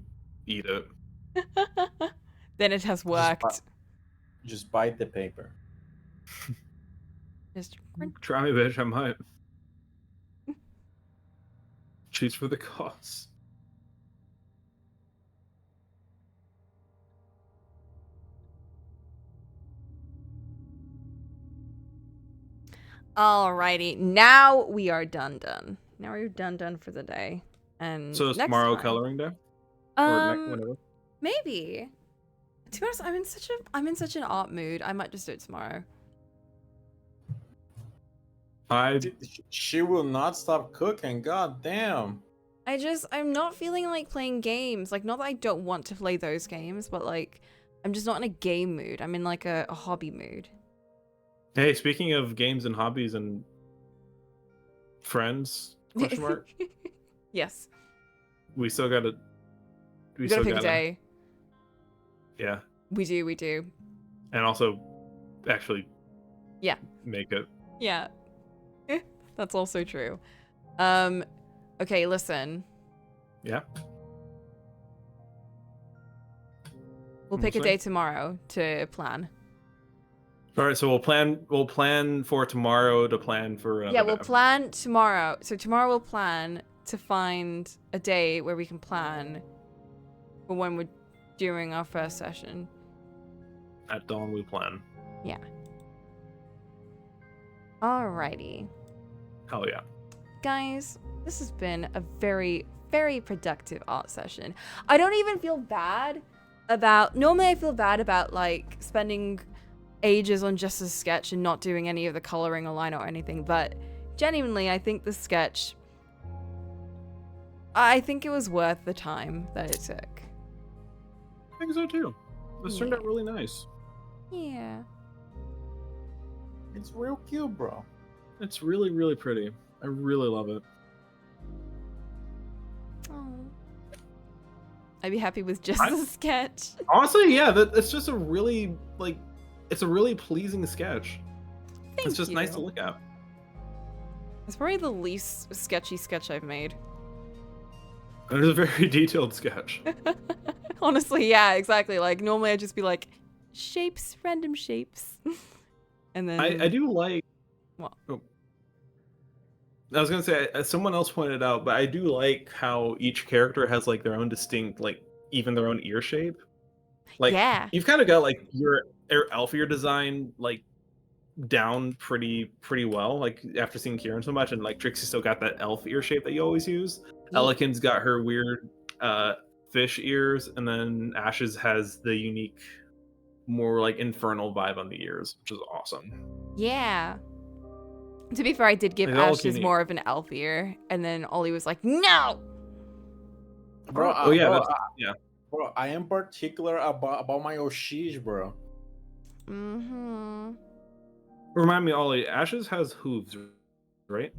eat it. Then it has worked. Just bite the paper. Just Try me, bitch. I might. Cheese for the cause. Alrighty, now we are done. Now we're done for the day. And So is next tomorrow time- coloring day? Or whenever? Maybe. To be honest, I'm in such an art mood. I might just do it tomorrow. She will not stop cooking. God damn. I'm not feeling like playing games. Like, not that I don't want to play those games, but like, I'm just not in a game mood. I'm in like a hobby mood. Hey, speaking of games and hobbies and friends, question mark. Yes. We still gotta. We gotta pick a day. Yeah. We do. and also actually Yeah. make it. Yeah. That's also true. Okay, listen. Yeah. We'll pick a day tomorrow to plan. All right, so we'll plan for tomorrow to plan for. Yeah, we'll plan tomorrow. So tomorrow we'll plan to find a day where we can plan for when we're doing our first session. At dawn, we plan. Yeah. Alrighty. Hell yeah. Guys, this has been a very, very productive art session. I don't even feel bad about... Normally I feel bad about, like, spending ages on just a sketch and not doing any of the coloring or line or anything, but genuinely, I think the sketch... I think it was worth the time that it took. I think so too. This turned out really nice. Yeah. It's real cute, bro. It's really, really pretty. I really love it. Oh. I'd be happy with just a sketch. Honestly, yeah, it's just a really, like, it's a really pleasing sketch. It's just nice to look at. It's probably the least sketchy sketch I've made. It's a very detailed sketch. Honestly, yeah, exactly. Like, normally I'd just be like, shapes, random shapes. And then... I do like... What? Oh. I was gonna say, as someone else pointed out, but I do like how each character has, like, their own distinct, like, even their own ear shape. Like, yeah. You've kind of got, like, your elf ear design, like, down pretty well, like, after seeing Kieran so much, and, like, Trixie still got that elf ear shape that you always use. Elikin's got her weird fish ears, and then Ashes has the unique, more, like, infernal vibe on the ears, which is awesome. Yeah. To be fair, I did give Ashes more of an elf ear, and then Ollie was like, no! Bro, oh yeah, yeah. Bro, I am particular about my Oshish, bro. Mm-hmm. Remind me, Ollie, Ashes has hooves, right?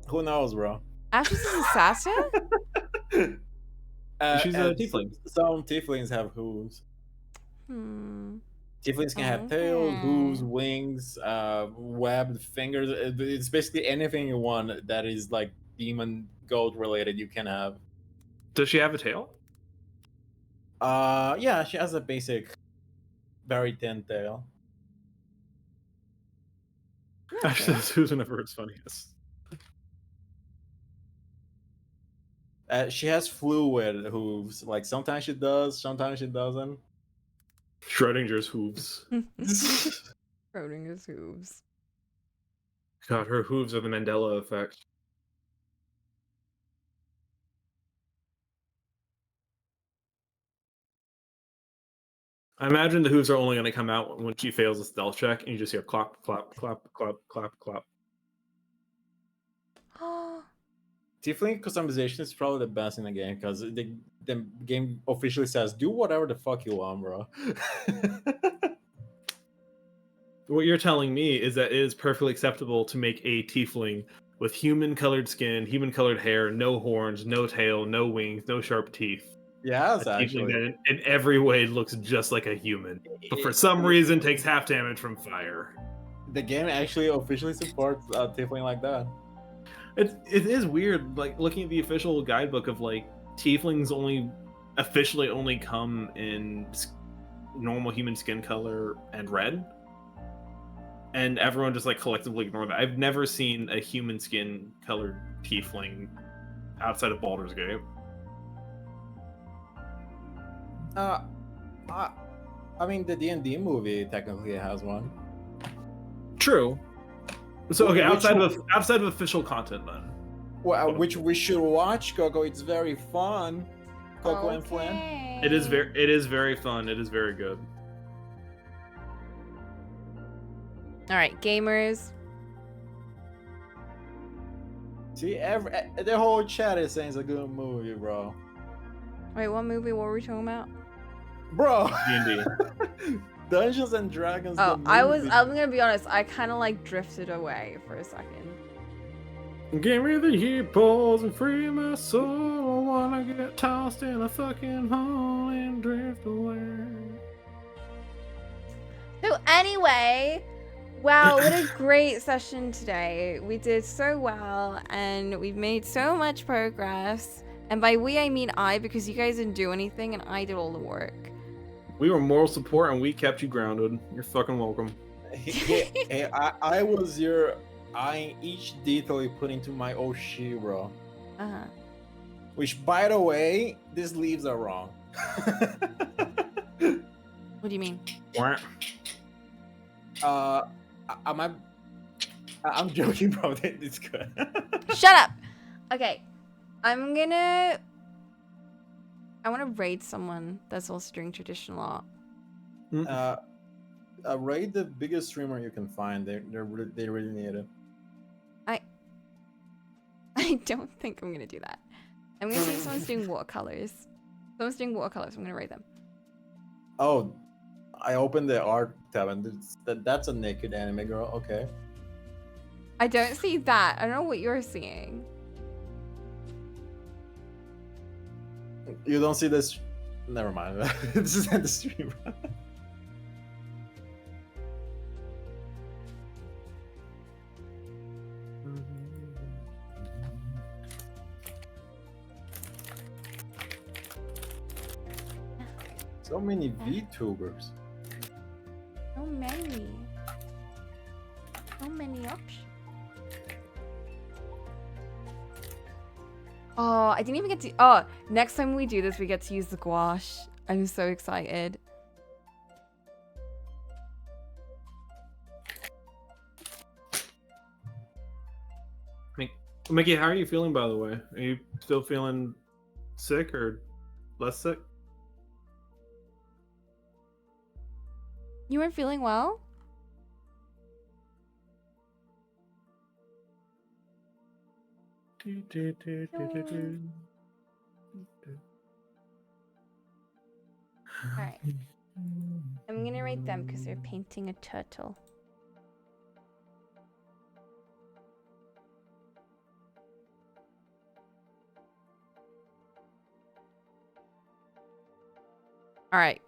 Who knows, bro? Ashes is an assassin? She's a tiefling. Some tieflings have hooves. Tieflings can have tails, hooves, wings, webbed fingers. It's basically anything you want that is like demon goat related you can have. Does she have a tail? Yeah, she has a basic, very thin tail. Actually, that's who's never it's funniest. She has fluid hooves. Like sometimes she does, sometimes she doesn't. Schrodinger's hooves. Schrodinger's hooves. God, her hooves are the Mandela effect. I imagine the hooves are only going to come out when she fails a stealth check, and you just hear clap, clap, clap, clap, clap, clap. Tiefling customization is probably the best in the game because the game officially says do whatever the fuck you want, bro. What you're telling me is that it is perfectly acceptable to make a tiefling with human-colored skin, human-colored hair, no horns, no tail, no wings, no sharp teeth. Yes, a actually. That in every way looks just like a human, but for some reason takes half damage from fire. The game actually officially supports a tiefling like that. It is weird, like looking at the official guidebook of like tieflings officially only come in normal human skin color and red, and everyone just like collectively ignore that. I've never seen a human skin colored tiefling outside of Baldur's Gate. I mean, the DnD movie technically has one. True. So okay, outside of official content, then. Well, which we should watch, Coco. It's very fun. Coco and Flynn. It is very fun. It is very good. All right, gamers. See, the whole chat is saying it's a good movie, bro. Wait, what movie? What were we talking about? Bro. D&D. Dungeons and Dragons. Oh, I'm gonna be honest. I kind of like drifted away for a second. Give me the hippos and free my soul. I wanna get tossed in a fucking hole and drift away. To Anyway, wow, what a great session today. We did so well and we've made so much progress. And by we, I mean I, because you guys didn't do anything and I did all the work. We were moral support and we kept you grounded. You're fucking welcome. Yeah, I was your eyeing each detail you put into my Oshiro. Uh-huh. Which, by the way, these leaves are wrong. What do you mean? I'm joking, bro. It's good. Shut up. Okay, I want to raid someone that's also doing traditional art. Raid the biggest streamer you can find. They really need it. I don't think I'm gonna do that. I'm gonna see if someone's doing watercolors. Someone's doing watercolors. I'm gonna raid them. Oh, I opened the art tab and that's a naked anime girl. Okay. I don't see that. I don't know what you're seeing. You don't see this? Never mind. This is in the stream. So many VTubers. So many. So many options. Oh, I didn't even get to... Oh, next time we do this, we get to use the gouache. I'm so excited. Mickey, how are you feeling, by the way? Are you still feeling sick or less sick? You weren't feeling well? Alright. I'm gonna rate them because they're painting a turtle. Alright.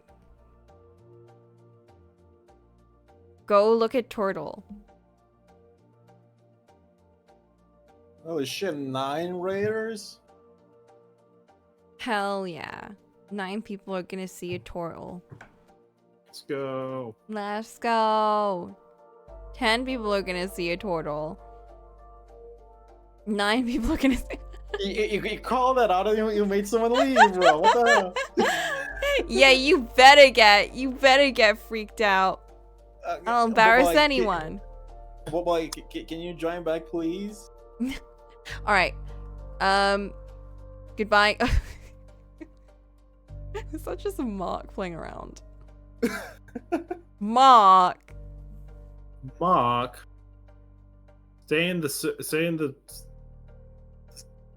Go look at turtle. Holy shit, 9 raiders? Hell yeah. 9 people are gonna see a turtle. Let's go. Let's go. 10 people are gonna see a turtle. 9 people are gonna see... You call that out and you made someone leave, bro. What the hell? Yeah, you better get freaked out. I'll embarrass anyone. Can you join back, please? All right. Goodbye. It's not just a Mark playing around. Mark. Stay in the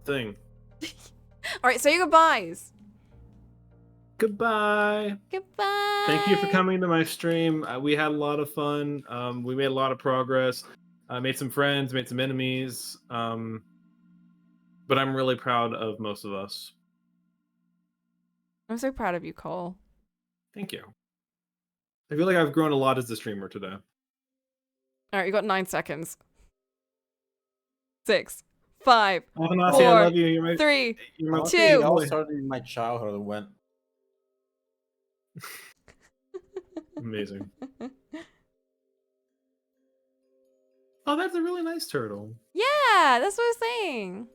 thing. All right, say your goodbyes. Goodbye. Goodbye. Thank you for coming to my stream. We had a lot of fun. We made a lot of progress. Made some friends, made some enemies. But I'm really proud of most of us. I'm so proud of you, Cole. Thank you. I feel like I've grown a lot as a streamer today. All right, you got 9 seconds. 6, 5, Oh, no, 4, I love you. You're my, 3, you're my 2. It all started in my childhood and went. Amazing. Oh, that's a really nice turtle. Yeah, that's what I was saying.